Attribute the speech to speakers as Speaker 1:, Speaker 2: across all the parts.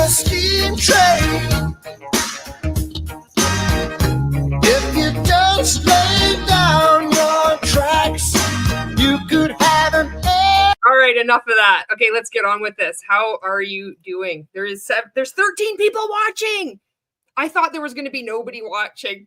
Speaker 1: a steam train. If you just lay down your tracks, you could have an air.
Speaker 2: All right, enough of that. Okay, let's get on with this. How are you doing? There's 13 people watching. I thought there was going to be nobody watching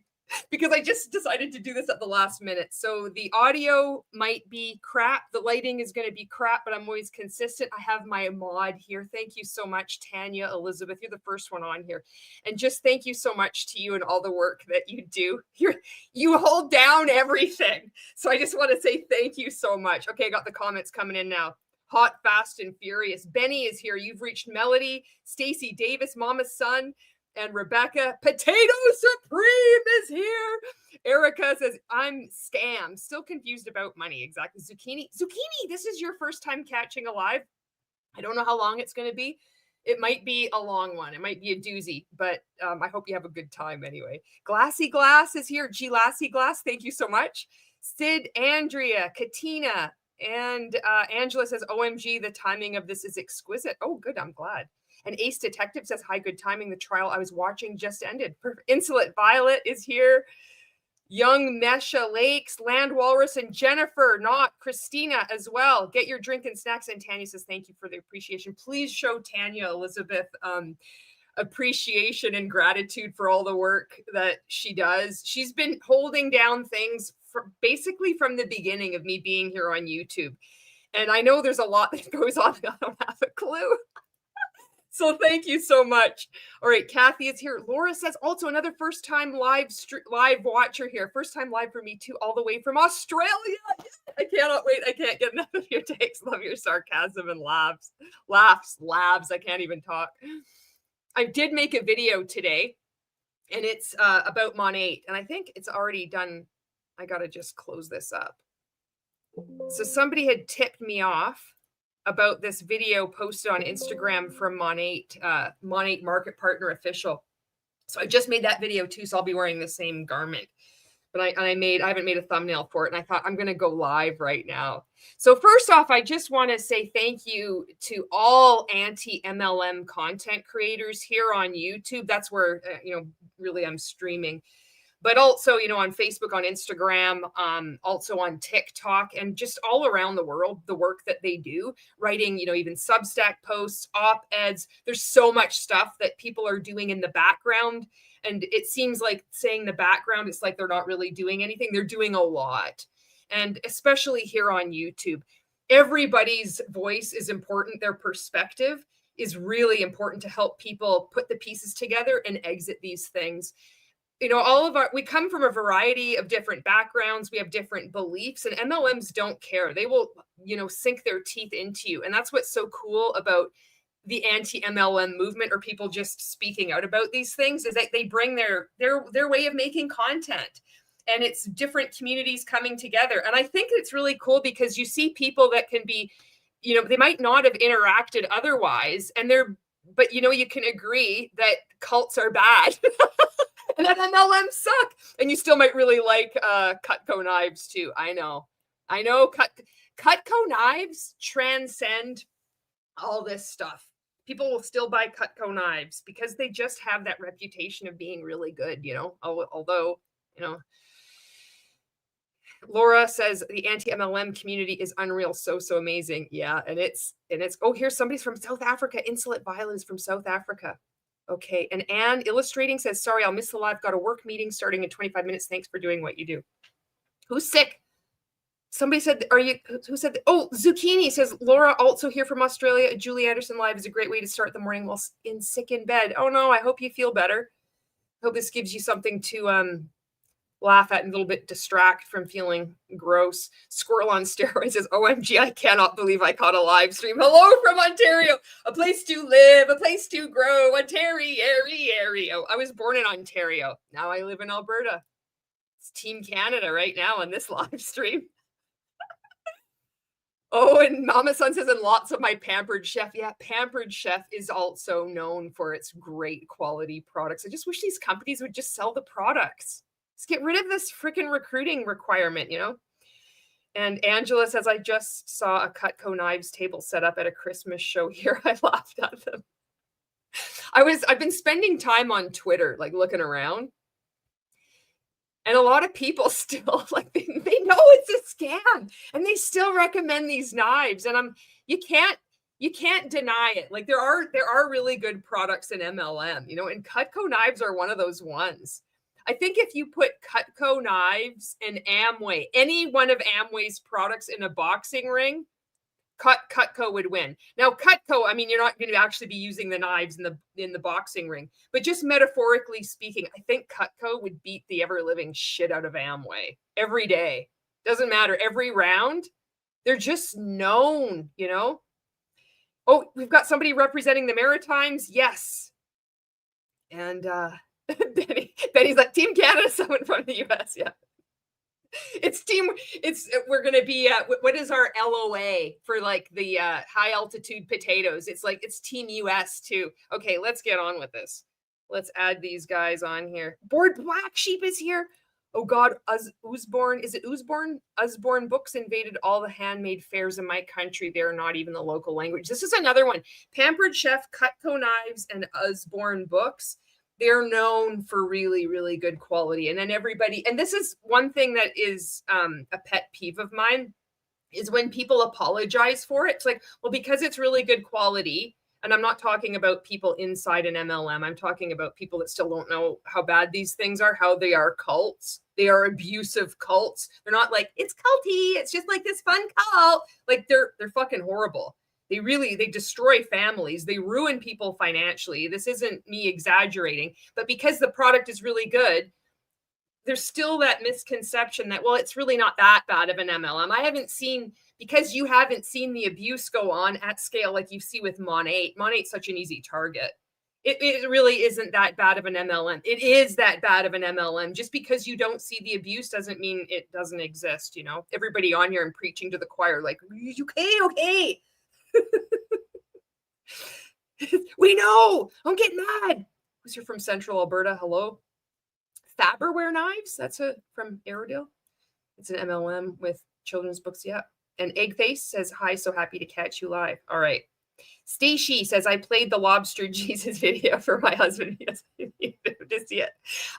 Speaker 2: because I just decided to do this at the last minute. So the audio might be crap. The lighting is going to be crap, but I'm always consistent. I have my mod here. Thank you so much, Tanya, Elizabeth. You're the first one on here. And just thank you so much to you and all the work that you do. You hold down everything. So I just want to say thank you so much. Okay, I got the comments coming in now. Hot, fast, and furious. Benny is here. You've reached Melody, Stacy Davis, Mama's son, and Rebecca. Potato Supreme is here. Erica says, I'm scam. Still confused about money. Exactly. Zucchini, this is your first time catching a live. I don't know how long it's going to be. It might be a long one. It might be a doozy, but I hope you have a good time anyway. Glassy Glass is here. G Lassie Glass, thank you so much. Sid, Andrea, Katina, and Angela says, OMG, the timing of this is exquisite. Oh, good. I'm glad. And Ace Detective says, hi, good timing. The trial I was watching just ended. Insolent Violet is here. Young Mesha Lakes, Land Walrus, and Jennifer, not Christina as well. Get your drink and snacks. And Tanya says, thank you for the appreciation. Please show Tanya, Elizabeth, appreciation and gratitude for all the work that she does. She's been holding down things basically from the beginning of me being here on YouTube. And I know there's a lot that goes on. I don't have a clue. So thank you so much. All right, Kathy is here. Laura says also another first time live watcher here. First time live for me too, all the way from Australia. I cannot wait. I can't get enough of your takes. Love your sarcasm and laughs. I can't even talk. I did make a video today, and it's about Monat, and I think it's already done. I got to just close this up. So somebody had tipped me off about this video posted on Instagram from Monat Market Partner Official. So I just made that video too, so I'll be wearing the same garment. But I haven't made a thumbnail for it, and I thought I'm going to go live right now. So first off, I just want to say thank you to all anti-MLM content creators here on YouTube. That's where really I'm streaming. But also, on Facebook, on Instagram, also on TikTok, and just all around the world, the work that they do, writing, even Substack posts, op-eds. There's so much stuff that people are doing in the background. And it seems like saying the background, it's like they're not really doing anything. They're doing a lot. And especially here on YouTube, everybody's voice is important. Their perspective is really important to help people put the pieces together and exit these things. We come from a variety of different backgrounds. We have different beliefs, and MLMs don't care. They will, sink their teeth into you. And that's what's so cool about the anti-MLM movement, or people just speaking out about these things, is that they bring their way of making content, and it's different communities coming together. And I think it's really cool because you see people that can be, they might not have interacted otherwise, but you can agree that cults are bad. And then MLMs suck. And you still might really like Cutco knives too. I know. Cutco knives transcend all this stuff. People will still buy Cutco knives because they just have that reputation of being really good, although, Laura says the anti-MLM community is unreal. So amazing. Yeah. And it's, here's somebody's from South Africa. Insolent Violence from South Africa. Okay. And Anne Illustrating says, sorry, I'll miss the live. Got a work meeting starting in 25 minutes. Thanks for doing what you do. Who's sick? Somebody said, who said that? Oh, Zucchini says, Laura, also here from Australia. Julie Anderson live is a great way to start the morning while sick in bed. Oh no, I hope you feel better. Hope this gives you something to laugh at and a little bit distract from feeling gross. Squirrel on steroids says, OMG, I cannot believe I caught a live stream. Hello from Ontario, a place to live, a place to grow, Ontario. I was born in Ontario. Now I live in Alberta. It's Team Canada right now on this live stream. Oh, and Mama Son says, and lots of my Pampered Chef. Yeah, Pampered Chef is also known for its great quality products. I just wish these companies would just sell the products. Let's get rid of this freaking recruiting requirement, And Angela says, I just saw a Cutco knives table set up at a Christmas show here. I laughed at them. I've been spending time on Twitter, like looking around. And a lot of people still like they know it's a scam and they still recommend these knives. And you can't deny it. Like there are really good products in MLM, and Cutco knives are one of those ones. I think if you put Cutco knives and Amway, any one of Amway's products in a boxing ring, Cutco would win. Now, Cutco, I mean, you're not going to actually be using the knives in the boxing ring, but just metaphorically speaking, I think Cutco would beat the ever living shit out of Amway every day. Doesn't matter. Every round, they're just known, Oh, we've got somebody representing the Maritimes. Yes. And Betty's like, Team Canada, someone from the US. Yeah. We're going to be, what is our LOA for like the high altitude potatoes? It's Team US too. Okay, let's get on with this. Let's add these guys on here. Board Black Sheep is here. Oh God, Usborne, is it Usborne? Usborne Books invaded all the handmade fairs in my country. They're not even the local language. This is another one. Pampered Chef, Cutco Knives, and Usborne Books. They're known for really, really good quality. And then and this is one thing that is a pet peeve of mine, is when people apologize for it. It's like, well, because it's really good quality, and I'm not talking about people inside an MLM. I'm talking about people that still don't know how bad these things are, how they are cults. They are abusive cults. They're not like, it's culty. It's just like this fun cult. Like they're fucking horrible. They destroy families. They ruin people financially. This isn't me exaggerating, but because the product is really good, there's still that misconception that, well, it's really not that bad of an MLM. Because you haven't seen the abuse go on at scale like you see with Mon8. Mon8's such an easy target. It really isn't that bad of an MLM. It is that bad of an MLM. Just because you don't see the abuse doesn't mean it doesn't exist, Everybody on here and preaching to the choir, like, okay. We know. Don't get mad. Who's here from Central Alberta? Hello. Faberware Knives. That's from Airedale. It's an MLM with children's books. Yeah. And Eggface says, hi, so happy to catch you live. All right. Stacy says, I played the Lobster Jesus video for my husband. Yes, to see it.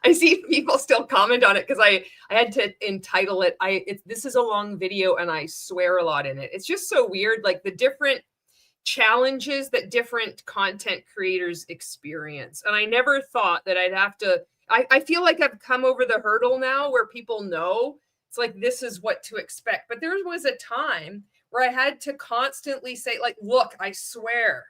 Speaker 2: I see people still comment on it because I had to entitle it. This is a long video and I swear a lot in it. It's just so weird, like the different challenges that different content creators experience. And I never thought that I'd have to, I feel like I've come over the hurdle now where people know it's like, this is what to expect. But there was a time where I had to constantly say, like, look, I swear.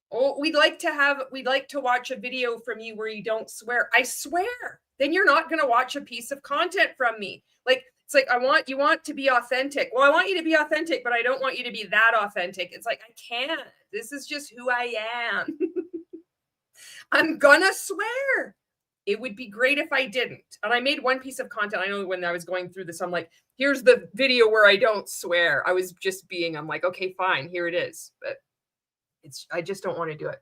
Speaker 2: Oh, we'd like to watch a video from you where you don't swear. I swear. Then you're not going to watch a piece of content from me. Like, it's like, you want to be authentic. Well, I want you to be authentic, but I don't want you to be that authentic. It's like, I can't. This is just who I am. I'm gonna swear. It would be great if I didn't. And I made one piece of content. I know when I was going through this, I'm like, here's the video where I don't swear. I'm like, okay, fine, here it is. But I just don't want to do it.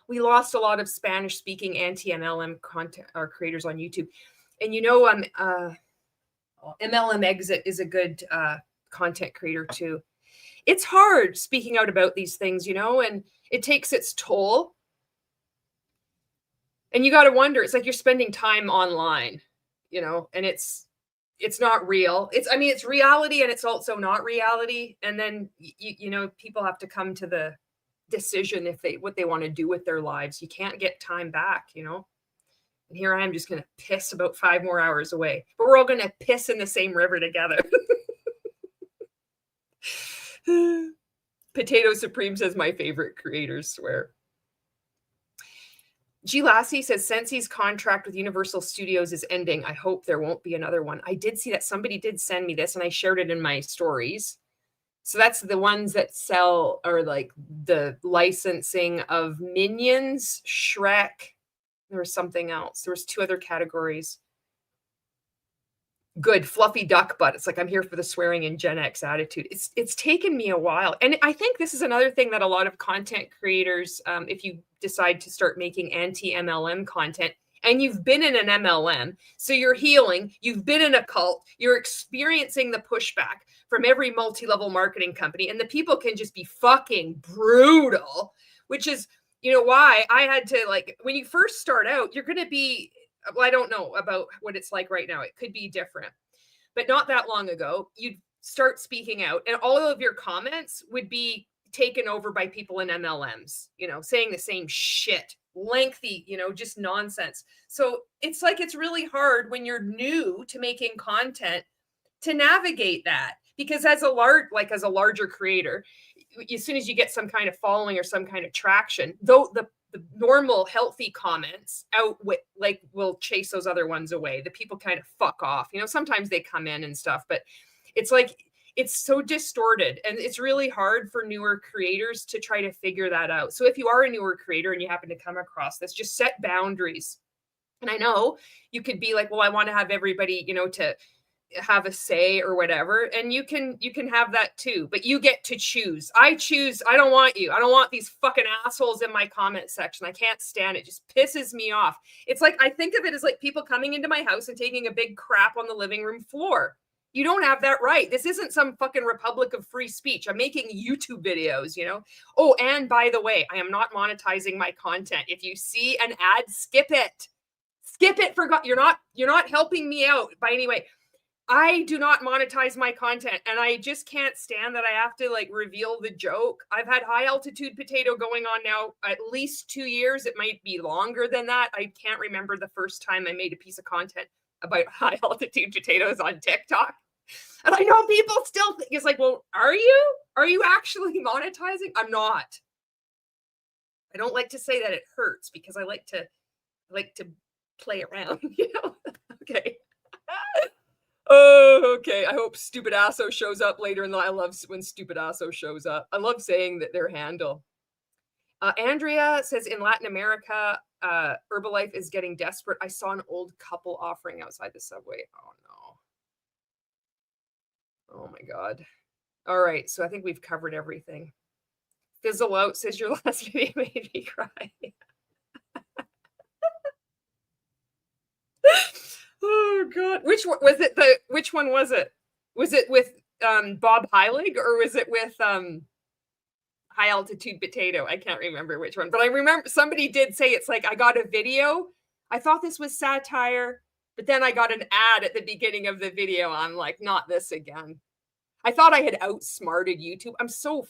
Speaker 2: We lost a lot of Spanish speaking anti-MLM content or creators on YouTube. And MLM Exit is a good content creator too. It's hard speaking out about these things, and it takes its toll. And you got to wonder, it's like you're spending time online, and it's not real. It's reality and it's also not reality. And then, people have to come to the decision what they want to do with their lives. You can't get time back, And here I am just going to piss about 5 more hours away, but we're all going to piss in the same river together. Potato Supreme says my favorite creators swear. G. Lassie says Scentsy's contract with Universal Studios is ending. I hope there won't be another one. I did see that somebody did send me this and I shared it in my stories. So that's the ones that sell, or like the licensing of Minions, Shrek. There was something else. There was 2 other categories. Good, fluffy duck butt. It's like, I'm here for the swearing and Gen X attitude. It's taken me a while. And I think this is another thing that a lot of content creators, if you decide to start making anti-MLM content, and you've been in an MLM, so you're healing, you've been in a cult, you're experiencing the pushback from every multi-level marketing company, and the people can just be fucking brutal. which is, you know, why I had to, like, when you first start out, you're going to be, well, I don't know about what it's like right now. It could be different, but not that long ago, you'd start speaking out and all of your comments would be taken over by people in MLMs, you know, saying the same shit, lengthy, you know, just nonsense. So it's like, it's really hard when you're new to making content to navigate that, because as a larger creator, as soon as you get some kind of following or some kind of traction, though the normal healthy comments will chase those other ones away. The people kind of fuck off. You know, sometimes they come in and stuff, but it's like, it's so distorted and it's really hard for newer creators to try to figure that out. So if you are a newer creator and you happen to come across this, just set boundaries. And I know you could be like, well, I want to have everybody, you know, to have a say or whatever, and you can have that too, but you get to choose. I don't want you. I don't want these fucking assholes in my comment section. I can't stand it. It just pisses me off. It's like, I think of it as like people coming into my house and taking a big crap on the living room floor. You don't have that right. This isn't some fucking republic of free speech. I'm making YouTube videos, you know? Oh, and by the way, I am not monetizing my content. If you see an ad, skip it. Skip it. You're not helping me out by any way. I do not monetize my content, and I just can't stand that I have to like reveal the joke. I've had High Altitude Potato going on now at least 2 years. It might be longer than that. I can't remember the first time I made a piece of content about High Altitude Potatoes on TikTok. And I know people still think it's like, well, are you actually monetizing? I'm not. I don't like to say that it hurts because I like to play around, you know? Okay. Oh, okay. I hope Stupid Asso shows up later in the. I love when Stupid Asso shows up. I love saying that their handle. Andrea says in Latin America, Herbalife is getting desperate. I saw an old couple offering outside the subway. Oh no. Oh my God. All right. So I think we've covered everything. Fizzle Out says your last video made me cry. Oh God. Which one was it? Which one was it? Was it with Bob Heilig or was it with High Altitude Potato? I can't remember which one, but I remember somebody did say it's like, I got a video. I thought this was satire, but then I got an ad at the beginning of the video. I'm like, not this again. I thought I had outsmarted YouTube. I'm so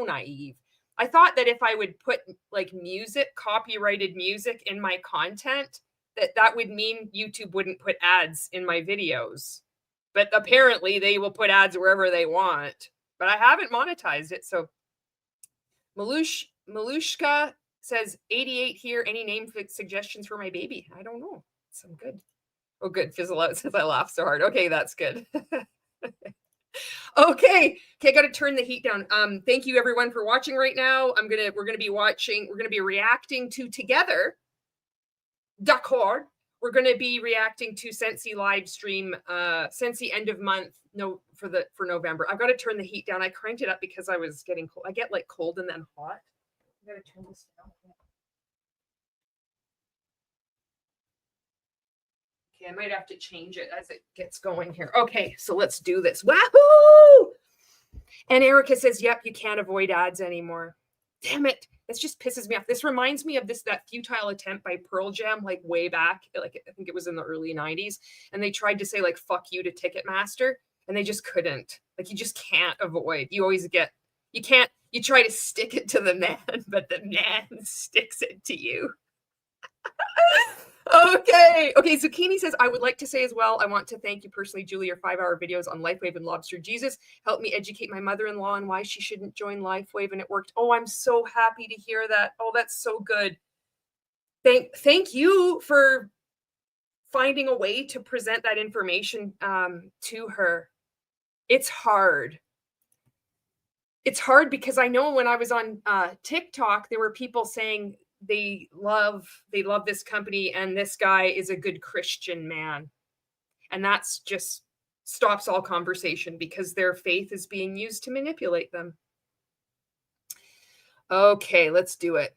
Speaker 2: naive. I thought that if I would put like music, copyrighted music in my content, that would mean YouTube wouldn't put ads in my videos. But apparently they will put ads wherever they want. But I haven't monetized it. So Malushka says 88 here. Any name suggestions for my baby? I don't know. Some good. Oh, good. Fizzle Out says I laugh so hard. Okay, that's good. Okay, I got to turn the heat down. Thank you everyone for watching right now. We're gonna be reacting to together. D'accord. We're gonna be reacting to Scentsy live stream, Scentsy end of month. No, for November. I've got to turn the heat down. I cranked it up because I was getting cold. I get like cold and then hot. I gotta turn this down. Okay, I might have to change it as it gets going here. Okay, so let's do this. Wahoo! And Erica says, yep, you can't avoid ads anymore. Damn it. This just pisses me off. This reminds me of that futile attempt by Pearl Jam, like way back, like I think it was in the early 90s. And they tried to say like, fuck you to Ticketmaster. And they just couldn't. Like, you just can't avoid. You try to stick it to the man, but the man sticks it to you. Okay, Zucchini says, I would like to say as well, I want to thank you personally, Julie. Your 5-hour videos on LifeWave and Lobster Jesus helped me educate my mother-in-law on why she shouldn't join LifeWave, and it worked. Oh, I'm so happy to hear that. Oh, that's so good. Thank you for finding a way to present that information to her. It's hard. It's hard because I know when I was on TikTok, there were people saying they love this company and this guy is a good Christian man. And that's just stops all conversation because their faith is being used to manipulate them. Okay, let's do it.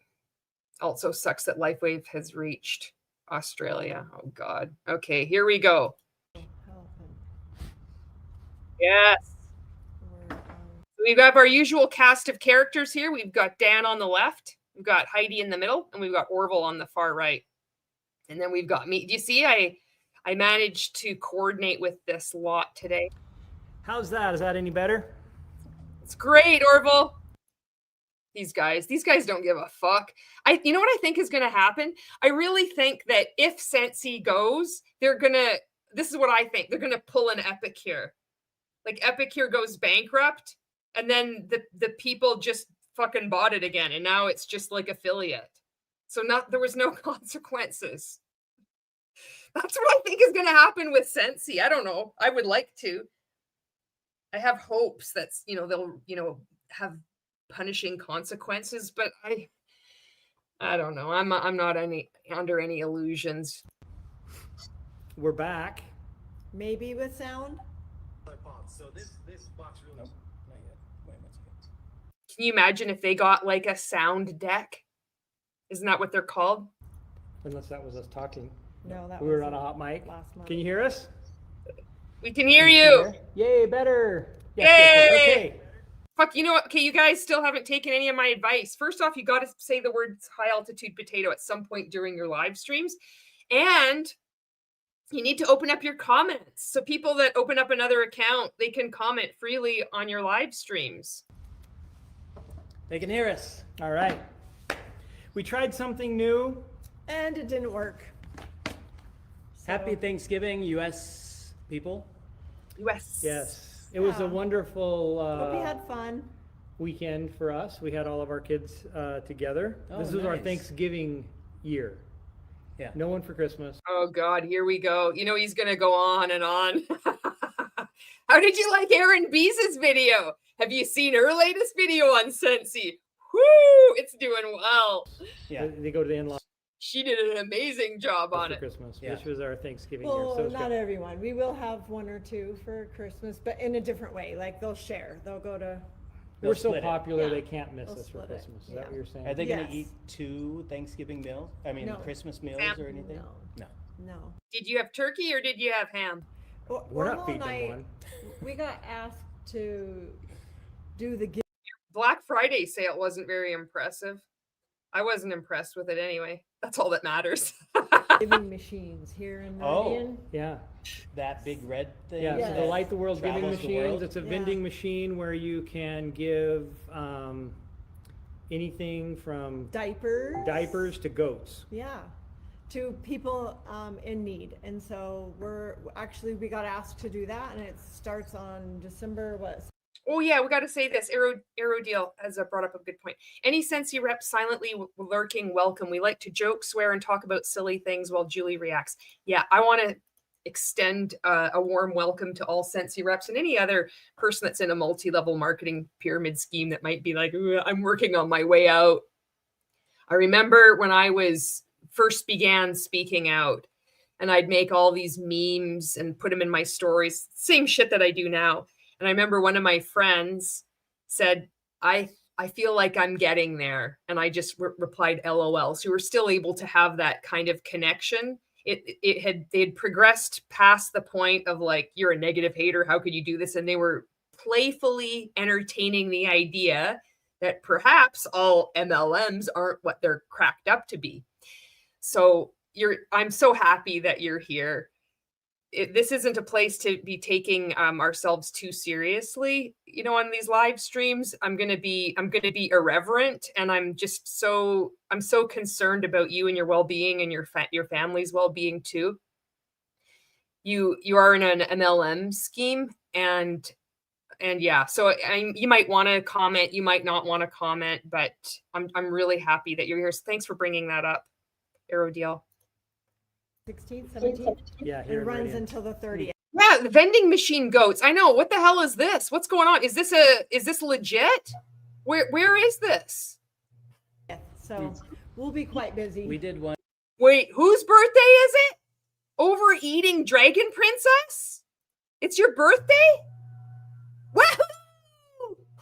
Speaker 2: Also sucks that LifeWave has reached Australia. Oh God. Okay, here we go. Yes. We've got our usual cast of characters here. We've got Dan on the left. We've got Heidi in the middle, and we've got Orville on the far right. And then we've got me. Do you see? I managed to coordinate with this lot today.
Speaker 3: How's that? Is that any better?
Speaker 2: It's great, Orville. These guys don't give a fuck. You know what I think is going to happen? I really think that if Scentsy goes, this is what I think. They're going to pull an Epic here. Like Epic here goes bankrupt, and then the people just fucking bought it again, and now it's just like affiliate. So there was no consequences. That's what I think is going to happen with Scentsy. I don't know. I would like to. I have hopes that they'll have punishing consequences, but I don't know. I'm not under any illusions.
Speaker 3: We're back.
Speaker 4: Maybe with sound.
Speaker 5: So this box really. Nope, not yet. Wait a second.
Speaker 2: Can you imagine if they got like a sound deck? Isn't that what they're called?
Speaker 3: Unless that was us talking.
Speaker 4: No, that
Speaker 3: we were on a hot mic.
Speaker 4: last month.
Speaker 3: Can you hear us?
Speaker 2: We can hear you.
Speaker 3: Yay, better. Yes,
Speaker 2: Yay!
Speaker 3: yes, okay.
Speaker 2: Fuck, you know what? Okay, you guys still haven't taken any of my advice. First off, you got to say the words high altitude potato at some point during your live streams. And you need to open up your comments. So people that open up another account, they can comment freely on your live streams.
Speaker 3: They can hear us. All right. We tried something new.
Speaker 4: And it didn't work.
Speaker 3: Happy Thanksgiving, U.S. people.
Speaker 2: US.
Speaker 3: Yes. It was a wonderful
Speaker 4: Hope you had fun.
Speaker 3: weekend for us. We had all of our kids together.
Speaker 5: Oh,
Speaker 3: this was our
Speaker 5: nice.
Speaker 3: Thanksgiving year.
Speaker 5: Yeah.
Speaker 3: No one for Christmas.
Speaker 2: Oh God, here we go. You know he's gonna go on and on. How did you like Erin Bees' video? Have you seen her latest video on Scentsy? Woo! It's doing well.
Speaker 5: Yeah.
Speaker 3: They go to the in-law
Speaker 2: She did an amazing job on
Speaker 3: for
Speaker 2: it.
Speaker 3: Christmas,
Speaker 5: Yeah.
Speaker 3: which was our Thanksgiving year.
Speaker 4: Well,
Speaker 3: So it's
Speaker 4: not
Speaker 3: good.
Speaker 4: everyone. We will have one or two for Christmas, but in a different way. Like they'll share. They'll go to.
Speaker 3: We're so
Speaker 5: split it.
Speaker 3: popular
Speaker 4: Yeah.
Speaker 3: they can't miss
Speaker 4: They'll
Speaker 3: us for
Speaker 4: split it.
Speaker 3: Christmas. Is
Speaker 4: Yeah.
Speaker 3: that what you're saying?
Speaker 5: Are they going
Speaker 4: Yes.
Speaker 5: to eat 2 Thanksgiving meals? I mean,
Speaker 4: No.
Speaker 5: Christmas meals
Speaker 2: Sam-
Speaker 5: or anything?
Speaker 4: No.
Speaker 5: No.
Speaker 4: No.
Speaker 2: Did you have turkey or did you have ham?
Speaker 3: We're not
Speaker 4: Orlo
Speaker 3: feeding
Speaker 4: and
Speaker 3: them
Speaker 4: I,
Speaker 3: one.
Speaker 4: we got asked to do the
Speaker 2: Black Friday sale wasn't very impressive. I wasn't impressed with it anyway. That's all that matters.
Speaker 4: giving machines here in
Speaker 5: Oh.
Speaker 4: Meridian.
Speaker 3: Yeah.
Speaker 5: That big red thing?
Speaker 3: Yeah,
Speaker 4: Yeah.
Speaker 3: so the Light the World giving
Speaker 5: Travels the
Speaker 3: machines,
Speaker 5: world?
Speaker 3: it's a
Speaker 4: Yeah.
Speaker 3: vending machine where you can give anything from
Speaker 4: Diapers.
Speaker 3: to goats.
Speaker 4: Yeah, to people in need. And so we got asked to do that, and it starts on December
Speaker 2: Oh yeah, we got to say this. Aero Deal has brought up a good point. Any Scentsy rep silently lurking, welcome. We like to joke, swear, and talk about silly things while Julie reacts. Yeah, I want to extend a warm welcome to all Scentsy reps and any other person that's in a multi-level marketing pyramid scheme that might be like, "Ooh, I'm working on my way out." I remember when I first began speaking out, and I'd make all these memes and put them in my stories, same shit that I do now. And I remember one of my friends said, I feel like I'm getting there. And I just replied, LOL. So we're still able to have that kind of connection. They had progressed past the point of like, you're a negative hater. How could you do this? And they were playfully entertaining the idea that perhaps all MLMs aren't what they're cracked up to be. So I'm so happy that you're here. This isn't a place to be taking ourselves too seriously, on these live streams. I'm gonna be irreverent, and I'm so concerned about you and your well-being and your family's well-being too. You are in an MLM scheme, and yeah, so you might want to comment, you might not want to comment, but I'm really happy that you're here. So thanks for bringing that up, Aero Deal.
Speaker 4: 16th, 17th.
Speaker 3: Yeah,
Speaker 4: It
Speaker 3: here in
Speaker 4: runs
Speaker 3: Meridian.
Speaker 4: until the 30th.
Speaker 2: Yeah, the vending machine goats. I know. What the hell is this? What's going on? Is this legit? Where is this?
Speaker 4: So we'll be quite busy.
Speaker 5: We did one.
Speaker 2: Wait, whose birthday is it? Overeating Dragon Princess? It's your birthday? Wahoo!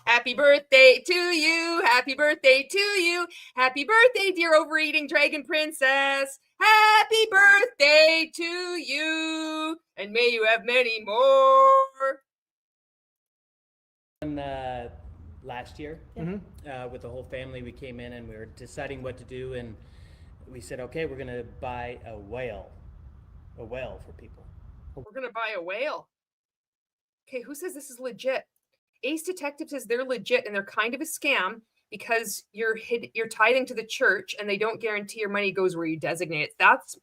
Speaker 2: Happy birthday to you. Happy birthday to you. Happy birthday, dear overeating Dragon Princess. Happy birthday to you. And may you have many more.
Speaker 5: last year.
Speaker 3: Mhm.
Speaker 5: With the whole family, we came in and we were deciding what to do, and we said, okay, we're gonna buy a whale for people.
Speaker 2: We're gonna buy a whale. Okay, who says this is legit? Ace Detective says they're legit and they're kind of a scam because you're tithing to the church and they don't guarantee your money goes where you designate it. That's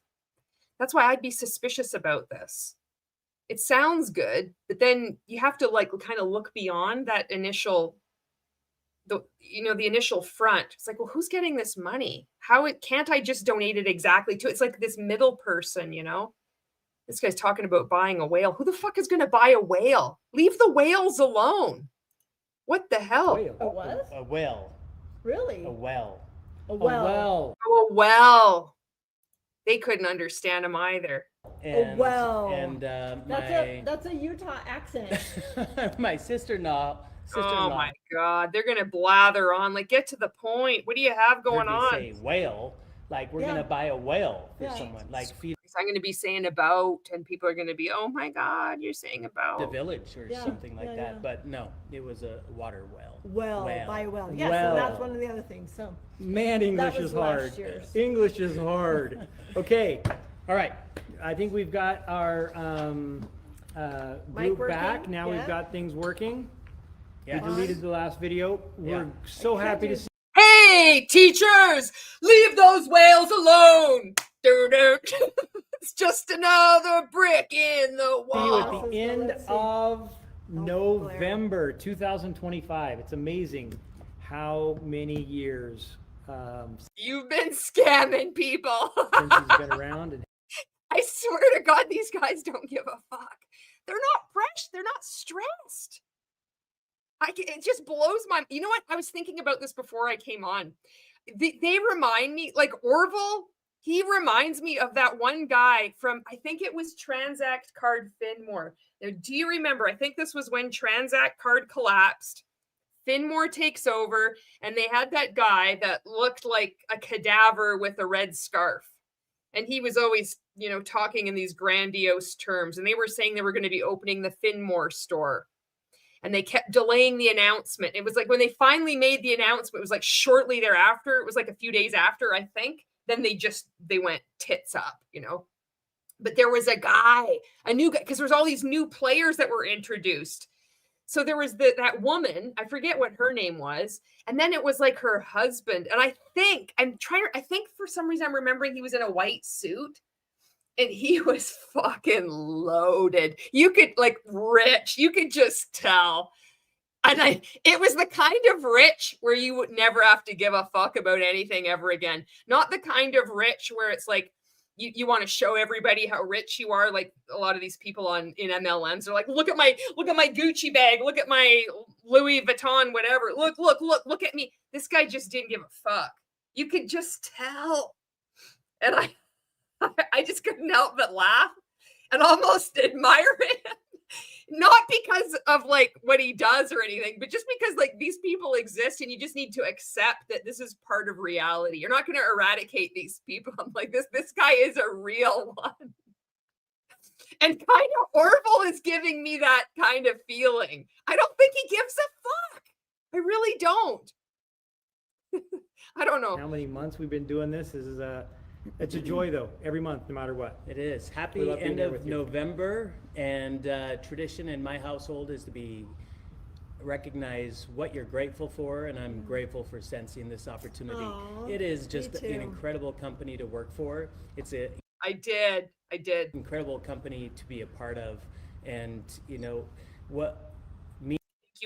Speaker 2: why I'd be suspicious about this. It sounds good, but then you have to like kind of look beyond that initial the initial front. It's like, well, who's getting this money? Can't I just donate it exactly to? It's like this middle person, This guy's talking about buying a whale. Who the fuck is going to buy a whale? Leave the whales alone. What the hell?
Speaker 3: Whale.
Speaker 4: A what?
Speaker 5: A whale.
Speaker 4: Really?
Speaker 5: A well.
Speaker 4: A
Speaker 3: A
Speaker 4: well.
Speaker 3: well.
Speaker 2: Oh, well. They couldn't understand him either.
Speaker 5: And,
Speaker 4: well.
Speaker 5: And
Speaker 4: That's a Utah accent.
Speaker 5: my sister-in-law.
Speaker 2: Oh my God. They're going to blather on. Like, get to the point. What do you have going
Speaker 5: heard me
Speaker 2: on?
Speaker 5: say whale, like we're gonna buy a whale for
Speaker 4: Yeah.
Speaker 5: someone, like feed
Speaker 2: I'm going to be saying about, and people are going to be, oh my God, you're saying
Speaker 5: the
Speaker 2: about.
Speaker 5: village or
Speaker 4: Yeah,
Speaker 5: something like
Speaker 4: yeah,
Speaker 5: that.
Speaker 4: yeah.
Speaker 5: But no, it was a water well.
Speaker 4: Well, buy a well. Yeah,
Speaker 3: Well.
Speaker 4: so that's one of the other things. So
Speaker 3: Man, English
Speaker 4: was
Speaker 3: is
Speaker 4: last
Speaker 3: hard.
Speaker 4: year's.
Speaker 3: English is hard. Okay. All right. I think we've got our
Speaker 4: Mic
Speaker 3: group back.
Speaker 4: working?
Speaker 3: Now
Speaker 4: Yeah.
Speaker 3: we've got things working.
Speaker 5: Yeah.
Speaker 3: We deleted the last video. We're
Speaker 5: Yeah.
Speaker 3: so happy to see.
Speaker 2: Hey, teachers, leave those whales alone. Doo-doo. It's just another brick in the
Speaker 3: you at
Speaker 2: wall.
Speaker 3: the
Speaker 4: So
Speaker 3: end
Speaker 4: let's see.
Speaker 3: of
Speaker 4: Blair.
Speaker 3: November 2025. It's amazing how many years
Speaker 2: You've been scamming people.
Speaker 3: since he's been around. And
Speaker 2: I swear to God, these guys don't give a fuck. They're not fresh. They're not stressed. It just blows my. You know what? I was thinking about this before I came on. They remind me, like Orville. He reminds me of that one guy from, I think it was Transact Card Finmore. Now, do you remember? I think this was when Transact Card collapsed. Finmore takes over, and they had that guy that looked like a cadaver with a red scarf. And he was always, talking in these grandiose terms. And they were saying they were going to be opening the Finmore store. And they kept delaying the announcement. It was like when they finally made the announcement, it was like shortly thereafter. It was like a few days after, I think. Then they went tits up, But there was a new guy, because there was all these new players that were introduced. So there was that woman, I forget what her name was. And then it was like her husband. And I think for some reason I'm remembering he was in a white suit. And he was fucking loaded. You could rich. You could just tell. And it was the kind of rich where you would never have to give a fuck about anything ever again. Not the kind of rich where it's like you want to show everybody how rich you are. Like a lot of these people in MLMs are like, look at my Gucci bag, look at my Louis Vuitton, whatever. Look at me. This guy just didn't give a fuck. You could just tell. And I just couldn't help but laugh and almost admire him. Not because of what he does or anything, but just because these people exist and you just need to accept that this is part of reality. You're not going to eradicate these people. I'm like, this guy is a real one. And kind of Orville is giving me that kind of feeling. I don't think he gives a fuck. I really don't. I don't know.
Speaker 3: how many months we've been doing this? It's a joy though, every month, no matter what.
Speaker 5: It is.
Speaker 3: We
Speaker 5: Happy
Speaker 3: love being
Speaker 5: end
Speaker 3: here
Speaker 5: of
Speaker 3: with you.
Speaker 5: November, and tradition in my household is to recognize what you're grateful for, and I'm grateful for Scentsy and this opportunity.
Speaker 4: Aw,
Speaker 5: It is
Speaker 4: me
Speaker 5: just an
Speaker 4: too.
Speaker 5: incredible company to work for. It's an
Speaker 2: I did.
Speaker 5: incredible company to be a part of, and
Speaker 2: You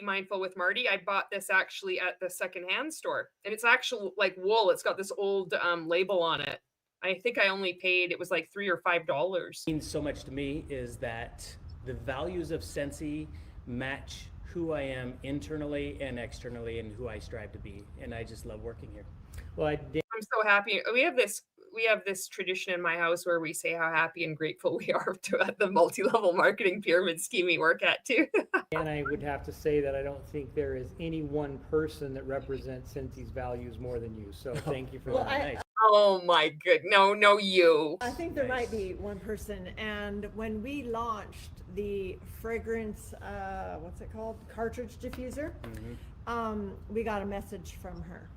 Speaker 2: Mindful with Marty. I bought this actually at the secondhand store, and it's actual wool. It's got this old label on it. I think I only paid, it was like $3 or $5.
Speaker 5: means so much to me is that the values of Scentsy match who I am internally and externally and who I strive to be, and I just love working here.
Speaker 3: Well,
Speaker 2: I'm so happy. We have this tradition in my house where we say how happy and grateful we are to the multi-level marketing pyramid scheme we work at too.
Speaker 3: and I would have to say that I don't think there is any one person that represents Scensy's values more than you. So thank you for
Speaker 4: Well,
Speaker 3: that.
Speaker 5: Nice.
Speaker 2: Oh my good. No, you.
Speaker 4: I think there might be one person. And when we launched the fragrance, what's it called? Cartridge diffuser, we got a message from her,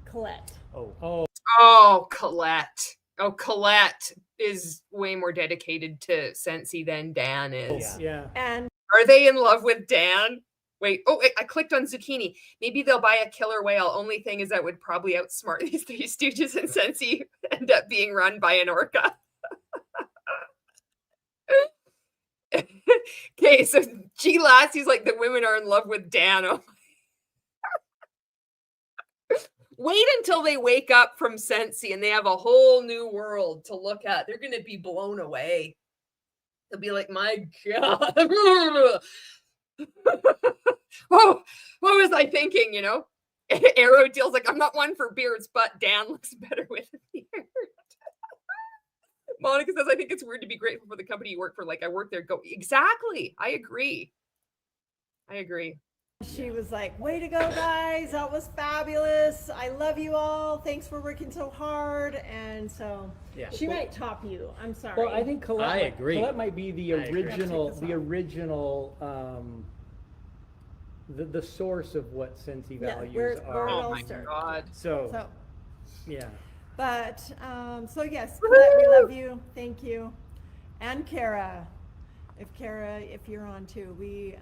Speaker 4: Colette.
Speaker 2: Oh, Colette. Oh, Colette is way more dedicated to Scentsy than Dan is.
Speaker 3: Yeah.
Speaker 4: And
Speaker 2: Are they in love with Dan? Wait, I clicked on zucchini. Maybe they'll buy a killer whale. Only thing is that would probably outsmart these Three Stooges, and Scentsy end up being run by an orca. Okay, so G Lassie's like, the women are in love with Dan. Oh. Wait until they wake up from Scentsy and they have a whole new world to look at. They're going to be blown away. They'll be like, my God. Oh, what was I thinking, you know? Arrow Deal's like, I'm not one for beards, but Dan looks better with a beard. Monica says, I think it's weird to be grateful for the company you work for. Like, I work there. Go. Exactly. I agree.
Speaker 4: she was like, way to go, guys. That was fabulous. I love you all. Thanks for working so hard. And so
Speaker 5: Yeah.
Speaker 4: she might top you. I'm sorry.
Speaker 3: Well, I think Colette,
Speaker 5: I agree.
Speaker 3: Colette might be the
Speaker 5: I agree.
Speaker 3: original, the source of what Scentsy
Speaker 4: Yeah,
Speaker 3: values
Speaker 4: where it
Speaker 3: are.
Speaker 2: Oh
Speaker 4: all
Speaker 2: my
Speaker 4: started.
Speaker 2: God.
Speaker 3: So, yeah.
Speaker 4: But, so yes, Colette, we love you. Thank you. And Kara. If you're on too, we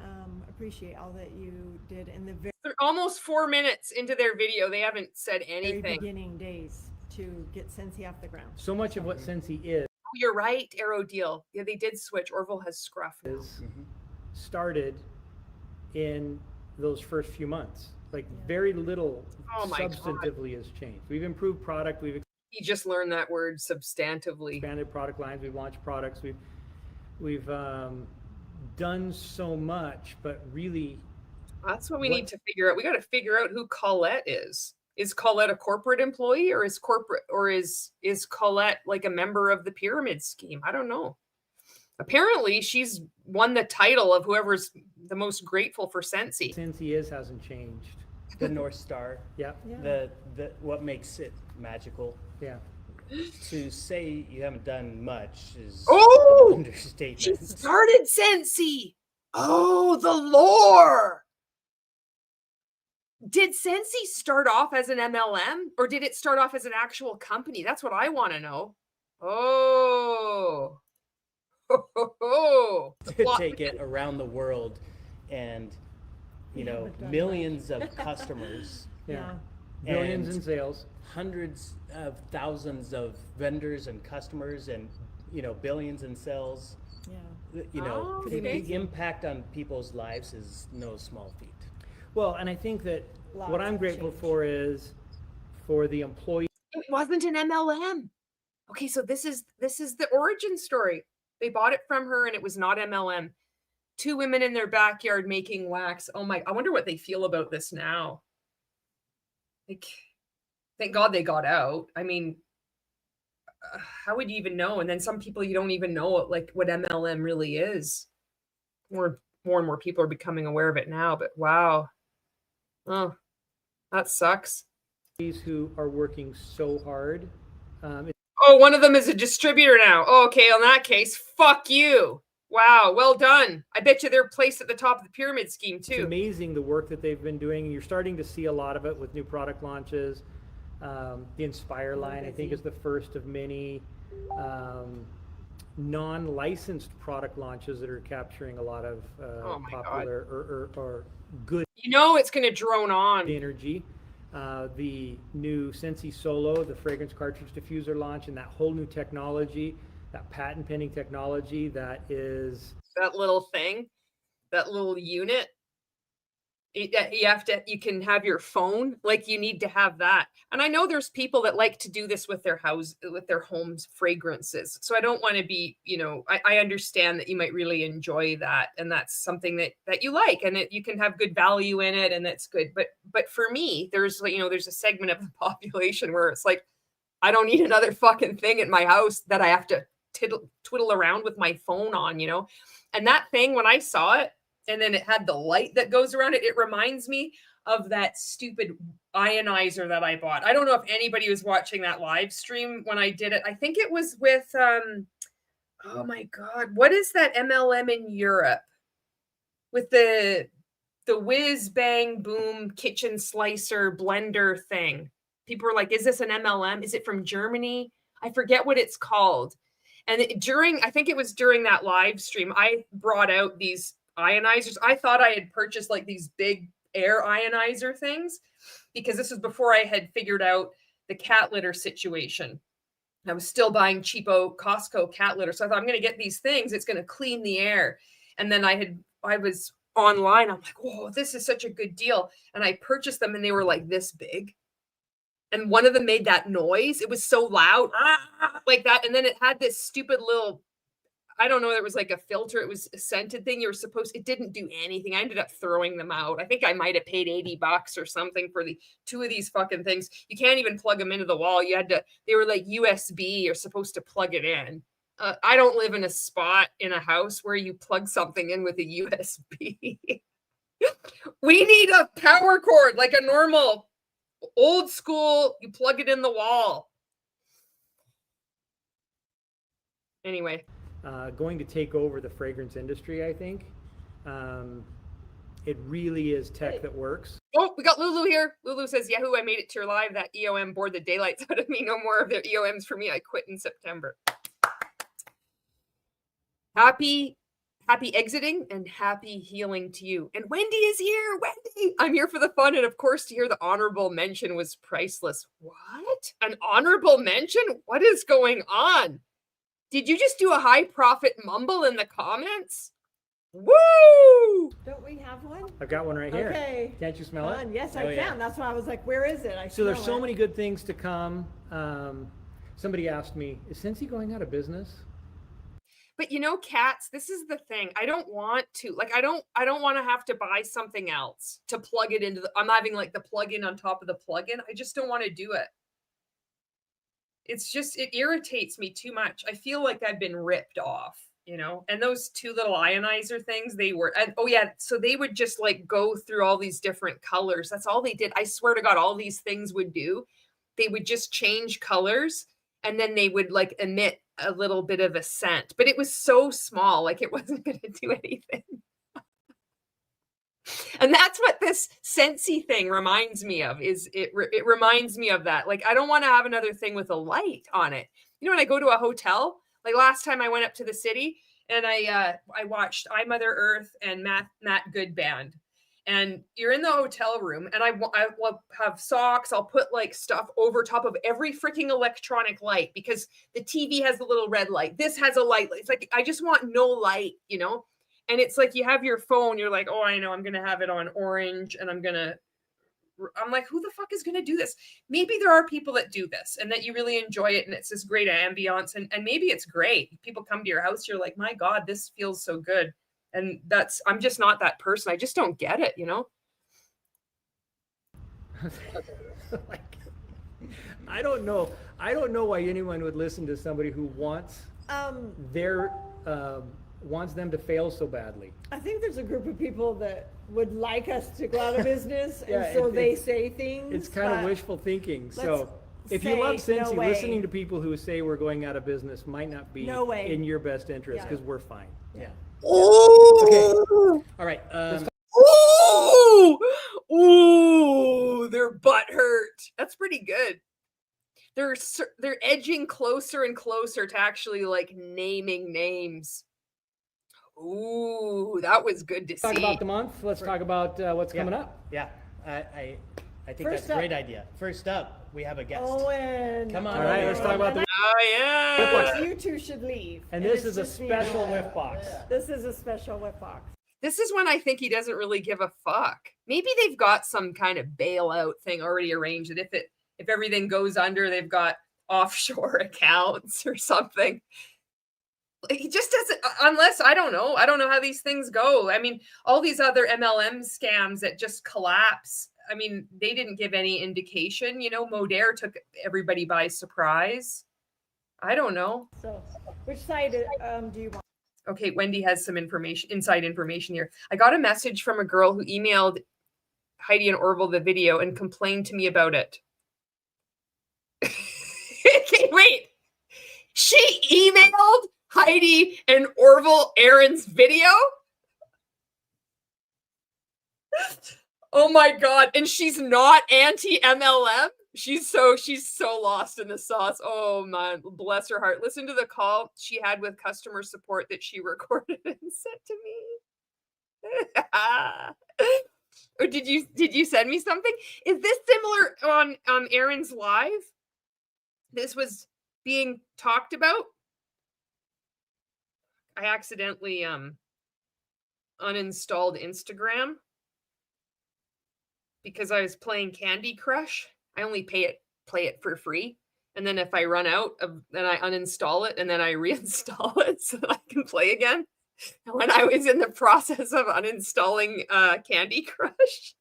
Speaker 4: appreciate all that you did in the
Speaker 2: They're almost 4 minutes into their video. They haven't said
Speaker 4: very
Speaker 2: anything.
Speaker 4: beginning days to get Scentsy off the ground.
Speaker 3: So much of what Scentsy is
Speaker 2: Oh, you're right, Arrow Deal. Yeah, they did switch. Orville has scruff now.
Speaker 3: started in those first few months. Like very little
Speaker 2: Oh my God.
Speaker 3: substantively has changed. We've improved product. We've
Speaker 2: You just learned that word substantively.
Speaker 3: expanded product lines. We've launched products. We've done so much, but really,
Speaker 2: That's what we need to figure out. We got to figure out who Colette is. Is Colette a corporate employee, or is Colette like a member of the pyramid scheme? I don't know. Apparently, she's won the title of whoever's the most grateful for Scentsy.
Speaker 3: Scentsy hasn't changed.
Speaker 5: The North Star.
Speaker 3: Yeah,
Speaker 4: Yeah.
Speaker 5: The what makes it magical.
Speaker 3: yeah.
Speaker 5: To say you haven't done much is
Speaker 2: Oh!
Speaker 5: an understatement.
Speaker 2: She started Scentsy. Oh, the lore. Did Scentsy start off as an MLM, or did it start off as an actual company? That's what I want to know. Oh.
Speaker 5: To take it around the world and
Speaker 4: haven't done
Speaker 5: millions of customers,
Speaker 3: Yeah. Billions
Speaker 5: And-
Speaker 3: in sales.
Speaker 5: hundreds of thousands of vendors and customers, and billions in sales.
Speaker 4: Yeah.
Speaker 2: Oh,
Speaker 5: the
Speaker 2: okay.
Speaker 5: impact on people's lives is no small feat.
Speaker 3: Well, and I think that what
Speaker 4: Lots
Speaker 3: I'm
Speaker 4: of
Speaker 3: grateful
Speaker 4: change.
Speaker 3: for is for the employee.
Speaker 2: It wasn't an MLM. Okay, so this is the origin story. They bought it from her and it was not MLM. 2 women in their backyard making wax. Oh my, I wonder what they feel about this now. Like, thank God they got out. I mean, how would you even know? And then some people, you don't even know like what MLM really is. More and more people are becoming aware of it now, but wow. Oh, that sucks.
Speaker 3: Who are working so hard.
Speaker 2: Oh, one of them is a distributor now. Oh, okay, in that case, fuck you. Wow, well done. I bet you they're placed at the top of the pyramid scheme
Speaker 3: It's
Speaker 2: too.
Speaker 3: amazing the work that they've been doing, and you're starting to see a lot of it with new product launches. The Inspire line, I think, is the first of many non-licensed product launches that are capturing a lot of
Speaker 2: Oh my God.
Speaker 3: popular or good
Speaker 2: You know it's going to drone on.
Speaker 3: energy. The new Scentsy Solo, the fragrance cartridge diffuser launch, and that whole new technology, that patent pending technology that is
Speaker 2: That little thing, that little unit. You can have your phone, like you need to have that. And I know there's people that like to do this with their homes fragrances. So I don't want to be, I understand that you might really enjoy that, and that's something that you like, and you can have good value in it, and that's good. But for me, there's there's a segment of the population where it's like, I don't need another fucking thing in my house that I have to twiddle around with my phone on, And that thing, when I saw it, and then it had the light that goes around it, it reminds me of that stupid ionizer that I bought. I don't know if anybody was watching that live stream when I did it. I think it was with, oh my God, what is that MLM in Europe? With the whiz bang boom kitchen slicer blender thing. People were like, is this an MLM? Is it from Germany? I forget what it's called. And I think it was during that live stream, I brought out these ionizers. I thought I had purchased like these big air ionizer things because this was before I had figured out the cat litter situation. I was still buying cheapo Costco cat litter. So I thought, I'm going to get these things. It's going to clean the air. And then I was online. I'm like, whoa, this is such a good deal. And I purchased them and they were like this big. And one of them made that noise. It was so loud, like that. And then it had this stupid little, I don't know, there was like a filter. It was a scented thing. It didn't do anything. I ended up throwing them out. I think I might have paid $80 or something for the 2 of these fucking things. You can't even plug them into the wall. They were like USB. You're supposed to plug it in. I don't live in a spot in a house where you plug something in with a USB. We need a power cord, like a normal old school, you plug it in the wall. Anyway.
Speaker 3: Going to take over the fragrance industry, I think. It really is tech that works.
Speaker 2: Oh, we got Lulu here. Lulu says, Yahoo, I made it to your live. That EOM bored the daylights out of me. No more of their EOMs for me. I quit in September. Happy exiting and happy healing to you. And Wendy is here. Wendy, I'm here for the fun. And of course, to hear the honorable mention was priceless. What? An honorable mention? What is going on? Did you just do a high profit mumble in the comments? Woo!
Speaker 4: Don't we have one?
Speaker 3: I've got one right here.
Speaker 4: Okay.
Speaker 3: Can't you smell it?
Speaker 4: Yes, I can. That's why I was like, where is it?
Speaker 3: So there's so many good things to come. Somebody asked me, is Scentsy going out of business?
Speaker 2: But you know, cats, this is the thing. I don't want to, like, I don't want to have to buy something else to plug it into I'm having like the plug-in on top of the plug-in. I just don't want to do it. It's just, it irritates me too much. I feel like I've been ripped off, you know? And those 2 little ionizer things, so they would just like go through all these different colors. That's all they did. I swear to God, all these things would do. They would just change colors and then they would like emit a little bit of a scent, but it was so small, like it wasn't going to do anything. And that's what this Scentsy thing reminds me of, it reminds me of that. Like, I don't want to have another thing with a light on it. You know, when I go to a hotel, like last time I went up to the city and I watched I Mother Earth and Matt Good Band. And you're in the hotel room and I will have socks. I'll put like stuff over top of every freaking electronic light because the TV has the little red light. This has a light. It's like, I just want no light, you know? And it's like, you have your phone. You're like, oh, I know I'm going to have it on orange and I'm like, who the fuck is going to do this? Maybe there are people that do this and that you really enjoy it. And it's this great ambiance and maybe it's great. People come to your house. You're like, my God, this feels so good. And I'm just not that person. I just don't get it, you know?
Speaker 3: Like, I don't know why anyone would listen to somebody who wants wants them to fail so badly.
Speaker 4: I think there's a group of people that would like us to go out of business, and
Speaker 3: Yeah,
Speaker 4: so they say things.
Speaker 3: It's kind of wishful thinking. So if you love Scentsy, listening to people who say we're going out of business might not be in your best interest because we're fine.
Speaker 5: Yeah.
Speaker 2: Oh,
Speaker 5: All right.
Speaker 2: ooh, their butt hurt. That's pretty good. They're edging closer and closer to actually like naming names. Ooh, that was good to see.
Speaker 3: Talk about the month. Let's talk about what's coming up.
Speaker 5: Yeah, I think that's a great idea. First up, we have a guest.
Speaker 4: Owen.
Speaker 5: Come on.
Speaker 3: All right, let's talk about the.
Speaker 2: Oh yeah.
Speaker 4: You two should leave.
Speaker 3: And this is a special whip box.
Speaker 4: This is a special whip box.
Speaker 2: This is when I think he doesn't really give a fuck. Maybe they've got some kind of bailout thing already arranged. That if everything goes under, they've got offshore accounts or something. He just doesn't, unless I don't know how these things go. I mean, all these other MLM scams that just collapse. I mean, they didn't give any indication. You know, Modere took everybody by surprise. I don't know.
Speaker 4: So, which side do you want?
Speaker 2: Okay, Wendy has some inside information here. I got a message from a girl who emailed Heidi and Orville the video and complained to me about it. Okay, wait. She emailed Heidi and Orville Aaron's video? Oh my God. And she's not anti-MLM? She's so lost in the sauce. Oh man, bless her heart. Listen to the call she had with customer support that she recorded and sent to me. Or did you send me something? Is this similar on Aaron's live? This was being talked about? I accidentally uninstalled Instagram because I was playing Candy Crush. I only play it for free. And then if I run out of, then I uninstall it and then I reinstall it so that I can play again. And when I was in the process of uninstalling Candy Crush,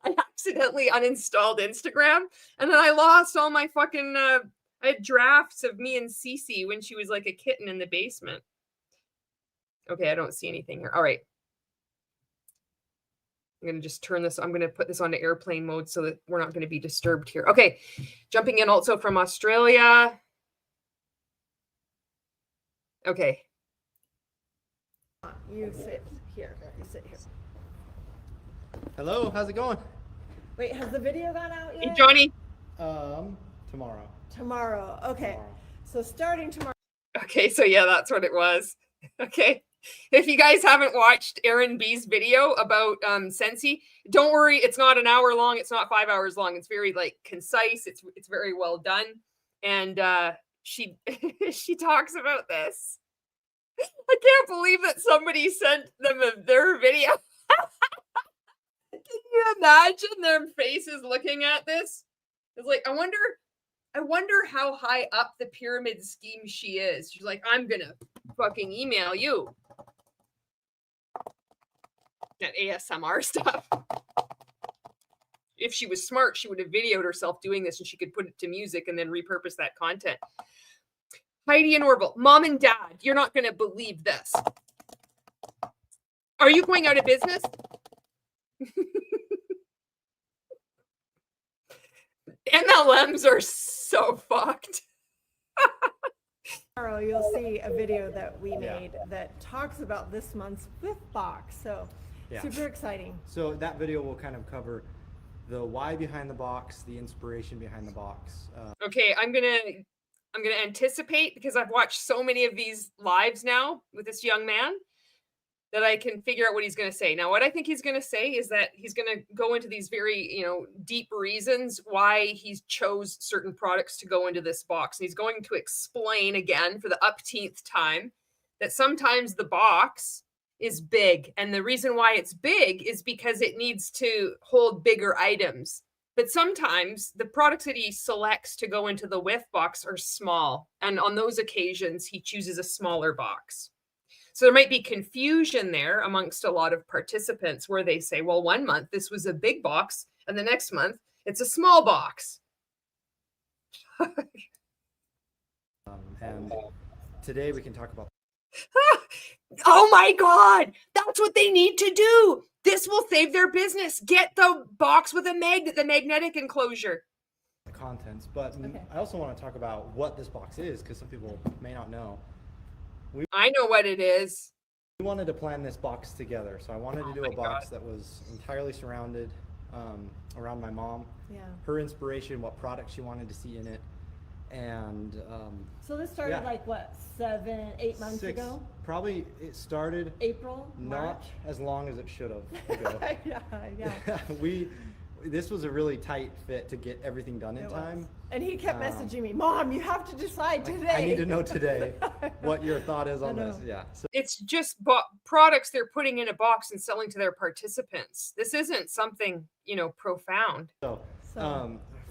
Speaker 2: I accidentally uninstalled Instagram. And then I lost all my fucking, I had drafts of me and Cece when she was like a kitten in the basement. Okay, I don't see anything here. All right. I'm going to just turn this, I'm going to put this onto airplane mode so that we're not going to be disturbed here. Okay, jumping in also from Australia. Okay.
Speaker 4: You sit here. You sit here.
Speaker 6: Hello, how's it going?
Speaker 4: Wait, has the video gone out
Speaker 2: Hey,
Speaker 4: yet?
Speaker 2: Johnny.
Speaker 6: Tomorrow.
Speaker 4: Tomorrow. Okay.
Speaker 6: Tomorrow.
Speaker 4: So starting tomorrow.
Speaker 2: Okay, so yeah, that's what it was. Okay. If you guys haven't watched Aaron B's video about Scentsy, don't worry, it's not an hour long, it's not 5 hours long. It's very like concise, it's very well done. And she she talks about this. I can't believe that somebody sent them their video. Can you imagine their faces looking at this? It's like, I wonder how high up the pyramid scheme she is. She's like, I'm gonna fucking email you. That ASMR stuff. If she was smart, she would have videoed herself doing this and she could put it to music and then repurpose that content. Heidi and Orville, mom and dad, you're not gonna believe this. Are you going out of business? MLMs are so fucked.
Speaker 4: Tomorrow you'll see a video that we made that talks about this month's fifth box. So super exciting.
Speaker 6: So that video will kind of cover the why behind the box, the inspiration behind the box.
Speaker 2: Okay, I'm gonna anticipate, because I've watched so many of these lives now with this young man, that I can figure out what he's going to say. Now, what I think he's going to say is that he's going to go into these very, deep reasons why he chose certain products to go into this box. And he's going to explain again for the upteenth time that sometimes the box is big. And the reason why it's big is because it needs to hold bigger items. But sometimes the products that he selects to go into the whiff box are small. And on those occasions, he chooses a smaller box. So there might be confusion there amongst a lot of participants where they say, well, 1 month this was a big box and the next month it's a small box.
Speaker 6: And today we can talk about.
Speaker 2: Oh my God, that's what they need to do. This will save their business. Get the box with the magnetic enclosure.
Speaker 6: The contents, but I also want to talk about what this box is, because some people may not know.
Speaker 2: I know what it is.
Speaker 6: We wanted to plan this box together, so I wanted to do a box that was entirely surrounded around my mom.
Speaker 4: Yeah.
Speaker 6: Her inspiration, what products she wanted to see in it, and
Speaker 4: So this started like what, 8 months ago?
Speaker 6: Probably it started
Speaker 4: April,
Speaker 6: not
Speaker 4: March?
Speaker 6: as long as it should have ago.
Speaker 4: Yeah.
Speaker 6: This was a really tight fit to get everything done in time.
Speaker 4: And he kept messaging me, Mom, you have to decide today.
Speaker 6: I need to know today what your thought is on this. Yeah. So,
Speaker 2: It's just products they're putting in a box and selling to their participants. This isn't something, profound.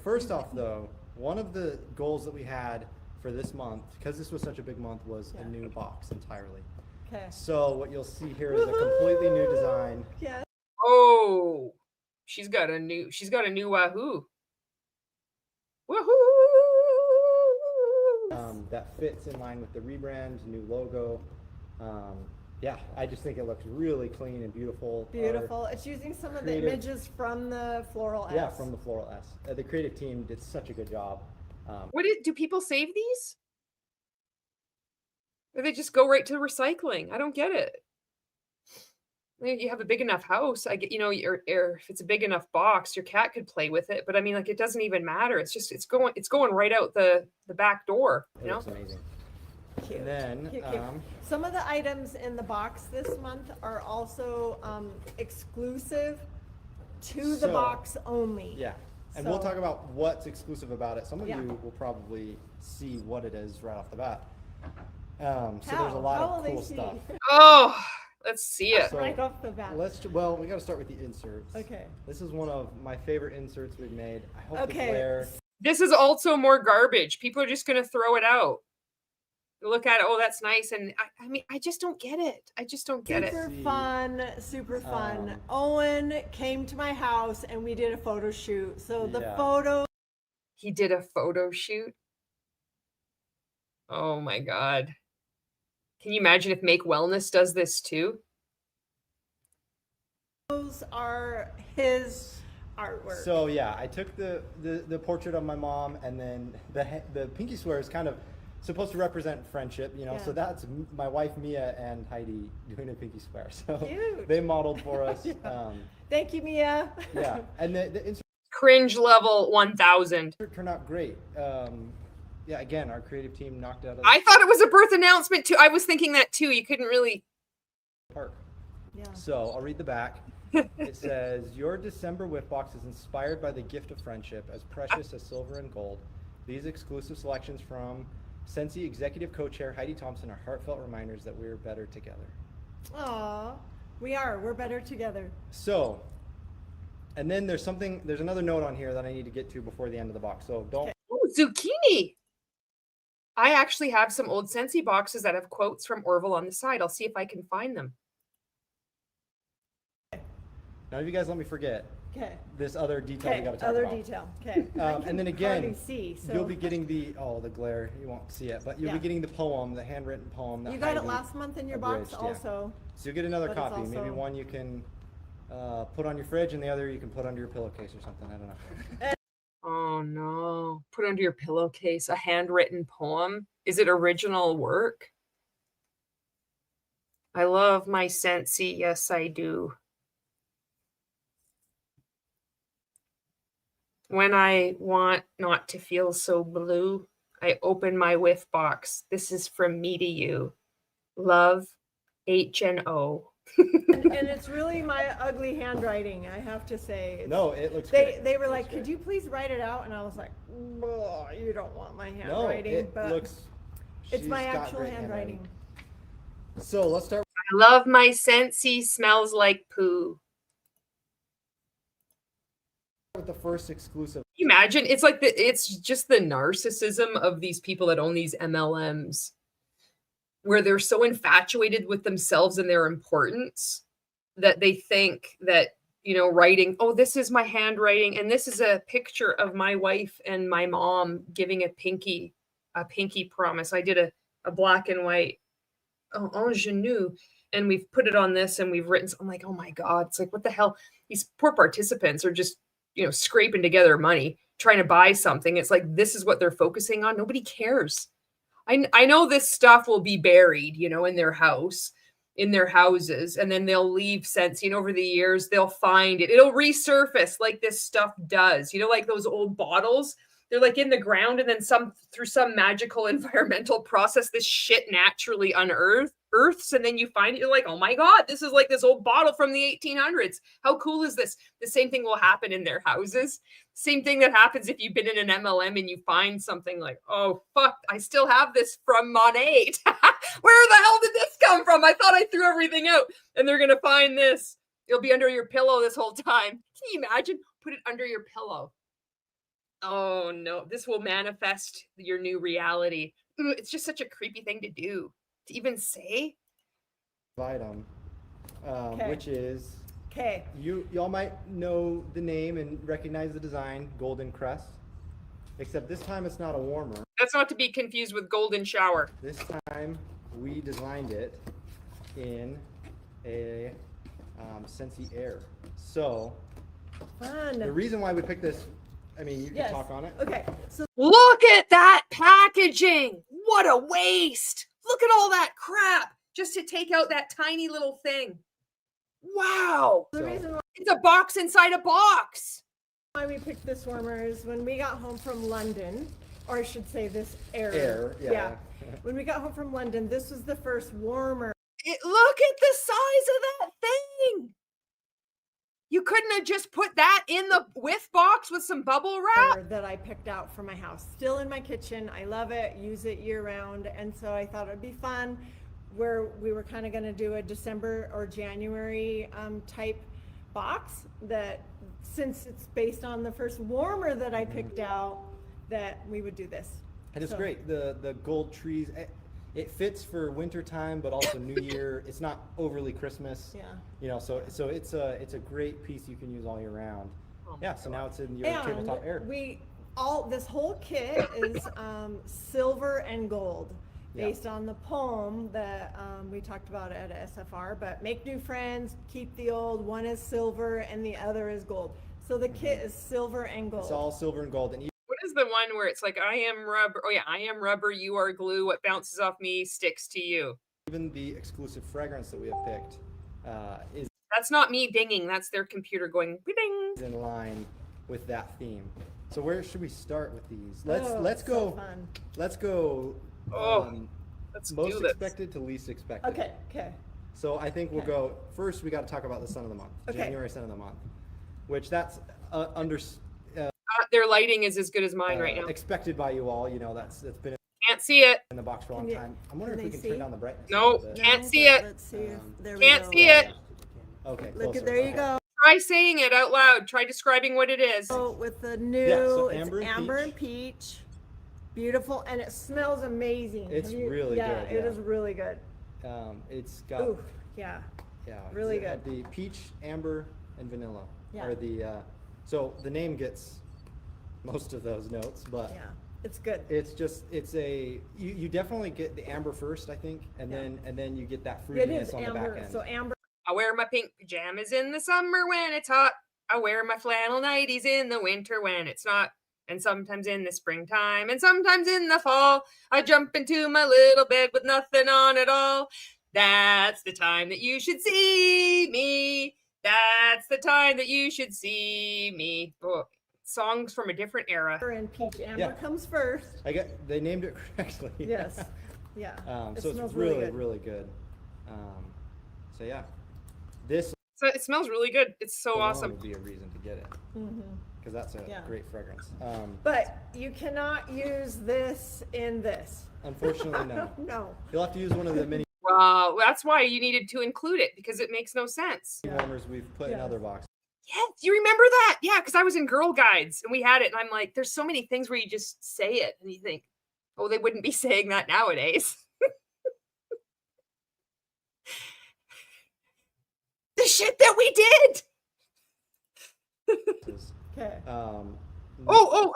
Speaker 6: First off, though, one of the goals that we had for this month, because this was such a big month, was a new box entirely.
Speaker 4: Okay.
Speaker 6: So what you'll see here is a completely new design.
Speaker 4: Yeah.
Speaker 2: Oh, she's got a new WAHOOOOO. WAHOOOOO.
Speaker 6: That fits in line with the rebrand, new logo. yeah, I just think it looks really clean and beautiful.
Speaker 4: Beautiful. It's using some of the
Speaker 6: creative-
Speaker 4: images from the Floral S.
Speaker 6: Yeah, from the Floral S. The creative team did such a good job.
Speaker 2: Do people save these? Or they just go right to recycling? I don't get it. You have a big enough house. I get, if it's a big enough box, your cat could play with it. But I mean, like, it doesn't even matter. It's just, it's going right out the back door.
Speaker 6: It looks amazing.
Speaker 4: Cute.
Speaker 6: And then,
Speaker 4: Cute. Some of the items in the box this month are also exclusive to the box only.
Speaker 6: Yeah, and we'll
Speaker 4: So-
Speaker 6: talk about what's exclusive about it. Some of
Speaker 4: Yeah.
Speaker 6: you will probably see what it is right off the bat. So there's a
Speaker 4: How?
Speaker 6: lot
Speaker 4: How
Speaker 6: of
Speaker 4: will they
Speaker 6: cool
Speaker 4: see?
Speaker 6: stuff.
Speaker 2: Oh, let's see it.
Speaker 6: So
Speaker 4: Right off the bat.
Speaker 6: well, we got to start with the inserts.
Speaker 4: Okay.
Speaker 6: This is one of my favorite inserts we've made. I hope
Speaker 4: Okay.
Speaker 6: the glare.
Speaker 2: This is also more garbage. People are just going to throw it out. Look at it. Oh, that's nice. And I mean, I just don't get it. I just don't get it.
Speaker 4: Super
Speaker 6: See,
Speaker 4: fun, super fun. Owen came to my house and we did a photo shoot. So the
Speaker 6: Yeah.
Speaker 4: photo
Speaker 2: He did a photo shoot. Oh my God. Can you imagine if Make Wellness does this too?
Speaker 4: are his artwork.
Speaker 6: So yeah, I took the portrait of my mom, and then the pinky swear is kind of supposed to represent friendship,
Speaker 4: Yeah.
Speaker 6: So that's my wife Mia and Heidi doing a pinky swear. So
Speaker 4: Cute.
Speaker 6: they modeled for us.
Speaker 4: Yeah. Thank you, Mia.
Speaker 6: Yeah, and the insert
Speaker 2: Cringe level 1000.
Speaker 6: turned out great. Yeah, again, our creative team knocked it out of
Speaker 2: I thought it was a birth announcement too. I was thinking that too. You couldn't really.
Speaker 6: the park.
Speaker 4: Yeah.
Speaker 6: So I'll read the back. It says, "Your December whiff box is inspired by the gift of friendship, as precious as silver and gold. These exclusive selections from Scentsy executive co-chair Heidi Thompson are heartfelt reminders that we're better together."
Speaker 4: Aw, we are. We're better together.
Speaker 6: So, and then there's another note on here that I need to get to before the end of the box. So don't.
Speaker 2: Oh, zucchini. I actually have some old Scentsy boxes that have quotes from Orville on the side. I'll see if I can find them.
Speaker 6: None of you guys let me forget
Speaker 4: Okay.
Speaker 6: this other detail we
Speaker 4: Okay.
Speaker 6: got to talk
Speaker 4: Other
Speaker 6: about.
Speaker 4: detail. Okay.
Speaker 6: And then again,
Speaker 4: hardly see, so
Speaker 6: you'll be getting the glare. You won't see it, but you'll be
Speaker 4: Yeah.
Speaker 6: getting the poem, the handwritten poem. That
Speaker 4: you got it
Speaker 6: Heidi
Speaker 4: last month in your box
Speaker 6: abridged, yeah.
Speaker 4: also.
Speaker 6: So you'll get another
Speaker 4: But it's
Speaker 6: copy. Maybe
Speaker 4: also-
Speaker 6: one you can put on your fridge, and the other you can put under your pillowcase or something. I don't know.
Speaker 2: Oh no. Put under your pillowcase a handwritten poem. Is it original work? I love my Scentsy. Yes, I do. When I want not to feel so blue, I open my whiff box. This is from me to you. Love, H&O.
Speaker 4: And it's really my ugly handwriting, I have to say. It's-
Speaker 6: No, it looks great.
Speaker 4: They were
Speaker 6: It
Speaker 4: like,
Speaker 6: looks
Speaker 4: could
Speaker 6: great.
Speaker 4: you please write it out? And I was like, "Oh, you don't want my
Speaker 6: No,
Speaker 4: handwriting,
Speaker 6: it
Speaker 4: but
Speaker 6: looks.
Speaker 4: it's
Speaker 6: she's
Speaker 4: my
Speaker 6: got
Speaker 4: actual
Speaker 6: great
Speaker 4: handwriting.
Speaker 6: So let's start
Speaker 2: I love my Scentsy. Smells like poo.
Speaker 6: with the first exclusive.
Speaker 2: Can you imagine? It's like it's just the narcissism of these people that own these MLMs, where they're so infatuated with themselves and their importance that they think that, writing, oh, this is my handwriting, and this is a picture of my wife and my mom giving a pinky promise. I did a black and white ingenue, and we've put it on this, and we've written. I'm like, oh my God, it's like, what the hell? These poor participants are just scraping together money, trying to buy something. It's like, this is what they're focusing on. Nobody cares. I know this stuff will be buried, in their house, in their houses, and then they'll leave Scentsy. And over the years, they'll find it. It'll resurface like this stuff does. Like those old bottles. They're like in the ground, and then through some magical environmental process, this shit naturally unearths, and then you find it. You're like, oh my God, this is like this old bottle from the 1800s. How cool is this? The same thing will happen in their houses. Same thing that happens if you've been in an MLM and you find something like, oh fuck, I still have this from Monet. Where the hell did this come from? I thought I threw everything out, and they're gonna find this. It'll be under your pillow this whole time. Can you imagine? Put it under your pillow. Oh no, this will manifest your new reality. It's just such a creepy thing to do, to even say.
Speaker 6: Item,
Speaker 4: Okay.
Speaker 6: which is
Speaker 4: Okay.
Speaker 6: y'all might know the name and recognize the design, Golden Crest. Except this time it's not a warmer.
Speaker 2: That's not to be confused with Golden Shower.
Speaker 6: This time we designed it in a Scentsy Air. So
Speaker 4: Fun.
Speaker 6: the reason why we picked this, I mean, you
Speaker 4: Yes.
Speaker 6: can talk on it.
Speaker 4: Okay, so
Speaker 2: Look at that packaging. What a waste. Look at all that crap just to take out that tiny little thing. Wow.
Speaker 4: the
Speaker 6: So-
Speaker 4: reason why
Speaker 2: It's a box inside a box.
Speaker 4: we picked this warmer is when we got home from London, or I should say this air.
Speaker 6: Air, yeah.
Speaker 4: When we got home from London, this was the first warmer
Speaker 2: Look at the size of that thing. You couldn't have just put that in the whiff box with some bubble wrap?
Speaker 4: that I picked out for my house. Still in my kitchen. I love it, use it year round. And so I thought it'd be fun where we were kind of going to do a December or January type box that, since it's based on the first warmer that I picked out, that we would do this.
Speaker 6: And it's
Speaker 4: So-
Speaker 6: great. The gold trees, it fits for winter time, but also New Year. It's not overly Christmas.
Speaker 4: Yeah.
Speaker 6: You know, so it's a great piece you can use all year round.
Speaker 2: Oh
Speaker 6: Yeah, so now it's in your tabletop air.
Speaker 4: This whole kit is silver and gold,
Speaker 6: Yeah.
Speaker 4: based on the poem that we talked about at SFR. But make new friends, keep the old. One is silver and the other is gold. So the kit is silver and gold.
Speaker 6: It's all silver and gold. And
Speaker 2: What is the one where it's like, I am rubber? Oh, yeah, I am rubber, you are glue. What bounces off me sticks to you.
Speaker 6: even the exclusive fragrance that we have picked is
Speaker 2: That's not me dinging. That's their computer going ding.
Speaker 6: in line with that theme. So where should we start with these?
Speaker 4: Oh,
Speaker 6: Let's
Speaker 4: so
Speaker 6: go.
Speaker 4: fun.
Speaker 6: Let's go.
Speaker 2: Oh, Let's
Speaker 6: most
Speaker 2: do this.
Speaker 6: expected to least expected.
Speaker 4: Okay, okay.
Speaker 6: So I think we'll
Speaker 4: Okay.
Speaker 6: go first. We got to talk about the Sun of the Month,
Speaker 4: Okay.
Speaker 6: January Sun of the Month, which that's under
Speaker 2: Their lighting is as good as mine right now.
Speaker 6: expected by you all. You know that's been
Speaker 2: Can't see it.
Speaker 6: in the box for a long
Speaker 4: Can you-
Speaker 6: time. I'm wondering if
Speaker 4: can
Speaker 6: we
Speaker 4: they
Speaker 6: can turn
Speaker 4: see?
Speaker 6: down the brightness.
Speaker 2: No.
Speaker 6: a little bit.
Speaker 2: Can't
Speaker 4: No,
Speaker 2: see
Speaker 4: but
Speaker 2: it.
Speaker 4: Let's see if there
Speaker 2: Can't
Speaker 4: we go.
Speaker 2: see it.
Speaker 6: Okay.
Speaker 4: Look
Speaker 6: closer.
Speaker 4: at, there you
Speaker 6: Okay.
Speaker 4: go.
Speaker 2: Try saying it out loud. Try describing what it is.
Speaker 4: So with the new,
Speaker 6: so
Speaker 4: it's
Speaker 6: amber and
Speaker 4: amber and peach. Beautiful, and it smells amazing.
Speaker 6: It's
Speaker 4: Have you-
Speaker 6: really
Speaker 4: yeah,
Speaker 6: good,
Speaker 4: it
Speaker 6: yeah.
Speaker 4: is really good.
Speaker 6: It's got
Speaker 4: Ooh, yeah. really
Speaker 6: does it have
Speaker 4: good.
Speaker 6: The peach, amber, and vanilla
Speaker 4: Yeah.
Speaker 6: are the. So the name gets most of those notes, but
Speaker 4: Yeah, it's good.
Speaker 6: it's a you definitely get the amber first, I think, and
Speaker 4: Yeah.
Speaker 6: then you get that
Speaker 4: It
Speaker 6: fruitiness
Speaker 4: is
Speaker 6: on the back
Speaker 4: amber.
Speaker 6: end.
Speaker 4: So amber.
Speaker 2: I wear my pink pajamas in the summer when it's hot. I wear my flannel nighties in the winter when it's not. And sometimes in the springtime and sometimes in the fall. I jump into my little bed with nothing on at all. That's the time that you should see me. That's the time that you should see me. Oh, songs from a different era.
Speaker 4: And peach. Amber
Speaker 6: Yeah.
Speaker 4: comes first.
Speaker 6: They named it correctly.
Speaker 4: Yes. Yeah. It
Speaker 6: So it's
Speaker 4: smells
Speaker 6: really
Speaker 4: really good.
Speaker 6: So yeah, this
Speaker 2: So it smells really good. It's so
Speaker 6: alone
Speaker 2: awesome.
Speaker 6: would be a reason to get it
Speaker 4: Mhm.
Speaker 6: because that's a
Speaker 4: Yeah.
Speaker 6: great fragrance.
Speaker 4: But you cannot use this in this.
Speaker 6: Unfortunately, no.
Speaker 4: No.
Speaker 6: You'll have to use one of the mini
Speaker 2: Wow, that's why you needed to include it because it makes no sense.
Speaker 6: warmers we've put in
Speaker 4: Yeah.
Speaker 6: other boxes.
Speaker 2: Yeah, do you remember that? Yeah, because I was in Girl Guides and we had it, and I'm like, there's so many things where you just say it and you think, oh, they wouldn't be saying that nowadays. The shit that we did.
Speaker 4: Okay.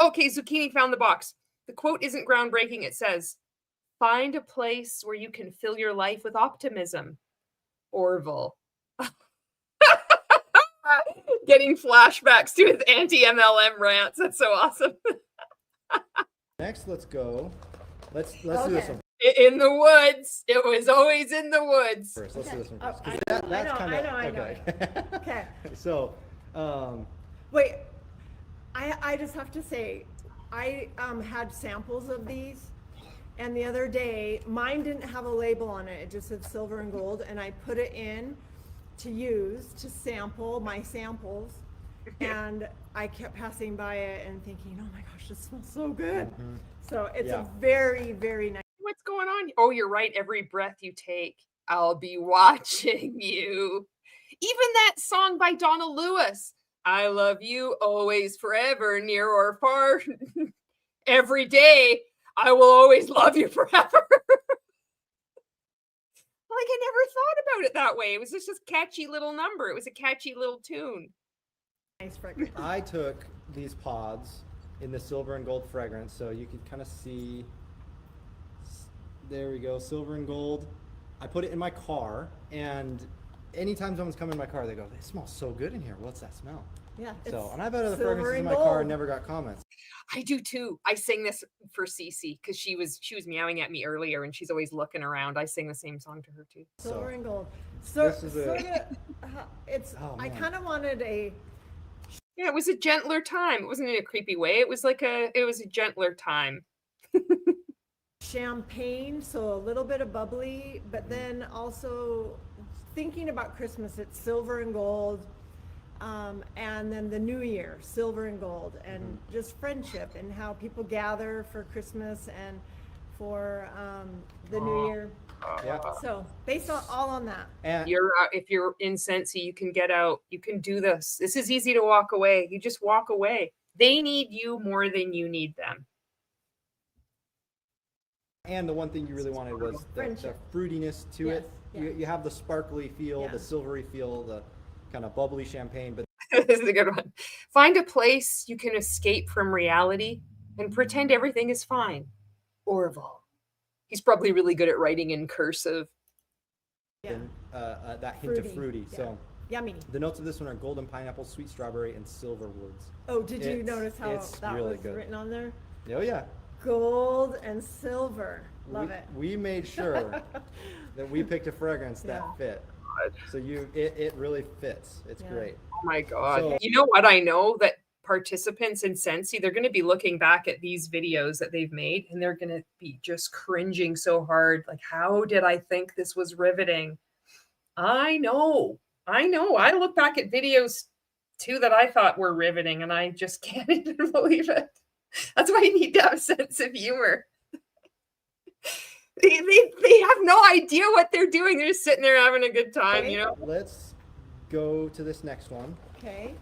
Speaker 2: Okay. Zucchini found the box. The quote isn't groundbreaking. It says, find a place where you can fill your life with optimism. Orville. Getting flashbacks to his anti-MLM rants. That's so awesome.
Speaker 6: Next, let's go. Let's do this
Speaker 4: Okay.
Speaker 6: one
Speaker 2: In the woods. It was always in the woods.
Speaker 6: first. Let's do this one
Speaker 4: Oh,
Speaker 6: first. 'cause
Speaker 4: I
Speaker 6: that-
Speaker 4: know,
Speaker 6: that's
Speaker 4: I
Speaker 6: kinda-
Speaker 4: know.
Speaker 6: okay.
Speaker 4: Okay.
Speaker 6: So,
Speaker 4: Wait, I just have to say, I had samples of these, and the other day, mine didn't have a label on it. It just said silver and gold, and I put it in to use to sample my samples, and I kept passing by it and thinking, oh my gosh, this smells so good. So it's
Speaker 6: Yeah.
Speaker 4: a very, very nice.
Speaker 2: What's going on? Oh, you're right. Every breath you take, I'll be watching you. Even that song by Donna Lewis, I love you always, forever, near or far. Every day, I will always love you forever. Like, I never thought about it that way. It was just a catchy little number. It was a catchy little tune.
Speaker 4: Nice fragrance.
Speaker 6: I took these pods in the silver and gold fragrance, so you can kind of see. There we go, silver and gold. I put it in my car, and anytime someone's come in my car, they go, "It smells so good in here. What's that smell?"
Speaker 4: Yeah.
Speaker 6: So,
Speaker 4: it's
Speaker 6: and I've had other
Speaker 4: silver
Speaker 6: fragrances in
Speaker 4: and
Speaker 6: my car
Speaker 4: gold.
Speaker 6: and never got comments.
Speaker 2: I do too. I sing this for Cece because she was meowing at me earlier, and she's always looking around. I sing the same song to her too.
Speaker 4: Silver
Speaker 6: So,
Speaker 4: and gold. So,
Speaker 6: this is a-
Speaker 4: sort of, it's,
Speaker 6: Oh,
Speaker 4: I
Speaker 6: man.
Speaker 4: kind of wanted a
Speaker 2: Yeah, it was a gentler time. It wasn't in a creepy way. It was a gentler time.
Speaker 4: champagne, so a little bit of bubbly, but then also thinking about Christmas, it's silver and gold. And then the new year, silver and gold, and just friendship and how people gather for Christmas and for the new year.
Speaker 6: Yeah.
Speaker 4: So based on all on that.
Speaker 6: And
Speaker 2: You're if you're in Scentsy, you can get out. You can do this. This is easy to walk away. You just walk away. They need you more than you need them.
Speaker 6: And the one thing you really wanted was the
Speaker 4: Friendship.
Speaker 6: fruitiness to
Speaker 4: Yes,
Speaker 6: it.
Speaker 4: yeah.
Speaker 6: You have the sparkly feel,
Speaker 4: Yeah.
Speaker 6: the silvery feel, the kind of bubbly champagne, but
Speaker 2: This is a good one. Find a place you can escape from reality and pretend everything is fine. Orville. He's probably really good at writing in cursive.
Speaker 4: Yeah.
Speaker 6: that hint of
Speaker 4: Fruity,
Speaker 6: fruity.
Speaker 4: yeah.
Speaker 6: So
Speaker 4: Yummy.
Speaker 6: the notes of this one are golden pineapple, sweet strawberry, and silver woods.
Speaker 4: Oh, did you
Speaker 6: It's-
Speaker 4: notice how
Speaker 6: it's
Speaker 4: that
Speaker 6: really
Speaker 4: was
Speaker 6: good.
Speaker 4: written on there?
Speaker 6: Oh yeah.
Speaker 4: Gold and silver. Love
Speaker 6: we,
Speaker 4: it.
Speaker 6: We made sure that we picked a fragrance that
Speaker 4: Yeah.
Speaker 6: fit. So it really fits. It's
Speaker 4: Yeah.
Speaker 6: great.
Speaker 2: Oh my God.
Speaker 6: So-
Speaker 2: You know what? I know that participants in Scentsy, they're going to be looking back at these videos that they've made and they're going to be just cringing so hard. Like, how did I think this was riveting? I know. I look back at videos too that I thought were riveting and I just can't even believe it. That's why you need to have a sense of humor. They have no idea what they're doing. They're just sitting there having a good time, you know?
Speaker 6: Let's go to this next one.
Speaker 4: Okay.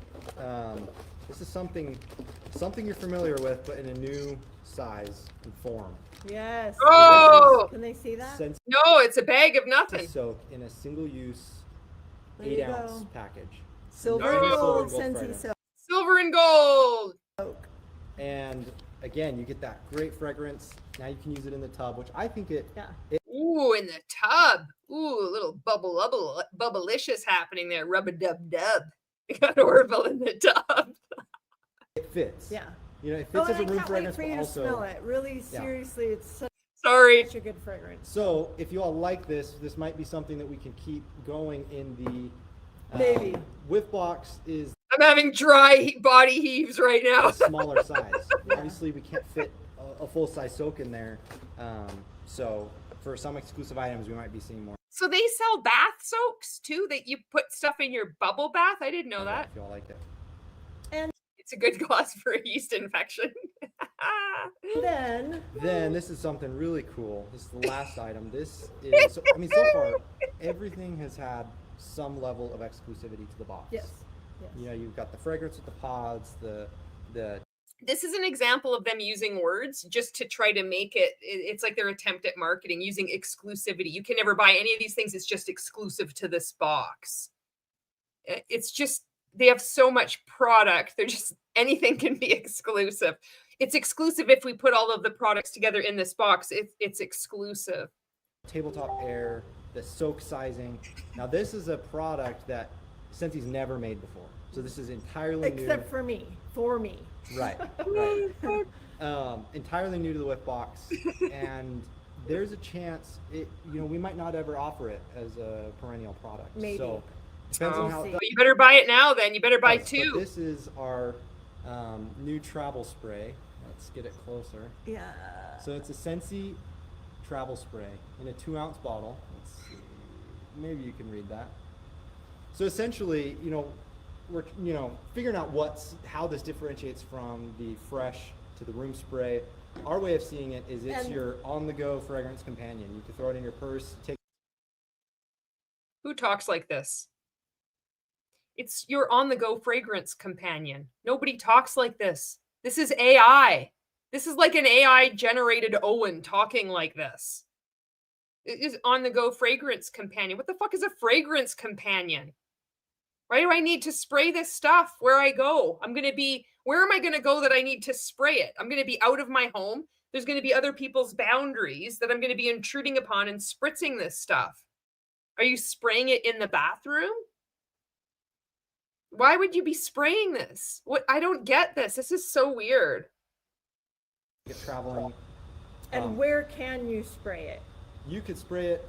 Speaker 6: This is something you're familiar with, but in a new size and form.
Speaker 4: Yes.
Speaker 2: Oh!
Speaker 4: Can they see that?
Speaker 6: Scentsy
Speaker 2: No, it's a bag of nothing.
Speaker 6: soak in a single-use
Speaker 4: There you
Speaker 6: 8-ounce
Speaker 4: go.
Speaker 6: package.
Speaker 4: Silver
Speaker 2: Oh.
Speaker 4: and gold,
Speaker 6: Silver and gold
Speaker 4: Scentsy
Speaker 6: fragrance.
Speaker 4: silk.
Speaker 2: Silver and gold.
Speaker 6: And again, you get that great fragrance. Now you can use it in the tub, which I think it
Speaker 4: Yeah.
Speaker 2: Ooh, in the tub. Ooh, a little bubblicious happening there. Rub-a-dub-dub. You got Orville in the tub.
Speaker 6: fits.
Speaker 4: Yeah.
Speaker 6: You know, it
Speaker 4: Oh,
Speaker 6: fits as
Speaker 4: and
Speaker 6: a
Speaker 4: I
Speaker 6: room
Speaker 4: can't wait
Speaker 6: fragrance,
Speaker 4: for
Speaker 6: but
Speaker 4: you to
Speaker 6: also.
Speaker 4: smell it. Really,
Speaker 6: Yeah.
Speaker 4: seriously, it's such
Speaker 2: Sorry.
Speaker 4: a good fragrance.
Speaker 6: So if you all like this might be something that we can keep going in the
Speaker 4: Maybe.
Speaker 6: Whiff box is
Speaker 2: I'm having dry body heaves right now.
Speaker 6: a smaller size. Obviously, we can't fit a full size soak in there. So for some exclusive items, we might be seeing more.
Speaker 2: So they sell bath soaks too, that you put stuff in your bubble bath? I didn't know that.
Speaker 6: If you all like it.
Speaker 2: It's a good cause for a yeast infection.
Speaker 4: Then,
Speaker 6: Then this is something really cool. This is the last item. This is, so far, everything has had some level of exclusivity to the box.
Speaker 4: yes. Yes.
Speaker 6: You know, you've got the fragrance with the pods, the
Speaker 2: This is an example of them using words just to try to make it's like their attempt at marketing using exclusivity. You can never buy any of these things. It's just exclusive to this box. It's just, they have so much product. They're just, anything can be exclusive. It's exclusive if we put all of the products together in this box. It's exclusive.
Speaker 6: tabletop air, the soak sizing. Now this is a product that Scentsy's never made before. So this is entirely
Speaker 4: Except
Speaker 6: new.
Speaker 4: for me. For me.
Speaker 6: Right. Entirely new to the Whiff box, and there's a chance we might not ever offer it as a perennial product.
Speaker 4: Maybe.
Speaker 6: So depends on how.
Speaker 4: see.
Speaker 2: You better buy it now then. You better buy
Speaker 6: But
Speaker 2: two.
Speaker 6: this is our new travel spray. Let's get it closer.
Speaker 4: Yeah.
Speaker 6: So it's a Scentsy travel spray in a 2-ounce bottle. Let's see. Maybe you can read that. So essentially, we're figuring out how this differentiates from the fresh to the room spray. Our way of seeing it is it's
Speaker 4: And-
Speaker 6: your on-the-go fragrance companion. You can throw it in your purse, take.
Speaker 2: Who talks like this? It's your on-the-go fragrance companion. Nobody talks like this. This is AI. This is like an AI-generated Owen talking like this. It is on-the-go fragrance companion. What the fuck is a fragrance companion? Why do I need to spray this stuff where I go? Where am I going to go that I need to spray it? I'm going to be out of my home. There's going to be other people's boundaries that I'm going to be intruding upon and spritzing this stuff. Are you spraying it in the bathroom? Why would you be spraying this? What? I don't get this. This is so weird.
Speaker 6: Get traveling.
Speaker 4: And where can you spray it?
Speaker 6: You could spray it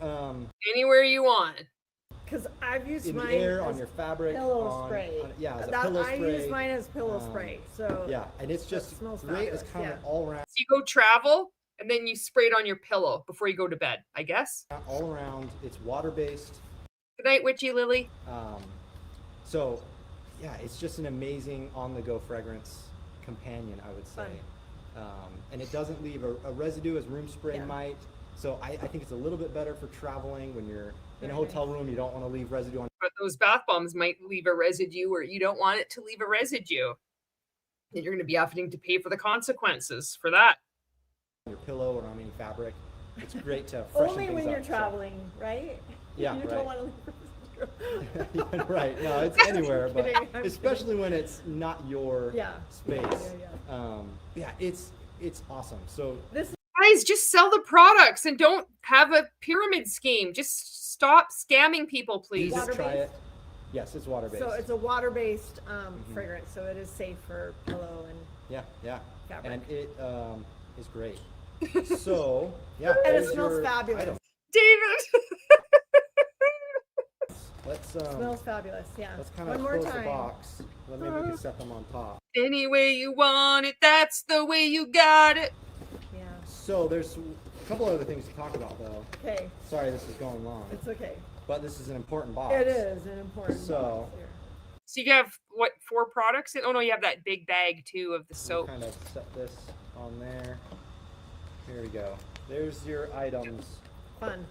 Speaker 2: Anywhere you want.
Speaker 4: Because I've used
Speaker 6: in the
Speaker 4: mine
Speaker 6: air, on
Speaker 4: as
Speaker 6: your fabric,
Speaker 4: pillow spray.
Speaker 6: yeah, as a
Speaker 4: That-
Speaker 6: pillow
Speaker 4: I
Speaker 6: spray.
Speaker 4: use mine as pillow spray. So
Speaker 6: Yeah, and it's
Speaker 4: so it
Speaker 6: just
Speaker 4: smells
Speaker 6: great. It's
Speaker 4: fabulous,
Speaker 6: kind of
Speaker 4: yeah.
Speaker 6: all around.
Speaker 2: So you go travel and then you spray it on your pillow before you go to bed, I guess.
Speaker 6: All around. It's water based.
Speaker 2: Good night, Witchy Lily.
Speaker 6: So, yeah, it's just an amazing on-the-go fragrance companion, I would say. And it doesn't leave a residue as room spray
Speaker 4: Yeah.
Speaker 6: might. So I think it's a little bit better for traveling when you're in a
Speaker 4: Very
Speaker 6: hotel room. You don't want to leave residue on
Speaker 2: But those bath bombs might leave a residue or you don't want it to leave a residue. And you're going to be having to pay for the consequences for that.
Speaker 6: your pillow or on any fabric. It's great to freshen
Speaker 4: only
Speaker 6: things
Speaker 4: when you're
Speaker 6: up, so-
Speaker 4: traveling, right?
Speaker 6: Yeah,
Speaker 4: you
Speaker 6: right.
Speaker 4: don't want to leave.
Speaker 6: Yeah, right. No, it's anywhere, but
Speaker 4: kidding, I'm
Speaker 6: especially when it's not your
Speaker 4: Yeah.
Speaker 6: space.
Speaker 4: Yeah.
Speaker 6: Yeah, it's awesome. So
Speaker 4: This
Speaker 2: Guys, just sell the products and don't have a pyramid scheme. Just stop scamming people, please.
Speaker 6: just try it.
Speaker 4: Water-based?
Speaker 6: Yes, it's water based.
Speaker 4: So it's a water-based fragrance, so it is safe for pillow and
Speaker 6: yeah,
Speaker 4: fabric.
Speaker 6: and it is great. So yeah,
Speaker 4: And it
Speaker 6: there's
Speaker 4: smells
Speaker 6: your
Speaker 4: fabulous.
Speaker 6: item.
Speaker 2: David.
Speaker 6: Let's
Speaker 4: smells fabulous. Yeah.
Speaker 6: let's kind
Speaker 4: One
Speaker 6: of
Speaker 4: more
Speaker 6: close the
Speaker 4: time.
Speaker 6: box. Then maybe we can set them on top.
Speaker 2: Any way you want it, that's the way you got it.
Speaker 4: Yeah.
Speaker 6: So there's a couple other things to talk about though.
Speaker 4: Okay.
Speaker 6: Sorry, this is going long,
Speaker 4: It's okay.
Speaker 6: but this is an important box.
Speaker 4: It is an important.
Speaker 6: So-
Speaker 4: box here.
Speaker 2: So you have what, 4 products? Oh no, you have that big bag too of the
Speaker 6: We'll
Speaker 2: soap.
Speaker 6: kind of set this on there. Here we go. There's your items.
Speaker 4: Fun.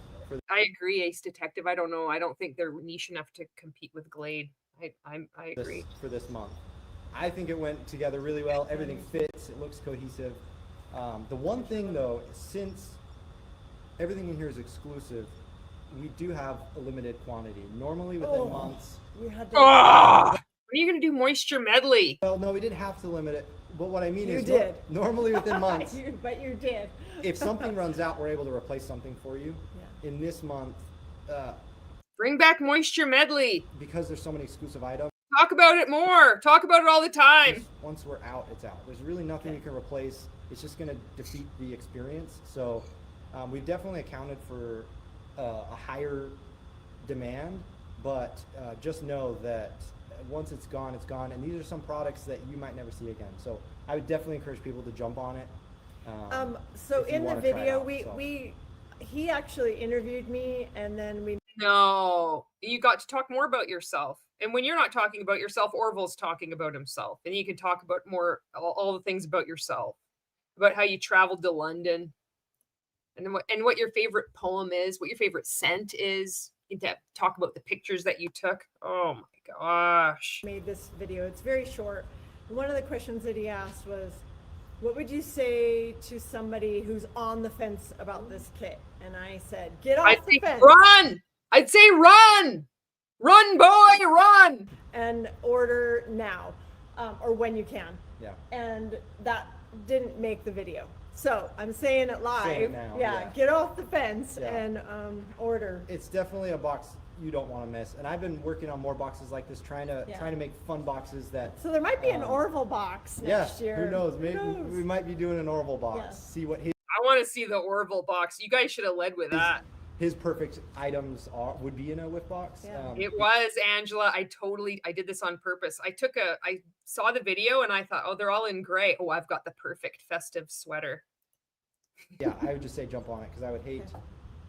Speaker 2: I agree, Ace Detective. I don't know. I don't think they're niche enough to compete with Glade. I agree.
Speaker 6: For this month. I think it went together really well. Everything fits. It looks cohesive. The one thing though, since everything in here is exclusive, we do have a limited quantity. Normally within
Speaker 4: Oh.
Speaker 6: months.
Speaker 4: We had to.
Speaker 2: Ah! When are you gonna do moisture medley?
Speaker 6: Well, no, we didn't have to limit it. But what I mean
Speaker 4: You
Speaker 6: is,
Speaker 4: did.
Speaker 6: normally within months,
Speaker 4: But you did.
Speaker 6: if something runs out, we're able to replace something for you.
Speaker 4: Yeah.
Speaker 6: In this month,
Speaker 2: Bring back moisture medley.
Speaker 6: because there's so many exclusive items,
Speaker 2: Talk about it more. Talk about it all the time.
Speaker 6: once we're out, it's out. There's really nothing you can replace. It's just going to defeat the experience. So we've definitely accounted for a higher demand, but just know that once it's gone, it's gone. And these are some products that you might never see again. So I would definitely encourage people to jump on it.
Speaker 4: So
Speaker 6: if you
Speaker 4: in the
Speaker 6: wanna try it
Speaker 4: video,
Speaker 6: out,
Speaker 4: he actually interviewed me, and then we.
Speaker 2: No, you got to talk more about yourself. And when you're not talking about yourself, Orville's talking about himself. And you can talk about more, all the things about yourself, about how you traveled to London, and what your favorite poem is, what your favorite scent is. You can talk about the pictures that you took. Oh my gosh.
Speaker 4: Made this video. It's very short. One of the questions that he asked was, what would you say to somebody who's on the fence about this kit? And I said, get off
Speaker 2: I'd
Speaker 4: the
Speaker 2: say
Speaker 4: fence
Speaker 2: run. I'd say run. Run, boy, run.
Speaker 4: and order now, or when you can.
Speaker 6: Yeah.
Speaker 4: And that didn't make the video. So I'm saying it live.
Speaker 6: Say it now, yeah.
Speaker 4: Get off the fence
Speaker 6: Yeah.
Speaker 4: and order.
Speaker 6: It's definitely a box you don't want to miss. And I've been working on more boxes like this, trying to make fun boxes that.
Speaker 4: So there might be an Orville box next year.
Speaker 6: Who knows? Maybe we might be doing an Orville box.
Speaker 4: Yeah.
Speaker 6: See what
Speaker 2: I want to see the Orville box. You guys should have led with that.
Speaker 6: his perfect items would be in a whiff box.
Speaker 4: Yeah.
Speaker 2: It was, Angela. I did this on purpose. I saw the video and I thought, oh, they're all in gray. Oh, I've got the perfect festive sweater.
Speaker 6: Yeah, I would just say jump on it because I would hate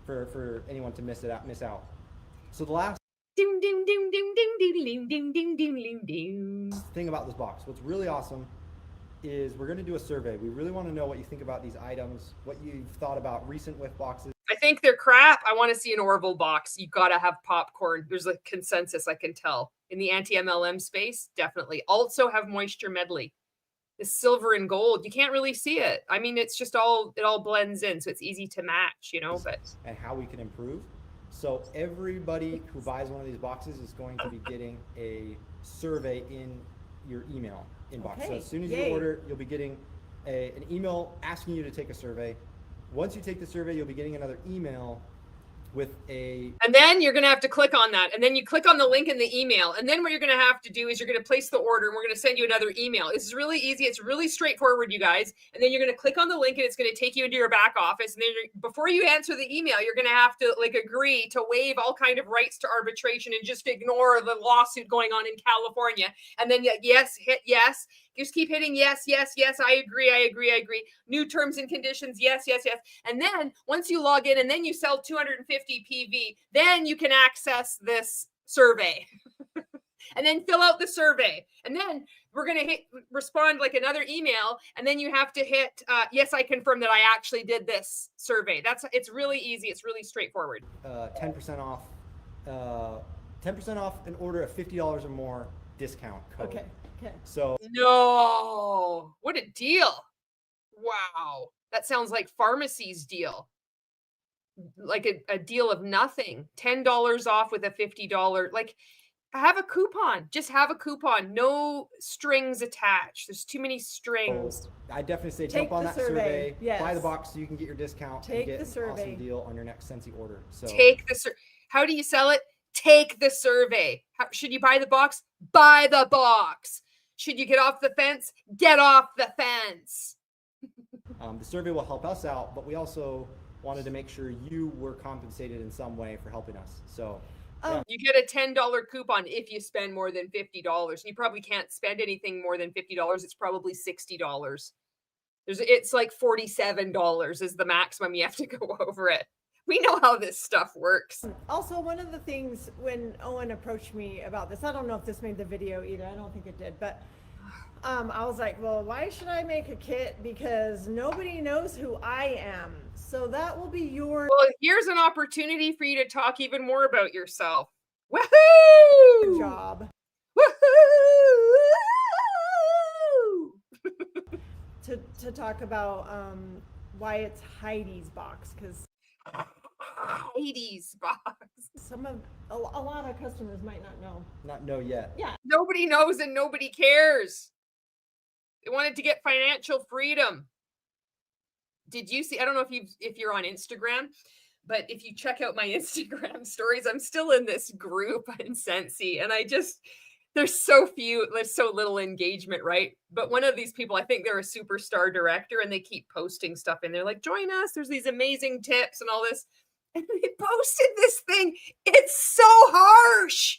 Speaker 6: for anyone to miss out. So the last
Speaker 2: Ding, ding, ding, ding, ding, ding, ding, ding, ding, ding, ding, ding.
Speaker 6: thing about this box, what's really awesome is we're going to do a survey. We really want to know what you think about these items, what you've thought about recent whiff boxes.
Speaker 2: I think they're crap. I want to see an Orville box. You got to have popcorn. There's a consensus, I can tell. In the anti-MLM space, definitely. Also have moisture medley. The silver and gold, you can't really see it. I mean, it's just it all blends in, so it's easy to match, but
Speaker 6: And how we can improve. So everybody who buys one of these boxes is going to be getting a survey in your email inbox. So
Speaker 4: Okay,
Speaker 6: as soon as
Speaker 4: yay.
Speaker 6: you order, you'll be getting an email asking you to take a survey. Once you take the survey, you'll be getting another email with a
Speaker 2: And then you're going to have to click on that. And then you click on the link in the email. And then what you're going to have to do is you're going to place the order and we're going to send you another email. It's really easy. It's really straightforward, you guys. And then you're going to click on the link and it's going to take you into your back office. And then before you answer the email, you're going to have to like agree to waive all kind of rights to arbitration and just ignore the lawsuit going on in California. And then yes, hit yes. Just keep hitting yes, yes, yes. I agree. I agree. I agree. New terms and conditions. Yes, yes, yes. And then once you log in and then you sell 250 PV, then you can access this survey and then fill out the survey. And then we're going to respond like another email. And then you have to hit, yes, I confirm that I actually did this survey. It's really easy. It's really straightforward.
Speaker 6: 10% off, 10% off an order of $50 or more discount code.
Speaker 4: Okay.
Speaker 6: So
Speaker 2: No, what a deal. Wow. That sounds like pharmacy's deal. Like a deal of nothing. $10 off with a $50. Like have a coupon. Just have a coupon. No strings attached. There's too many strings.
Speaker 6: I definitely say
Speaker 4: Take
Speaker 6: jump on
Speaker 4: the
Speaker 6: that
Speaker 4: survey.
Speaker 6: survey,
Speaker 4: Yes.
Speaker 6: buy the box so you can get your discount
Speaker 4: Take
Speaker 6: and get
Speaker 4: the
Speaker 6: an
Speaker 4: survey.
Speaker 6: awesome deal on your next Scentsy order. So
Speaker 2: Take the How do you sell it? Take the survey. Should you buy the box? Buy the box. Should you get off the fence? Get off the fence.
Speaker 6: the survey will help us out, but we also wanted to make sure you were compensated in some way for helping us. So
Speaker 2: You get a $10 coupon if you spend more than $50. You probably can't spend anything more than $50. It's probably $60. It's like $47 is the maximum you have to go over it. We know how this stuff works.
Speaker 4: Also, one of the things when Owen approached me about this, I don't know if this made the video either. I don't think it did, but I was like, well, why should I make a kit? Because nobody knows who I am. So that will be your
Speaker 2: Well, here's an opportunity for you to talk even more about yourself. Woohoo!
Speaker 4: job
Speaker 2: Woohoo!
Speaker 4: to talk about why it's Heidi's box, because
Speaker 2: Heidi's box.
Speaker 4: a lot of customers might not know.
Speaker 6: not know yet.
Speaker 4: Yeah.
Speaker 2: Nobody knows and nobody cares. They wanted to get financial freedom. Did you see? I don't know if you're on Instagram, but if you check out my Instagram stories, I'm still in this group in Scentsy, and there's so little engagement, right? But one of these people, I think they're a superstar director, and they keep posting stuff, and they're like, "Join us. There's these amazing tips and all this." And they posted this thing. It's so harsh.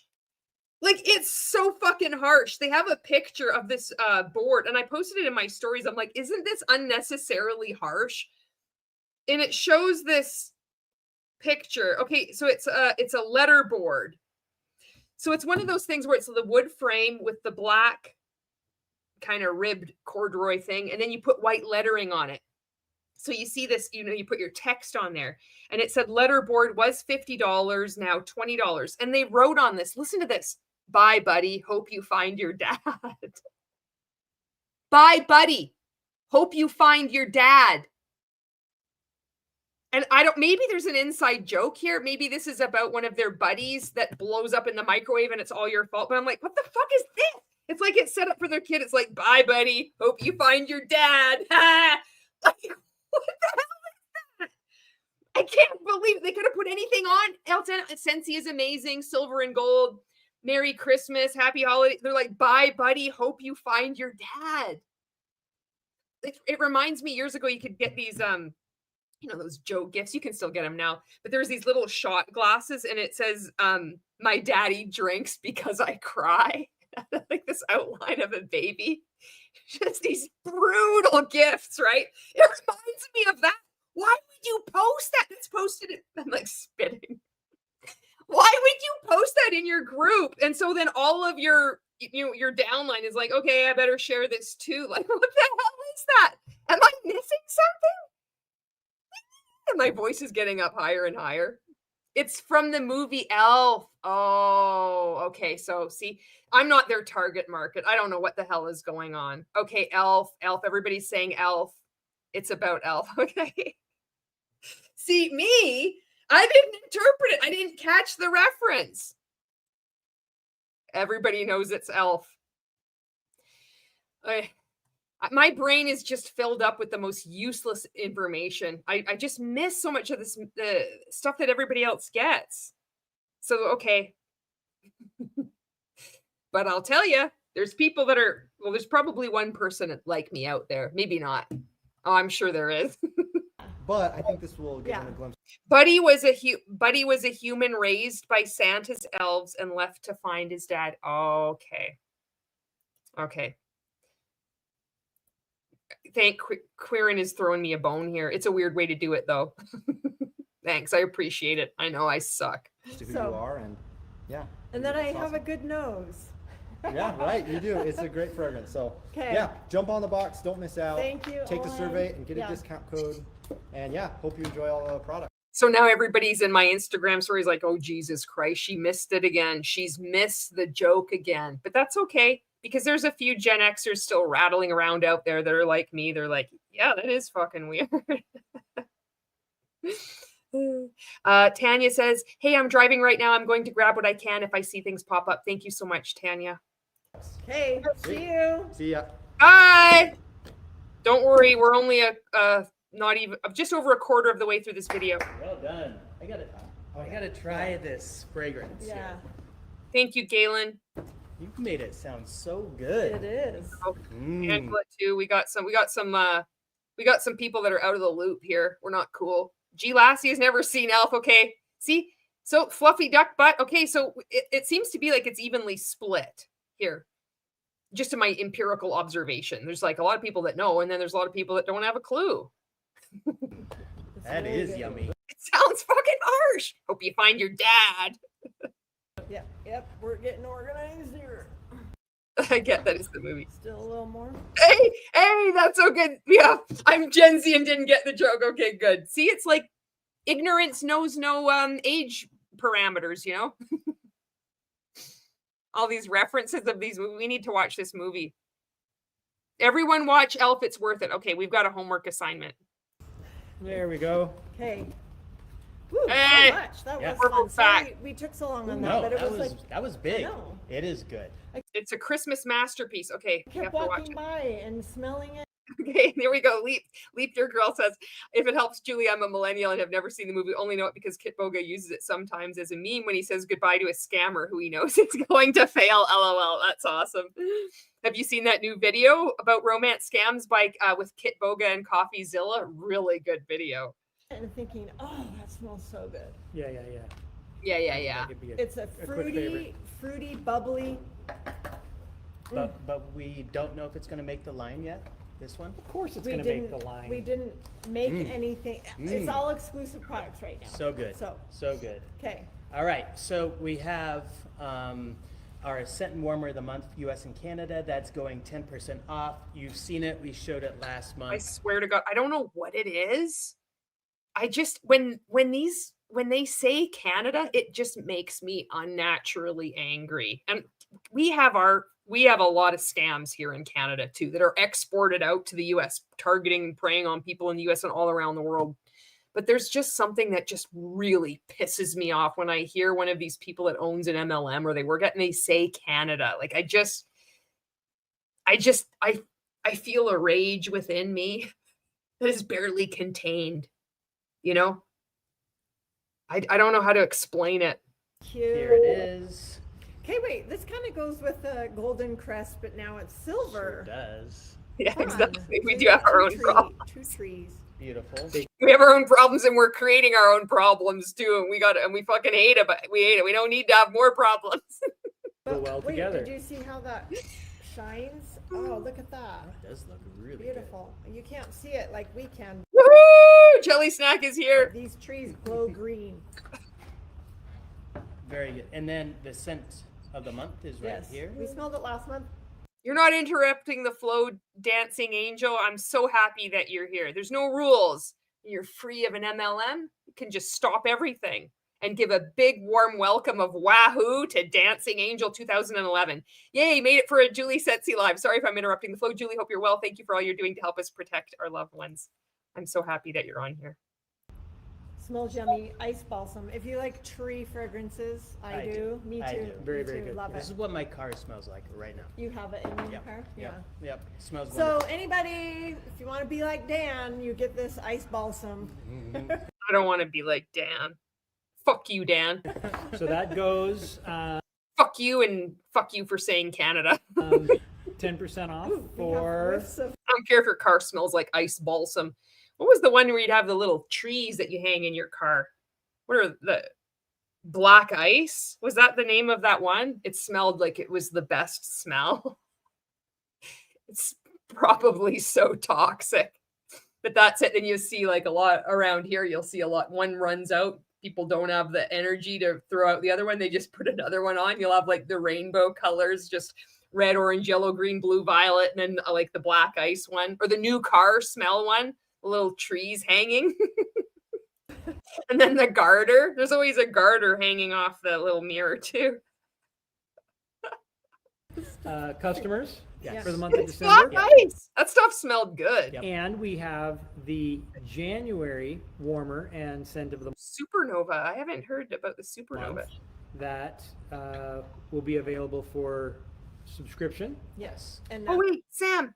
Speaker 2: Like, it's so fucking harsh. They have a picture of this board, and I posted it in my stories. I'm like, isn't this unnecessarily harsh? And it shows this picture. Okay, so it's a letter board. So it's one of those things where it's the wood frame with the black kind of ribbed corduroy thing, and then you put white lettering on it. So you see this, you put your text on there, and it said letterboard was $50, now $20. And they wrote on this, listen to this. Bye, buddy. Hope you find your dad. Bye, buddy. Hope you find your dad. And maybe there's an inside joke here. Maybe this is about one of their buddies that blows up in the microwave and it's all your fault. But I'm like, what the fuck is this? It's like it's set up for their kid. It's like, bye, buddy. Hope you find your dad. Like, what the hell is that? I can't believe it. They could have put anything on else. Scentsy is amazing. Silver and gold. Merry Christmas. Happy holiday. They're like, bye, buddy. Hope you find your dad. It reminds me, years ago, you could get these, those joke gifts. You can still get them now. But there's these little shot glasses, and it says, my daddy drinks because I cry. Like this outline of a baby. Just these brutal gifts, right? It reminds me of that. Why would you post that? It's posted. I'm like spitting. Why would you post that in your group? And so then all of your downline is like, okay, I better share this too. Like, what the hell is that? Am I missing something? And my voice is getting up higher and higher. It's from the movie Elf. Oh, okay. So see, I'm not their target market. I don't know what the hell is going on. Okay, Elf. Everybody's saying Elf. It's about Elf. Okay. See, me, I didn't interpret it. I didn't catch the reference. Everybody knows it's Elf. My brain is just filled up with the most useless information. I just miss so much of this, the stuff that everybody else gets. So, okay. But I'll tell you, there's people that are, well, there's probably one person like me out there. Maybe not. Oh, I'm sure there is.
Speaker 6: But I think this will give them a glimpse.
Speaker 2: Buddy was a human raised by Santa's elves and left to find his dad. Okay. Okay. Queerin is throwing me a bone here. It's a weird way to do it, though. Thanks. I appreciate it. I know I suck.
Speaker 6: To who you are, and yeah.
Speaker 4: And then I
Speaker 6: it's
Speaker 4: have
Speaker 6: awesome.
Speaker 4: a good nose.
Speaker 6: Yeah, right. You do. It's a great fragrance. So
Speaker 4: Okay.
Speaker 6: yeah, jump on the box. Don't miss out.
Speaker 4: Thank you,
Speaker 6: Take the
Speaker 4: Owen.
Speaker 6: survey and get
Speaker 4: Yeah.
Speaker 6: a discount code. And yeah, hope you enjoy all the products.
Speaker 2: So now everybody's in my Instagram stories like, oh, Jesus Christ, she missed it again. She's missed the joke again. But that's okay, because there's a few Gen Xers still rattling around out there that are like me. They're like, yeah, that is fucking weird. Tanya says, hey, I'm driving right now. I'm going to grab what I can if I see things pop up. Thank you so much, Tanya.
Speaker 4: Okay, see you.
Speaker 6: See ya.
Speaker 2: Bye. Don't worry. We're only not even just over a quarter of the way through this video.
Speaker 5: Well done. I gotta try this fragrance.
Speaker 4: Yeah,
Speaker 5: here.
Speaker 2: Thank you, Galen.
Speaker 5: You've made it sound so good.
Speaker 4: it is.
Speaker 2: Angela too. We got some people that are out of the loop here. We're not cool. G Lassie has never seen Elf. Okay. See? So fluffy duck butt. Okay, so it seems to be like it's evenly split here. Just in my empirical observation. There's like a lot of people that know, and then there's a lot of people that don't have a clue.
Speaker 5: That
Speaker 4: really
Speaker 5: is
Speaker 4: good.
Speaker 5: yummy.
Speaker 2: It sounds fucking harsh. Hope you find your dad.
Speaker 4: Yep, we're getting organized here.
Speaker 2: I get that it's the movie.
Speaker 4: Still a little more.
Speaker 2: Hey, that's so good. Yeah, I'm Gen Z and didn't get the joke. Okay, good. See, it's like ignorance knows no age parameters, you know? All these references of these movies. We need to watch this movie. Everyone watch Elf. It's worth it. Okay, we've got a homework assignment.
Speaker 3: There we go.
Speaker 4: Okay. Woo,
Speaker 2: Hey,
Speaker 4: so much. That
Speaker 5: yeah.
Speaker 4: was
Speaker 2: We're
Speaker 4: fun.
Speaker 2: back.
Speaker 4: Sorry we took so long on that,
Speaker 5: No,
Speaker 4: but it was like
Speaker 5: that was big.
Speaker 4: know.
Speaker 5: It is good.
Speaker 2: It's a Christmas masterpiece. Okay,
Speaker 4: I
Speaker 2: we have
Speaker 4: kept
Speaker 2: to watch
Speaker 4: walking
Speaker 2: it.
Speaker 4: by and smelling it.
Speaker 2: Okay, there we go. Leap Your Girl says, if it helps Julie, I'm a millennial and have never seen the movie. Only know it because Kit Boga uses it sometimes as a meme when he says goodbye to a scammer who he knows is going to fail. LOL. That's awesome. Have you seen that new video about romance scams by with Kit Boga and CoffeeZilla? Really good video.
Speaker 4: And thinking, oh, that smells so good.
Speaker 3: Yeah.
Speaker 2: Yeah.
Speaker 3: That could be
Speaker 4: It's a
Speaker 3: quick favorite.
Speaker 4: fruity, bubbly.
Speaker 5: But we don't know if it's gonna make the line yet. This one.
Speaker 3: Of course, it's
Speaker 4: We
Speaker 3: gonna make the line.
Speaker 4: We didn't make anything. It's all exclusive products right now.
Speaker 5: So good.
Speaker 4: So
Speaker 5: good.
Speaker 4: okay.
Speaker 5: All right. So we have our Scent and Warmer of the Month, U.S. and Canada. That's going 10% off. You've seen it. We showed it last month.
Speaker 2: I swear to God, I don't know what it is. I just when they say Canada, it just makes me unnaturally angry. And we have a lot of scams here in Canada too that are exported out to the US, targeting, preying on people in the US and all around the world. But there's just something that just really pisses me off when I hear one of these people that owns an MLM or they work at and they say Canada. Like I feel a rage within me that is barely contained. You know? I don't know how to explain it.
Speaker 4: Cute.
Speaker 5: Here it is.
Speaker 4: Okay, wait. This kind of goes with the golden crest, but now it's silver.
Speaker 5: Sure does.
Speaker 2: Yeah,
Speaker 4: Fun.
Speaker 2: exactly. We
Speaker 4: So
Speaker 2: do
Speaker 4: you
Speaker 2: have
Speaker 4: got
Speaker 2: our own problems.
Speaker 4: two trees.
Speaker 5: Beautiful.
Speaker 2: We have our own problems and we're creating our own problems too. And we fucking hate it, but we hate it. We don't need to have more problems.
Speaker 3: Go well
Speaker 4: Wait,
Speaker 3: together.
Speaker 4: did you see how that shines? Oh, look at that.
Speaker 5: It does look really
Speaker 4: Beautiful. You can't see it like we can.
Speaker 2: Woohoo! Jelly Snack is here.
Speaker 4: These trees glow green.
Speaker 5: good. Very good. And then the scent of the month is right
Speaker 4: Yes.
Speaker 5: here.
Speaker 4: We smelled it last month.
Speaker 2: You're not interrupting the flow, dancing angel. I'm so happy that you're here. There's no rules. You're free of an MLM. You can just stop everything and give a big warm welcome of WAHOOOOO to Dancing Angel 2011. Yay, made it for a Julie Scentsy live. Sorry if I'm interrupting the flow. Julie, hope you're well. Thank you for all you're doing to help us protect our loved ones. I'm so happy that you're on here.
Speaker 4: Smells yummy. Ice balsam. If you like tree fragrances, I do. Me
Speaker 5: I
Speaker 4: too.
Speaker 5: do.
Speaker 3: Very,
Speaker 4: Me
Speaker 3: very
Speaker 4: too.
Speaker 3: good.
Speaker 4: Love
Speaker 5: This
Speaker 4: it.
Speaker 5: is what my car smells like right now.
Speaker 4: You have it in your
Speaker 5: Yep.
Speaker 4: car?
Speaker 5: Yep.
Speaker 4: Yeah.
Speaker 5: Yep. Smells
Speaker 4: So
Speaker 5: wonderful.
Speaker 4: anybody, if you want to be like Dan, you get this ice balsam.
Speaker 2: I don't want to be like Dan. Fuck you, Dan.
Speaker 3: So that goes
Speaker 2: Fuck you and fuck you for saying Canada.
Speaker 3: 10% off
Speaker 4: We have
Speaker 3: for
Speaker 4: whiffs of-
Speaker 2: I don't care if your car smells like ice balsam. What was the one where you'd have the little trees that you hang in your car? What are the black ice? Was that the name of that one? It smelled like it was the best smell. It's probably so toxic. But that's it. Then you see like a lot around here. You'll see a lot. One runs out. People don't have the energy to throw out the other one. They just put another one on. You'll have like the rainbow colors, just red, orange, yellow, green, blue, violet, and then like the black ice one or the new car smell one, the little trees hanging. And then the garter. There's always a garter hanging off the little mirror too.
Speaker 3: customers
Speaker 5: Yes.
Speaker 3: for the month of
Speaker 2: It's black
Speaker 3: December.
Speaker 2: ice. That stuff smelled good.
Speaker 5: Yep.
Speaker 3: And we have the January warmer and scent of the
Speaker 2: Supernova. I haven't heard about the supernova.
Speaker 3: month that will be available for subscription.
Speaker 5: Yes.
Speaker 4: And
Speaker 2: Oh wait, Sam.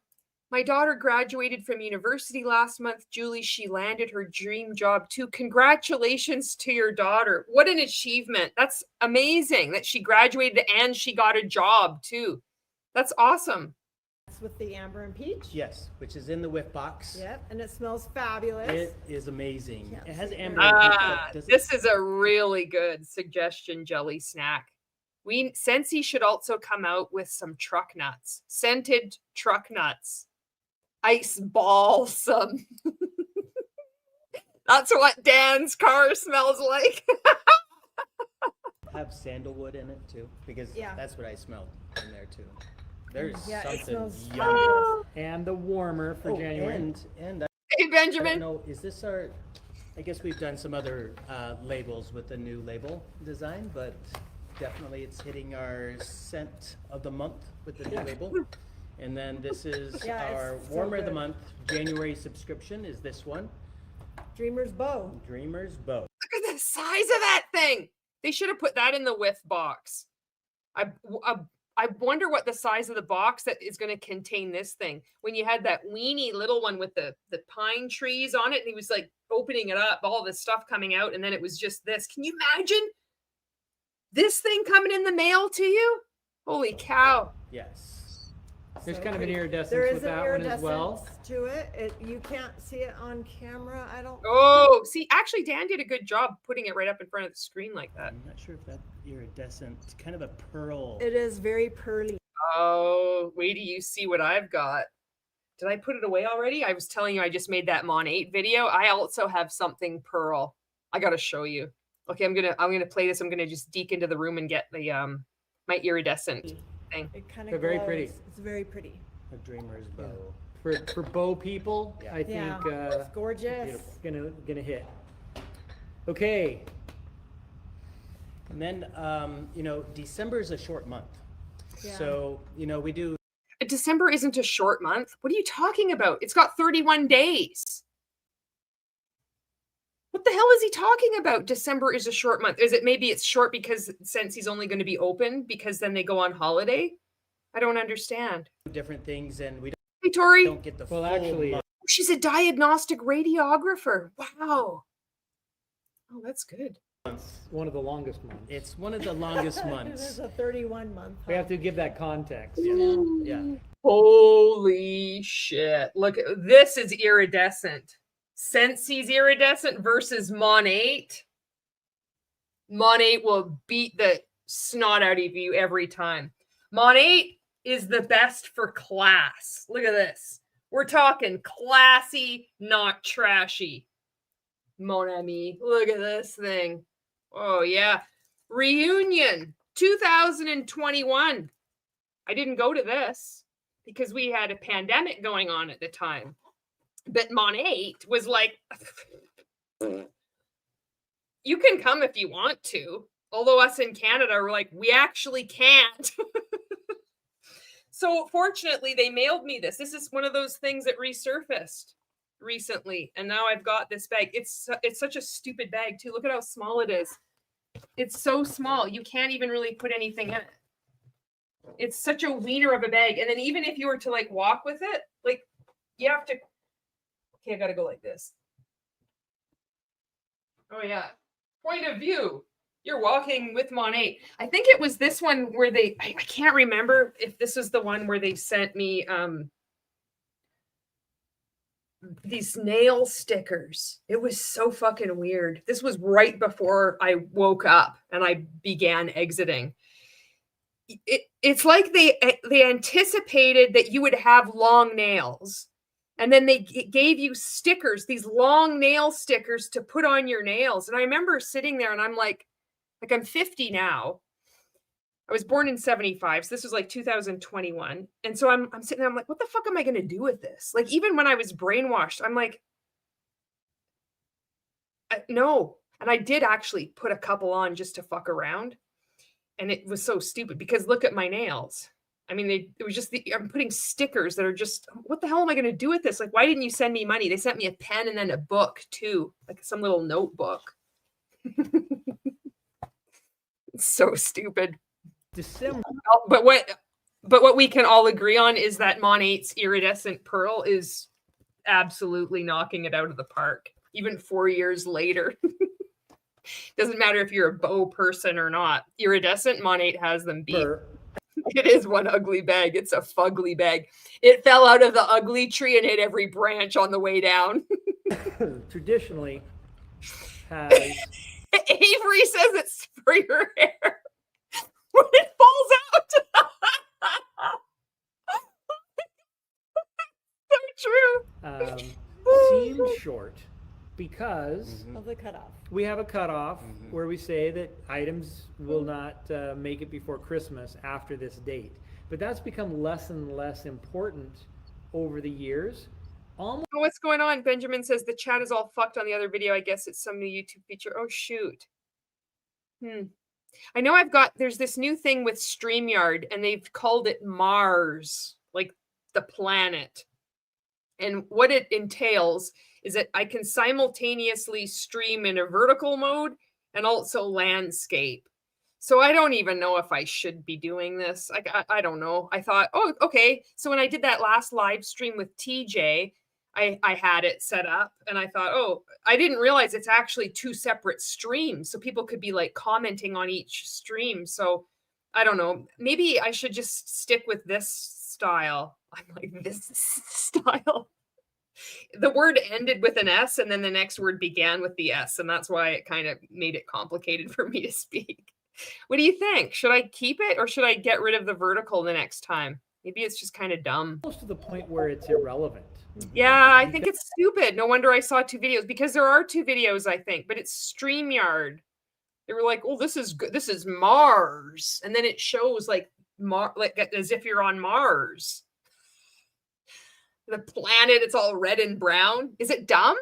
Speaker 2: My daughter graduated from university last month. Julie, she landed her dream job too. Congratulations to your daughter. What an achievement. That's amazing that she graduated and she got a job too. That's awesome.
Speaker 4: that's with the amber and peach.
Speaker 5: Yes, which is in the whiff box.
Speaker 4: Yep, and it smells fabulous.
Speaker 5: It is amazing.
Speaker 4: Can't
Speaker 5: It has
Speaker 4: see
Speaker 5: amber.
Speaker 4: very
Speaker 5: and peach,
Speaker 2: Ah,
Speaker 5: but does it-
Speaker 2: this is a really good suggestion jelly snack. Scentsy should also come out with some truck nuts, scented truck nuts, ice balsam. That's what Dan's car smells like.
Speaker 5: have sandalwood in it too, because
Speaker 4: Yeah.
Speaker 5: that's what I smelled in there too. There's
Speaker 4: Yeah, it
Speaker 5: something
Speaker 4: smells
Speaker 5: yummy.
Speaker 4: fabulous.
Speaker 3: And the warmer for
Speaker 5: Oh,
Speaker 3: January.
Speaker 5: and I
Speaker 2: Hey,
Speaker 5: don't
Speaker 2: Benjamin.
Speaker 5: know, is this our? I guess we've done some other labels with the new label design, but definitely it's hitting our scent of the month with the new label. And then this is
Speaker 4: Yeah, it's
Speaker 5: our
Speaker 4: so
Speaker 5: warmer of the
Speaker 4: good.
Speaker 5: month January subscription is this one,
Speaker 4: Dreamer's Bow.
Speaker 5: Dreamer's Bow.
Speaker 2: Look at the size of that thing. They should have put that in the whiff box. I wonder what the size of the box that is going to contain this thing. When you had that weenie little one with the pine trees on it, and he was like opening it up, all this stuff coming out, and then it was just this. Can you imagine this thing coming in the mail to you? Holy cow.
Speaker 5: Yes.
Speaker 3: There's
Speaker 4: So
Speaker 3: kind of an
Speaker 4: pretty.
Speaker 3: iridescence
Speaker 4: There
Speaker 3: with
Speaker 4: is an
Speaker 3: that one as well.
Speaker 4: iridescence to it. You can't see it on camera. I don't.
Speaker 2: Oh, see, actually, Dan did a good job putting it right up in front of the screen like that.
Speaker 5: I'm not sure if that iridescent, kind of a pearl.
Speaker 4: It is very pearly.
Speaker 2: Oh, wait till you see what I've got. Did I put it away already? I was telling you I just made that Mon 8 video. I also have something pearl. I gotta show you. Okay, I'm gonna play this. I'm gonna just deke into the room and get the my iridescent thing.
Speaker 4: It kind
Speaker 3: They're
Speaker 4: of
Speaker 3: very pretty.
Speaker 4: It's very pretty.
Speaker 5: A Dreamer's Bow.
Speaker 3: For bow people,
Speaker 5: Yeah.
Speaker 3: I think
Speaker 4: Yeah. It's gorgeous.
Speaker 3: gonna hit. Okay,
Speaker 5: And then, December is a short month.
Speaker 4: Yeah.
Speaker 5: So, we do
Speaker 2: December isn't a short month. What are you talking about? It's got 31 days. What the hell is he talking about? December is a short month. Is it maybe it's short because since he's only going to be open because then they go on holiday? I don't understand.
Speaker 5: different things and we
Speaker 2: Hey, Tori.
Speaker 5: don't get the
Speaker 3: Well,
Speaker 5: full
Speaker 3: actually,
Speaker 5: month.
Speaker 2: She's a diagnostic radiographer. Wow. Oh, that's good.
Speaker 3: one of the longest months.
Speaker 5: It's one of the longest
Speaker 4: It is
Speaker 5: months.
Speaker 4: a 31 month.
Speaker 3: We have to give that context.
Speaker 5: Yeah.
Speaker 2: Holy shit. Look, this is iridescent. Scentsy's iridescent versus Mon 8. Mon 8 will beat the snot out of you every time. Mon 8 is the best for class. Look at this. We're talking classy, not trashy. Mon ami. Look at this thing. Oh, yeah. Reunion 2021. I didn't go to this because we had a pandemic going on at the time. But Mon 8 was like, you can come if you want to. Although us in Canada are like, we actually can't. So fortunately, they mailed me this. This is one of those things that resurfaced. recently, and now I've got this bag. It's such a stupid bag too. Look at how small it is. It's so small. You can't even really put anything in it. It's such a wiener of a bag. And then even if you were to like walk with it, like you have to, okay, I got to go like this. Oh yeah. Point of view. You're walking with Monat. I think it was this one where I can't remember if this is the one where they sent me these nail stickers. It was so fucking weird. This was right before I woke up and I began exiting. It's like they anticipated that you would have long nails, and then they gave you stickers, these long nail stickers to put on your nails. And I remember sitting there and I'm like I'm 50 now. I was born in 75. So this was like 2021. And so I'm sitting there, I'm like, what the fuck am I going to do with this? Like, even when I was brainwashed, I'm like, no. And I did actually put a couple on just to fuck around. And it was so stupid because look at my nails. I mean, it was just I'm putting stickers that are just, what the hell am I going to do with this? Like, why didn't you send me money? They sent me a pen and then a book too, like some little notebook. It's so stupid.
Speaker 3: December.
Speaker 2: But what we can all agree on is that Monat's iridescent pearl is absolutely knocking it out of the park, even 4 years later. Doesn't matter if you're a bow person or not. Iridescent, Monat has them beat. It is one ugly bag. It's a fugly bag. It fell out of the ugly tree and hit every branch on the way down.
Speaker 3: Traditionally has...
Speaker 2: Avery says it's for your hair when it falls out. So true.
Speaker 3: Seems short because
Speaker 4: Of the cutoff.
Speaker 3: we have a cutoff where we say that items will not make it before Christmas after this date. But that's become less and less important over the years. Almost.
Speaker 2: What's going on? Benjamin says the chat is all fucked on the other video. I guess it's some new YouTube feature. Oh, shoot. I know there's this new thing with StreamYard, and they've called it Mars, like the planet. And what it entails is that I can simultaneously stream in a vertical mode and also landscape. So I don't even know if I should be doing this. I don't know. I thought, oh, okay. So when I did that last live stream with TJ, I had it set up and I thought, oh, I didn't realize it's actually 2 separate streams. So people could be like commenting on each stream. So I don't know. Maybe I should just stick with this style. I'm like, this style. The word ended with an S and then the next word began with the S. And that's why it kind of made it complicated for me to speak. What do you think? Should I keep it or should I get rid of the vertical the next time? Maybe it's just kind of dumb.
Speaker 3: Almost to the point where it's irrelevant.
Speaker 2: Yeah, I think it's stupid. No wonder I saw 2 videos because there are 2 videos, I think, but it's StreamYard. They were like, oh, this is good. This is Mars. And then it shows like as if you're on Mars. The planet, it's all red and brown. Is it dumb?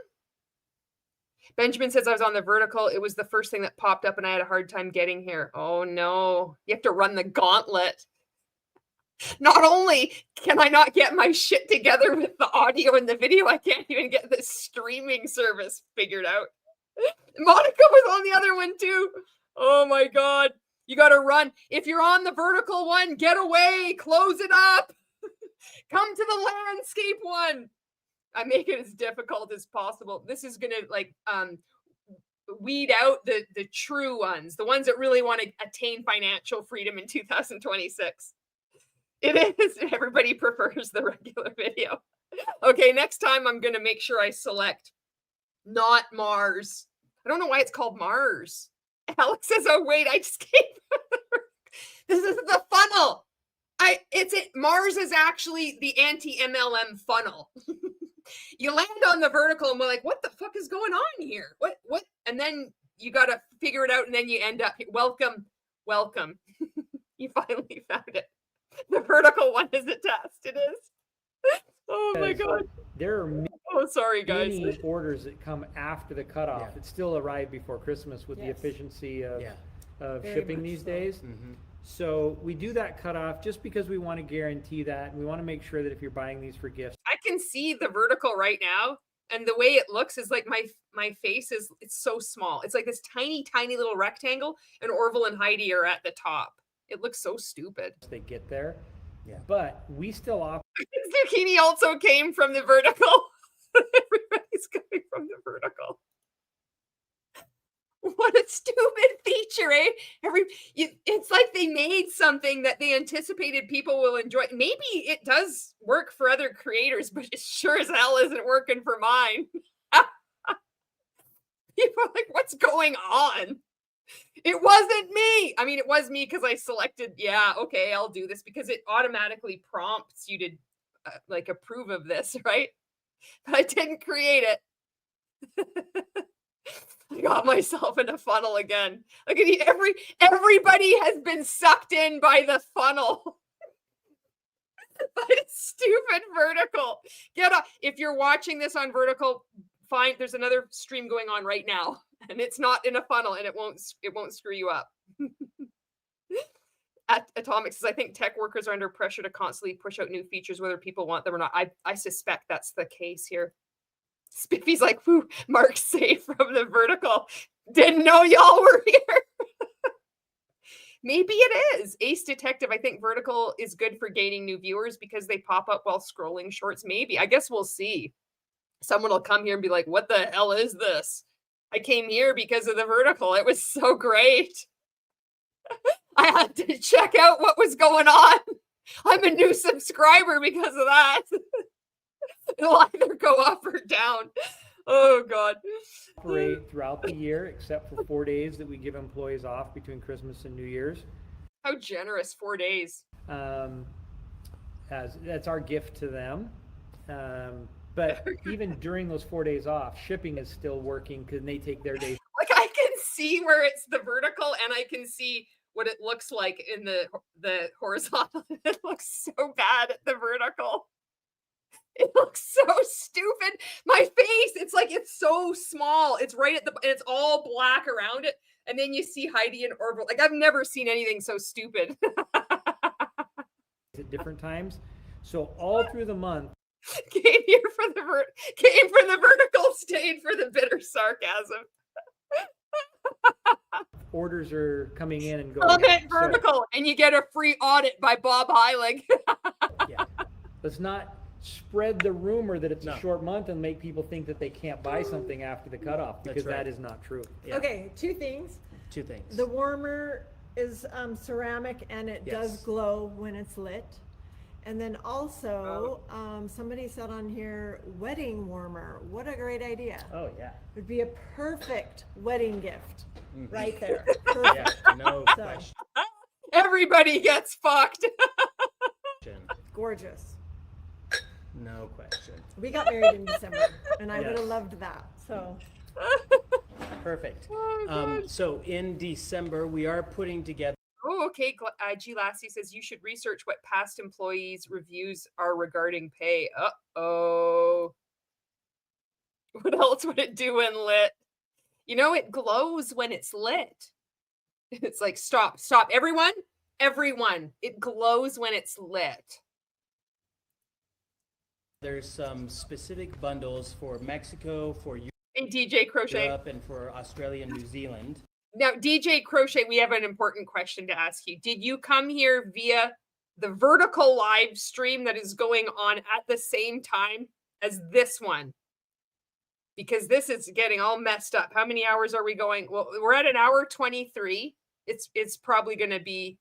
Speaker 2: Benjamin says I was on the vertical. It was the first thing that popped up and I had a hard time getting here. Oh no, you have to run the gauntlet. Not only can I not get my shit together with the audio and the video, I can't even get the streaming service figured out. Monica was on the other one too. Oh my God. You got to run. If you're on the vertical one, get away, close it up. Come to the landscape one. I make it as difficult as possible. This is going to like weed out the true ones, the ones that really want to attain financial freedom in 2026. It is. Everybody prefers the regular video. Okay, next time I'm going to make sure I select not Mars. I don't know why it's called Mars. Alex says, oh, wait, I just came. This is the funnel. Mars is actually the anti-MLM funnel. You land on the vertical and we're like, what the fuck is going on here? What? And then you got to figure it out. And then you end up, welcome. You finally found it. The vertical one is a test. It is. Oh my God.
Speaker 3: There are
Speaker 2: sorry guys.
Speaker 3: many orders that come after the cutoff that still arrive before Christmas with the efficiency of shipping these days. So we do that cutoff just because we want to guarantee that, and we want to make sure that if you're buying these for gifts.
Speaker 2: I can see the vertical right now, And the way it looks is like my face it's so small. It's like this tiny, tiny little rectangle, and Orville and Heidi are at the top. It looks so stupid.
Speaker 3: They get there.
Speaker 5: Yeah.
Speaker 3: But we still offer
Speaker 2: Zucchini also came from the vertical. Everybody's coming from the vertical. What a stupid feature, eh? It's like they made something that they anticipated people will enjoy. Maybe it does work for other creators, but it sure as hell isn't working for mine. People are like, what's going on? It wasn't me. I mean, it was me because I selected, yeah, okay, I'll do this, because it automatically prompts you to like approve of this, right? But I didn't create it. I got myself in a funnel again. Look at everybody has been sucked in by the funnel. By the stupid vertical. Get off. If you're watching this on vertical, fine. There's another stream going on right now, and it's not in a funnel, and it won't screw you up. At Atomic says, I think tech workers are under pressure to constantly push out new features, whether people want them or not. I suspect that's the case here. Spiffy's like, whoo, Mark's safe from the vertical. Didn't know y'all were here. Maybe it is. Ace Detective, I think vertical is good for gaining new viewers because they pop up while scrolling shorts. Maybe. I guess we'll see. Someone will come here and be like, what the hell is this? I came here because of the vertical. It was so great. I had to check out what was going on. I'm a new subscriber because of that. It'll either go up or down. Oh, God.
Speaker 3: operate throughout the year, except for 4 days that we give employees off between Christmas and New Year's.
Speaker 2: How generous, 4 days.
Speaker 3: As that's our gift to them. But even during those 4 days off, shipping is still working because they take their days.
Speaker 2: Like, I can see where it's the vertical, and I can see what it looks like in the horizontal. It looks so bad at the vertical. It looks so stupid. My face, it's like it's so small. It's right at and it's all black around it. And then you see Heidi and Orville. Like, I've never seen anything so stupid.
Speaker 3: At different times. So all through the month,
Speaker 2: Came from the vertical, stayed for the bitter sarcasm.
Speaker 3: orders are coming in and going.
Speaker 2: Comment vertical, and you get a free audit by Bob Heilig.
Speaker 3: Yeah. Let's not spread the rumor that it's
Speaker 5: No.
Speaker 3: a short month and make people think that they can't buy something after the cutoff, because
Speaker 5: right.
Speaker 3: that is not true.
Speaker 5: Yeah.
Speaker 4: Okay, two things.
Speaker 5: Two things.
Speaker 4: The warmer is ceramic, and it does
Speaker 5: Yes.
Speaker 4: glow when it's lit. And then also, somebody said on here, wedding warmer. What a great idea.
Speaker 5: Oh, yeah.
Speaker 4: Would be a perfect wedding gift
Speaker 5: Mhm.
Speaker 4: right there.
Speaker 5: Yeah,
Speaker 4: Perfect.
Speaker 5: no
Speaker 4: So.
Speaker 5: question.
Speaker 2: Everybody gets fucked.
Speaker 4: Gorgeous.
Speaker 5: No question.
Speaker 4: We got married in December, and I would
Speaker 3: Yes.
Speaker 4: have loved that. So
Speaker 5: Perfect.
Speaker 2: Oh, God.
Speaker 5: So in December, we are putting together.
Speaker 2: Oh, okay. G. Lassie says you should research what past employees' reviews are regarding pay. Uh-oh. What else would it do when lit? You know, it glows when it's lit. It's like, stop. Everyone. It glows when it's lit.
Speaker 5: There's some specific bundles for Mexico, for
Speaker 2: Hey, DJ Crochet.
Speaker 5: Europe, and for Australia and New Zealand.
Speaker 2: Now, DJ Crochet, we have an important question to ask you. Did you come here via the vertical live stream that is going on at the same time as this one? Because this is getting all messed up. How many hours are we going? Well, we're at an hour 23. It's probably going to be,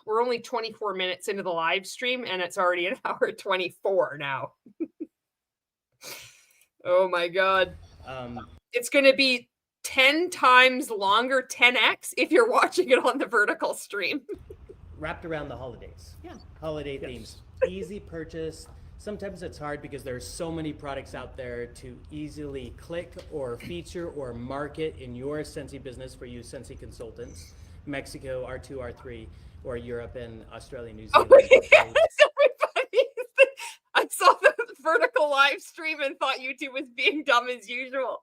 Speaker 2: we're only 24 minutes into the live stream, and it's already an hour 24 now. Oh my God. It's going to be 10 times longer, 10x, if you're watching it on the vertical stream.
Speaker 5: Wrapped around the holidays.
Speaker 4: Yeah.
Speaker 5: Holiday themes. Easy purchase. Sometimes it's hard because there's so many products out there to easily click or feature or market in your Scentsy business for you Scentsy consultants. Mexico, R2, R3, or Europe and Australia, New
Speaker 2: Oh,
Speaker 5: Zealand.
Speaker 2: yes, everybody. I saw the vertical live stream and thought YouTube was being dumb as usual.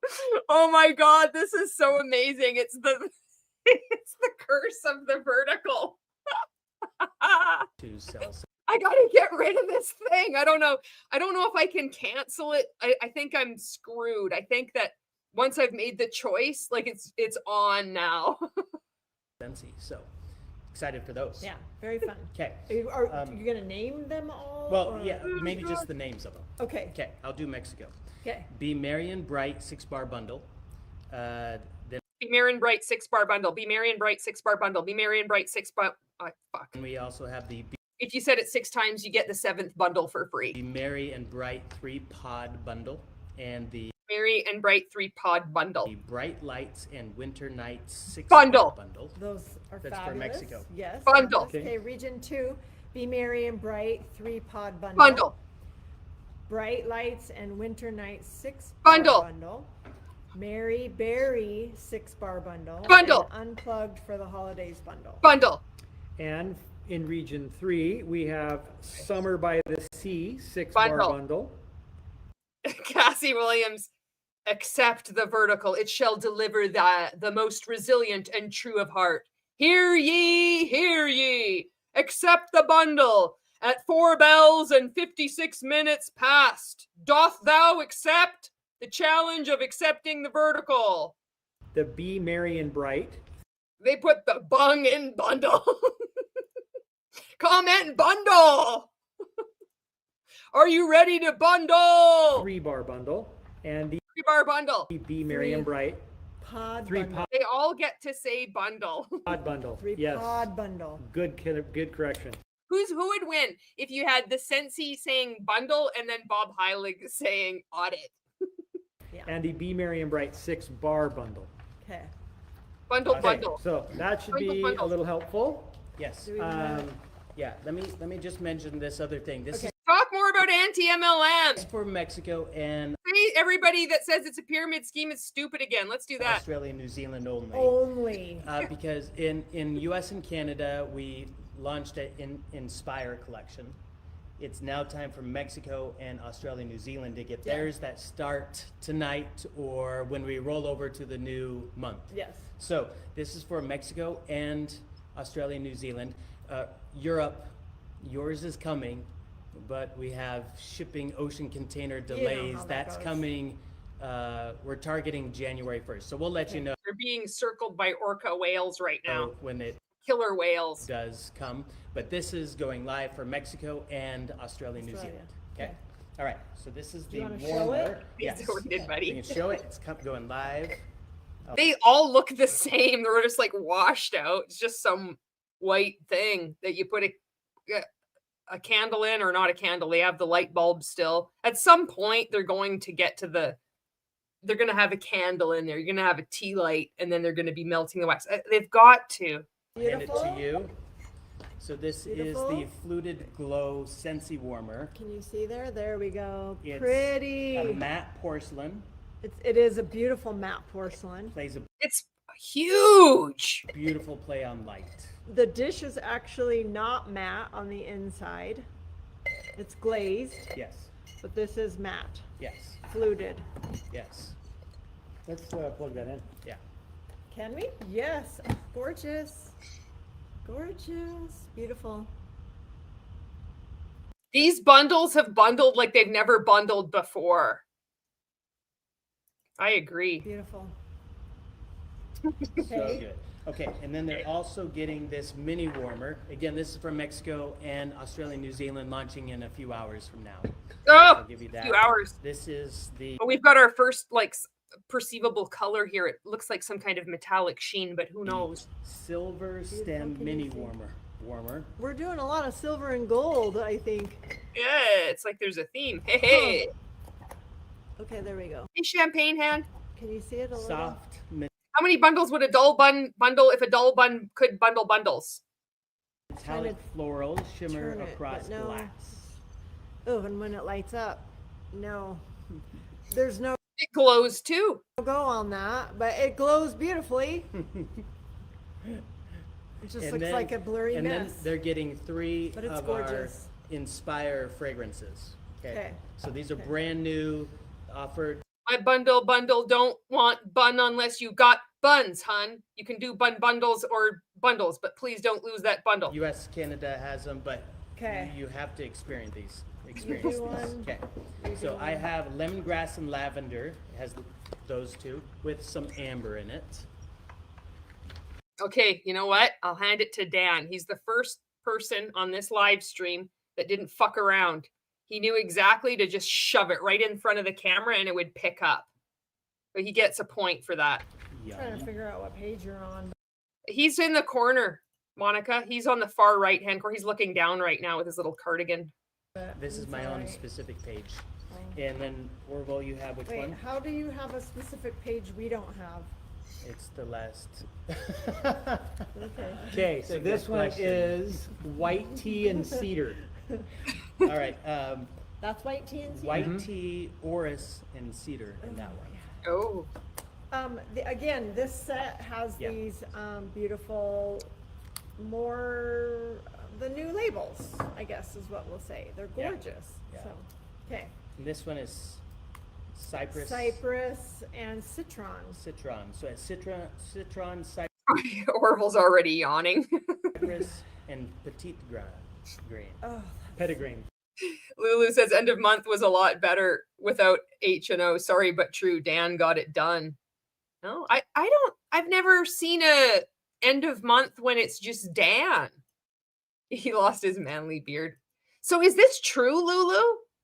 Speaker 2: Oh my God, this is so amazing. It's the curse of the vertical.
Speaker 5: To sell
Speaker 2: I gotta get rid of this thing. I don't know if I can cancel it. I think I'm screwed. I think that once I've made the choice, like it's on now.
Speaker 5: Scentsy. So excited for those.
Speaker 4: Yeah, very fun.
Speaker 5: Okay.
Speaker 4: Are you gonna name them all?
Speaker 5: Well,
Speaker 4: or-
Speaker 5: yeah, maybe just the names of them.
Speaker 4: Okay.
Speaker 5: Okay, I'll do Mexico.
Speaker 4: Okay.
Speaker 5: Be Merry and Bright 6-bar bundle. Then
Speaker 2: Be Merry and Bright 6-bar bundle. Be Merry and Bright 6-bar bundle. Be Merry and Bright 6-bar. Oh, fuck.
Speaker 5: we also have the
Speaker 2: If you said it 6 times, you get the 7th bundle for free.
Speaker 5: Be Merry and Bright 3-pod bundle, and the
Speaker 2: Merry and Bright 3-pod bundle.
Speaker 5: Bright Lights and Winter Nights 6
Speaker 2: Bundle.
Speaker 5: bundle.
Speaker 4: Those are
Speaker 5: That's for
Speaker 4: fabulous.
Speaker 5: Mexico.
Speaker 4: Yes.
Speaker 2: Bundle.
Speaker 4: fabulous. Okay, region 2, Be Merry and Bright 3-pod bundle.
Speaker 2: Bundle.
Speaker 4: Bright Lights and Winter Nights 6
Speaker 2: Bundle.
Speaker 4: bundle. Mary Berry 6-bar bundle.
Speaker 2: Bundle.
Speaker 4: And Unplugged for the Holidays bundle.
Speaker 2: Bundle.
Speaker 3: And in region 3, we have Summer by the Sea 6-bar
Speaker 2: Bundle.
Speaker 3: bundle.
Speaker 2: Cassie Williams, accept the vertical. It shall deliver the most resilient and true of heart. Hear ye, hear ye. Accept the bundle. At 4 bells and 56 minutes past, doth thou accept the challenge of accepting the vertical?
Speaker 3: The Be Merry and Bright.
Speaker 2: They put the bung in bundle. Comment bundle. Are you ready to bundle?
Speaker 3: 3-bar bundle. And the
Speaker 2: 3-bar bundle.
Speaker 3: Be Merry and Bright
Speaker 4: Pod
Speaker 3: 3
Speaker 4: bundle.
Speaker 2: They all get to say bundle.
Speaker 3: pod bundle.
Speaker 4: 3
Speaker 3: Yes.
Speaker 4: pod bundle.
Speaker 3: Good correction.
Speaker 2: Who would win if you had the Scentsy saying bundle and then Bob Heilig saying audit?
Speaker 3: And the Be Merry and Bright 6-bar bundle.
Speaker 4: Okay.
Speaker 2: Bundle,
Speaker 5: Okay.
Speaker 2: bundle.
Speaker 3: So that should
Speaker 2: Bundle,
Speaker 3: be a
Speaker 2: bundle.
Speaker 3: little helpful.
Speaker 5: Yes.
Speaker 4: Do we wanna-
Speaker 5: Yeah, let me just mention this other thing. This
Speaker 4: Okay.
Speaker 2: Talk more about anti-MLM.
Speaker 5: is for Mexico and
Speaker 2: Say everybody that says it's a pyramid scheme is stupid again. Let's do that.
Speaker 5: Australia, New Zealand only.
Speaker 4: Only.
Speaker 5: Because in US and Canada, we launched an Inspire collection. It's now time for Mexico and Australia, New Zealand to get
Speaker 4: Yeah.
Speaker 5: theirs that start tonight or when we roll over to the new month.
Speaker 4: Yes.
Speaker 5: So this is for Mexico and Australia, New Zealand. Europe, yours is coming, but we have shipping ocean container
Speaker 4: know
Speaker 5: delays.
Speaker 4: how that
Speaker 5: That's
Speaker 4: goes.
Speaker 5: coming. We're targeting January 1st. So we'll let you know
Speaker 2: They're being circled by orca whales right now.
Speaker 5: when it
Speaker 2: Killer whales.
Speaker 5: does come. But this is going live for Mexico and Australia, New
Speaker 4: Australia.
Speaker 5: Zealand. Okay.
Speaker 4: Okay.
Speaker 5: All right. So this is the
Speaker 4: you wanna show
Speaker 5: warmer.
Speaker 4: it?
Speaker 5: Yes.
Speaker 2: He's doing it, buddy.
Speaker 5: We can show it. It's going live.
Speaker 2: They all look the same. They're just like washed out. It's just some white thing that you put a candle in, or not a candle. They have the light bulb still. At some point, they're going to get to they're going to have a candle in there. You're going to have a tea light, and then they're going to be melting the wax. They've got to.
Speaker 5: Hand it
Speaker 4: Beautiful.
Speaker 5: to you. So this is the
Speaker 4: Beautiful.
Speaker 5: Fluted Glow Scentsy Warmer.
Speaker 4: Can you see there? There we go.
Speaker 5: It's
Speaker 4: Pretty.
Speaker 5: a matte porcelain.
Speaker 4: It is a beautiful matte porcelain.
Speaker 5: Plays a
Speaker 2: It's huge.
Speaker 5: beautiful play on light.
Speaker 4: The dish is actually not matte on the inside. It's glazed,
Speaker 5: Yes.
Speaker 4: but this is matte,
Speaker 5: Yes.
Speaker 4: fluted.
Speaker 5: Yes.
Speaker 3: Let's plug that in.
Speaker 5: Yeah.
Speaker 4: Can we? Yes. Gorgeous. Gorgeous. Beautiful.
Speaker 2: These bundles have bundled like they've never bundled before. I agree.
Speaker 4: Beautiful.
Speaker 5: So
Speaker 4: Okay.
Speaker 5: good. Okay, and then they're also getting this mini warmer. Again, this is from Mexico and Australia, New Zealand, launching in a few hours from now. I'll
Speaker 2: Oh,
Speaker 5: give you
Speaker 2: a
Speaker 5: that.
Speaker 2: few hours.
Speaker 5: This is the
Speaker 2: But we've got our first perceivable color here. It looks like some kind of metallic sheen, but who knows?
Speaker 5: Silver Stem
Speaker 4: can you
Speaker 5: Mini
Speaker 4: see?
Speaker 5: Warmer.
Speaker 4: We're doing a lot of silver and gold, I think.
Speaker 2: Yeah, it's like there's a theme. Hey, hey.
Speaker 4: Okay, there we go.
Speaker 2: Hey, champagne hand.
Speaker 4: Can you see it a little?
Speaker 5: Soft
Speaker 2: How many bundles would a dull bun bundle if a dull bun could bundle bundles?
Speaker 5: metallic floral shimmer
Speaker 4: turn it,
Speaker 5: across
Speaker 4: but no.
Speaker 5: glass.
Speaker 4: Oh, and when it lights up, no. There's no
Speaker 2: It glows too.
Speaker 4: go on that, but it glows beautifully. It just
Speaker 5: And
Speaker 4: looks
Speaker 5: then-
Speaker 4: like a blurry
Speaker 5: And then
Speaker 4: mess.
Speaker 5: they're getting 3
Speaker 4: But it's
Speaker 5: of
Speaker 4: gorgeous.
Speaker 5: our Inspire fragrances.
Speaker 4: Okay.
Speaker 5: So these are
Speaker 4: Okay.
Speaker 5: brand new, offered.
Speaker 2: My bundle don't want bun unless you got buns, hun. You can do bundles or bundles, but please don't lose that bundle.
Speaker 5: US, Canada has them, but
Speaker 4: Okay.
Speaker 5: You have to experience these.
Speaker 4: do
Speaker 5: Experience these.
Speaker 4: one.
Speaker 5: Okay.
Speaker 4: You
Speaker 5: So
Speaker 4: do
Speaker 5: I
Speaker 4: one.
Speaker 5: have lemongrass and lavender. It has those two with some amber in it.
Speaker 2: Okay, you know what? I'll hand it to Dan. He's the first person on this live stream that didn't fuck around. He knew exactly to just shove it right in front of the camera and it would pick up. So he gets a point for that.
Speaker 4: I'm trying to
Speaker 5: Yum.
Speaker 4: figure out what page you're on.
Speaker 2: He's in the corner, Monica. He's on the far right hand corner. He's looking down right now with his little cardigan.
Speaker 4: But
Speaker 5: This is
Speaker 4: it's
Speaker 5: my own
Speaker 4: alright.
Speaker 5: specific page.
Speaker 4: Oh.
Speaker 5: And then Orville, you have which
Speaker 4: Wait,
Speaker 5: one?
Speaker 4: how do you have a specific page we don't have?
Speaker 5: It's the last.
Speaker 4: Okay.
Speaker 3: Okay,
Speaker 5: It's
Speaker 3: so
Speaker 5: a good
Speaker 3: this one
Speaker 5: question.
Speaker 3: is white tea and cedar.
Speaker 5: All right.
Speaker 4: That's white tea and cedar?
Speaker 5: White tea, orris, and cedar in that one.
Speaker 2: Oh,
Speaker 4: Again, this set has
Speaker 5: Yeah.
Speaker 4: these beautiful, more the new labels, I guess is what we'll say. They're
Speaker 5: Yeah.
Speaker 4: gorgeous.
Speaker 5: Yeah.
Speaker 4: So, okay.
Speaker 5: And this one is cypress,
Speaker 4: Cypress and citron.
Speaker 5: citron. So it's citron,
Speaker 2: Orville's already yawning.
Speaker 5: cypress, and petite grain.
Speaker 4: Oh,
Speaker 3: Petitgrain.
Speaker 2: Lulu says end of month was a lot better without H&O. Sorry, but true. Dan got it done. No, I've never seen a end of month when it's just Dan. He lost his manly beard. So is this true, Lulu?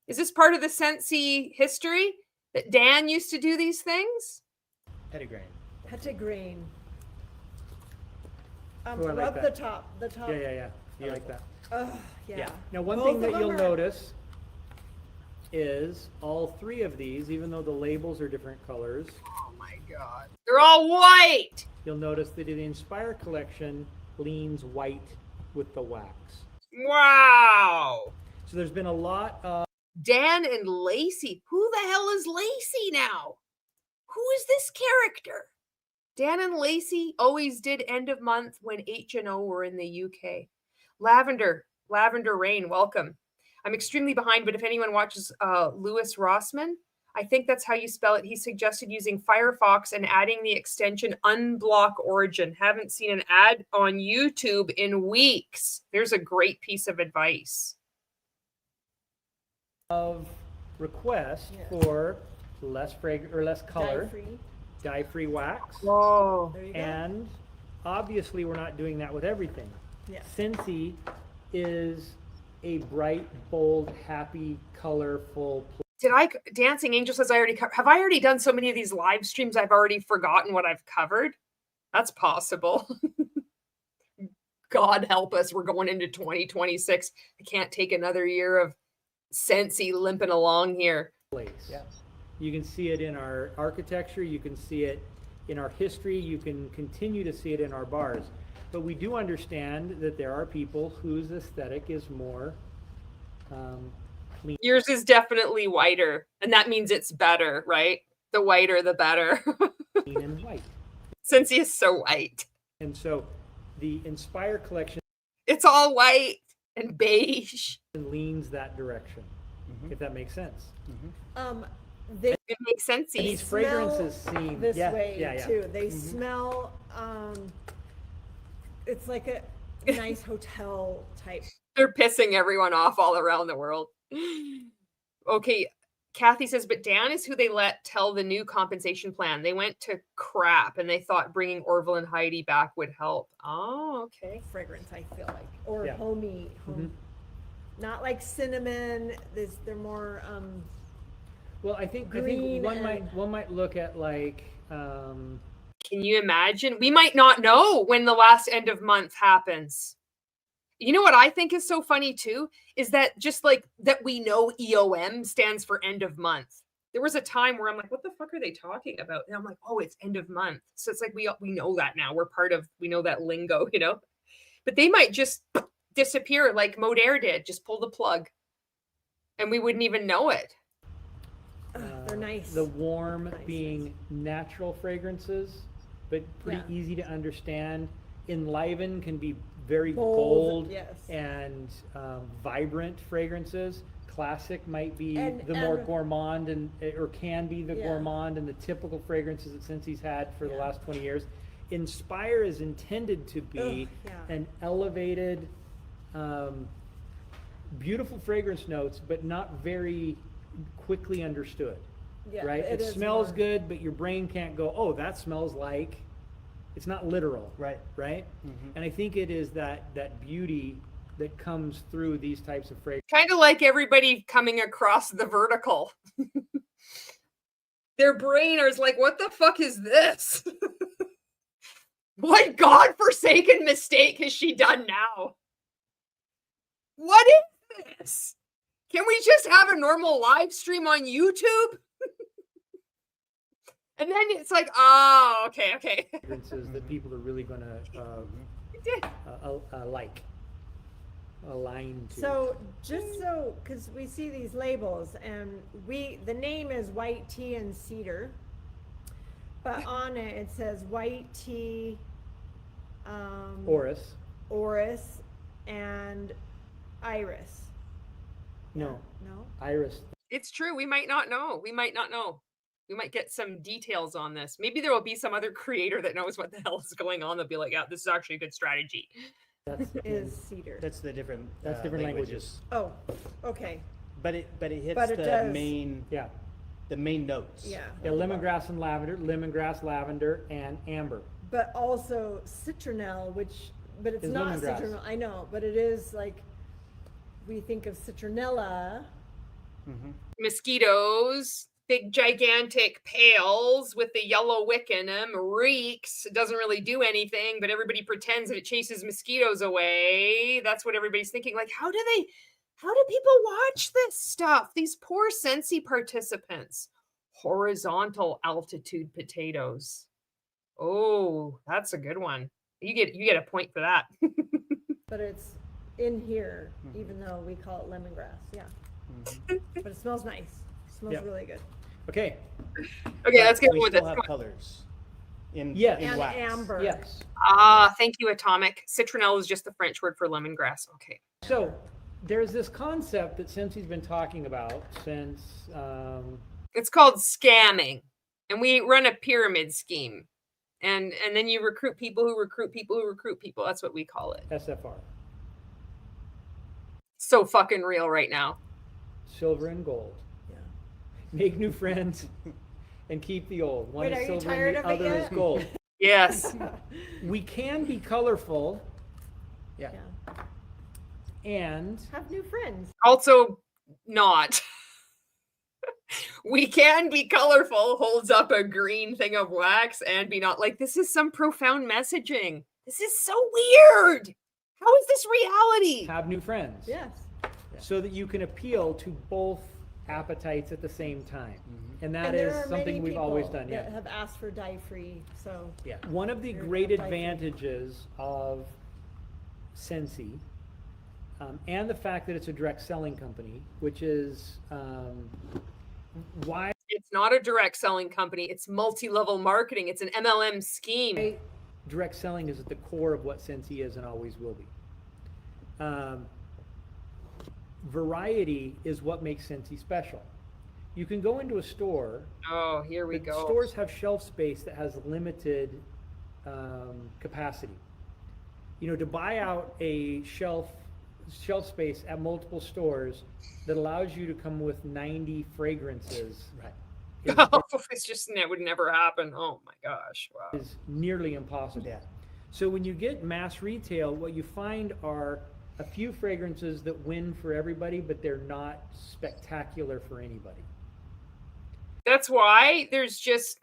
Speaker 2: Is this part of the Scentsy history that Dan used to do these things?
Speaker 5: Petitgrain.
Speaker 4: petitgrain.
Speaker 3: Oh, I like
Speaker 4: Rub
Speaker 3: that.
Speaker 4: the top.
Speaker 3: Yeah. You like that.
Speaker 4: Oh, yeah.
Speaker 5: Yeah.
Speaker 3: Now, one
Speaker 4: Both
Speaker 3: thing
Speaker 4: of
Speaker 3: that
Speaker 4: them
Speaker 3: you'll
Speaker 4: are-
Speaker 3: notice is all three of these, even though the labels are different colors,
Speaker 2: Oh my God. They're all white.
Speaker 3: you'll notice that the Inspire collection leans white with the wax.
Speaker 2: Wow.
Speaker 3: So there's been a lot of
Speaker 2: Dan and Lacey. Who the hell is Lacey now? Who is this character? Dan and Lacey always did end of month when H&O were in the UK. Lavender Rain, welcome. I'm extremely behind, but if anyone watches Lewis Rossman, I think that's how you spell it. He suggested using Firefox and adding the extension Unblock Origin. Haven't seen an ad on YouTube in weeks. There's a great piece of advice.
Speaker 3: requests
Speaker 4: Yeah.
Speaker 3: for less fragrant or less color,
Speaker 4: Dye-free.
Speaker 3: dye-free wax,
Speaker 2: Oh.
Speaker 4: There you go.
Speaker 3: and obviously we're not doing that with everything.
Speaker 4: Yeah.
Speaker 3: Scentsy is a bright, bold, happy, colorful.
Speaker 2: Dancing Angel says have I already done so many of these live streams I've already forgotten what I've covered? That's possible. God help us, we're going into 2026. I can't take another year of Scentsy limping along here.
Speaker 3: Place.
Speaker 5: Yeah.
Speaker 3: You can see it in our architecture, you can see it in our history, you can continue to see it in our bars. But we do understand that there are people whose aesthetic is more clean.
Speaker 2: Yours is definitely whiter, and that means it's better, right? The whiter, the better.
Speaker 3: And white.
Speaker 2: Scentsy is so white.
Speaker 3: And so the Inspire collection
Speaker 2: It's all white and beige.
Speaker 3: leans that direction,
Speaker 5: Mhm.
Speaker 3: if that makes sense.
Speaker 4: They
Speaker 2: It makes sense.
Speaker 3: And these
Speaker 4: smell
Speaker 3: fragrances seem
Speaker 4: this
Speaker 3: yeah,
Speaker 4: way
Speaker 3: yeah.
Speaker 4: too. They smell. It's like a nice hotel type.
Speaker 2: They're pissing everyone off all around the world. Okay, Kathy says, but Dan is who they let tell the new compensation plan. They went to crap and they thought bringing Orville and Heidi back would help. Oh, okay.
Speaker 4: Fragrance, I feel like, or
Speaker 3: Yeah.
Speaker 4: homey, not like cinnamon. They're more.
Speaker 3: Well, I think
Speaker 4: Green
Speaker 3: one
Speaker 4: and-
Speaker 3: might look at like
Speaker 2: Can you imagine? We might not know when the last end of month happens. You know what I think is so funny too? Is that just like that we know EOM stands for end of month. There was a time where I'm like, what the fuck are they talking about? And I'm like, oh, it's end of month. So it's like we know that now. We know that lingo, you know? But they might just disappear like Modair did, just pull the plug. And we wouldn't even know it.
Speaker 4: They're nice.
Speaker 3: the warm
Speaker 4: Nice,
Speaker 3: being natural fragrances, but pretty
Speaker 4: Yeah.
Speaker 3: easy to understand. Enliven can be very
Speaker 4: Bold,
Speaker 3: bold,
Speaker 4: yes.
Speaker 3: and vibrant fragrances. Classic might be
Speaker 4: And-
Speaker 3: the more
Speaker 4: and-
Speaker 3: gourmand or can be the
Speaker 4: Yeah.
Speaker 3: gourmand and the typical fragrances that Scentsy had for the
Speaker 4: Yeah.
Speaker 3: last 20 years. Inspire is intended to be
Speaker 4: Ugh, yeah.
Speaker 3: an elevated, beautiful fragrance notes, but not very quickly understood.
Speaker 4: Yeah,
Speaker 3: Right? It
Speaker 4: is
Speaker 3: smells
Speaker 4: more-
Speaker 3: good, but your brain can't go, oh, that smells like. It's not literal.
Speaker 5: Right.
Speaker 3: Right?
Speaker 5: Mhm.
Speaker 3: And I think it is that beauty that comes through these types of fragrances.
Speaker 2: Kind of like everybody coming across the vertical. Their brain is like, what the fuck is this? What godforsaken mistake has she done now? What is this? Can we just have a normal live stream on YouTube? And then it's like, oh, okay.
Speaker 3: Fragrances that people are really going to
Speaker 2: We did.
Speaker 3: like, align to.
Speaker 4: So just so, because we see these labels and the name is white tea and cedar, but on it says white tea,
Speaker 3: Orris.
Speaker 4: orris, and iris.
Speaker 3: No,
Speaker 4: No?
Speaker 3: Iris.
Speaker 2: It's true. We might not know. We might get some details on this. Maybe there will be some other creator that knows what the hell is going on. They'll be like, yeah, this is actually a good strategy.
Speaker 3: That's
Speaker 4: Is cedar.
Speaker 5: That's the different.
Speaker 3: That's different languages.
Speaker 4: Oh, okay.
Speaker 5: But it hits
Speaker 4: But it
Speaker 5: the
Speaker 4: does.
Speaker 5: main
Speaker 3: yeah.
Speaker 5: notes.
Speaker 4: Yeah.
Speaker 3: Yeah, lemongrass and lavender, lemongrass, lavender, and amber.
Speaker 4: But also citronelle, but it's
Speaker 3: Is
Speaker 4: not
Speaker 3: lemongrass.
Speaker 4: citronelle. I know, but it is like, we think of citronella.
Speaker 5: Mhm.
Speaker 2: Mosquitoes, big gigantic pails with the yellow wick in them, reeks. It doesn't really do anything, but everybody pretends that it chases mosquitoes away. That's what everybody's thinking. Like, how do people watch this stuff? These poor Scentsy participants. Horizontal altitude potatoes. Oh, that's a good one. You get a point for that.
Speaker 4: But it's in here, even though we call it lemongrass. Yeah. But it smells nice. It smells
Speaker 3: Yeah.
Speaker 4: really good.
Speaker 3: Okay.
Speaker 2: Okay, let's get
Speaker 5: We
Speaker 2: on with
Speaker 5: still
Speaker 2: this.
Speaker 5: have colors. In
Speaker 3: Yes.
Speaker 5: in
Speaker 4: And
Speaker 5: wax.
Speaker 4: amber.
Speaker 3: Yes.
Speaker 2: Thank you, Atomic. Citronelle is just the French word for lemongrass. Okay.
Speaker 3: So there's this concept that Scentssy's been talking about since
Speaker 2: It's called scamming. And we run a pyramid scheme. And then you recruit people who recruit people who recruit people. That's what we call it.
Speaker 3: SFR,
Speaker 2: So fucking real right now.
Speaker 3: silver and gold.
Speaker 4: Yeah.
Speaker 3: Make new friends and keep the old. One
Speaker 4: Wait,
Speaker 3: is
Speaker 4: are you
Speaker 3: silver
Speaker 4: tired
Speaker 3: and
Speaker 4: of
Speaker 3: the
Speaker 4: it
Speaker 3: other
Speaker 4: yet?
Speaker 3: is gold.
Speaker 2: Yes.
Speaker 3: We can be colorful
Speaker 5: Yeah.
Speaker 3: and
Speaker 4: Have new friends.
Speaker 2: Also not. We can be colorful, holds up a green thing of wax, and be not like, this is some profound messaging. This is so weird. How is this reality?
Speaker 3: have new friends.
Speaker 4: Yes.
Speaker 3: So that you can appeal to both appetites at the same time. And that
Speaker 4: And there
Speaker 3: is
Speaker 4: are
Speaker 3: something
Speaker 4: many
Speaker 3: we've always
Speaker 4: people
Speaker 3: done.
Speaker 4: that
Speaker 3: Yeah.
Speaker 4: have asked for dye-free, so.
Speaker 3: Yeah. One of the
Speaker 4: You're
Speaker 3: great
Speaker 4: not dye-free.
Speaker 3: advantages of Scentsy, and the fact that it's a direct selling company, which is why
Speaker 2: It's not a direct selling company. It's multi-level marketing. It's an MLM scheme.
Speaker 3: direct selling is at the core of what Scentsy is and always will be. Variety is what makes Scentsy special. You can go into a store.
Speaker 2: Oh, here we
Speaker 3: but
Speaker 2: go.
Speaker 3: Stores have shelf space that has limited capacity. You know, to buy out a shelf space at multiple stores that allows you to come with 90 fragrances
Speaker 5: Right.
Speaker 2: It would never happen. Oh my gosh. Wow.
Speaker 3: is nearly impossible.
Speaker 5: Yeah.
Speaker 3: So when you get mass retail, what you find are a few fragrances that win for everybody, but they're not spectacular for anybody.
Speaker 2: That's why there's just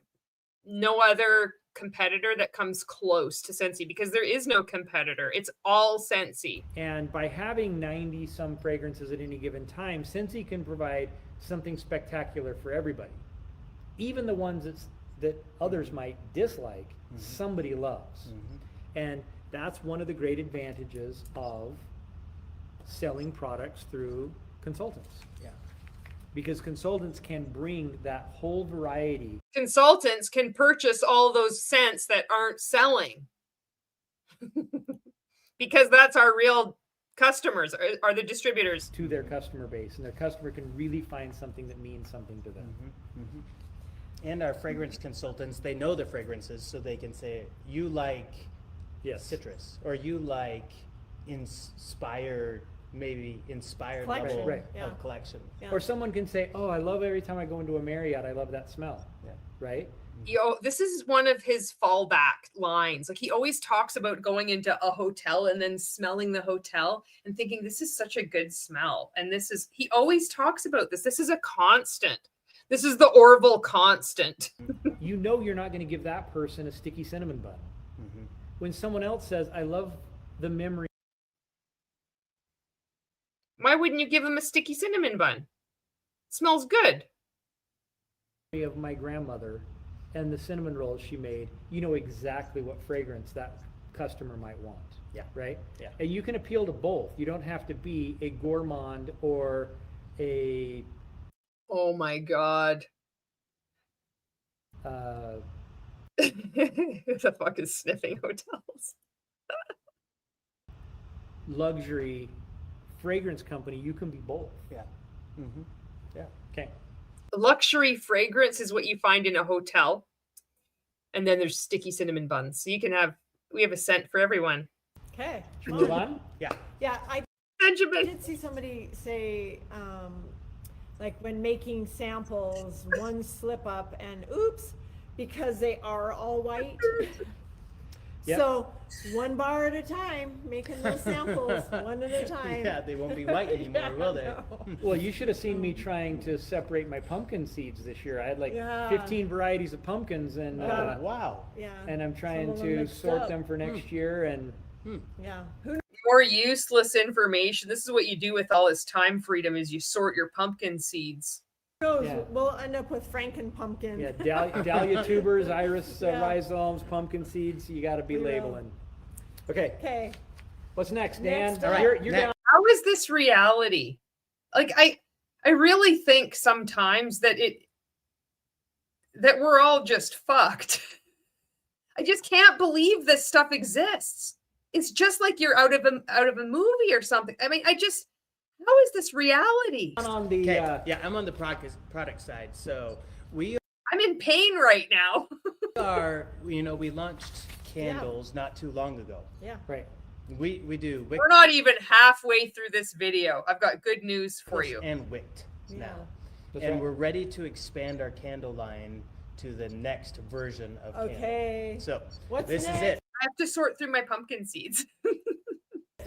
Speaker 2: no other competitor that comes close to Scentsy, because there is no competitor. It's all Scentsy.
Speaker 3: And by having 90 some fragrances at any given time, Scentsy can provide something spectacular for everybody. Even the ones that others might dislike, somebody loves. And that's one of the great advantages of selling products through consultants.
Speaker 5: Yeah.
Speaker 3: Because consultants can bring that whole variety.
Speaker 2: Consultants can purchase all those scents that aren't selling. Because that's our real customers, are the distributors.
Speaker 3: To their customer base, and their customer can really find something that means something to them.
Speaker 5: And our fragrance consultants, they know the fragrances, so they can say, you like
Speaker 3: Yes.
Speaker 5: citrus, or you like inspired maybe inspired
Speaker 4: Collection,
Speaker 5: level
Speaker 3: right.
Speaker 4: Yeah.
Speaker 5: of collection.
Speaker 4: Yeah.
Speaker 3: Or someone can say, oh, I love every time I go into a Marriott, I love that smell.
Speaker 5: Yeah.
Speaker 3: Right?
Speaker 2: This is one of his fallback lines. Like he always talks about going into a hotel and then smelling the hotel and thinking this is such a good smell. And he always talks about this. This is a constant. This is the Orville constant.
Speaker 3: You know you're not going to give that person a sticky cinnamon bun.
Speaker 5: Mhm.
Speaker 3: When someone else says, I love the memory
Speaker 2: Why wouldn't you give him a sticky cinnamon bun? It smells good.
Speaker 3: of my grandmother and the cinnamon rolls she made, you know exactly what fragrance that customer might want.
Speaker 5: Yeah.
Speaker 3: Right?
Speaker 5: Yeah.
Speaker 3: And you can appeal to both. You don't have to be a gourmand or a
Speaker 2: Oh my God.
Speaker 3: uh,
Speaker 2: Who the fuck is sniffing hotels?
Speaker 3: luxury fragrance company. You can be both.
Speaker 5: Yeah. Mm-hmm. Yeah.
Speaker 3: Okay.
Speaker 2: Luxury fragrance is what you find in a hotel. And then there's sticky cinnamon buns. So we have a scent for everyone.
Speaker 4: Okay.
Speaker 3: Should we move on?
Speaker 5: Yeah.
Speaker 4: Yeah, I
Speaker 2: Benjamin.
Speaker 4: did see somebody say, like when making samples, one slip up and oops, because they are all white.
Speaker 3: Yep.
Speaker 4: So one bar at a time, making those samples one at a time.
Speaker 5: Yeah, they won't be white anymore,
Speaker 4: Yeah,
Speaker 5: will they?
Speaker 4: no.
Speaker 3: Well, you should have seen me trying to separate my pumpkin seeds this year. I had like
Speaker 4: Yeah.
Speaker 3: 15 varieties of pumpkins, and
Speaker 4: Yeah.
Speaker 5: Wow.
Speaker 4: Yeah.
Speaker 3: I'm trying
Speaker 4: Some of them
Speaker 3: to
Speaker 4: mixed
Speaker 3: sort
Speaker 4: up.
Speaker 3: them for next year. And
Speaker 4: Yeah. Who
Speaker 2: More useless information. This is what you do with all this time freedom is you sort your pumpkin seeds.
Speaker 4: knows?
Speaker 3: Yeah.
Speaker 4: We'll end up with Franken pumpkin.
Speaker 3: yeah, dahlia tubers, iris
Speaker 4: Yeah.
Speaker 3: rhizomes, pumpkin seeds. You got to be
Speaker 4: We will.
Speaker 3: labeling. Okay,
Speaker 4: Okay.
Speaker 3: what's next, Dan?
Speaker 4: Next
Speaker 5: up.
Speaker 3: You're
Speaker 5: Next.
Speaker 3: down.
Speaker 2: How is this reality? Like I really think sometimes that we're all just fucked. I just can't believe this stuff exists. It's just like you're out of a movie or something. I mean, how is this reality?
Speaker 3: On the
Speaker 5: Okay. Yeah, I'm on the product side. So we
Speaker 2: I'm in pain right now.
Speaker 5: are, we launched candles not too long ago.
Speaker 4: Yeah.
Speaker 3: right.
Speaker 5: We do wick
Speaker 2: We're not even halfway through this video. I've got good news for you.
Speaker 5: and wicked
Speaker 4: Yeah.
Speaker 5: now.
Speaker 3: That's
Speaker 5: And
Speaker 3: right.
Speaker 5: we're ready to expand our candle line to the next version of candle.
Speaker 4: Okay.
Speaker 5: So
Speaker 4: What's
Speaker 5: this is
Speaker 4: next?
Speaker 5: it.
Speaker 2: I have to sort through my pumpkin seeds.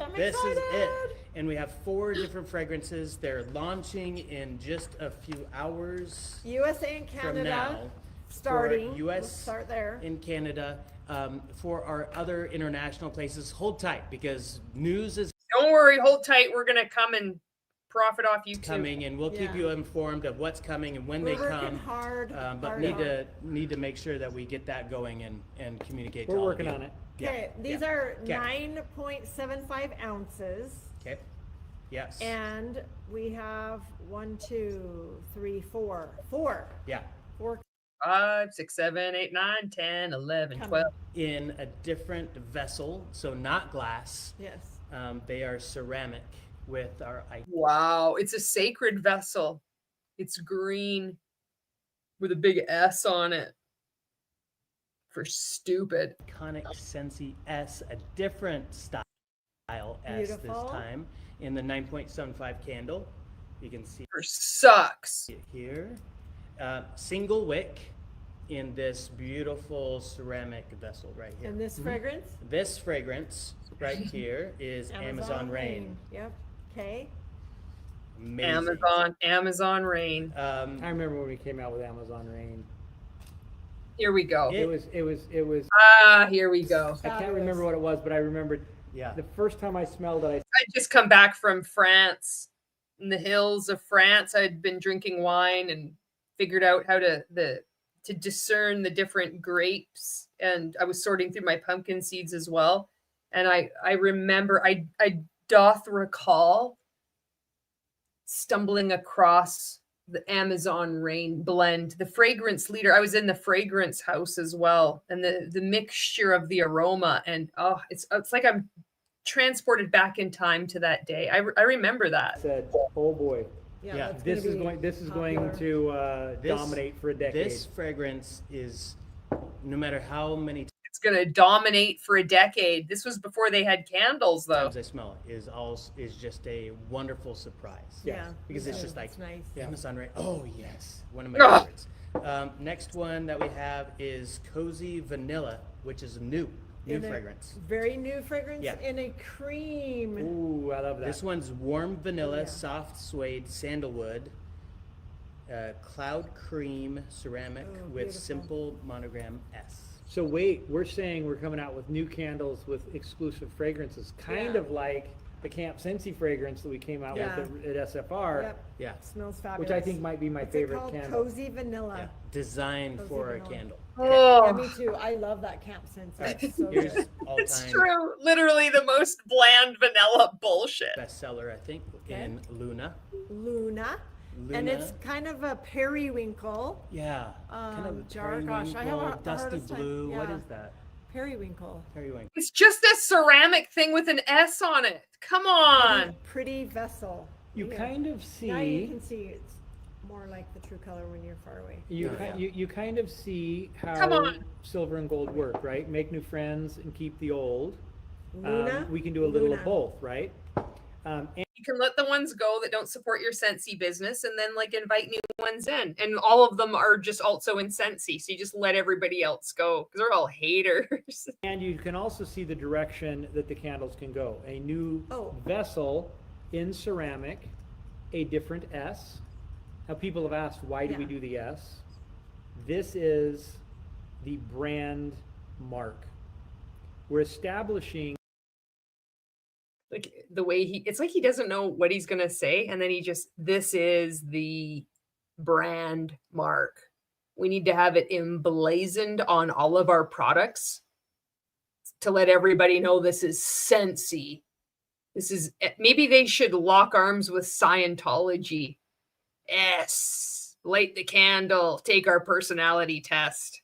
Speaker 4: I'm
Speaker 5: This is
Speaker 4: excited.
Speaker 5: it. And we have 4 different fragrances. They're launching in just a few hours
Speaker 4: USA and
Speaker 5: from
Speaker 4: Canada
Speaker 5: now.
Speaker 4: starting.
Speaker 5: For
Speaker 4: We'll
Speaker 5: US
Speaker 4: start there.
Speaker 5: in Canada. For our other international places, hold tight because news is
Speaker 2: Don't worry, hold tight. We're gonna come and profit off you too.
Speaker 5: coming, and we'll keep
Speaker 4: Yeah.
Speaker 5: you informed of what's coming and when
Speaker 4: We're
Speaker 5: they
Speaker 4: working
Speaker 5: come.
Speaker 4: hard.
Speaker 5: But
Speaker 4: hard,
Speaker 5: need to make sure that we get that going and communicate.
Speaker 3: We're
Speaker 5: to all
Speaker 3: working
Speaker 5: of you.
Speaker 3: on it.
Speaker 5: Yeah,
Speaker 4: Okay, these
Speaker 5: yeah.
Speaker 4: are
Speaker 5: Okay.
Speaker 4: 9.75 ounces.
Speaker 5: Okay. Yes.
Speaker 4: And we have 1, 2, 3, 4. 4.
Speaker 5: Yeah.
Speaker 4: 4
Speaker 2: 5, 6, 7, 8, 9, 10, 11,
Speaker 4: Come
Speaker 2: 12.
Speaker 5: In a different vessel, so not glass.
Speaker 4: Yes.
Speaker 5: They are ceramic with our
Speaker 2: Wow, it's a sacred vessel. It's green with a big S on it. For stupid.
Speaker 5: iconic Scentsy S, a different style S this
Speaker 4: Beautiful.
Speaker 5: time, in the 9.75 candle. You can see
Speaker 2: For sucks.
Speaker 5: it here. Single wick in this beautiful ceramic vessel right here.
Speaker 4: And this fragrance?
Speaker 5: This fragrance right here is Amazon Rain.
Speaker 4: Yep. Okay.
Speaker 5: Amazing.
Speaker 2: Amazon Rain.
Speaker 3: I remember when we came out with Amazon Rain.
Speaker 2: Here we go.
Speaker 5: Yeah.
Speaker 3: It was.
Speaker 2: Here we go.
Speaker 3: I can't remember what it was, but I remembered
Speaker 5: Yeah.
Speaker 3: the first time I smelled it.
Speaker 2: I just come back from France, in the hills of France. I'd been drinking wine and figured out how to discern the different grapes, and I was sorting through my pumpkin seeds as well. And I remember I doth recall stumbling across the Amazon Rain blend, the fragrance leader. I was in the fragrance house as well, and the mixture of the aroma, and it's like I'm transported back in time to that day. I remember that.
Speaker 3: Said, "Oh boy,
Speaker 4: Yeah.
Speaker 5: Yeah,
Speaker 4: that's
Speaker 3: this
Speaker 4: gonna
Speaker 3: is
Speaker 4: be
Speaker 3: going. This is
Speaker 4: popular.
Speaker 3: going to
Speaker 5: This-
Speaker 3: dominate for a decade."
Speaker 5: This fragrance is, no matter how many
Speaker 2: It's going to dominate for a decade. This was before they had candles, though.
Speaker 5: Times I smell it is just a wonderful surprise.
Speaker 4: Yeah.
Speaker 5: Because it's just like
Speaker 4: It's nice.
Speaker 5: Amazon, right? Oh yes, one of my
Speaker 2: Ugh.
Speaker 5: favorites. Next one that we have is Cozy Vanilla, which is new
Speaker 4: In a
Speaker 5: fragrance.
Speaker 4: Very new fragrance
Speaker 5: Yeah.
Speaker 4: in a cream.
Speaker 3: Ooh, I love that.
Speaker 5: This one's warm vanilla,
Speaker 4: Yeah.
Speaker 5: soft suede, sandalwood, cloud cream ceramic
Speaker 4: Oh,
Speaker 5: with
Speaker 4: beautiful.
Speaker 5: simple monogram S.
Speaker 3: So wait, we're saying we're coming out with new candles with exclusive fragrances, kind
Speaker 4: Yeah.
Speaker 3: of like the Camp Scentsy fragrance that we came out
Speaker 4: Yeah.
Speaker 3: with at SFR,
Speaker 4: Yep,
Speaker 5: Yeah,
Speaker 4: smells fabulous.
Speaker 3: which I think might be my
Speaker 4: What's
Speaker 3: favorite
Speaker 4: it called?
Speaker 3: candle.
Speaker 4: Cozy Vanilla.
Speaker 5: yeah. Designed
Speaker 4: Cozy
Speaker 5: for a
Speaker 4: vanilla.
Speaker 5: candle.
Speaker 2: Oh,
Speaker 4: Yeah, me too. I love that Camp Scentsy.
Speaker 5: Alright,
Speaker 4: It's so
Speaker 5: here's
Speaker 4: good.
Speaker 5: all
Speaker 2: it's
Speaker 5: time
Speaker 2: true. Literally the most bland vanilla bullshit.
Speaker 5: bestseller, I think, in Luna.
Speaker 4: Luna. And
Speaker 5: Luna.
Speaker 4: it's kind of a periwinkle.
Speaker 5: Yeah, kind of
Speaker 4: jar, gosh, I have
Speaker 5: periwinkle,
Speaker 4: a
Speaker 5: dusty
Speaker 4: hardest time-
Speaker 5: blue. What
Speaker 4: yeah.
Speaker 5: is that?
Speaker 4: Periwinkle.
Speaker 5: Periwinkle.
Speaker 2: It's just a ceramic thing with an S on it. Come on.
Speaker 4: Pretty vessel.
Speaker 3: You
Speaker 4: Yeah.
Speaker 3: kind of
Speaker 4: Now you
Speaker 3: see,
Speaker 4: can see it's more like the true color when you're far away.
Speaker 3: you,
Speaker 5: Yeah.
Speaker 3: you kind of see
Speaker 2: Come
Speaker 3: how
Speaker 2: on.
Speaker 3: silver and gold work, right? Make new friends and keep the old.
Speaker 4: Luna.
Speaker 3: We can do a little
Speaker 4: Luna.
Speaker 3: of both, right? And
Speaker 2: You can let the ones go that don't support your Scentsy business and then like invite new ones in. And all of them are just also in Scentsy. So you just let everybody else go because they're all haters.
Speaker 3: And you can also see the direction that the candles can go. A new
Speaker 4: Oh.
Speaker 3: vessel in ceramic, a different S. Now people have asked, why do we
Speaker 4: Yeah.
Speaker 3: do the S? This is the brand mark. We're establishing
Speaker 2: Like the way it's like he doesn't know what he's going to say. And then this is the brand mark. We need to have it emblazoned on all of our products to let everybody know this is Scentsy. Maybe they should lock arms with Scientology. S, light the candle, take our personality test.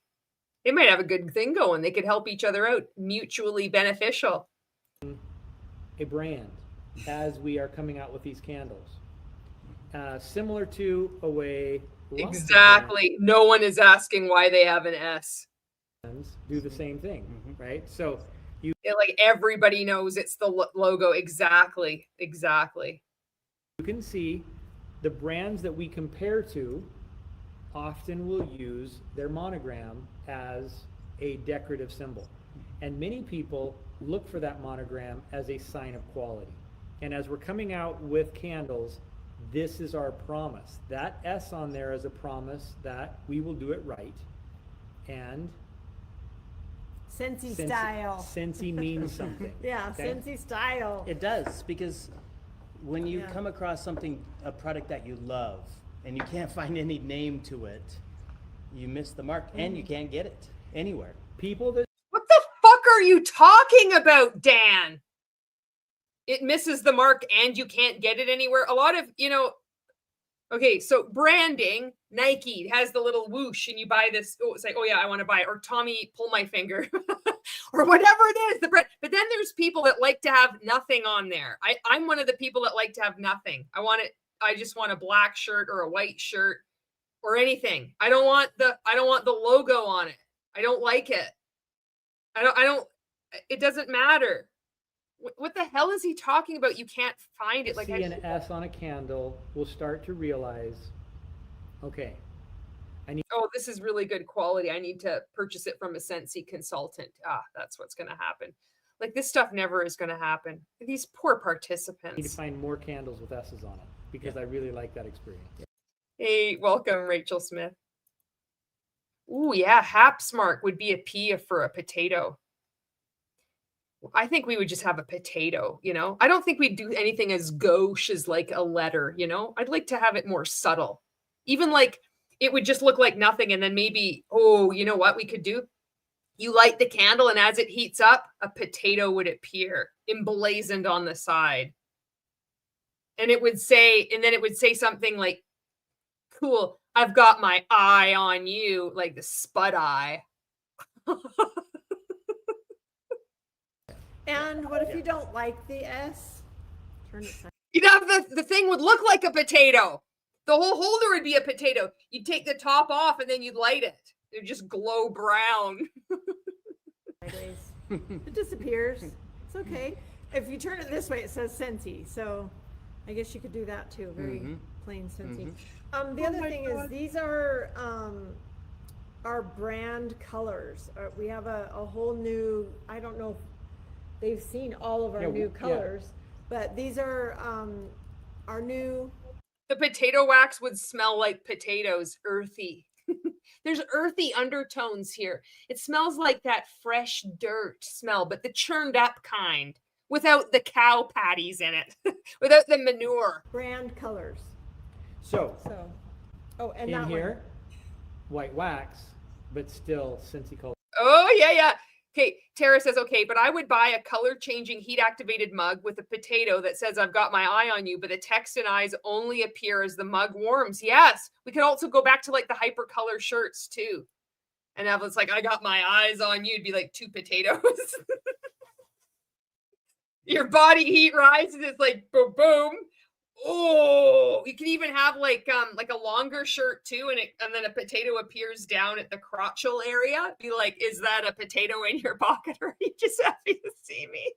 Speaker 2: They might have a good thing going. They could help each other out, mutually beneficial.
Speaker 3: a brand as we are coming out with these candles. Similar to a way lots of
Speaker 2: Exactly. No one is asking why they have an S.
Speaker 3: brands do the same thing,
Speaker 5: Mhm.
Speaker 3: right? So you
Speaker 2: Like everybody knows it's the logo. Exactly.
Speaker 3: can see the brands that we compare to often will use their monogram as a decorative symbol. And many people look for that monogram as a sign of quality. And as we're coming out with candles, this is our promise. That S on there is a promise that we will do it right. And
Speaker 4: Scentsy style.
Speaker 3: Scentsy means something.
Speaker 4: Yeah,
Speaker 3: okay?
Speaker 4: Scentsy style.
Speaker 5: It does, because when you
Speaker 4: Yeah.
Speaker 5: come across a product that you love, and you can't find any name to it, you miss the mark, and you can't get it anywhere.
Speaker 3: People that
Speaker 2: What the fuck are you talking about, Dan? It misses the mark and you can't get it anywhere. A lot of, okay, so branding, Nike has the little whoosh and you buy this. Oh, it's like, oh yeah, I want to buy it. Or Tommy, pull my finger. Or whatever it is. The brand. But then there's people that like to have nothing on there. I'm one of the people that like to have nothing. I just want a black shirt or a white shirt or anything. I don't want the logo on it. I don't like it. It doesn't matter. What the hell is he talking about? You can't find it. Like
Speaker 3: see an S on a candle will start to realize, okay,
Speaker 2: oh, this is really good quality. I need to purchase it from a Scentsy consultant. That's what's going to happen. Like this stuff never is going to happen. These poor
Speaker 3: I need to
Speaker 2: participants.
Speaker 3: find more candles with S's on it because I really like that experience.
Speaker 2: Hey, welcome, Rachel Smith. Ooh, yeah, Hapsmark would be a P for a potato. I think we would just have a potato, I don't think we'd do anything as gauche as like a letter, I'd like to have it more subtle. Even like it would just look like nothing. And then maybe, oh, you know what we could do? You light the candle and as it heats up, a potato would appear emblazoned on the side. And it would say something like, cool, I've got my eye on you, like the spud eye.
Speaker 4: And what if you don't like the S? Turn it side.
Speaker 2: You'd have the thing would look like a potato. The whole holder would be a potato. You'd take the top off and then you'd light it. It'd just glow brown.
Speaker 4: sideways. It disappears. It's okay. If you turn it this way, it says Scentsy. So I guess you could do that too. Very plain Scentsy. The other thing is these are our brand colors. We have a whole new, I don't know if they've seen all of our new colors, but these are our new.
Speaker 2: The potato wax would smell like potatoes, earthy. There's earthy undertones here. It smells like that fresh dirt smell, but the churned up kind, without the cow patties in it, without the manure.
Speaker 4: Brand colors.
Speaker 3: So,
Speaker 4: Oh, and
Speaker 3: in
Speaker 4: that
Speaker 3: here, white wax, but still Scentsy color.
Speaker 2: Oh, yeah. Okay, Tara says, okay, but I would buy a color-changing heat-activated mug with a potato that says, I've got my eye on you, but the text and eyes only appear as the mug warms. Yes, we could also go back to like the hypercolor shirts too. And have it's like, I got my eyes on you. It'd be like 2 potatoes. Your body heat rises. It's like, boom, boom. Oh, you can even have like a longer shirt too, and then a potato appears down at the crotchal area. Be like, is that a potato in your pocket, or are you just happy to see me?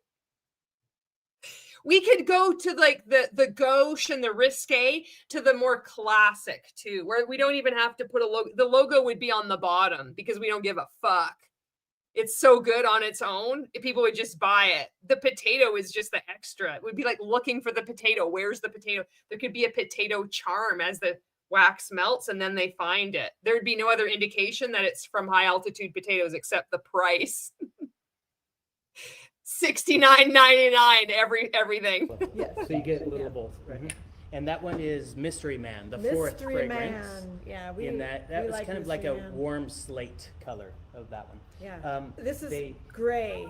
Speaker 2: We could go to like the gauche and the risque to the more classic too, where we don't even have to put a logo. The logo would be on the bottom because we don't give a fuck. It's so good on its own. People would just buy it. The potato is just the extra. It would be like looking for the potato. Where's the potato? There could be a potato charm as the wax melts and then they find it. There'd be no other indication that it's from high altitude potatoes except the price. $69.99 everything.
Speaker 4: Yes.
Speaker 3: So you get a little of both, right?
Speaker 5: And that one is Mystery Man, the fourth
Speaker 4: Mystery
Speaker 5: fragrance.
Speaker 4: Man. Yeah,
Speaker 5: In that
Speaker 4: we
Speaker 5: was
Speaker 4: like
Speaker 5: kind of
Speaker 4: Mystery
Speaker 5: like a
Speaker 4: Man.
Speaker 5: warm slate color of that one.
Speaker 4: Yeah. This is
Speaker 5: they-
Speaker 4: gray.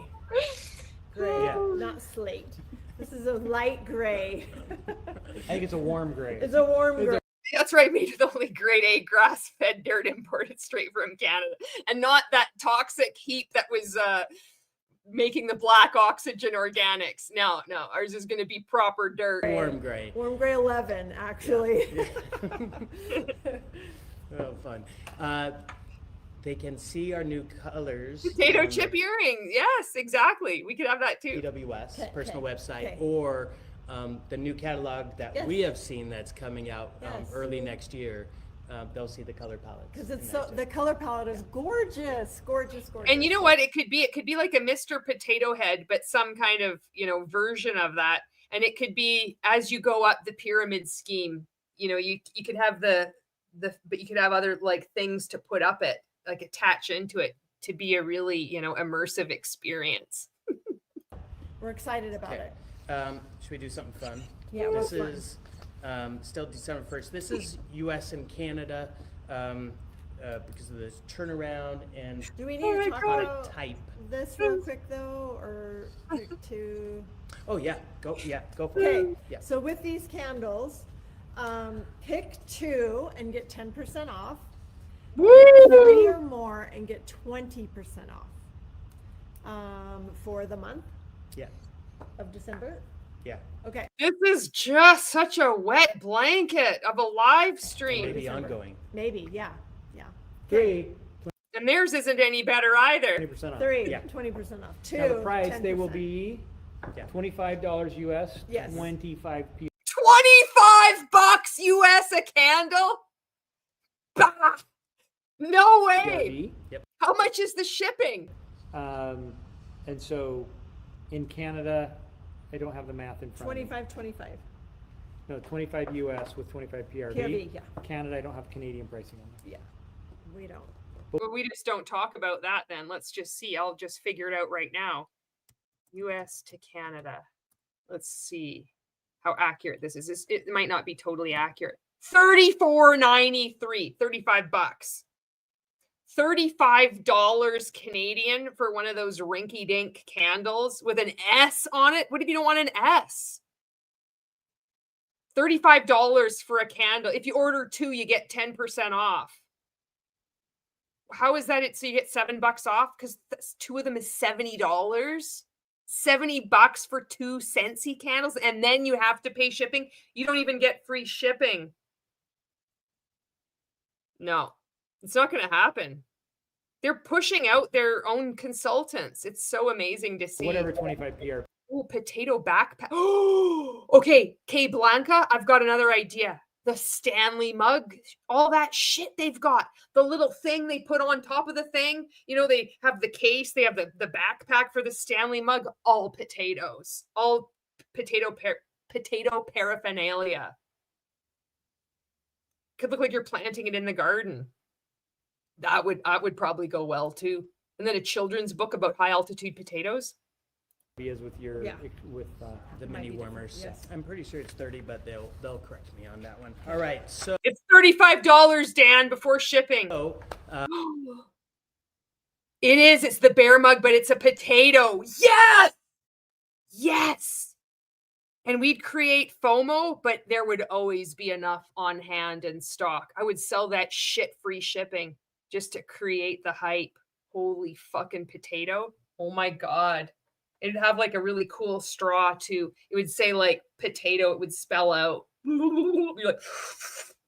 Speaker 4: Gray,
Speaker 5: Yeah.
Speaker 4: not slate. This is a light gray.
Speaker 3: I think it's a warm gray.
Speaker 4: It's a warm gray.
Speaker 2: That's right, made with only grade A grass-fed dirt imported straight from Canada. And not that toxic heat that was making the black oxygen organics. No, ours is going to be proper dirt.
Speaker 5: Warm gray.
Speaker 4: Warm gray 11, actually.
Speaker 5: Oh, fun. They can see our new colors.
Speaker 2: Potato
Speaker 5: on
Speaker 2: chip
Speaker 5: the
Speaker 2: earrings. Yes, exactly. We could have that too.
Speaker 5: PWS
Speaker 4: Okay,
Speaker 5: personal
Speaker 4: okay,
Speaker 5: website,
Speaker 4: okay.
Speaker 5: or the new catalog that
Speaker 4: Yes.
Speaker 5: we have seen that's coming out
Speaker 4: Yes.
Speaker 5: early next year. They'll see the color palettes.
Speaker 4: Because it's
Speaker 5: in
Speaker 4: so,
Speaker 5: there, too.
Speaker 4: the color palette is gorgeous. Gorgeous.
Speaker 2: And you know what? It could be like a Mr. Potato Head, but some kind of, version of that. And it could be as you go up the pyramid scheme, you could have but you could have other like things to put up it, like attach into it to be a really, immersive experience.
Speaker 4: We're excited about
Speaker 5: Okay.
Speaker 4: it.
Speaker 5: Should we do something fun?
Speaker 4: Yeah,
Speaker 5: This
Speaker 4: what's fun?
Speaker 5: is still December 1st. This is US and Canada because of this turnaround and
Speaker 4: Do we need to talk about
Speaker 5: type.
Speaker 4: this real quick though, or to?
Speaker 5: Oh yeah, go for it.
Speaker 4: Okay,
Speaker 5: Yeah.
Speaker 4: so with these candles, pick 2 and get 10% off. Pick 3 or more and get 20% off. For the month
Speaker 5: Yeah.
Speaker 4: of December.
Speaker 5: Yeah.
Speaker 4: Okay.
Speaker 2: This is just such a wet blanket of a live stream.
Speaker 5: Maybe
Speaker 4: December.
Speaker 5: ongoing.
Speaker 4: Maybe, yeah.
Speaker 3: 3,
Speaker 2: And theirs isn't any better either.
Speaker 3: 20% off.
Speaker 4: 3,
Speaker 5: Yeah.
Speaker 4: 20% off. 2,
Speaker 3: Now the price, they will
Speaker 4: 10%.
Speaker 3: be
Speaker 5: Yeah.
Speaker 3: $25 US,
Speaker 4: Yes.
Speaker 3: 25 P.
Speaker 2: $25 US a candle? Bah! No way.
Speaker 3: PRV.
Speaker 2: How much is the shipping?
Speaker 3: And so in Canada, I don't have the math in front of me.
Speaker 4: 25.
Speaker 3: No, 25 US with 25 PRV.
Speaker 4: PRV, yeah.
Speaker 3: Canada, I don't have Canadian pricing on that.
Speaker 4: Yeah. We don't.
Speaker 2: Well, we just don't talk about that then. Let's just see. I'll just figure it out right now. US to Canada. Let's see how accurate this is. It might not be totally accurate. $34.93, $35. $35 Canadian for one of those rinky-dink candles with an S on it. What if you don't want an S? $35 for a candle. If you order 2, you get 10% off. How is that? So you get $7 off because 2 of them is $70. $70 for 2 Scentsy candles, and then you have to pay shipping. You don't even get free shipping. No, it's not going to happen. They're pushing out their own consultants. It's so amazing to see.
Speaker 3: Whatever 25 PR.
Speaker 2: Oh, potato backpack. Oh, okay. Kay Blanca, I've got another idea. The Stanley mug, all that shit they've got. The little thing they put on top of the thing. You know, they have the case, they have the backpack for the Stanley mug, all potatoes. All potato paraphernalia. Could look like you're planting it in the garden. That would probably go well too. And then a children's book about high altitude potatoes.
Speaker 3: Ideas with your
Speaker 4: Yeah.
Speaker 3: with
Speaker 5: The
Speaker 4: Might
Speaker 5: mini
Speaker 4: be different,
Speaker 5: warmers.
Speaker 4: yes.
Speaker 5: I'm pretty sure it's 30, but they'll correct me on that one. All right, so
Speaker 2: It's $35, Dan, before shipping. It is. It's the bear mug, but it's a potato. Yes! Yes! And we'd create FOMO, but there would always be enough on hand and stock. I would sell that shit free shipping just to create the hype. Holy fucking potato. Oh my God. It'd have like a really cool straw too. It would say like potato. It would spell out. You're like,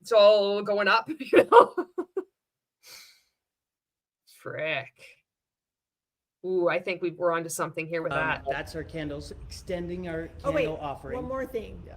Speaker 2: it's all going up, you know? Frick. Ooh, I think we're onto something here with that.
Speaker 5: that's our candles, extending our
Speaker 4: Oh wait,
Speaker 5: candle offering.
Speaker 4: one more thing.
Speaker 5: Yeah.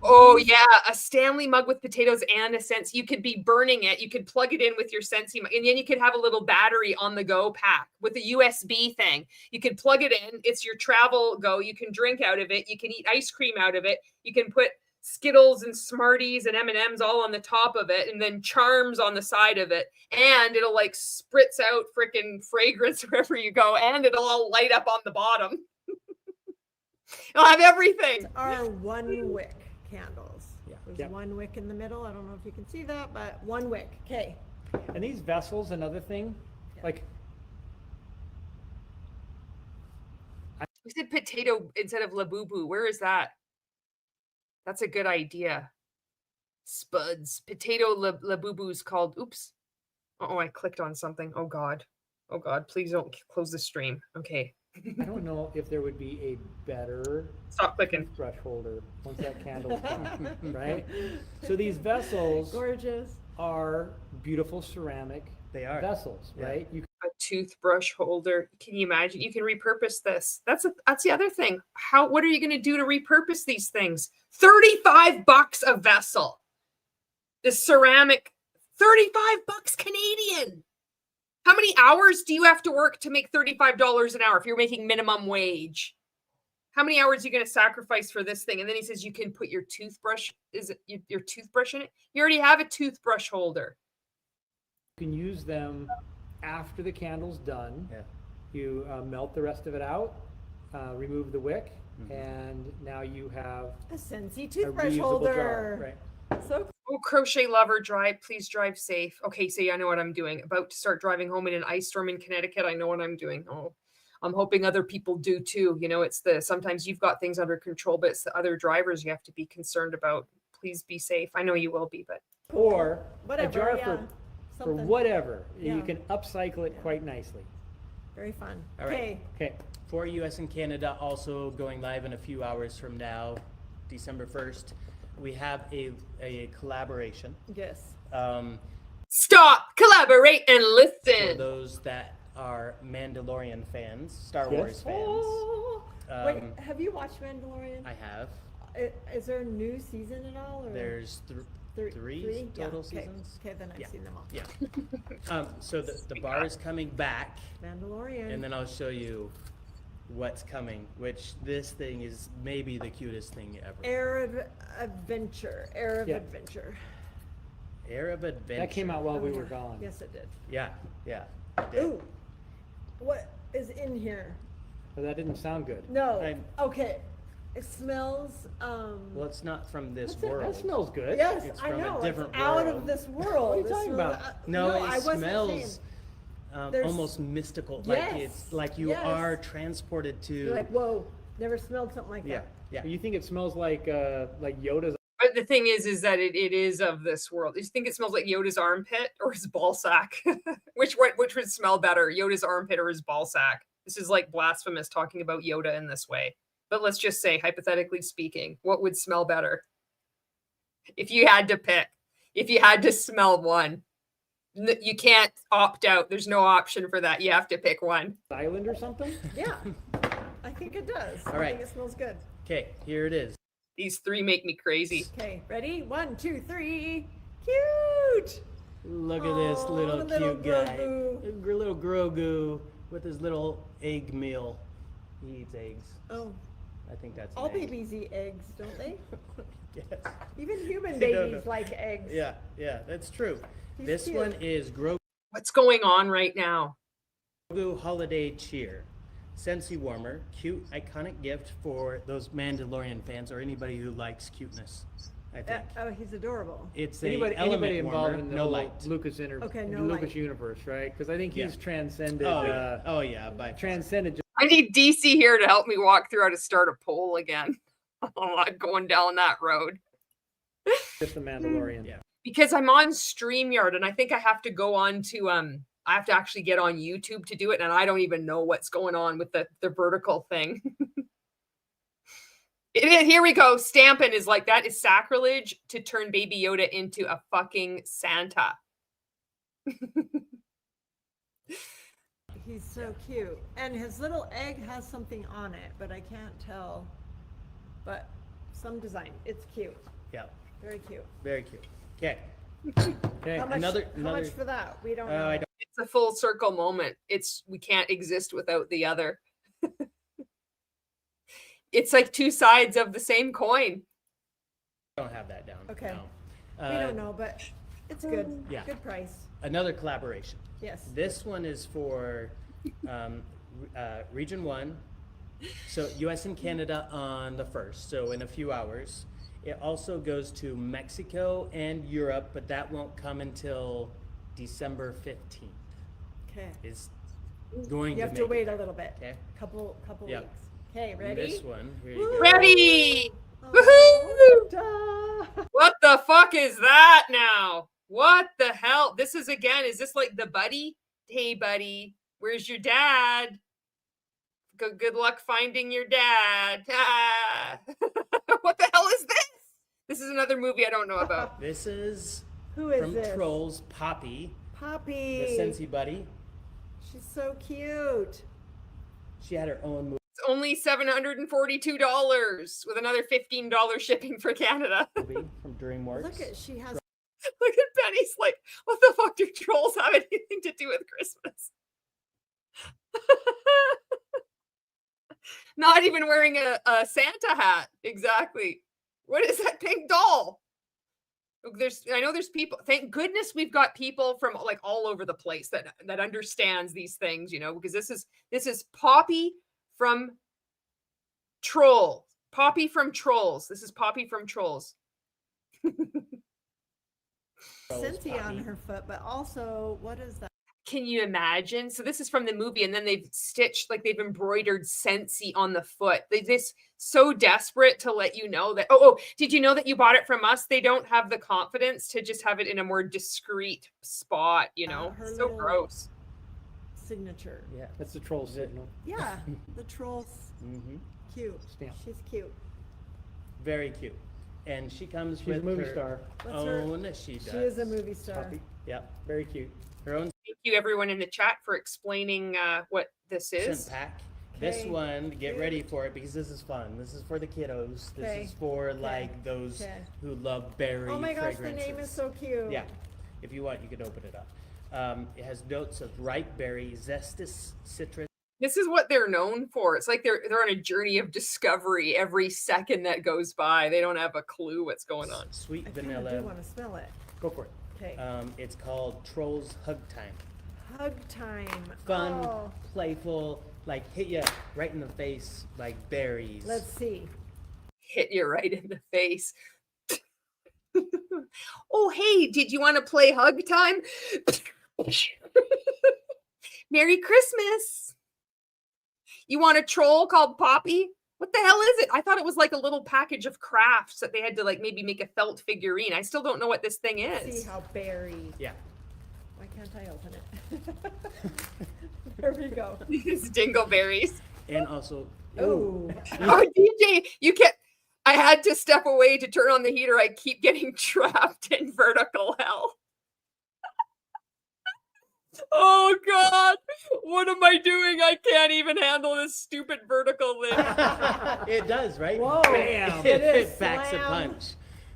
Speaker 2: Oh yeah, a Stanley mug with potatoes and a Scentsy. You could be burning it. You could plug it in with your Scentsy mug, and then you could have a little battery on the go pack with a USB thing. You could plug it in. It's your travel go. You can drink out of it. You can eat ice cream out of it. You can put Skittles and Smarties and M&Ms all on the top of it, and then Charms on the side of it, and it'll like spritz out freaking fragrance wherever you go, and it'll all light up on the bottom. It'll have everything.
Speaker 4: Our one wick candles.
Speaker 5: Yeah.
Speaker 4: There's
Speaker 3: Yep.
Speaker 4: one wick in the middle. I don't know if you can see that, but one wick. Okay.
Speaker 3: and these vessels, another thing, like
Speaker 2: We said potato instead of labubu. Where is that? That's a good idea. Spuds. Potato labubu's called. Oops. Oh, I clicked on something. Oh God. Oh God. Please don't close the stream. Okay.
Speaker 3: I don't know if there would be a better
Speaker 2: Stop clicking.
Speaker 3: brush holder once that candle's gone, right? So these vessels
Speaker 4: Gorgeous.
Speaker 3: are beautiful ceramic
Speaker 5: They are.
Speaker 3: vessels,
Speaker 5: Yeah.
Speaker 3: right? You
Speaker 2: A toothbrush holder. Can you imagine? You can repurpose this. That's the other thing. What are you going to do to repurpose these things? $35 a vessel. The ceramic, $35 Canadian. How many hours do you have to work to make $35 an hour if you're making minimum wage? How many hours are you going to sacrifice for this thing? And then he says you can put your toothbrush. Is it your toothbrush in it? You already have a toothbrush holder.
Speaker 3: can use them after the candle's done.
Speaker 5: Yeah.
Speaker 3: You melt the rest of it out, remove the wick, and now you have
Speaker 4: A Scentsy
Speaker 3: a
Speaker 4: toothbrush
Speaker 3: reusable
Speaker 4: holder.
Speaker 3: jar, right?
Speaker 4: So
Speaker 2: Oh, crochet lover, please drive safe. Okay, so I know what I'm doing. About to start driving home in an ice storm in Connecticut. I know what I'm doing. Oh, I'm hoping other people do too. You know, sometimes you've got things under control, but it's the other drivers you have to be concerned about. Please be safe. I know you will be, but
Speaker 3: Or
Speaker 4: whatever.
Speaker 3: a jar
Speaker 4: yeah.
Speaker 3: for
Speaker 4: Something.
Speaker 3: whatever. You
Speaker 4: Yeah.
Speaker 3: can upcycle it quite nicely.
Speaker 4: Very fun.
Speaker 5: All right.
Speaker 4: Okay.
Speaker 3: Okay.
Speaker 5: For US and Canada, also going live in a few hours from now, December 1st, we have a collaboration.
Speaker 4: Yes.
Speaker 2: stop, collaborate, and
Speaker 5: For
Speaker 2: listen.
Speaker 5: those that are Mandalorian fans, Star
Speaker 3: Yes.
Speaker 5: Wars fans.
Speaker 4: Oh. Wait,
Speaker 5: Um,
Speaker 4: have you watched Mandalorian?
Speaker 5: I have.
Speaker 4: Is there a new season at all? Or?
Speaker 5: There's three
Speaker 4: Yeah,
Speaker 5: total
Speaker 4: okay.
Speaker 5: seasons.
Speaker 4: Okay, then I've
Speaker 5: Yeah.
Speaker 4: seen them all.
Speaker 5: Yeah. So the bar is coming back,
Speaker 4: Mandalorian.
Speaker 5: and then I'll show you what's coming, which this thing is maybe the cutest thing ever.
Speaker 4: Arab Adventure. Arab
Speaker 3: Yeah.
Speaker 4: Adventure.
Speaker 5: Arab Adventure.
Speaker 3: That came out while we
Speaker 4: Oh,
Speaker 3: were
Speaker 4: yeah.
Speaker 3: gone.
Speaker 4: Yes, it did.
Speaker 5: Yeah, yeah. it did.
Speaker 4: Ooh. What is in here?
Speaker 3: But that didn't sound good.
Speaker 4: No.
Speaker 5: I'm-
Speaker 4: Okay. It smells.
Speaker 5: Well, it's not from this
Speaker 3: What's that?
Speaker 5: world.
Speaker 3: That smells good.
Speaker 4: Yes,
Speaker 5: It's
Speaker 4: I
Speaker 5: from a
Speaker 4: know.
Speaker 5: different
Speaker 4: It's out
Speaker 5: world.
Speaker 4: of this world.
Speaker 3: What are you
Speaker 4: This
Speaker 3: talking
Speaker 4: was-
Speaker 3: about?
Speaker 5: No,
Speaker 4: I
Speaker 5: it
Speaker 4: wasn't
Speaker 5: smells
Speaker 4: saying. There's-
Speaker 5: almost mystical.
Speaker 4: Yes,
Speaker 5: Like it's like you
Speaker 4: yes.
Speaker 5: are transported to.
Speaker 4: You're like, whoa, never smelled something like
Speaker 5: yeah,
Speaker 4: that.
Speaker 5: yeah.
Speaker 3: You think it smells like Yoda's?
Speaker 2: But the thing is that it is of this world. Do you think it smells like Yoda's armpit or his ball sack? which would smell better, Yoda's armpit or his ball sack? This is like blasphemous talking about Yoda in this way. But let's just say, hypothetically speaking, what would smell better? If you had to pick, if you had to smell one, You can't opt out. There's no option for that. You have to pick one.
Speaker 3: Island or something?
Speaker 4: Yeah, I think it does.
Speaker 5: All
Speaker 4: I
Speaker 5: right.
Speaker 4: think it smells good.
Speaker 5: Okay, here it is.
Speaker 2: These three make me crazy.
Speaker 4: Okay, ready? 1, 2, 3. Cute.
Speaker 5: Look at this
Speaker 4: Aw,
Speaker 5: little
Speaker 4: little
Speaker 5: cute guy.
Speaker 4: Grogu.
Speaker 5: Little Grogu with his little egg meal. He eats eggs.
Speaker 4: Oh,
Speaker 5: I think that's an
Speaker 4: all
Speaker 5: egg.
Speaker 4: babies eat eggs, don't they?
Speaker 5: Yes.
Speaker 4: Even human
Speaker 5: I don't
Speaker 4: babies
Speaker 5: know.
Speaker 4: like eggs.
Speaker 5: Yeah, that's true.
Speaker 4: He's
Speaker 5: This
Speaker 4: cute.
Speaker 5: one is Grogu
Speaker 2: What's going on right now?
Speaker 5: Holiday Cheer. Scentsy warmer, cute, iconic gift for those Mandalorian fans or anybody who likes cuteness, I think.
Speaker 4: Oh, he's adorable.
Speaker 5: It's
Speaker 3: Anybody,
Speaker 5: a element
Speaker 3: anybody involved
Speaker 5: warmer,
Speaker 3: in the
Speaker 5: no
Speaker 3: whole
Speaker 5: light.
Speaker 3: Lucas
Speaker 4: Okay, no
Speaker 3: Lucas
Speaker 4: light.
Speaker 3: universe, right? Because I think he's
Speaker 5: Yeah.
Speaker 3: transcended.
Speaker 5: Oh yeah, by far.
Speaker 3: Transcended
Speaker 2: I need DC here to help me walk through how to start a poll again. I'm not going down that road.
Speaker 3: just the Mandalorian.
Speaker 5: Yeah.
Speaker 2: Because I'm on StreamYard and I think I have to go on to I have to actually get on YouTube to do it, and I don't even know what's going on with the vertical thing. Here we go. Stampin' is like, that is sacrilege to turn Baby Yoda into a fucking Santa.
Speaker 4: He's so cute. And his little egg has something on it, but I can't tell. But some design. It's cute.
Speaker 5: Yeah,
Speaker 4: Very cute.
Speaker 5: very cute. Okay.
Speaker 3: Okay.
Speaker 4: How much,
Speaker 5: Another-
Speaker 4: how much for that? We don't know.
Speaker 5: I don't
Speaker 2: It's a full circle moment. We can't exist without the other. It's like two sides of the same coin.
Speaker 5: have that down.
Speaker 4: Okay.
Speaker 5: No.
Speaker 4: We don't know, but it's good.
Speaker 5: Yeah.
Speaker 4: Good price.
Speaker 5: Another collaboration.
Speaker 4: Yes.
Speaker 5: This one is for Region 1, so US and Canada on the 1st, so in a few hours. It also goes to Mexico and Europe, but that won't come until December 15th.
Speaker 4: Okay.
Speaker 5: Is going
Speaker 4: You
Speaker 5: to
Speaker 4: have to
Speaker 5: make
Speaker 4: wait
Speaker 5: it.
Speaker 4: a little bit.
Speaker 5: Okay.
Speaker 4: Couple
Speaker 5: Yep.
Speaker 4: weeks. Okay,
Speaker 5: And
Speaker 4: ready?
Speaker 5: This one, here you
Speaker 4: Woo!
Speaker 5: go.
Speaker 2: Ready!
Speaker 4: Oh,
Speaker 2: Woohoo!
Speaker 4: duh.
Speaker 2: What the fuck is that now? What the hell? This is again, is this like the buddy? Hey, buddy, where's your dad? Good luck finding your dad. Ah. What the hell is this? This is another movie I don't know about.
Speaker 5: This is
Speaker 4: Who is
Speaker 5: from
Speaker 4: this?
Speaker 5: Trolls, Poppy,
Speaker 4: Poppy.
Speaker 5: the Scentsy buddy.
Speaker 4: She's so cute.
Speaker 5: She had her own movie.
Speaker 2: It's only $742 with another $15 shipping for Canada.
Speaker 5: From DreamWorks.
Speaker 4: Look at, she has,
Speaker 2: Look at Penny's like, what the fuck do trolls have anything to do with Christmas? Not even wearing a Santa hat. Exactly. What is that pink doll? I know there's people. Thank goodness we've got people from like all over the place that understands these things, you know, because this is Poppy from Troll. Poppy from Trolls. This is Poppy from Trolls.
Speaker 4: Scentsy on
Speaker 5: Poppy.
Speaker 4: her foot, but also, what is that?
Speaker 2: Can you imagine? So this is from the movie, and then they've they've embroidered Scentsy on the foot. They're just so desperate to let you know that, oh, did you know that you bought it from us? They don't have the confidence to just have it in a more discreet spot, you know?
Speaker 4: Her
Speaker 2: So
Speaker 4: little-
Speaker 2: gross.
Speaker 4: Signature.
Speaker 5: Yeah.
Speaker 3: That's the troll signal.
Speaker 4: Yeah, the troll's
Speaker 5: Mm-hmm.
Speaker 4: cute.
Speaker 3: Stamp.
Speaker 4: She's cute.
Speaker 5: Very cute. And she comes
Speaker 3: She's
Speaker 5: with
Speaker 3: a movie
Speaker 5: her
Speaker 3: star.
Speaker 4: What's her-
Speaker 5: own, she does.
Speaker 4: She is a movie star.
Speaker 3: Poppy.
Speaker 5: Yep.
Speaker 3: Very cute.
Speaker 5: Her own
Speaker 2: Thank you, everyone in the chat, for explaining what this is.
Speaker 5: scent pack. This
Speaker 4: Okay.
Speaker 5: one, get
Speaker 4: Cute.
Speaker 5: ready for it because this is fun. This is for the kiddos. This
Speaker 4: Okay.
Speaker 5: is for like those
Speaker 4: Okay.
Speaker 5: who love berry
Speaker 4: Oh my gosh, the
Speaker 5: fragrances.
Speaker 4: name is so cute.
Speaker 5: Yeah. If you want, you can open it up. It has notes of ripe berry, zestus citrus,
Speaker 2: This is what they're known for. It's like they're on a journey of discovery every second that goes by. They don't have a clue what's going on.
Speaker 5: sweet
Speaker 4: I kind of do
Speaker 5: vanilla.
Speaker 4: want to smell it.
Speaker 3: Go for it.
Speaker 4: Okay.
Speaker 5: It's called Trolls Hug Time.
Speaker 4: Hug time.
Speaker 5: Fun,
Speaker 4: Oh,
Speaker 5: playful, like hit you right in the face, like berries.
Speaker 4: let's see.
Speaker 2: Hit you right in the face. Oh, hey, did you want to play hug time? Merry Christmas. You want a troll called Poppy? What the hell is it? I thought it was like a little package of crafts that they had to like maybe make a felt figurine. I still don't know what this thing
Speaker 4: See
Speaker 2: is.
Speaker 4: how berry.
Speaker 5: Yeah.
Speaker 4: Why can't I open it? There we go.
Speaker 2: It's dingleberries.
Speaker 5: And also,
Speaker 4: Oh,
Speaker 2: Oh, DJ, I had to step away to turn on the heater. I keep getting trapped in vertical hell. Oh God, what am I doing? I can't even handle this stupid vertical lid.
Speaker 5: It does, right?
Speaker 4: Whoa.
Speaker 3: Bam.
Speaker 4: It is
Speaker 5: It packs a
Speaker 4: slam.
Speaker 5: punch.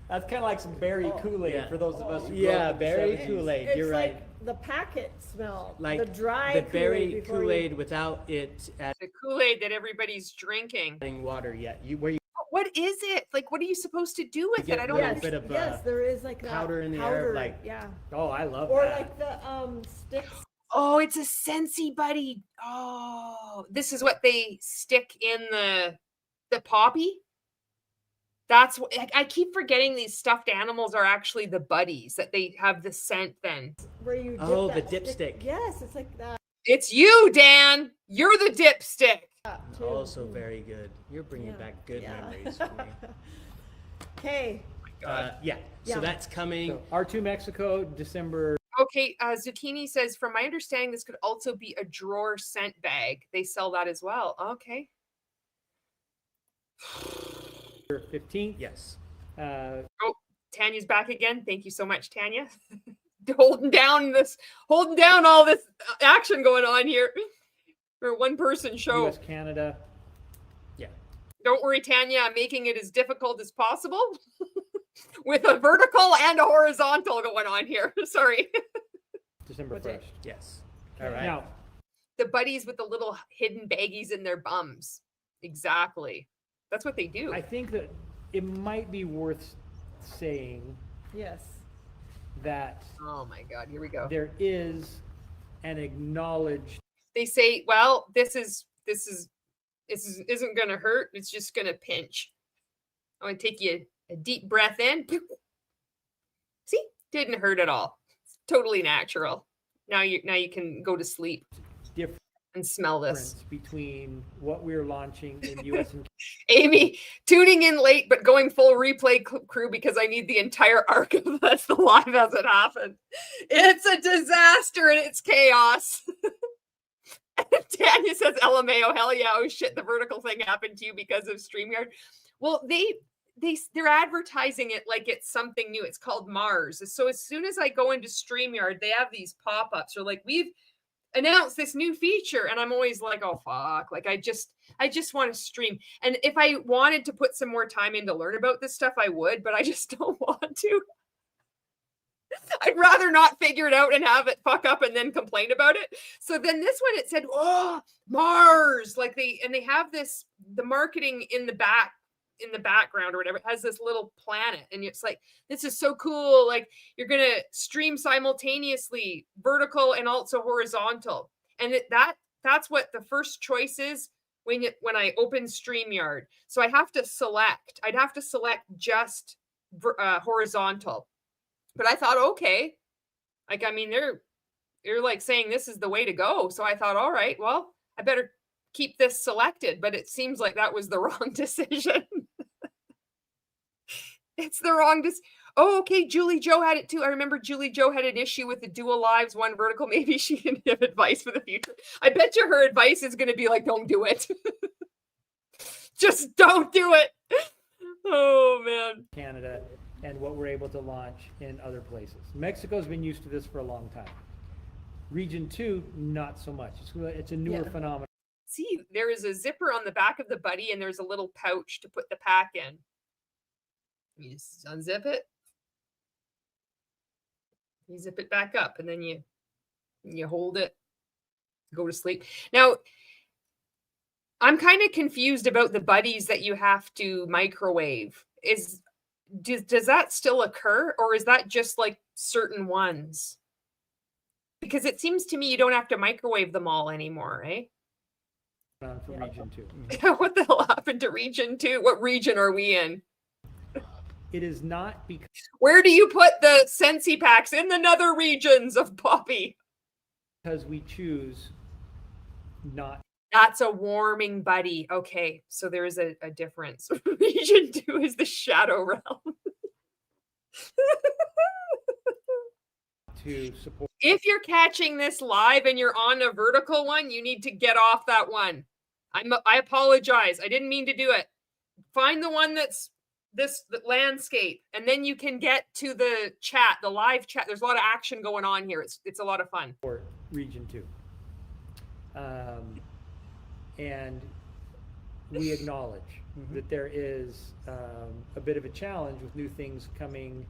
Speaker 3: That's kind of like some berry Kool-Aid
Speaker 5: yeah.
Speaker 3: for those of us who grew
Speaker 5: Yeah,
Speaker 3: up in the
Speaker 5: berry
Speaker 3: 70s.
Speaker 5: Kool-Aid.
Speaker 4: It's
Speaker 5: You're right.
Speaker 4: like the packet smell,
Speaker 5: Like
Speaker 4: the dry
Speaker 5: the berry
Speaker 4: Kool-Aid before you-
Speaker 5: Kool-Aid without it
Speaker 2: The Kool-Aid that everybody's drinking.
Speaker 5: adding water yet. Where you
Speaker 2: What is it? Like, what are you supposed to do with
Speaker 5: get
Speaker 2: it? I don't
Speaker 5: rid of
Speaker 2: understand.
Speaker 5: bit of
Speaker 4: Yes, there is like that
Speaker 5: powder in the air,
Speaker 4: powder,
Speaker 5: like-
Speaker 4: yeah,
Speaker 3: Oh, I love
Speaker 4: or
Speaker 3: that.
Speaker 4: like the sticks.
Speaker 2: Oh, it's a Scentsy buddy. Oh, this is what they stick in the poppy. That's what I keep forgetting. These stuffed animals are actually the buddies that they have the scent. Then
Speaker 4: Where you dip
Speaker 5: Oh, the
Speaker 4: that
Speaker 5: dipstick.
Speaker 4: Yes, it's like that
Speaker 2: it's you, Dan. You're the dipstick.
Speaker 4: too.
Speaker 5: also very good. You're bringing
Speaker 4: Yeah.
Speaker 5: back good
Speaker 4: Yeah.
Speaker 5: memories for me.
Speaker 4: Okay,
Speaker 5: Yeah.
Speaker 4: Yeah.
Speaker 5: So that's coming.
Speaker 3: So R2 Mexico, December.
Speaker 2: Okay, Zucchini says, from my understanding, this could also be a drawer scent bag. They sell that as well. Okay.
Speaker 3: 15th.
Speaker 5: Yes.
Speaker 2: Oh, Tanya's back again. Thank you so much, Tanya. holding down all this action going on here for a one-person show.
Speaker 3: US, Canada.
Speaker 5: Yeah.
Speaker 2: Don't worry, Tanya. I'm making it as difficult as possible with a vertical and a horizontal going on here. Sorry.
Speaker 3: December
Speaker 4: What's it?
Speaker 3: 1st.
Speaker 5: Yes. All right.
Speaker 3: Now,
Speaker 2: The buddies with the little hidden baggies in their bums. Exactly. That's what they do.
Speaker 3: I think that it might be worth saying
Speaker 4: yes,
Speaker 3: that
Speaker 2: Oh my God. Here we go.
Speaker 3: there is an acknowledged
Speaker 2: They say, well, this isn't going to hurt. It's just going to pinch. I'm going to take you a deep breath in. See, didn't hurt at all. It's totally natural. Now you can go to sleep
Speaker 3: difference
Speaker 2: and smell this.
Speaker 3: between what we're launching in US and
Speaker 2: Amy, tuning in late, but going full replay crew because I need the entire arc of that's the live as it happened. It's a disaster and it's chaos. Tanya says, LMAO, hell yeah, oh shit, the vertical thing happened to you because of StreamYard. Well, they're advertising it like it's something new. It's called Mars. So as soon as I go into StreamYard, they have these pop-ups. They're like, we've announced this new feature. And I'm always like, oh fuck. Like I just want to stream. And if I wanted to put some more time in to learn about this stuff, I would, but I just don't want to. I'd rather not figure it out and have it fuck up and then complain about it. So then this one, it said, oh, Mars. Like they have this, the marketing in the background or whatever, it has this little planet. And it's like, this is so cool. Like you're going to stream simultaneously, vertical and also horizontal. And that's what the first choice is when I open StreamYard. So I'd have to select just horizontal. But I thought, okay, like, I mean, they're like saying this is the way to go. So I thought, all right, well, I better keep this selected. But it seems like that was the wrong decision. It's the wrong Oh, okay. Julie Joe had it too. I remember Julie Joe had an issue with the dual lives, one vertical. Maybe she didn't have advice for the future. I bet you her advice is going to be like, don't do it. Just don't do it. Oh, man.
Speaker 3: Canada and what we're able to launch in other places. Mexico's been used to this for a long time. Region 2, not so much. It's a newer
Speaker 4: Yeah.
Speaker 3: phenomenon.
Speaker 2: See, there is a zipper on the back of the buddy and there's a little pouch to put the pack in. You just unzip it. You zip it back up and then you hold it, go to sleep. Now, I'm kind of confused about the buddies that you have to microwave. Does that still occur or is that just like certain ones? Because it seems to me you don't have to microwave them all anymore, eh?
Speaker 3: For
Speaker 4: Yeah.
Speaker 3: Region 2.
Speaker 2: What the hell happened to Region 2? What region are we in?
Speaker 3: It is not because
Speaker 2: Where do you put the Scentsy packs? In the nether regions of Poppy.
Speaker 3: we choose not.
Speaker 2: That's a warming buddy. Okay, so there is a difference. Region 2 is the shadow realm.
Speaker 3: To support
Speaker 2: If you're catching this live and you're on a vertical one, you need to get off that one. I apologize. I didn't mean to do it. Find the one that's this landscape, and then you can get to the chat, the live chat. There's a lot of action going on here. It's a lot of fun.
Speaker 3: For Region 2. And we acknowledge that there is a bit of a challenge with new things coming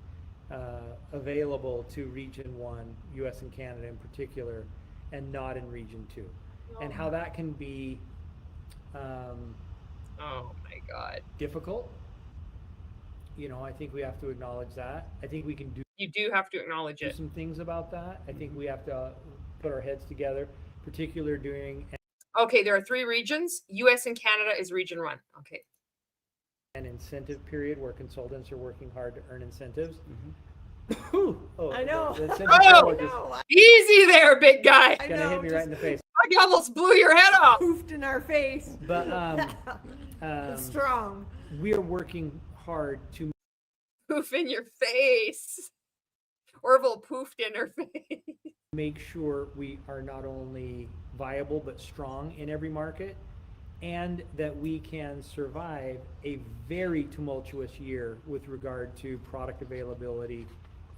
Speaker 3: available to Region 1, US and Canada in particular, and not in Region 2. And how that can be
Speaker 2: Oh my God.
Speaker 3: difficult. You know, I think we have to acknowledge that. I think we can do
Speaker 2: You do have to acknowledge it.
Speaker 3: some things about that. I think we have to put our heads together, particularly during
Speaker 2: Okay, there are 3 regions. US and Canada is region 1. Okay.
Speaker 3: an incentive period where consultants are working hard to earn incentives.
Speaker 4: I know.
Speaker 3: The incentive
Speaker 2: Oh!
Speaker 3: period just
Speaker 4: No,
Speaker 2: Easy there, big guy.
Speaker 4: I
Speaker 3: gonna
Speaker 4: know,
Speaker 3: hit me right in the face.
Speaker 2: I almost blew your head off.
Speaker 4: poofed in our face.
Speaker 3: But
Speaker 4: It's strong.
Speaker 3: we are working hard to
Speaker 2: Poof in your face. Orville poofed in her face.
Speaker 3: make sure we are not only viable but strong in every market, and that we can survive a very tumultuous year with regard to product availability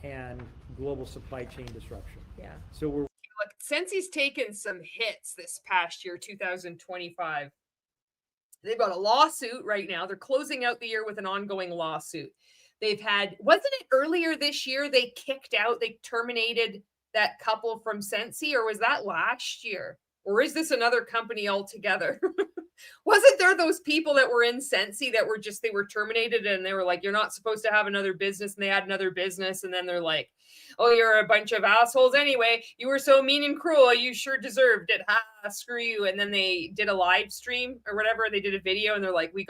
Speaker 3: and global supply chain disruption.
Speaker 4: Yeah.
Speaker 3: So we're
Speaker 2: Look, Scentsy's taken some hits this past year, 2025. They've got a lawsuit right now. They're closing out the year with an ongoing lawsuit. They've had, wasn't it earlier this year they terminated that couple from Scentsy, or was that last year? Or is this another company altogether? Wasn't there those people that were in Scentsy that were they were terminated, and they were like, you're not supposed to have another business, and they had another business, and then they're like, oh, you're a bunch of assholes anyway. You were so mean and cruel. You sure deserved it. Ha, screw you. And then they did a live stream or whatever. They did a video, and they're like, we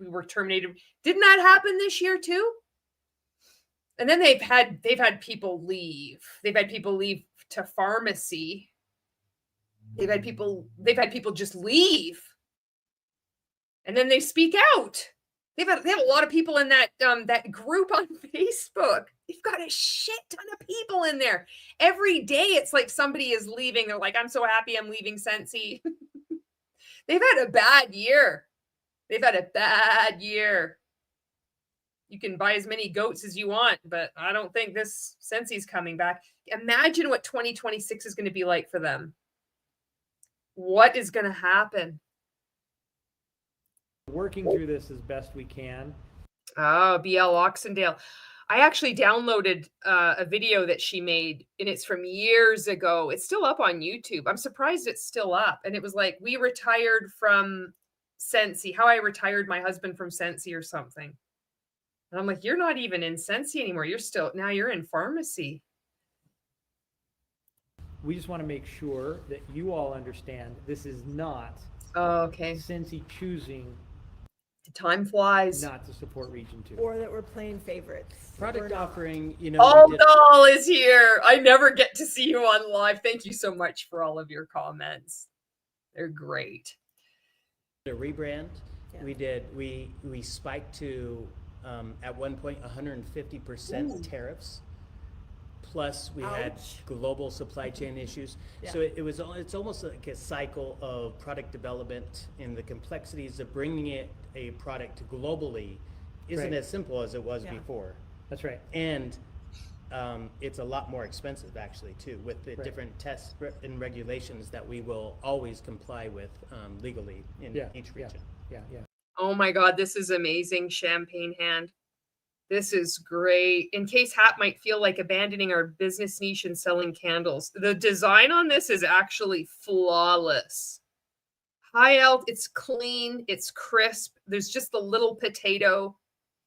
Speaker 2: were terminated. Didn't that happen this year too? And then they've had people leave. They've had people leave to pharmacy. They've had people just leave. And then they speak out. They have a lot of people in that that group on Facebook. They've got a shit ton of people in there. Every day it's like somebody is leaving. They're like, I'm so happy I'm leaving Scentsy. They've had a bad year. They've had a bad year. You can buy as many goats as you want, but I don't think this Scentsy's coming back. Imagine what 2026 is going to be like for them. What is going to happen?
Speaker 3: working through this as best we can.
Speaker 2: Oh, BL Oxendale. I actually downloaded a video that she made, and it's from years ago. It's still up on YouTube. I'm surprised it's still up. And it was like, we retired from Scentsy, how I retired my husband from Scentsy or something. And I'm like, you're not even in Scentsy anymore. Now you're in pharmacy.
Speaker 3: We just want to make sure that you all understand this is not
Speaker 2: Okay.
Speaker 3: Scentsy choosing
Speaker 2: Time flies.
Speaker 3: not to support Region 2.
Speaker 4: Or that we're playing favorites.
Speaker 5: Product
Speaker 4: We're not.
Speaker 5: offering, you know,
Speaker 2: Oh,
Speaker 5: we did-
Speaker 2: Doll is here. I never get to see you on live. Thank you so much for all of your comments. They're great.
Speaker 5: a rebrand.
Speaker 4: Yeah.
Speaker 5: We spiked to at one point 150% tariffs. Plus we had
Speaker 4: Ouch.
Speaker 5: global supply chain issues.
Speaker 4: Yeah.
Speaker 5: So it's almost like a cycle of product development, and the complexities of bringing a product globally isn't
Speaker 3: Right.
Speaker 5: as simple as it was
Speaker 4: Yeah.
Speaker 5: before.
Speaker 3: That's right.
Speaker 5: And it's a lot more expensive actually too, with the
Speaker 3: Right.
Speaker 5: different tests and regulations that we will always comply with legally in
Speaker 3: Yeah,
Speaker 5: each
Speaker 3: yeah.
Speaker 5: region.
Speaker 3: Yeah.
Speaker 2: Oh my God, this is amazing. Champagne hand. This is great. In case Hat might feel like abandoning our business niche and selling candles. The design on this is actually flawless. High alt, it's clean, it's crisp. There's just the little potato.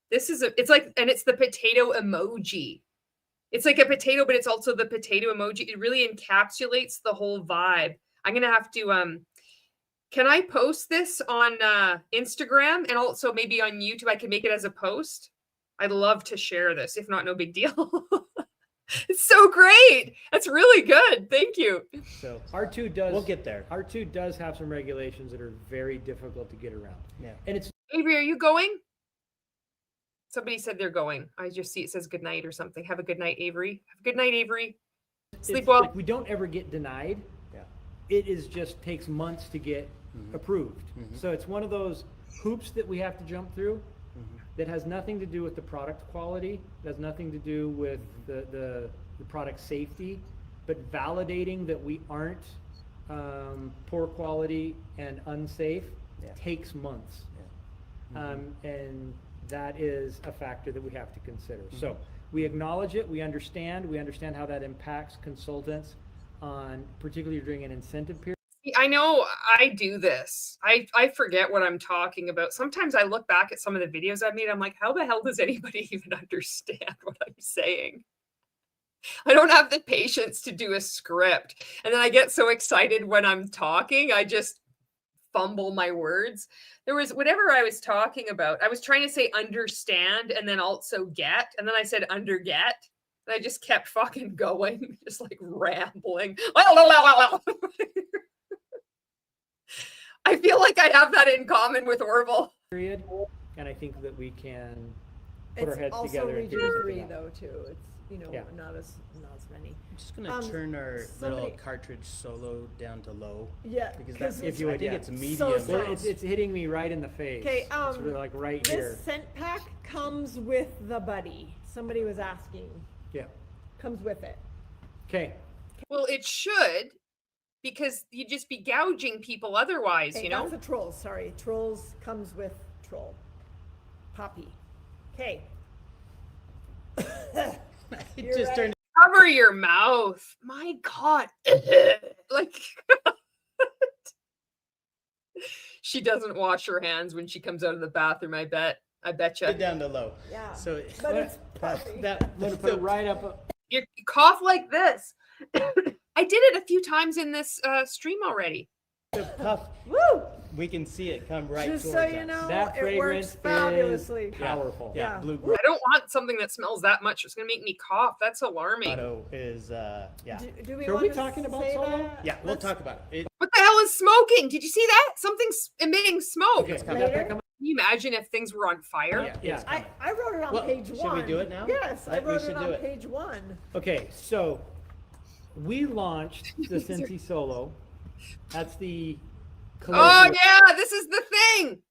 Speaker 2: It's the potato emoji. It's like a potato, but it's also the potato emoji. It really encapsulates the whole vibe. I'm gonna have to can I post this on Instagram and also maybe on YouTube? I can make it as a post. I'd love to share this. If not, no big deal. It's so great. That's really good. Thank you.
Speaker 3: So R2 does.
Speaker 5: We'll get there.
Speaker 3: R2 does have some regulations that are very difficult to get around.
Speaker 5: Yeah.
Speaker 3: And it's
Speaker 2: Avery, are you going? Somebody said they're going. I just see it says good night or something. Have a good night, Avery. Have a good night, Avery. Sleep
Speaker 3: it's
Speaker 2: well.
Speaker 3: like we don't ever get denied.
Speaker 5: Yeah.
Speaker 3: It is just takes months to get approved. So it's one of those hoops that we have to jump through that has nothing to do with the product quality, that has nothing to do with the product safety, but validating that we aren't poor quality and unsafe takes months. And that is a factor that we have to consider. So we acknowledge it, we understand how that impacts consultants on, particularly during an incentive period.
Speaker 2: I know I do this. I forget what I'm talking about. Sometimes I look back at some of the videos I've made. I'm like, how the hell does anybody even understand what I'm saying? I don't have the patience to do a script. And then I get so excited when I'm talking, I just fumble my words. There was whatever I was talking about. I was trying to say understand and then also get. And then I said underget. And I just kept fucking going, just like rambling. I feel like I have that in common with Orville.
Speaker 3: Period. And I think that we can put
Speaker 4: It's
Speaker 3: our heads
Speaker 4: also
Speaker 3: together and
Speaker 4: region
Speaker 3: figure something
Speaker 4: 3
Speaker 3: out.
Speaker 4: though too. It's, you know,
Speaker 3: Yeah.
Speaker 4: not as many.
Speaker 5: I'm just gonna turn our little
Speaker 4: somebody-
Speaker 5: cartridge solo down to low.
Speaker 4: Yeah,
Speaker 5: Because
Speaker 4: 'cause
Speaker 5: that's,
Speaker 3: if you
Speaker 5: I
Speaker 3: would,
Speaker 5: think
Speaker 3: yeah.
Speaker 5: it's medium.
Speaker 4: So
Speaker 3: Well,
Speaker 4: sounds-
Speaker 3: it's hitting me right in the face.
Speaker 4: Okay,
Speaker 3: It's really like right
Speaker 4: this
Speaker 3: here.
Speaker 4: scent pack comes with the buddy. Somebody was asking.
Speaker 3: Yeah.
Speaker 4: Comes with it.
Speaker 3: Okay.
Speaker 2: Well, it should, because you'd just be gouging people otherwise,
Speaker 4: Okay,
Speaker 2: you know?
Speaker 4: that's the trolls. Sorry, trolls comes with troll. Poppy. Okay.
Speaker 5: It
Speaker 4: You're
Speaker 5: just
Speaker 4: right.
Speaker 5: turned.
Speaker 2: Cover your mouth. My God. Like, she doesn't wash her hands when she comes out of the bathroom, I bet
Speaker 5: It
Speaker 2: you.
Speaker 5: down to low.
Speaker 4: Yeah.
Speaker 5: So
Speaker 4: But it's
Speaker 3: Pat,
Speaker 4: poppy.
Speaker 5: that
Speaker 3: I'm gonna put it right up.
Speaker 2: You cough like this. I did it a few times in this stream already.
Speaker 5: the puff,
Speaker 4: Woo!
Speaker 5: we can see it come right
Speaker 4: Just
Speaker 5: towards
Speaker 4: so
Speaker 5: us.
Speaker 4: you know,
Speaker 3: That
Speaker 4: it
Speaker 3: fragrance
Speaker 4: works
Speaker 3: is
Speaker 4: fabulously.
Speaker 3: powerful.
Speaker 5: Yeah,
Speaker 4: Yeah.
Speaker 5: blue
Speaker 2: I don't want something that smells that much. It's going to make me cough. That's alarming.
Speaker 5: grotto is yeah.
Speaker 4: Do we
Speaker 3: So are
Speaker 4: want
Speaker 3: we
Speaker 4: to
Speaker 3: talking about
Speaker 4: say
Speaker 3: solo?
Speaker 4: that?
Speaker 5: Yeah, we'll
Speaker 4: Let's-
Speaker 5: talk about it.
Speaker 2: What the hell is smoking? Did you see that? Something's emitting smoke.
Speaker 3: Okay.
Speaker 2: Can
Speaker 3: we got
Speaker 4: Later?
Speaker 3: that coming.
Speaker 2: you imagine if things were on fire?
Speaker 5: Yeah,
Speaker 3: Yeah.
Speaker 5: it's coming.
Speaker 4: I wrote it on
Speaker 5: Well,
Speaker 4: page
Speaker 5: should
Speaker 4: one.
Speaker 5: we do it now?
Speaker 4: Yes, I
Speaker 5: Right, we
Speaker 4: wrote
Speaker 5: should
Speaker 4: it
Speaker 5: do
Speaker 4: on
Speaker 5: it.
Speaker 4: page one.
Speaker 3: Okay, so we launched the Scentsy Solo. That's the
Speaker 2: Oh
Speaker 3: colloquial-
Speaker 2: yeah, this is the thing.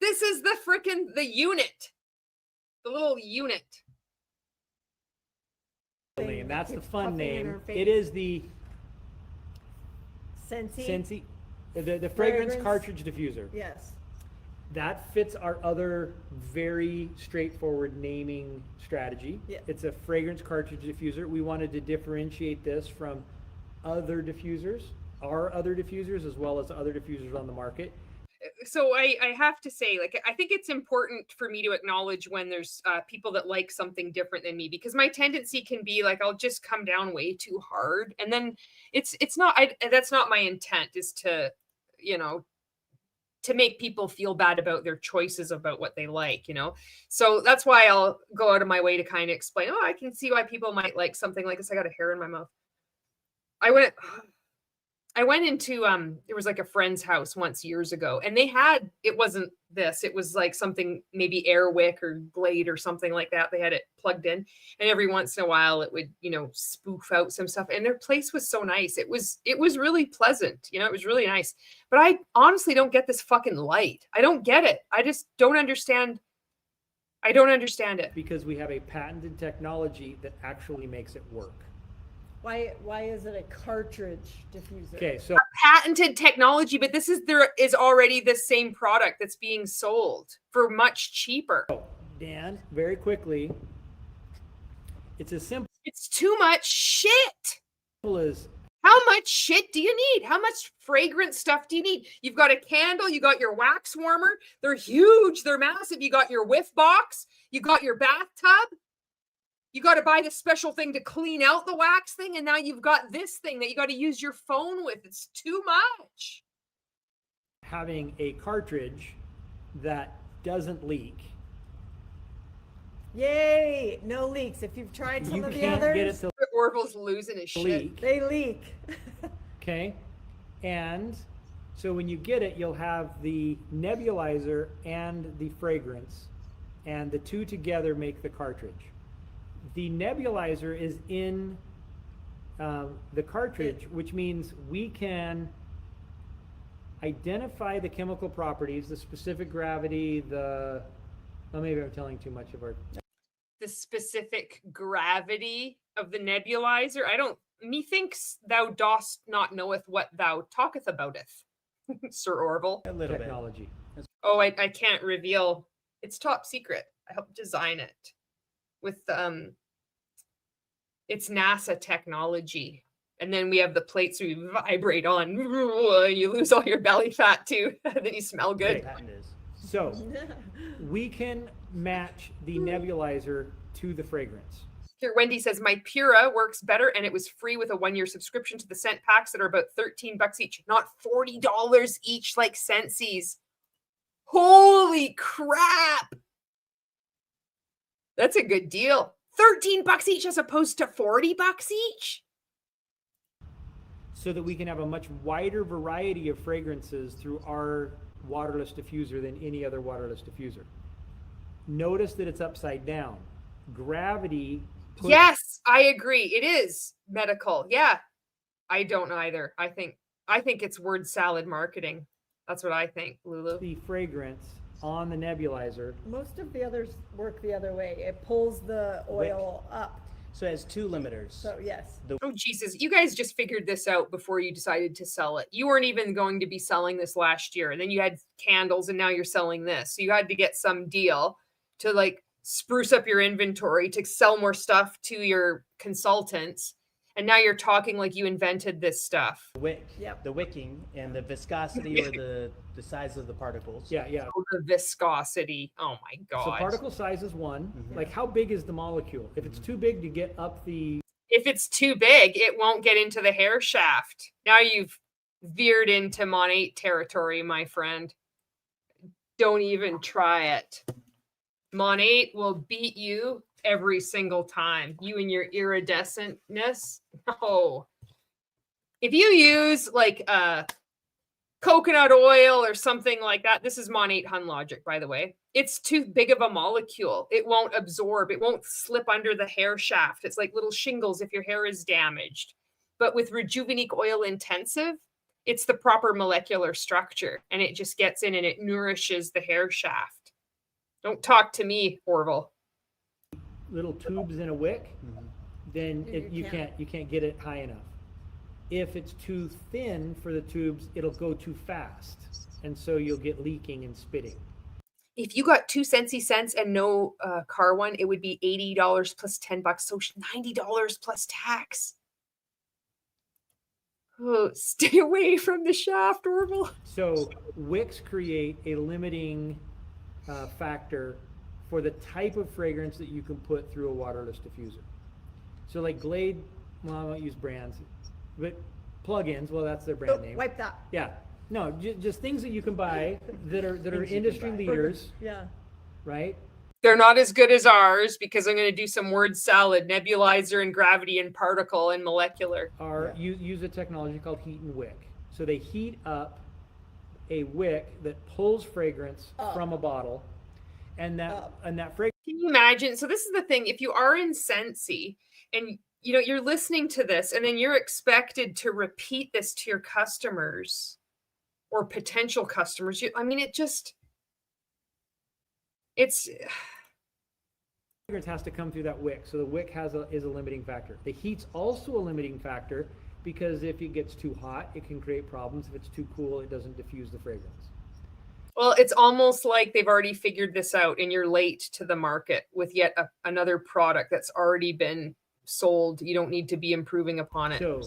Speaker 2: This is the frickin' the unit. The little unit.
Speaker 3: only, and that's the
Speaker 4: Keeps
Speaker 3: fun
Speaker 4: puffing in
Speaker 3: name.
Speaker 4: her face.
Speaker 3: It is the
Speaker 4: Scentsy.
Speaker 3: Scentsy, the fragrance
Speaker 4: Fragrance.
Speaker 3: cartridge diffuser.
Speaker 4: Yes.
Speaker 3: That fits our other very straightforward naming strategy.
Speaker 4: Yeah.
Speaker 3: It's a fragrance cartridge diffuser. We wanted to differentiate this from other diffusers, our other diffusers, as well as other diffusers on the market.
Speaker 2: So I have to say, like, I think it's important for me to acknowledge when there's people that like something different than me, because my tendency can be like, I'll just come down way too hard. And then it's not, that's not my intent, is to, you know, to make people feel bad about their choices about what they like, you know? So that's why I'll go out of my way to kind of explain, oh, I can see why people might like something like this. I got a hair in my mouth. I went into there was like a friend's house once years ago, and they had, it wasn't this, it was like something maybe Airwick or Glade or something like that. They had it plugged in, and every once in a while it would, you know, spoof out some stuff, and their place was so nice. It was really pleasant, you know, it was really nice. But I honestly don't get this fucking light. I don't get it. I just don't understand. I don't understand it.
Speaker 3: Because we have a patented technology that actually makes it work.
Speaker 4: Why is it a cartridge diffuser?
Speaker 3: Okay, so
Speaker 2: Patented technology, but there is already the same product that's being sold for much cheaper.
Speaker 3: Dan, very quickly, it's as simple
Speaker 2: It's too much shit.
Speaker 3: as
Speaker 2: How much shit do you need? How much fragrant stuff do you need? You've got a candle, you got your wax warmer. They're huge, they're massive. You got your whiff box, you got your bathtub. You got to buy this special thing to clean out the wax thing, and now you've got this thing that you got to use your phone with. It's too much.
Speaker 3: having a cartridge that doesn't leak.
Speaker 4: Yay! No leaks. If you've tried some
Speaker 3: You
Speaker 4: of the
Speaker 3: can't get it
Speaker 4: others,
Speaker 3: to
Speaker 2: Orville's losing his shit.
Speaker 3: leak.
Speaker 4: they leak.
Speaker 3: Okay, and so when you get it, you'll have the nebulizer and the fragrance, and the two together make the cartridge. The nebulizer is in the cartridge, which means we can identify the chemical properties, the specific gravity, well, maybe I'm telling too much of our.
Speaker 2: The specific gravity of the nebulizer. I don't, methinks thou dost not knoweth what thou talketh abouteth, Sir Orville.
Speaker 5: A little
Speaker 3: Technology.
Speaker 2: Oh, I can't reveal. It's top secret. I helped design it with it's NASA technology. And then we have the plates we vibrate on. You lose all your belly fat too. And then you smell
Speaker 5: bit.
Speaker 2: good.
Speaker 5: Patent is.
Speaker 3: So we can match the nebulizer to the fragrance.
Speaker 2: Here, Wendy says, my Pura works better and it was free with a 1-year subscription to the scent packs that are about $13 each, not $40 each like Scentsy's. Holy crap. That's a good deal. $13 each as opposed to $40 each.
Speaker 3: So that we can have a much wider variety of fragrances through our waterless diffuser than any other waterless diffuser. Notice that it's upside down. Gravity.
Speaker 2: Yes, I agree. It is medical. Yeah. I don't either. I think it's word salad marketing. That's what I think, Lulu.
Speaker 3: The fragrance on the nebulizer.
Speaker 4: Most of the others work the other way. It pulls the oil up.
Speaker 5: So it has 2 limiters.
Speaker 4: So yes.
Speaker 2: Oh, Jesus. You guys just figured this out before you decided to sell it. You weren't even going to be selling this last year. And then you had candles and now you're selling this. So you had to get some deal to like spruce up your inventory to sell more stuff to your consultants. And now you're talking like you invented this stuff.
Speaker 5: Wick,
Speaker 4: Yep.
Speaker 5: the wicking and the viscosity or the size of the particles.
Speaker 3: Yeah, yeah.
Speaker 2: Oh, the viscosity. Oh my God.
Speaker 3: So particle size is one.
Speaker 5: Mhm.
Speaker 3: Like how big is the molecule? If it's too big to get up the.
Speaker 2: If it's too big, it won't get into the hair shaft. Now you've veered into Mon8 territory, my friend. Don't even try it. Mon8 will beat you every single time. You and your iridescentness. No. If you use like coconut oil or something like that, this is Mon8 Hun Logic, by the way. It's too big of a molecule. It won't absorb. It won't slip under the hair shaft. It's like little shingles if your hair is damaged. But with Rejuvenique Oil Intensive, it's the proper molecular structure and it just gets in and it nourishes the hair shaft. Don't talk to me, Orville.
Speaker 3: Little tubes in a wick, then you can't get it high enough. If it's too thin for the tubes, it'll go too fast, and so you'll get leaking and spitting.
Speaker 2: If you got 2 Scentsy scents and no car one, it would be $80 plus $10, so $90 plus tax. Oh, stay away from the shaft, Orville.
Speaker 3: So wicks create a limiting factor for the type of fragrance that you can put through a waterless diffuser. So like Glade, well, I won't use brands, but plugins, well, that's their brand name.
Speaker 4: Wipe that.
Speaker 3: Yeah, no, just things that you can buy that are industry leaders,
Speaker 4: Yeah.
Speaker 3: right?
Speaker 2: They're not as good as ours because I'm going to do some word salad, nebulizer and gravity and particle and molecular.
Speaker 3: Use a technology called heat and wick. So they heat up a wick that pulls fragrance from a bottle, and that fragrance.
Speaker 2: Can you imagine? So this is the thing. If you are in Scentsy and you know you're listening to this and then you're expected to repeat this to your customers or potential customers, it's
Speaker 3: fragrance has to come through that wick. So the wick is a limiting factor. The heat's also a limiting factor because if it gets too hot, it can create problems. If it's too cool, it doesn't diffuse the fragrance.
Speaker 2: well, it's almost like they've already figured this out and you're late to the market with yet another product that's already been sold. You don't need to be improving upon it.
Speaker 3: So,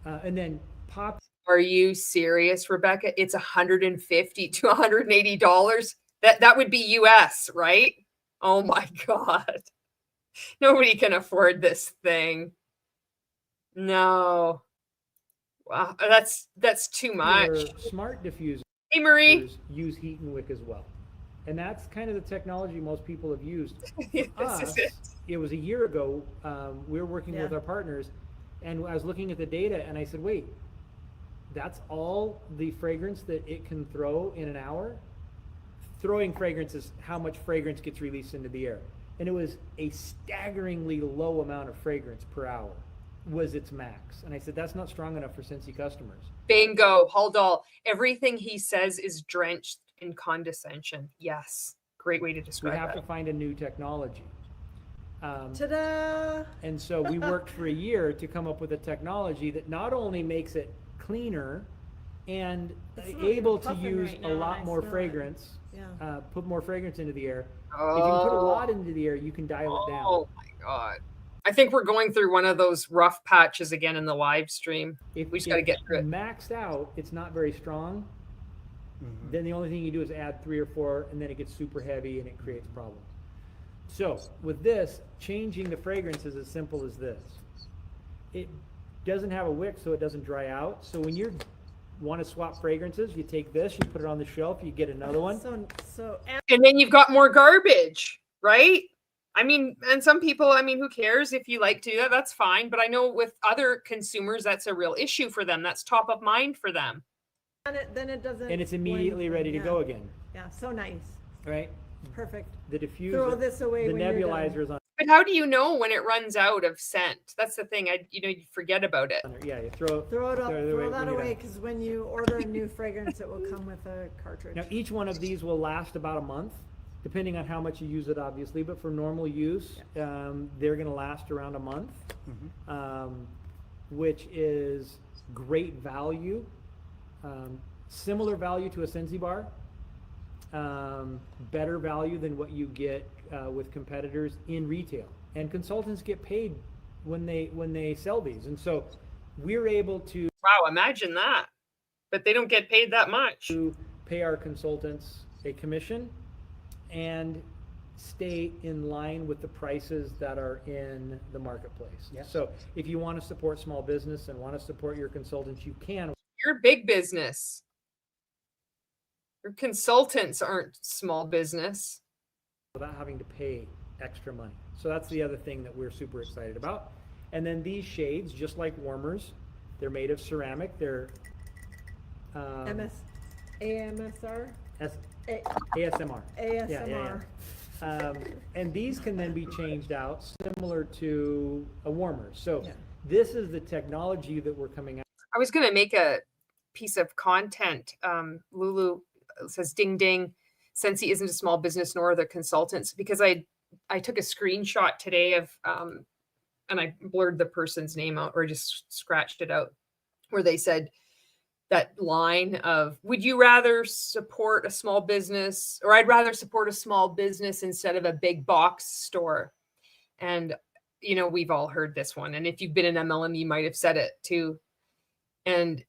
Speaker 3: and then pop.
Speaker 2: Are you serious, Rebecca? It's $150 to $180. That would be US, right? Oh my God. Nobody can afford this thing. No. Wow, that's too much.
Speaker 3: Your smart diffusers
Speaker 2: Hey, Marie.
Speaker 3: use heat and wick as well. And that's kind of the technology most people have used.
Speaker 2: This
Speaker 3: Us,
Speaker 2: is it.
Speaker 3: it was a year ago, we were working with
Speaker 4: Yeah.
Speaker 3: our partners, and I was looking at the data, and I said, wait, that's all the fragrance that it can throw in an hour? Throwing fragrance is how much fragrance gets released into the air. And it was a staggeringly low amount of fragrance per hour. was its max. And I said, that's not strong enough for Scentsy customers.
Speaker 2: Bingo, Haldol. Everything he says is drenched in condescension. Yes. Great way to
Speaker 3: We
Speaker 2: describe
Speaker 3: have
Speaker 2: that.
Speaker 3: to find a new technology.
Speaker 4: Ta-da!
Speaker 3: And so we worked for a year to come up with a technology that not only makes it cleaner and
Speaker 4: It's not
Speaker 3: able to
Speaker 4: puffing
Speaker 3: use
Speaker 4: right
Speaker 3: a
Speaker 4: now, and
Speaker 3: lot
Speaker 4: I
Speaker 3: more
Speaker 4: smell it.
Speaker 3: fragrance,
Speaker 4: Yeah.
Speaker 3: put more fragrance into the air. If you can put a
Speaker 2: Oh,
Speaker 3: lot into the air, you can dial it down.
Speaker 2: oh my God. I think we're going through one of those rough patches again in the live stream.
Speaker 3: If
Speaker 2: We just got to
Speaker 3: if
Speaker 2: get through it.
Speaker 3: maxed out, it's not very strong. Then the only thing you do is add 3 or 4, and then it gets super heavy and it creates problems. So with this, changing the fragrance is as simple as this. It doesn't have a wick, so it doesn't dry out. So when you want to swap fragrances, you take this, you put it on the shelf, you get another one.
Speaker 4: So
Speaker 2: And then you've got more garbage, right? I mean, and some people, I mean, who cares if you like to do that? That's fine. But I know with other consumers, that's a real issue for them. That's top of mind for them.
Speaker 4: then it doesn't.
Speaker 3: And it's
Speaker 4: blend
Speaker 3: immediately
Speaker 4: with-
Speaker 3: ready to
Speaker 4: yeah.
Speaker 3: go again,
Speaker 4: Yeah, so nice.
Speaker 3: right?
Speaker 4: Perfect.
Speaker 3: The diffuser,
Speaker 4: Throw this away
Speaker 3: the
Speaker 4: when you're done.
Speaker 3: nebulizers on
Speaker 2: But how do you know when it runs out of scent? That's the thing. You forget about it.
Speaker 3: there. Yeah, you throw
Speaker 4: Throw it up.
Speaker 3: it
Speaker 4: Throw
Speaker 3: when
Speaker 4: that
Speaker 3: you're
Speaker 4: away
Speaker 3: done.
Speaker 4: because when you order a new fragrance, it will come with a cartridge.
Speaker 3: Now, each one of these will last about a month, depending on how much you use it, obviously. But for normal use, they're going to last around a month, which is great value. Similar value to a Scentsy bar. Better value than what you get with competitors in retail. And consultants get paid when they sell these, and so we're able to
Speaker 2: Wow, imagine that. But they don't get paid that much.
Speaker 3: pay our consultants a commission and stay in line with the prices that are in the marketplace.
Speaker 5: Yes.
Speaker 3: So if you want to support small business and want to support your consultants, you can.
Speaker 2: You're big business. Your consultants aren't small business.
Speaker 3: Without having to pay extra money. So that's the other thing that we're super excited about. And then these shades, just like warmers, they're made of ceramic. They're
Speaker 4: AMSR? A-
Speaker 3: ASMR.
Speaker 4: ASMR.
Speaker 3: And these can then be changed out similar to a warmer. So
Speaker 4: Yeah.
Speaker 3: this is the technology that we're coming out.
Speaker 2: I was going to make a piece of content. Lulu says, ding, ding. Scentsy isn't a small business nor are the consultants, because I took a screenshot today of, and I blurred the person's name out or just scratched it out, where they said that line of, would you rather support a small business, or I'd rather support a small business instead of a big box store. And, you know, we've all heard this one. And if you've been in MLM, you might have said it too. And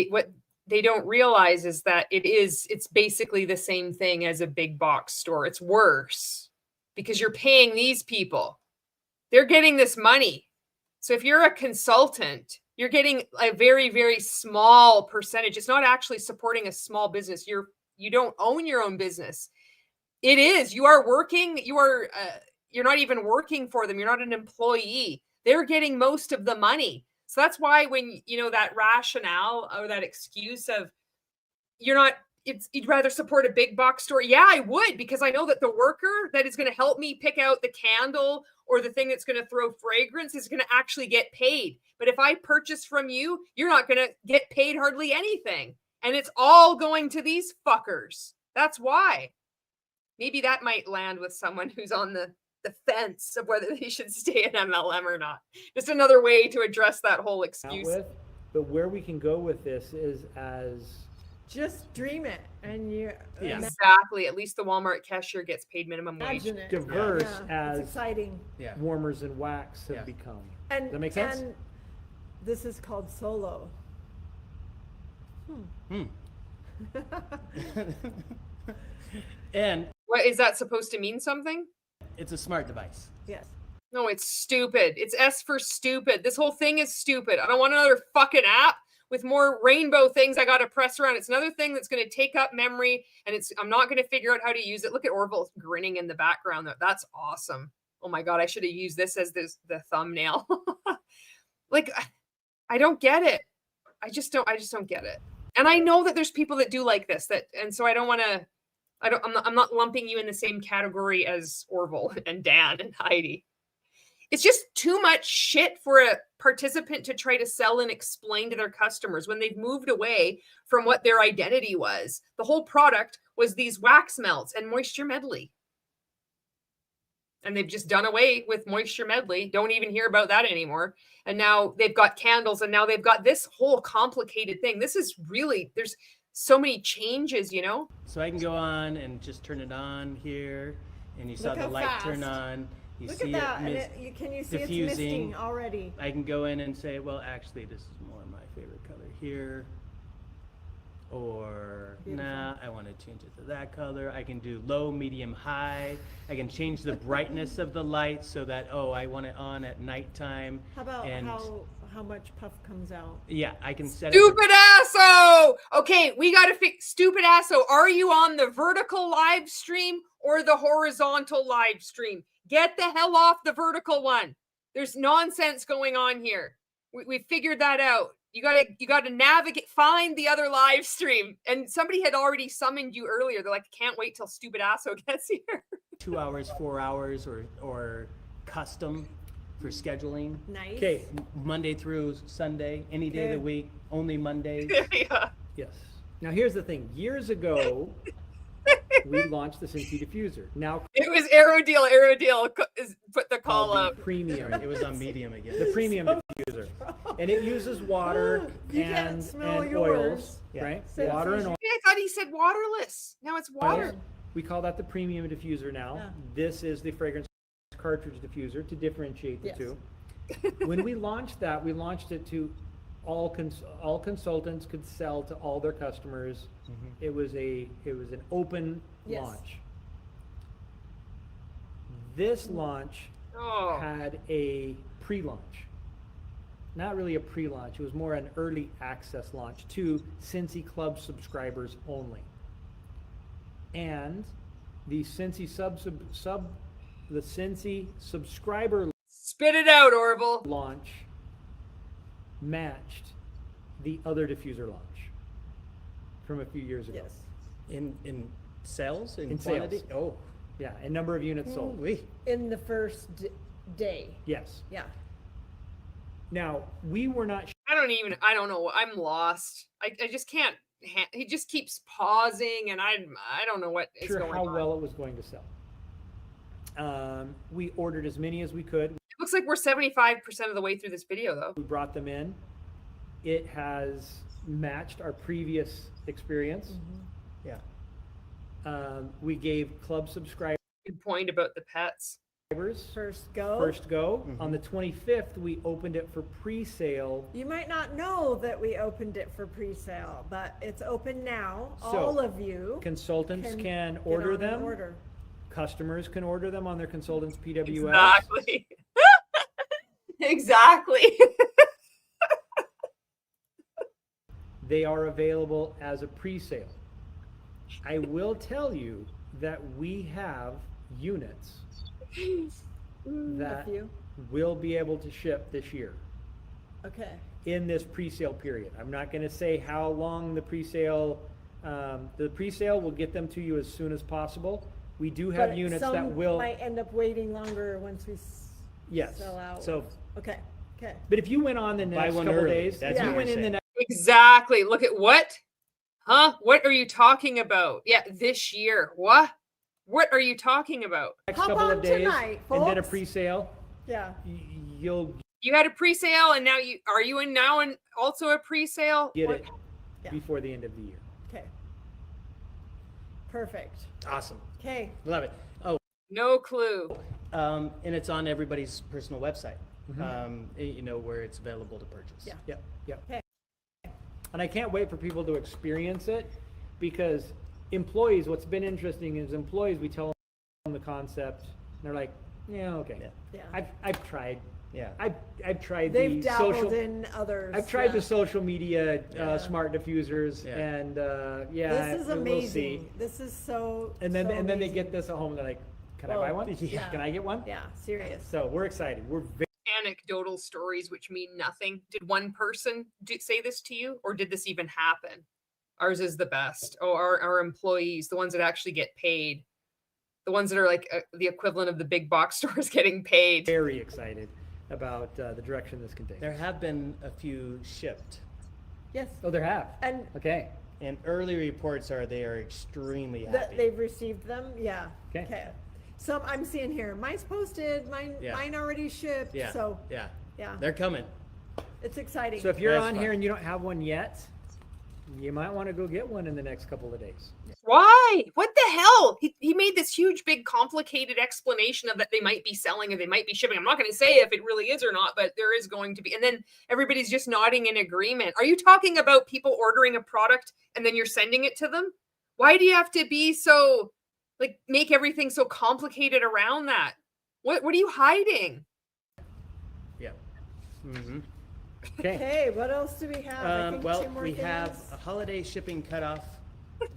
Speaker 2: what they don't realize is that it's basically the same thing as a big box store. It's worse because you're paying these people. They're getting this money. So if you're a consultant, you're getting a very, very small percentage. It's not actually supporting a small business. You don't own your own business. It is. You are working. You're not even working for them. You're not an employee. They're getting most of the money. So that's why when, you know, that rationale or that excuse of you'd rather support a big box store. Yeah, I would, because I know that the worker that is going to help me pick out the candle or the thing that's going to throw fragrance is going to actually get paid. But if I purchase from you, you're not going to get paid hardly anything. And it's all going to these fuckers. That's why. Maybe that might land with someone who's on the fence of whether they should stay in MLM or not. Just another way to address that whole excuse.
Speaker 3: With, but where we can go with this is as
Speaker 4: Just dream it, and you
Speaker 5: Yeah.
Speaker 2: Exactly. At least the Walmart cashier gets paid minimum wage.
Speaker 4: imagine it.
Speaker 3: diverse
Speaker 4: Yeah,
Speaker 3: as
Speaker 4: it's exciting.
Speaker 5: Yeah.
Speaker 3: warmers and wax have
Speaker 5: Yeah.
Speaker 3: become.
Speaker 4: And
Speaker 3: Does that make sense?
Speaker 4: And this is called solo.
Speaker 5: And
Speaker 2: What is that supposed to mean? Something?
Speaker 5: it's a smart device.
Speaker 4: Yes.
Speaker 2: No, it's stupid. It's S for stupid. This whole thing is stupid. I don't want another fucking app with more rainbow things I got to press around. It's another thing that's going to take up memory, and I'm not going to figure out how to use it. Look at Orville grinning in the background. That's awesome. Oh my God, I should have used this as the thumbnail. Like, I don't get it. I just don't get it. And I know that there's people that do like this, and so I don't want to, I'm not lumping you in the same category as Orville and Dan and Heidi. It's just too much shit for a participant to try to sell and explain to their customers when they've moved away from what their identity was. The whole product was these wax melts and moisture medley. And they've just done away with moisture medley. Don't even hear about that anymore. And now they've got candles, and now they've got this whole complicated thing. This is really, there's so many changes, you know?
Speaker 5: So I can go on and just turn it on here, and you saw
Speaker 4: Look
Speaker 5: the
Speaker 4: how
Speaker 5: light turn
Speaker 4: fast.
Speaker 5: on. You
Speaker 4: Look
Speaker 5: see
Speaker 4: at that.
Speaker 5: it
Speaker 4: And can you see
Speaker 5: diffusing.
Speaker 4: it's misting already?
Speaker 5: I can go in and say, well, actually, this is more my favorite color here. Or,
Speaker 4: Beautiful.
Speaker 5: nah, I want to change it to that color. I can do low, medium, high. I can change the brightness of the light so that, oh, I want it on at nighttime.
Speaker 4: How about
Speaker 5: and
Speaker 4: how much puff comes out?
Speaker 5: yeah, I can set it.
Speaker 2: Stupid asso! Okay, we got to fix stupid asso. Are you on the vertical live stream or the horizontal live stream? Get the hell off the vertical one. There's nonsense going on here. We figured that out. You gotta navigate, find the other live stream. And somebody had already summoned you earlier. They're like, can't wait till stupid asso gets here.
Speaker 5: 2 hours, 4 hours, or custom for scheduling.
Speaker 4: Nice.
Speaker 3: Okay,
Speaker 5: Monday through Sunday, any day of the
Speaker 4: Good.
Speaker 5: week, only Mondays.
Speaker 2: Yeah.
Speaker 3: yes. Now here's the thing. Years ago, we launched the Scentsy diffuser. Now
Speaker 2: It was Aerodeal put the call
Speaker 3: called
Speaker 2: up.
Speaker 3: the premium,
Speaker 5: It was on medium again.
Speaker 3: the premium diffuser, and it uses water
Speaker 4: You can't
Speaker 3: and
Speaker 4: smell
Speaker 3: and
Speaker 4: yours.
Speaker 3: oils,
Speaker 5: Yeah.
Speaker 3: right?
Speaker 4: Scentsy
Speaker 3: Water and oil.
Speaker 2: I thought he said waterless. Now it's water.
Speaker 3: We call that the premium diffuser now.
Speaker 4: Yeah.
Speaker 3: This is the fragrance cartridge diffuser to differentiate the
Speaker 4: Yes.
Speaker 3: two. When we launched that, we launched it to all consultants could sell to all their customers. It was an open
Speaker 4: Yes.
Speaker 3: launch. This launch
Speaker 2: Oh,
Speaker 3: had a pre-launch. Not really a pre-launch, it was more an early access launch to Scentsy Club subscribers only. And the Scentsy the Scentsy subscriber
Speaker 2: spit it out, Orville.
Speaker 3: launch matched the other diffuser launch from a few years ago.
Speaker 4: Yes.
Speaker 5: In sales, in
Speaker 3: In
Speaker 5: quantity?
Speaker 3: sales.
Speaker 5: Oh,
Speaker 3: Yeah, and number of units sold.
Speaker 5: we.
Speaker 4: In the first day.
Speaker 3: Yes.
Speaker 4: Yeah.
Speaker 3: Now, we were not
Speaker 2: I don't know. I'm lost. I just can't. He just keeps pausing, and I don't know what is
Speaker 3: sure
Speaker 2: going
Speaker 3: how
Speaker 2: on.
Speaker 3: well it was going to sell. We ordered as many as we could.
Speaker 2: It looks like we're 75% of the way through this video, though.
Speaker 3: We brought them in. It has matched our previous experience.
Speaker 5: Yeah.
Speaker 3: We gave club subscribers
Speaker 2: Good point about the pets.
Speaker 4: First go.
Speaker 3: first go. On the 25th, we opened it for pre-sale.
Speaker 4: You might not know that we opened it for pre-sale, but it's open now.
Speaker 3: So,
Speaker 4: All of you
Speaker 3: Consultants can
Speaker 4: get
Speaker 3: order
Speaker 4: on and
Speaker 3: them.
Speaker 4: Order.
Speaker 3: Customers can order them on their consultants PWS.
Speaker 2: Exactly. Exactly.
Speaker 3: They are available as a pre-sale. I will tell you that we have units that
Speaker 4: A few.
Speaker 3: will be able to ship this year
Speaker 4: Okay.
Speaker 3: in this pre-sale period. I'm not going to say how long the pre-sale will get them to you as soon as possible. We do have
Speaker 4: But
Speaker 3: units
Speaker 4: some
Speaker 3: that will,
Speaker 4: might end up waiting longer once we
Speaker 3: yes.
Speaker 4: sell out.
Speaker 3: So,
Speaker 4: Okay. Okay.
Speaker 3: but if you went on the
Speaker 5: Buy
Speaker 3: next
Speaker 5: one
Speaker 3: couple
Speaker 5: early.
Speaker 3: days,
Speaker 5: That's
Speaker 3: if you
Speaker 4: what
Speaker 3: went
Speaker 5: you're
Speaker 3: in the
Speaker 5: saying.
Speaker 3: next
Speaker 2: Exactly. Look at what? Huh? What are you talking about? Yeah, this year. What? What are you talking about?
Speaker 4: Hop
Speaker 3: couple of
Speaker 4: on
Speaker 3: days
Speaker 4: tonight,
Speaker 3: and did a
Speaker 4: folks.
Speaker 3: pre-sale,
Speaker 4: Yeah.
Speaker 3: you'll
Speaker 2: You had a pre-sale, and now are you in now and also a pre-sale?
Speaker 3: get
Speaker 2: What-
Speaker 3: it
Speaker 4: Yeah.
Speaker 3: before the end of the year.
Speaker 4: Okay. Perfect.
Speaker 5: Awesome.
Speaker 4: Okay.
Speaker 5: Love it. Oh,
Speaker 2: No clue.
Speaker 5: and it's on everybody's personal website, where it's available to purchase.
Speaker 4: Yeah.
Speaker 3: Yep, yep.
Speaker 4: Okay.
Speaker 3: And I can't wait for people to experience it, because employees, what's been interesting is employees, we tell them the concept, and they're like, yeah, okay.
Speaker 5: Yeah.
Speaker 4: Yeah.
Speaker 3: I've tried.
Speaker 5: Yeah.
Speaker 3: I've tried
Speaker 4: They've
Speaker 3: the
Speaker 4: dabbled
Speaker 3: social.
Speaker 4: in others.
Speaker 3: I've tried
Speaker 4: yeah.
Speaker 3: the social media
Speaker 5: Yeah.
Speaker 3: smart diffusers,
Speaker 5: Yeah.
Speaker 3: and
Speaker 4: This is
Speaker 3: we'll
Speaker 4: amazing.
Speaker 3: see.
Speaker 4: This is so.
Speaker 3: And then
Speaker 4: so
Speaker 3: and then they
Speaker 4: amazing.
Speaker 3: get this at home, and they're like, can I
Speaker 4: Whoa.
Speaker 3: buy one?
Speaker 4: Yeah.
Speaker 3: Can I get one?
Speaker 4: Yeah. Serious.
Speaker 3: So we're excited. We're very
Speaker 2: Anecdotal stories which mean nothing. Did one person say this to you, or did this even happen? Ours is the best. Oh, our employees, the ones that actually get paid. the ones that are like the equivalent of the big box stores getting paid.
Speaker 3: Very excited about the direction this can take.
Speaker 5: There have been a few shipped,
Speaker 4: Yes.
Speaker 3: Oh, there have.
Speaker 4: And
Speaker 3: Okay.
Speaker 5: and early reports are they are extremely
Speaker 4: that
Speaker 5: happy.
Speaker 4: they've received them, yeah.
Speaker 3: Okay.
Speaker 4: Some I'm seeing here, mine's posted, mine already shipped,
Speaker 5: Yeah.
Speaker 4: so,
Speaker 5: Yeah.
Speaker 4: yeah,
Speaker 5: They're coming.
Speaker 4: it's exciting.
Speaker 3: So if you're
Speaker 5: That's
Speaker 3: on
Speaker 5: fine.
Speaker 3: here and you don't have one yet, you might want to go get one in the next couple of days.
Speaker 2: Why? What the hell? He made this huge, big, complicated explanation of that they might be selling and they might be shipping. I'm not going to say if it really is or not, but there is going to be. And then everybody's just nodding in agreement. Are you talking about people ordering a product and then you're sending it to them? Why do you have to be so, like, make everything so complicated around that? What are you hiding?
Speaker 5: Yeah. Mm-hmm.
Speaker 3: Okay.
Speaker 4: Okay, what else do we have? I think
Speaker 5: Well,
Speaker 4: two more
Speaker 5: we have
Speaker 4: things.
Speaker 5: a holiday shipping cutoff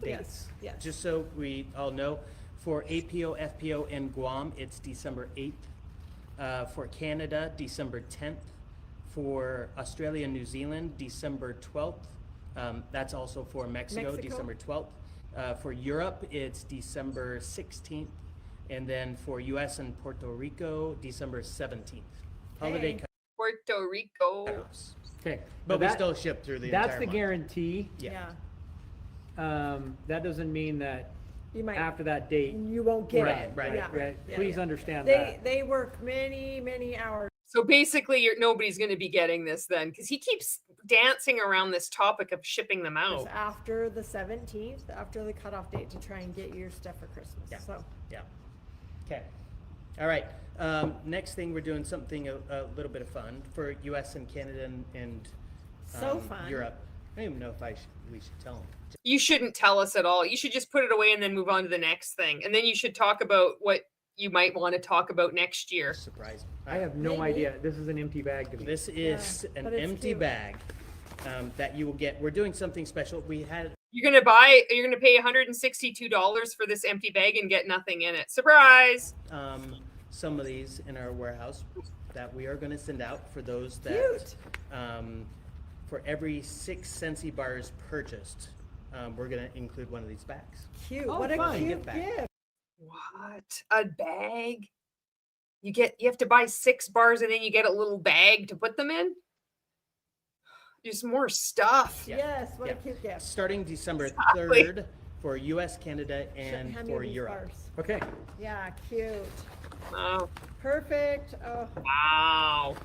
Speaker 5: dates.
Speaker 4: yes.
Speaker 5: Just so we all know, for APO, FPO, and Guam, it's December 8th. For Canada, December 10th. For Australia and New Zealand, December 12th. That's also for Mexico,
Speaker 4: Mexico?
Speaker 5: December 12th. For Europe, it's December 16th. And then for US and Puerto Rico, December 17th. Holiday
Speaker 4: Okay.
Speaker 2: Puerto Rico.
Speaker 5: cutoffs.
Speaker 3: Okay.
Speaker 5: But
Speaker 3: Now
Speaker 5: we still ship through the
Speaker 3: that's
Speaker 5: entire
Speaker 3: the
Speaker 5: month.
Speaker 3: guarantee.
Speaker 5: Yeah.
Speaker 3: That doesn't mean that
Speaker 4: You might,
Speaker 3: after that date,
Speaker 4: you won't get
Speaker 5: Right,
Speaker 4: it.
Speaker 5: right,
Speaker 4: Yeah.
Speaker 3: right?
Speaker 4: Yeah,
Speaker 3: Please
Speaker 4: yeah.
Speaker 3: understand that.
Speaker 4: They work many, many hours.
Speaker 2: So basically, nobody's going to be getting this then, because he keeps dancing around this topic of shipping them out.
Speaker 4: After the 17th, after the cutoff date to try and get your stuff for Christmas.
Speaker 5: Yeah.
Speaker 4: So,
Speaker 5: Yeah. Okay. All right. Next thing, we're doing something a little bit of fun for U.S. and Canada and
Speaker 4: So fun.
Speaker 5: Europe. I don't even know if we should tell them.
Speaker 2: You shouldn't tell us at all. You should just put it away and then move on to the next thing. And then you should talk about what you might want to talk about next year.
Speaker 5: Surprise.
Speaker 3: I have no
Speaker 4: Maybe.
Speaker 3: idea. This is an empty bag to me.
Speaker 5: This is an
Speaker 4: but it's
Speaker 5: empty
Speaker 4: cute.
Speaker 5: bag that you will get. We're doing something special. We had
Speaker 2: You're going to pay $162 for this empty bag and get nothing in it. Surprise.
Speaker 5: some of these in our warehouse that we are going to send out for those that
Speaker 4: Cute.
Speaker 5: for every 6 Scentsy bars purchased, we're going to include one of these bags.
Speaker 4: cute.
Speaker 3: Oh,
Speaker 4: What a
Speaker 3: fun.
Speaker 4: cute
Speaker 5: Gift bag.
Speaker 4: gift.
Speaker 2: What? A bag? You have to buy 6 bars and then you get a little bag to put them in? Just more stuff.
Speaker 5: Yeah.
Speaker 4: Yes, what
Speaker 5: Yeah.
Speaker 4: a cute gift.
Speaker 5: Starting December
Speaker 2: Exactly.
Speaker 5: 3rd for US, Canada, and
Speaker 4: Hand me
Speaker 5: for
Speaker 4: these
Speaker 5: Europe.
Speaker 4: bars.
Speaker 3: Okay.
Speaker 4: Yeah, cute.
Speaker 2: Oh,
Speaker 4: Perfect. Oh,
Speaker 2: wow.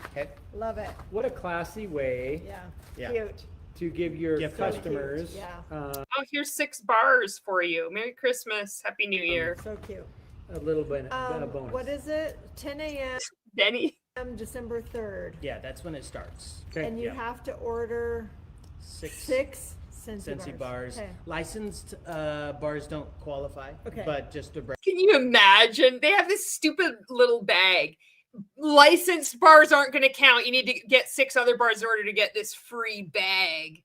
Speaker 5: Okay.
Speaker 4: love it.
Speaker 3: What a classy way
Speaker 4: Yeah,
Speaker 5: Yeah.
Speaker 4: cute.
Speaker 3: to give your
Speaker 5: Gift
Speaker 3: customers.
Speaker 4: Yeah.
Speaker 2: Oh, here's 6 bars for you. Merry Christmas. Happy New Year.
Speaker 4: So cute.
Speaker 3: A little bit a bonus.
Speaker 4: What is it? 10 a.m.
Speaker 2: Benny.
Speaker 4: December 3rd.
Speaker 5: Yeah, that's when it starts.
Speaker 3: Okay.
Speaker 4: And you
Speaker 5: Yeah.
Speaker 4: have to order
Speaker 5: 6
Speaker 4: Scentsy
Speaker 5: Scentsy bars.
Speaker 4: Okay.
Speaker 5: Licensed bars don't qualify.
Speaker 4: Okay.
Speaker 5: But just to
Speaker 2: Can you imagine? They have this stupid little bag. Licensed bars aren't going to count. You need to get 6 other bars in order to get this free bag.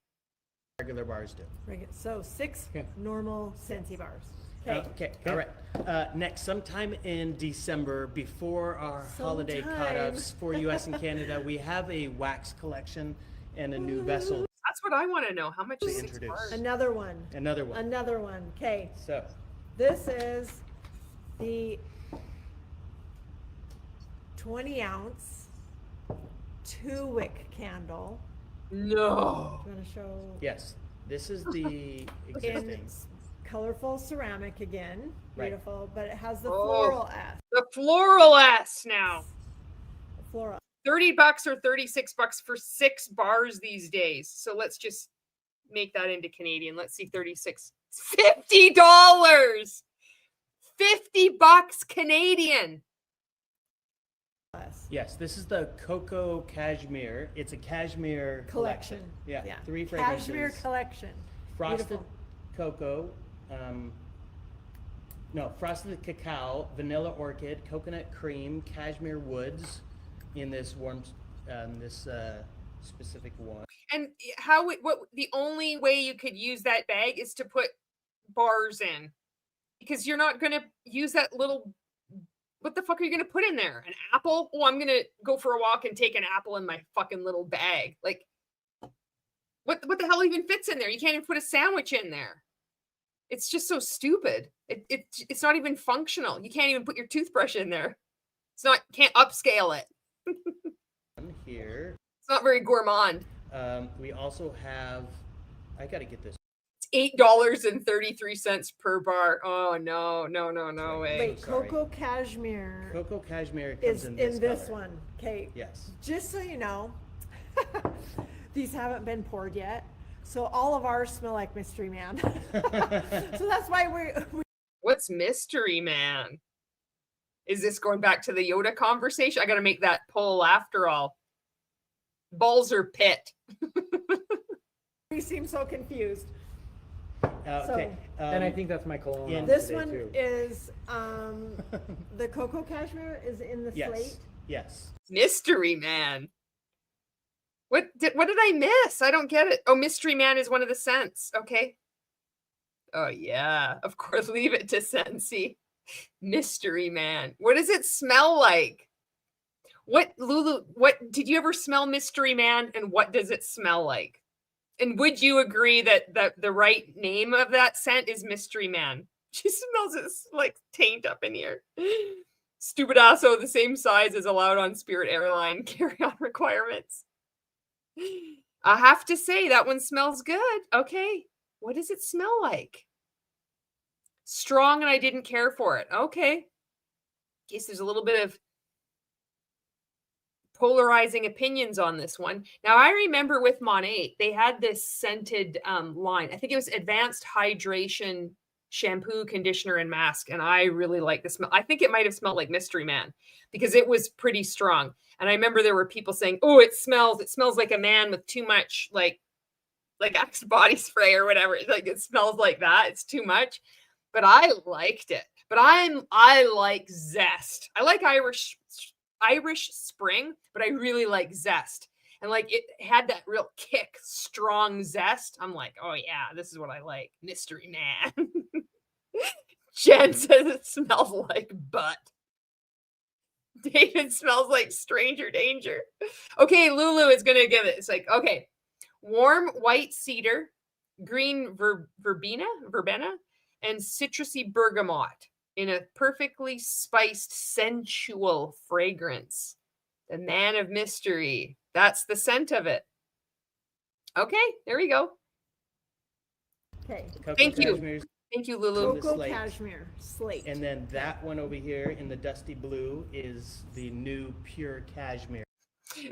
Speaker 5: regular bars do.
Speaker 4: So 6
Speaker 3: Okay.
Speaker 4: normal Scentsy bars. Okay.
Speaker 5: Okay. All right. Next, sometime in December, before our holiday
Speaker 4: Sometime.
Speaker 5: cutoffs for US and Canada, we have a wax collection and a new vessel
Speaker 2: That's what I want to know. How much
Speaker 5: to
Speaker 2: is 6
Speaker 5: introduce.
Speaker 2: bars?
Speaker 4: Another one.
Speaker 5: Another one.
Speaker 4: Another one. Okay.
Speaker 5: So,
Speaker 4: This is the 20-ounce 2-wick candle.
Speaker 2: No.
Speaker 4: Do you want to show?
Speaker 5: yes, this is the
Speaker 4: In
Speaker 5: existing.
Speaker 4: colorful ceramic again.
Speaker 5: Right.
Speaker 4: Beautiful. But it has the
Speaker 2: Oh.
Speaker 4: floral S.
Speaker 2: The floral S now.
Speaker 4: Floral.
Speaker 2: $30 or $36 for 6 bars these days. So let's just make that into Canadian. Let's see, 36. $50. $50 Canadian.
Speaker 4: S.
Speaker 5: Yes, this is the Cocoa Cashmere. It's a cashmere collection.
Speaker 4: Collection.
Speaker 5: Yeah, 3 fragrances.
Speaker 4: Cashmere collection.
Speaker 5: Frosted
Speaker 4: Beautiful.
Speaker 5: cocoa, frosted cacao, vanilla orchid, coconut cream, cashmere woods in this specific one.
Speaker 2: And what the only way you could use that bag is to put bars in, because you're not going to use that little, what the fuck are you going to put in there? An apple? Oh, I'm going to go for a walk and take an apple in my fucking little bag. Like, what the hell even fits in there? You can't even put a sandwich in there. It's just so stupid. It's not even functional. You can't even put your toothbrush in there. Can't upscale it.
Speaker 5: Here.
Speaker 2: It's not very gourmand.
Speaker 5: We also have, I gotta get this.
Speaker 2: It's $8.33 per bar. Oh no way.
Speaker 4: Wait,
Speaker 5: sorry.
Speaker 4: Cocoa Cashmere
Speaker 5: Cocoa Cashmere comes
Speaker 4: is
Speaker 5: in
Speaker 4: in this
Speaker 5: color.
Speaker 4: one. Okay.
Speaker 5: Yes.
Speaker 4: Just so you know, these haven't been poured yet. So all of ours smell like Mystery Man. So that's why we
Speaker 2: What's Mystery Man? Is this going back to the Yoda conversation? I got to make that poll after all. Balls or pit?
Speaker 4: seem so confused.
Speaker 5: Okay.
Speaker 3: And I think that's my cologne.
Speaker 5: yeah,
Speaker 3: on
Speaker 4: This
Speaker 3: today,
Speaker 4: one
Speaker 3: too.
Speaker 4: is the Cocoa Cashmere is in the
Speaker 5: yes.
Speaker 4: slate.
Speaker 5: Yes.
Speaker 2: Mystery Man. What did I miss? I don't get it. Oh, Mystery Man is one of the scents. Okay. Oh yeah, of course. Leave it to Scentsy. Mystery Man. What does it smell like? What, Lulu? What did you ever smell Mystery Man? And what does it smell like? And would you agree that the right name of that scent is Mystery Man? She smells it like taint up in here. Stupidazo, the same size as allowed on Spirit Airline carry-on requirements. I have to say that one smells good. Okay. What does it smell like? Strong, and I didn't care for it. Okay. In case there's a little bit of polarizing opinions on this one. Now, I remember with Monat, they had this scented line. I think it was Advanced Hydration Shampoo, Conditioner, and Mask. And I really like the smell. I think it might have smelled like Mystery Man because it was pretty strong. And I remember there were people saying, oh, it smells like a man with too much like Axe body spray or whatever. Like it smells like that. It's too much. But I liked it. But I like zest. I like Irish Spring, but I really like zest. And like it had that real kick, strong zest. I'm like, oh yeah, this is what I like. Mystery Man. Jen says it smells like butt. David smells like stranger danger. Okay, Lulu is going to give it. It's like, okay, warm white cedar, green verbena, and citrusy bergamot in a perfectly spiced, sensual fragrance. The Man of Mystery. That's the scent of it. Okay, there we go.
Speaker 4: Okay.
Speaker 5: Cocoa
Speaker 2: Thank you.
Speaker 5: Cashmere's-
Speaker 2: Thank you, Lulu.
Speaker 5: the
Speaker 4: Cocoa
Speaker 5: slate.
Speaker 4: Cashmere slate.
Speaker 5: And then that one over here in the dusty blue is the new pure cashmere.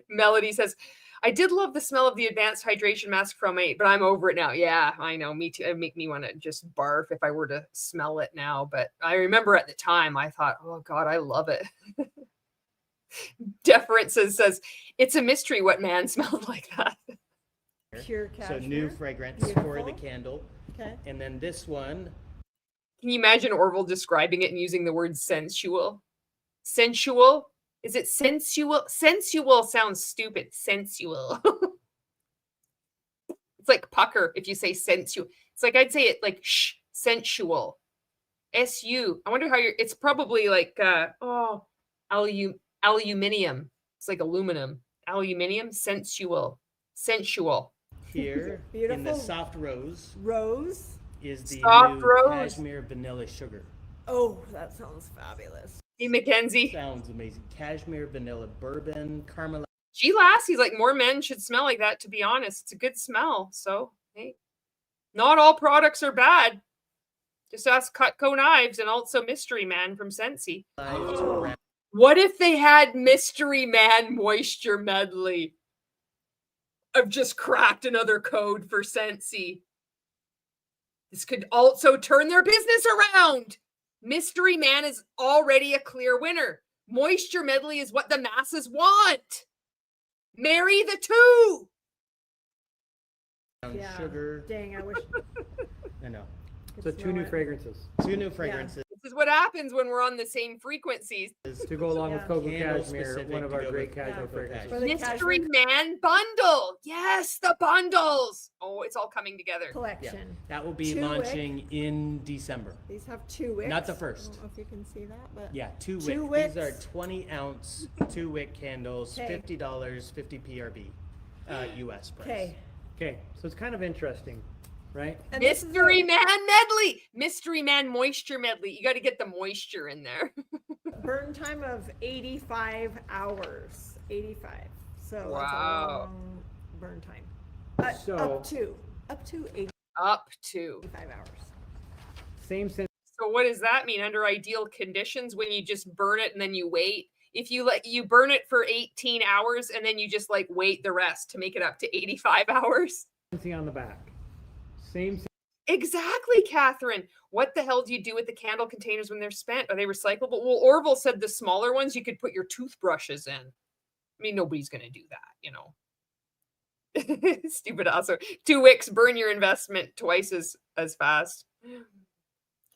Speaker 2: Melody says, I did love the smell of the Advanced Hydration Mask from 8, but I'm over it now. Yeah, I know. Me too. It'd make me want to just barf if I were to smell it now. But I remember at the time, I thought, oh, God, I love it. Deference says, it's a mystery what man smelled like that.
Speaker 4: Pure
Speaker 5: So
Speaker 4: Cashmere.
Speaker 5: new fragrance for the
Speaker 4: Beautiful.
Speaker 5: candle.
Speaker 4: Okay.
Speaker 5: And then this one,
Speaker 2: Can you imagine Orville describing it and using the word sensual? Sensual? Is it sensual? Sensual sounds stupid. Sensual. It's like pucker if you say sensual. It's like I'd say it like sensual. S-U. I wonder how you're, it's probably like, aluminium. It's like aluminum. Aluminium, sensual. Sensual.
Speaker 5: here in the
Speaker 4: Beautiful.
Speaker 5: soft rose
Speaker 4: Rose.
Speaker 5: is the
Speaker 2: Soft
Speaker 5: new
Speaker 2: rose.
Speaker 5: cashmere vanilla sugar.
Speaker 4: Oh, that sounds fabulous.
Speaker 2: Hey, Mackenzie.
Speaker 5: Sounds amazing. Cashmere vanilla bourbon, caramel.
Speaker 2: Gee, lassies, like more men should smell like that, to be honest. It's a good smell. So, hey, not all products are bad. Just ask Cutco Knives and also Mystery Man from Scentsy. What if they had Mystery Man Moisture Medley? I've just cracked another code for Scentsy. This could also turn their business around. Mystery Man is already a clear winner. Moisture Medley is what the masses want. Marry the two.
Speaker 4: Yeah.
Speaker 5: Sugar.
Speaker 4: Dang, I wish.
Speaker 5: I know.
Speaker 3: So two new fragrances
Speaker 5: Two new fragrances.
Speaker 2: This is what happens when we're on the same frequencies.
Speaker 3: to go along with
Speaker 4: Yeah.
Speaker 3: Cocoa
Speaker 5: Candle
Speaker 3: Cashmere,
Speaker 5: specific
Speaker 3: one of
Speaker 5: to
Speaker 3: our
Speaker 5: go
Speaker 3: great
Speaker 5: with
Speaker 3: casual
Speaker 5: Cocoa
Speaker 3: fragrances.
Speaker 4: For the
Speaker 2: Mystery
Speaker 4: Cashmere
Speaker 2: Man bundle. Yes, the bundles. Oh, it's all coming together.
Speaker 5: Yeah,
Speaker 4: collection.
Speaker 5: that will be
Speaker 4: 2 wick.
Speaker 5: launching in December.
Speaker 4: These have 2 wicks.
Speaker 5: Not the
Speaker 4: I
Speaker 5: first.
Speaker 4: don't know if you can see that, but
Speaker 5: Yeah, 2
Speaker 4: 2
Speaker 5: wick. These are
Speaker 4: wicks.
Speaker 5: 20-ounce 2-wick candles,
Speaker 4: Okay.
Speaker 5: $50, 50 PRB, US price.
Speaker 4: okay.
Speaker 3: Okay, so it's kind of interesting. right?
Speaker 4: And this is
Speaker 2: Mystery Man medley. Mystery Man moisture medley. You got to get the moisture in there.
Speaker 4: a burn time of 85 hours. 85. So that's a
Speaker 2: Wow.
Speaker 4: long burn time.
Speaker 3: So-
Speaker 4: up to
Speaker 2: Up to.
Speaker 4: 85 hours.
Speaker 3: Same sense.
Speaker 2: So what does that mean? Under ideal conditions, when you just burn it and then you wait. If you burn it for 18 hours and then you just like wait the rest to make it up to 85 hours.
Speaker 3: On the back. Same.
Speaker 2: Exactly, Catherine. What the hell do you do with the candle containers when they're spent? Are they recyclable? Well, Orville said the smaller ones you could put your toothbrushes in. I mean, nobody's going to do that, you know. Stupid also. 2 wicks, burn your investment twice as fast.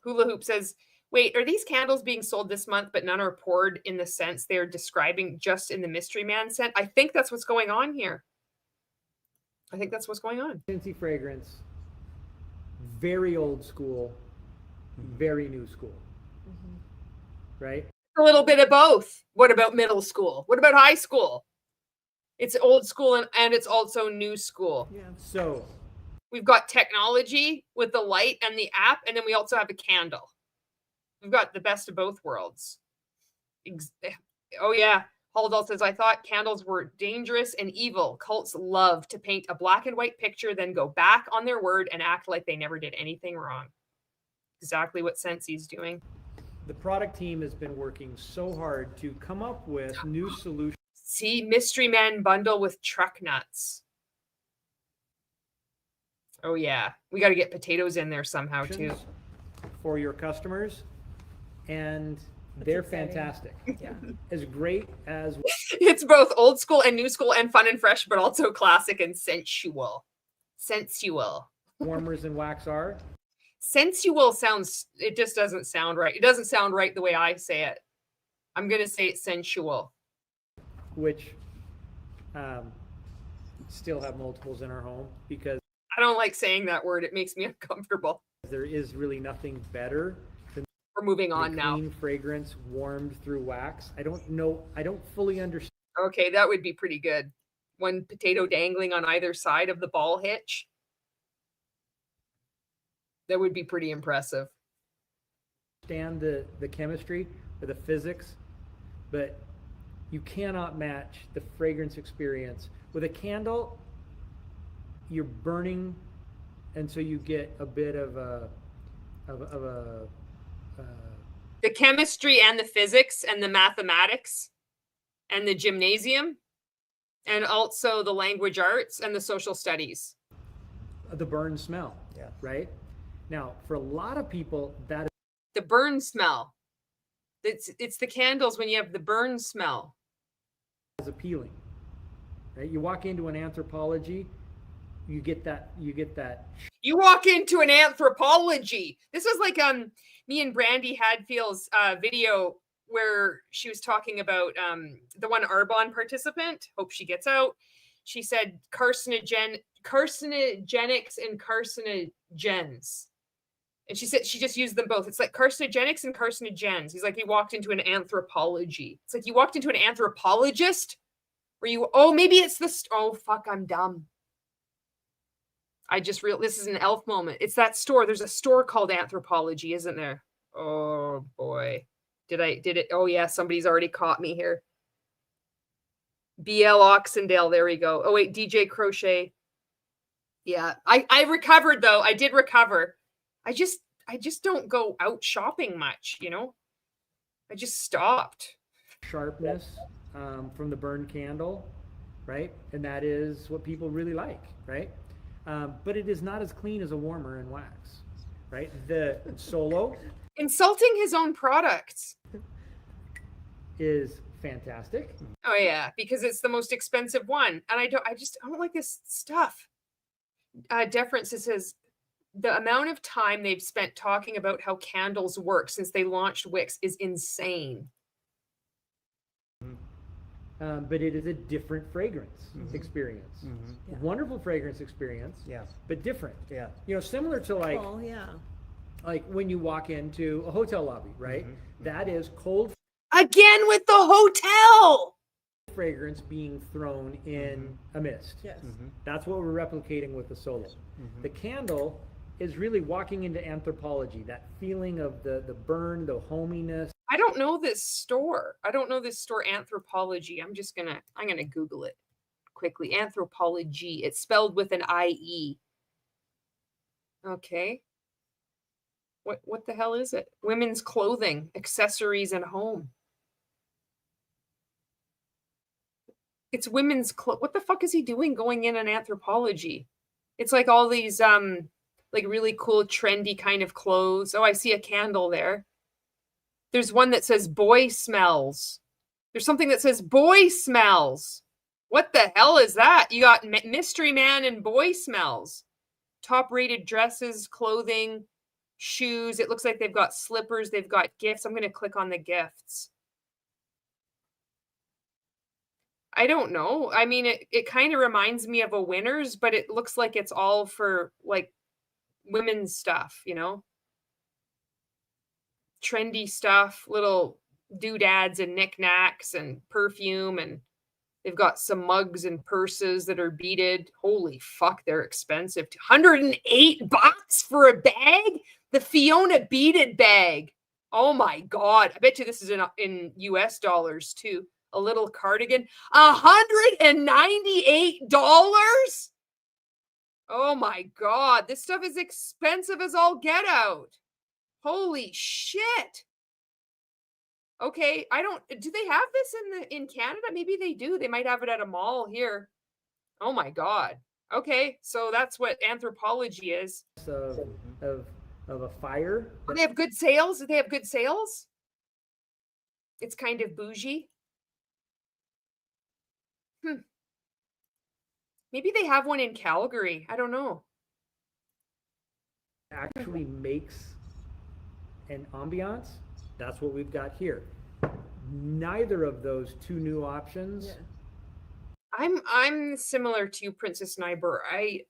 Speaker 2: Hula Hoop says, wait, are these candles being sold this month, but none are poured in the scents they're describing just in the Mystery Man scent? I think that's what's going on here. I think that's what's going on.
Speaker 3: Scentsy fragrance. Very old school, very new school. Right?
Speaker 2: A little bit of both. What about middle school? What about high school? It's old school and it's also new school.
Speaker 4: Yeah.
Speaker 3: So
Speaker 2: We've got technology with the light and the app, and then we also have a candle. We've got the best of both worlds. Oh, yeah. Haldal says, I thought candles were dangerous and evil. Cults love to paint a black and white picture, then go back on their word and act like they never did anything wrong. Exactly what Scentsy's doing.
Speaker 3: the product team has been working so hard to come up with new solutions.
Speaker 2: See, Mystery Men bundle with truck nuts. Oh, yeah. We got to get potatoes in there somehow, too.
Speaker 3: For your customers, and they're
Speaker 4: exciting.
Speaker 3: fantastic.
Speaker 4: Yeah.
Speaker 3: As great as
Speaker 2: It's both old school and new school and fun and fresh, but also classic and sensual. Sensual.
Speaker 3: warmers and wax are,
Speaker 2: Sensual sounds, it just doesn't sound right. It doesn't sound right the way I say it. I'm going to say it's sensual.
Speaker 3: which still have multiples in our home because
Speaker 2: I don't like saying that word. It makes me uncomfortable.
Speaker 3: there is really nothing better than
Speaker 2: We're moving
Speaker 3: the
Speaker 2: on now.
Speaker 3: clean fragrance warmed through wax. I don't fully understand.
Speaker 2: Okay, that would be pretty good. One potato dangling on either side of the ball hitch. That would be pretty impressive.
Speaker 3: The chemistry or the physics, but you cannot match the fragrance experience with a candle. You're burning, and so you get a bit of a
Speaker 2: The chemistry and the physics and the mathematics and the gymnasium and also the language arts and the social studies.
Speaker 3: the burn smell.
Speaker 6: Yeah.
Speaker 3: Right. Now, for a lot of people, that
Speaker 2: The burn smell. It's the candles when you have the burn smell.
Speaker 3: is appealing. Right. You walk into an anthropology, you get that.
Speaker 2: You walk into an anthropology. This is like me and Brandy Hadfield's video where she was talking about the one Arbonne participant. Hope she gets out. She said carcinogenics and carcinogens. And she said she just used them both. It's like carcinogenics and carcinogens. He's like, he walked into an anthropology. It's like you walked into an anthropologist. Where you? Oh, maybe it's the. Oh, fuck! I'm dumb. I just this is an elf moment. It's that store. There's a store called Anthropology, isn't there? Oh boy. Did it? Oh yeah, somebody's already caught me here. BL Oxendale, there we go. Oh wait, DJ Crochet. Yeah, I recovered though. I did recover. I just don't go out shopping much, you know? I just stopped.
Speaker 3: Sharpness from the burned candle, right? And that is what people really like, right? But it is not as clean as a warmer in wax, right? The Solo
Speaker 2: Insulting his own products.
Speaker 3: is fantastic.
Speaker 2: Oh yeah, because it's the most expensive one. And I don't like this stuff. Deference says the amount of time they've spent talking about how candles work since they launched Wix is insane.
Speaker 3: But it is a different fragrance experience.
Speaker 4: Yeah.
Speaker 3: Wonderful fragrance experience,
Speaker 6: Yeah.
Speaker 3: but different.
Speaker 6: Yeah.
Speaker 3: You know, similar to like
Speaker 4: Well, yeah.
Speaker 3: when you walk into a hotel lobby, right? That is cold
Speaker 2: Again with the hotel.
Speaker 3: fragrance being thrown in a mist.
Speaker 4: Yes.
Speaker 3: That's what we're replicating with the solo. The candle is really walking into anthropology, that feeling of the burn, the hominess.
Speaker 2: I don't know this store. I don't know this store, Anthropology. I'm gonna Google it quickly. Anthropology. It's spelled with an IE. Okay. What the hell is it? Women's clothing, accessories, and home. It's women's what the fuck is he doing going in an Anthropology? It's like all these like really cool trendy kind of clothes. Oh, I see a candle there. There's one that says boy smells. There's something that says boy smells. What the hell is that? You got mystery man and boy smells. Top rated dresses, clothing, shoes. It looks like they've got slippers. They've got gifts. I'm going to click on the gifts. I don't know. I mean, it kind of reminds me of a Winners, but it looks like it's all for like women's stuff, you know? Trendy stuff, little doodads and knickknacks and perfume, and they've got some mugs and purses that are beaded. Holy fuck, they're expensive. $108 for a bag? The Fiona beaded bag. Oh my God. I bet you this is in US dollars too. A little cardigan. $198? Oh my God. This stuff is expensive as all get out. Holy shit. Okay, do they have this in Canada? Maybe they do. They might have it at a mall here. Oh my God. Okay, so that's what Anthropology is.
Speaker 3: Of a fire.
Speaker 2: Oh, they have good sales? Do they have good sales? It's kind of bougie. Maybe they have one in Calgary. I don't know.
Speaker 3: Actually makes an ambiance. That's what we've got here. Neither of those two new options.
Speaker 4: Yeah.
Speaker 2: I'm similar to you, Princess Nyber. I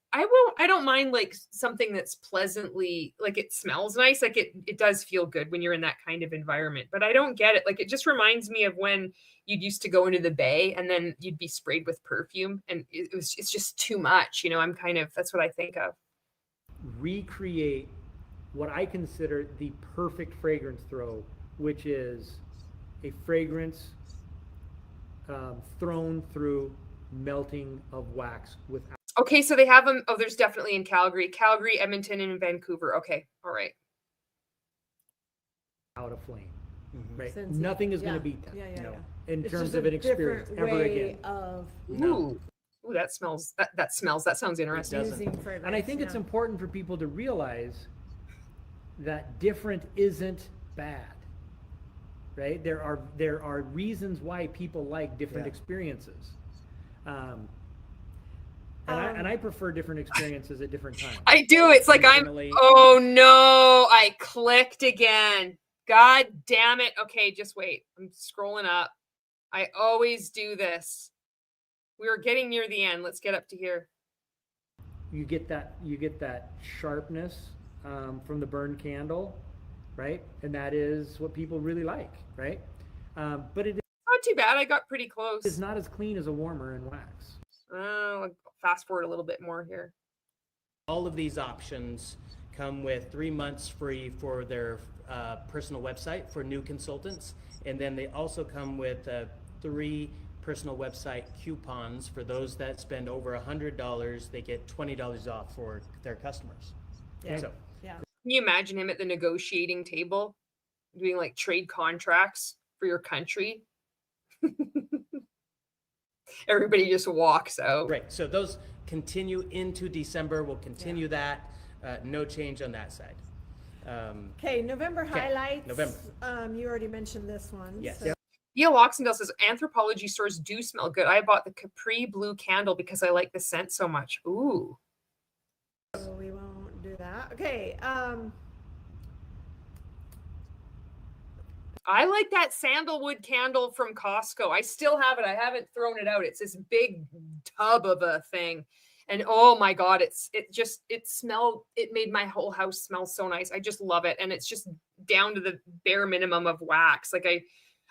Speaker 2: don't mind like something that's pleasantly, like it smells nice. Like it does feel good when you're in that kind of environment, but I don't get it. Like it just reminds me of when you'd used to go into the bay and then you'd be sprayed with perfume and it's just too much. You know, that's what I think of.
Speaker 3: Recreate what I consider the perfect fragrance throw, which is a fragrance thrown through melting of wax without.
Speaker 2: Okay, so they have them. Oh, there's definitely in Calgary, Edmonton, and in Vancouver. Okay, all right.
Speaker 3: Out of flame, right?
Speaker 4: Scentsy.
Speaker 3: Nothing is going
Speaker 4: Yeah.
Speaker 3: to beat that.
Speaker 4: Yeah, yeah, yeah.
Speaker 3: In
Speaker 4: It's
Speaker 3: terms
Speaker 4: just
Speaker 3: of
Speaker 4: a
Speaker 3: an experience,
Speaker 4: different
Speaker 3: ever
Speaker 4: way
Speaker 3: again.
Speaker 4: of
Speaker 2: Ooh, that smells. That smells. That sounds interesting.
Speaker 5: doesn't.
Speaker 4: using fragrance.
Speaker 3: And I think it's important for people to realize that different isn't bad, right? There are reasons why people like different experiences. And I prefer different experiences at different times.
Speaker 2: I do. It's like
Speaker 5: Definitely.
Speaker 2: oh no, I clicked again. God damn it. Okay, just wait. I'm scrolling up. I always do this. We were getting near the end. Let's get up to here.
Speaker 3: You get that sharpness from the burned candle, right? And that is what people really like, right? But it
Speaker 2: Not too bad. I got pretty close.
Speaker 3: is not as clean as a warmer in wax.
Speaker 2: Fast forward a little bit more here.
Speaker 5: All of these options come with 3 months free for their personal website for new consultants. And then they also come with 3 personal website coupons for those that spend over $100. They get $20 off for their customers.
Speaker 4: Yeah.
Speaker 5: So
Speaker 4: Yeah.
Speaker 2: Can you imagine him at the negotiating table doing like trade contracts for your country? Everybody just walks out.
Speaker 5: right. So those continue into December. We'll continue that. No change on that side.
Speaker 4: Okay, November highlights.
Speaker 5: November.
Speaker 4: You already mentioned this one.
Speaker 5: Yes.
Speaker 4: so-
Speaker 2: Neil Oxendale says Anthropology stores do smell good. I bought the Capri Blue candle because I like the scent so much. Ooh.
Speaker 4: So we won't do that. Okay.
Speaker 2: I like that sandalwood candle from Costco. I still have it. I haven't thrown it out. It's this big tub of a thing. And oh my God, it made my whole house smell so nice. I just love it. And it's just down to the bare minimum of wax. Like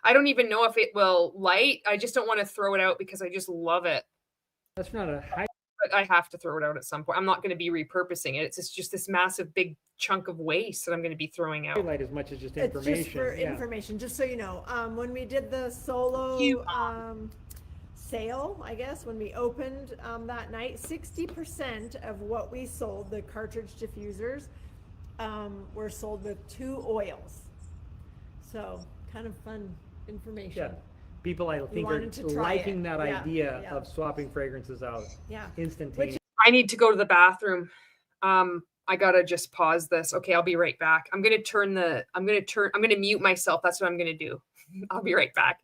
Speaker 2: I don't even know if it will light. I just don't want to throw it out because I just love it.
Speaker 3: That's not a high.
Speaker 2: But I have to throw it out at some point. I'm not going to be repurposing it. It's just this massive big chunk of waste that I'm going to be throwing out.
Speaker 3: Highlight as much as just
Speaker 4: It's
Speaker 3: information.
Speaker 4: just for
Speaker 3: yeah.
Speaker 4: information, just so you know. When we did the solo
Speaker 2: You-
Speaker 4: sale, I guess, when we opened that night, 60% of what we sold, the cartridge diffusers, were sold with 2 oils. So kind of fun information.
Speaker 3: Yeah. People, I think, are
Speaker 4: wanted to try
Speaker 3: liking
Speaker 4: it.
Speaker 3: that
Speaker 4: Yeah,
Speaker 3: idea
Speaker 4: yeah.
Speaker 3: of swapping fragrances out
Speaker 4: Yeah.
Speaker 3: instantaneously.
Speaker 2: I need to go to the bathroom. I gotta just pause this. Okay, I'll be right back. I'm gonna mute myself. That's what I'm gonna do. I'll be right back.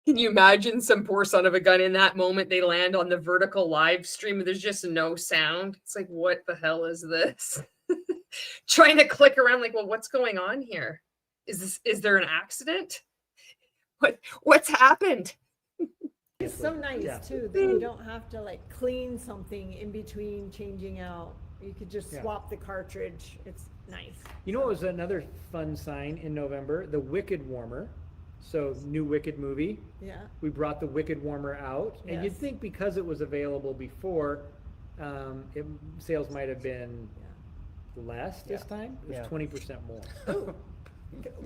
Speaker 2: Can you imagine some poor son of a gun in that moment? They land on the vertical live stream. There's just no sound. It's like, what the hell is this? Trying to click around like, well, what's going on here? Is there an accident? What's happened?
Speaker 4: It's so nice
Speaker 3: Yeah.
Speaker 4: too that you don't have to like clean something in between changing out. You could just
Speaker 3: Yeah.
Speaker 4: swap the cartridge. It's nice.
Speaker 3: You know what was another fun sign in November? The Wicked Warmer. So, new Wicked movie.
Speaker 4: Yeah.
Speaker 3: We brought the Wicked Warmer out. And you'd
Speaker 4: Yes.
Speaker 3: think because it was available before, sales might have been less this time. It was
Speaker 5: Yeah.
Speaker 3: 20% more.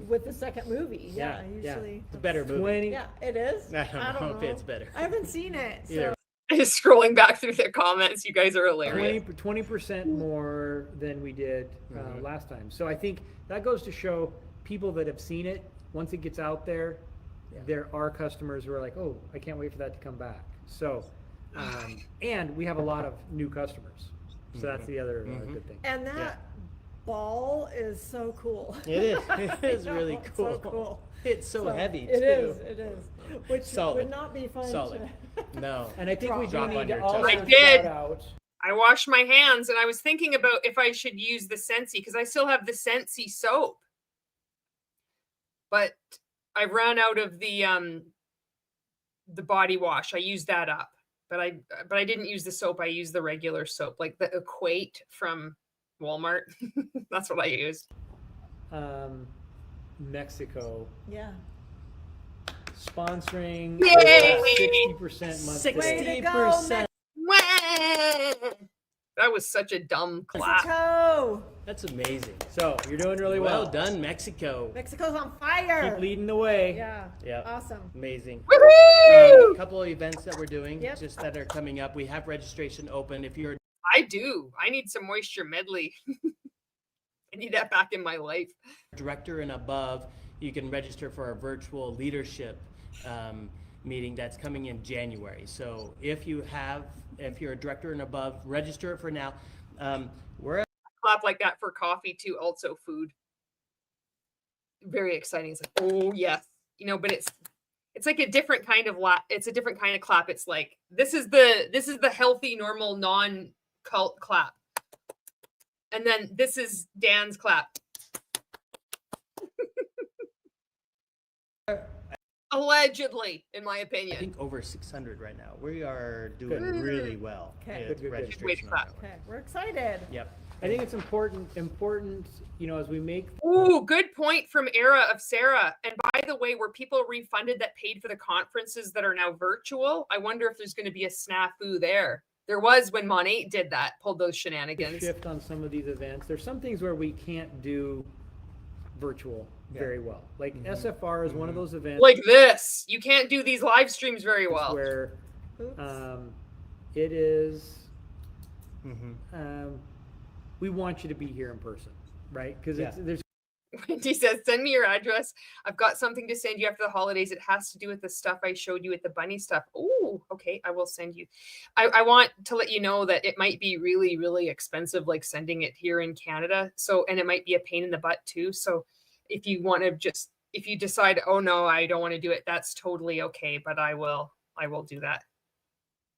Speaker 4: With the second movie. Yeah.
Speaker 3: Yeah, yeah.
Speaker 4: Usually.
Speaker 5: It's a better movie.
Speaker 3: 20.
Speaker 4: Yeah, it is.
Speaker 5: I don't know if it's better.
Speaker 4: I haven't seen it. So.
Speaker 5: Either.
Speaker 2: Just scrolling back through the comments. You guys are hilarious.
Speaker 3: 20% more than we did last time. So I think that goes to show people that have seen it, once it gets out there, there are customers who are like, oh, I can't wait for that to come back. So, and we have a lot of new customers. So that's the other good thing.
Speaker 4: And that ball is so cool.
Speaker 5: It is. It is
Speaker 4: I know,
Speaker 5: really
Speaker 4: it's
Speaker 5: cool.
Speaker 4: so cool.
Speaker 5: It's so heavy too.
Speaker 4: It is. It is. Which
Speaker 5: Solid.
Speaker 4: would not be fun.
Speaker 5: Solid.
Speaker 4: To
Speaker 5: No.
Speaker 3: And I think we do
Speaker 5: Drop on
Speaker 3: need to
Speaker 5: your
Speaker 3: also
Speaker 5: toe.
Speaker 2: I
Speaker 3: shout
Speaker 2: did.
Speaker 3: out.
Speaker 2: I washed my hands and I was thinking about if I should use the Scentsy because I still have the Scentsy soap. But I ran out of the body wash. I used that up. But I didn't use the soap. I used the regular soap, like the Equate from Walmart. That's what I used.
Speaker 3: Mexico
Speaker 4: yeah.
Speaker 3: sponsoring
Speaker 2: Yay!
Speaker 3: 60% month.
Speaker 4: Way to
Speaker 3: today.
Speaker 4: go,
Speaker 5: 60%.
Speaker 2: Wah! That was such a dumb clap.
Speaker 4: Mexico.
Speaker 5: That's amazing.
Speaker 3: So you're doing really well.
Speaker 5: Well done, Mexico.
Speaker 4: Mexico's on fire.
Speaker 3: Keep leading the way.
Speaker 4: Yeah.
Speaker 5: Yeah.
Speaker 4: Awesome.
Speaker 5: Amazing.
Speaker 2: Woohoo!
Speaker 5: A couple of events that we're doing,
Speaker 4: Yep.
Speaker 5: just that are coming up. We have registration open. If you're
Speaker 2: I do. I need some moisture medley. I need that back in my life.
Speaker 5: a director and above, you can register for our virtual leadership meeting that's coming in January. So if you're a director and above, register it for now. We're
Speaker 2: Clap like that for coffee too. Also food. Very exciting. It's like, oh yes, but it's like a different kind of it's a different kind of clap. It's like this is the healthy, normal, non-cult clap, and then this is Dan's clap. Allegedly, in my
Speaker 5: I
Speaker 2: opinion.
Speaker 5: think over 600 right now. We are doing
Speaker 2: Good.
Speaker 5: really well
Speaker 4: Okay.
Speaker 5: with
Speaker 3: Good.
Speaker 5: registration on
Speaker 2: Wait,
Speaker 5: that one.
Speaker 4: Okay, we're excited.
Speaker 5: Yep.
Speaker 3: I think it's important, you know, as we make
Speaker 2: Ooh, good point from Era of Sarah. And by the way, were people refunded that paid for the conferences that are now virtual? I wonder if there's going to be a snafu there. There was when Mon8 did that, pulled those
Speaker 3: a
Speaker 2: shenanigans.
Speaker 3: shift on some of these events. There's some things where we can't do virtual very well. Like SFR is one of those events
Speaker 2: Like this. You can't do these live streams very well.
Speaker 3: where
Speaker 4: Oops.
Speaker 3: it is
Speaker 5: Mm-hmm.
Speaker 3: we want you to be here in person, right? Because
Speaker 5: Yeah.
Speaker 3: there's
Speaker 2: Wendy says, send me your address. I've got something to send you after the holidays. It has to do with the stuff I showed you at the bunny stuff. Oh, okay. I will send you. I want to let you know that it might be really, really expensive, like sending it here in Canada. So, and it might be a pain in the butt too. So if you want to just, if you decide, oh no, I don't want to do it, that's totally okay. But I will do that.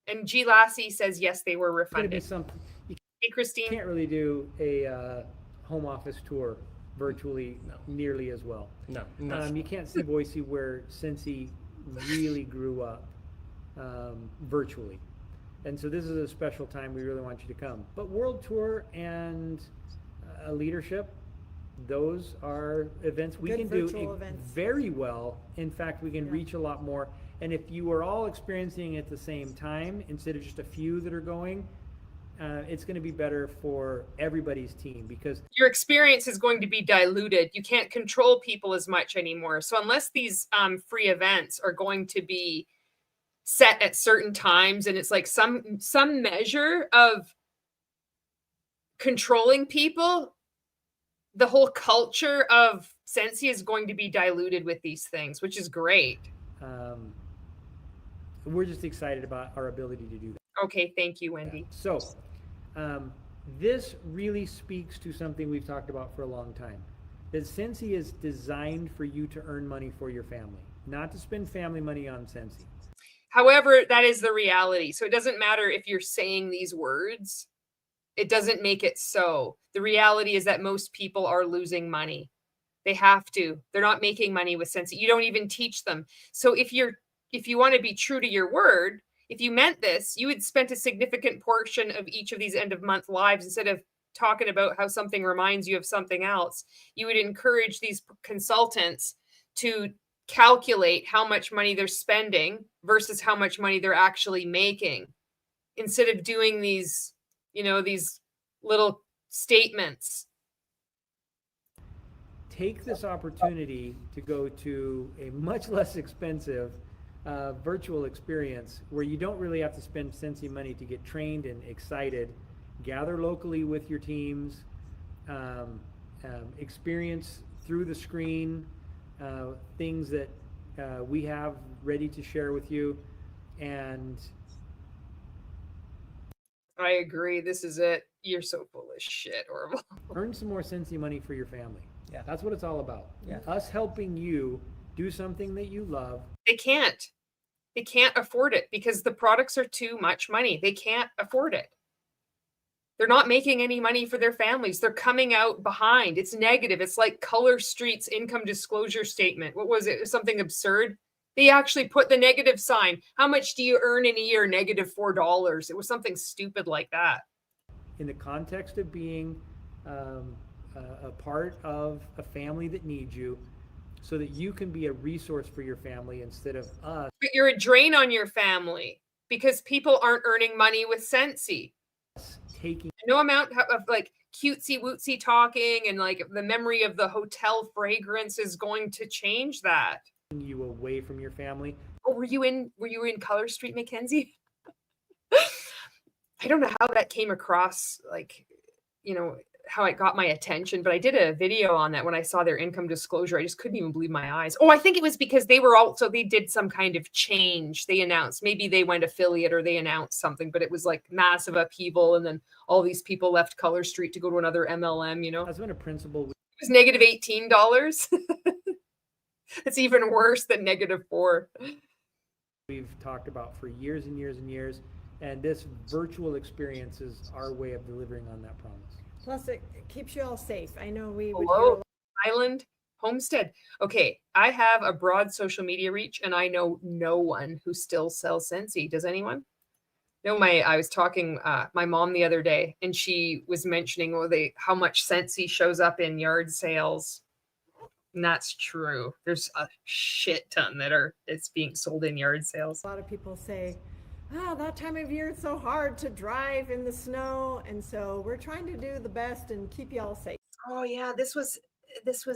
Speaker 2: And G Lassie says, yes, they were
Speaker 3: going to be
Speaker 2: refunded.
Speaker 3: something you
Speaker 2: Hey, Christine.
Speaker 3: can't really do a home office tour virtually nearly as well.
Speaker 5: No.
Speaker 3: You can't see Boise where Scentsy really grew up virtually. And so this is a special time. We really want you to come. But World Tour and Leadership, those are events we
Speaker 4: Good
Speaker 3: can do
Speaker 4: virtual events.
Speaker 3: very well. In fact, we can reach a lot more. And if you are all experiencing it at the same time, instead of just a few that are going, it's going to be better for everybody's team because
Speaker 2: your experience is going to be diluted. You can't control people as much anymore. So unless these free events are going to be set at certain times, and it's like some measure of controlling people, the whole culture of Scentsy is going to be diluted with these things, which is great.
Speaker 3: we're just excited about our ability to do that.
Speaker 2: Okay, thank you, Wendy.
Speaker 3: So, this really speaks to something we've talked about for a long time. That Scentsy is designed for you to earn money for your family, not to spend family money on Scentsy.
Speaker 2: However, that is the reality. So it doesn't matter if you're saying these words. It doesn't make it so. The reality is that most people are losing money. They have to. They're not making money with Scentsy. You don't even teach them. So if you want to be true to your word, if you meant this, you would spend a significant portion of each of these end of month lives, instead of talking about how something reminds you of something else, you would encourage these consultants to calculate how much money they're spending versus how much money they're actually making, instead of doing these, these little statements.
Speaker 3: Take this opportunity to go to a much less expensive virtual experience where you don't really have to spend Scentsy money to get trained and excited. Gather locally with your teams, experience through the screen things that we have ready to share with you. And
Speaker 2: I agree. This is it. You're so full of shit, Orville.
Speaker 3: earn some more Scentsy money for your family.
Speaker 5: Yeah.
Speaker 3: That's what it's all about.
Speaker 5: Yeah.
Speaker 3: Us helping you do something that you love.
Speaker 2: They can't afford it because the products are too much money. They can't afford it. They're not making any money for their families. They're coming out behind. It's negative. It's like Color Street's income disclosure statement. What was it? It was something absurd. They actually put the negative sign. How much do you earn in a year? -$4. It was something stupid like that.
Speaker 3: In the context of being a part of a family that needs you, so that you can be a resource for your family instead of us.
Speaker 2: But you're a drain on your family because people aren't earning money with Scentsy.
Speaker 3: Taking
Speaker 2: No amount of like cutesy wootsy talking and like the memory of the hotel fragrance is going to change that.
Speaker 3: you away from your family.
Speaker 2: Oh, were you in Color Street, Mackenzie? I don't know how that came across, like, how it got my attention, but I did a video on that when I saw their income disclosure. I just couldn't even believe my eyes. Oh, I think it was because they did some kind of change. They announced, maybe they went affiliate or they announced something, but it was like massive upheaval. And then all these people left Color Street to go to another MLM,
Speaker 3: As been a principal,
Speaker 2: It was -$18. It's even worse than -$4.
Speaker 3: we've talked about for years and years and years, and this virtual experience is our way of delivering on that promise.
Speaker 4: Plus, it keeps you all safe. I know we would
Speaker 2: Hello,
Speaker 4: hear
Speaker 2: Island. Homestead. Okay, I have a broad social media reach, and I know no one who still sells Scentsy. Does anyone? No, I was talking my mom the other day, and she was mentioning how much Scentsy shows up in yard sales. And that's true. There's a shit ton it's being sold in yard sales.
Speaker 4: A lot of people say, that time of year it's so hard to drive in the snow, and so we're trying to do the best and keep y'all safe.
Speaker 2: Oh yeah, this was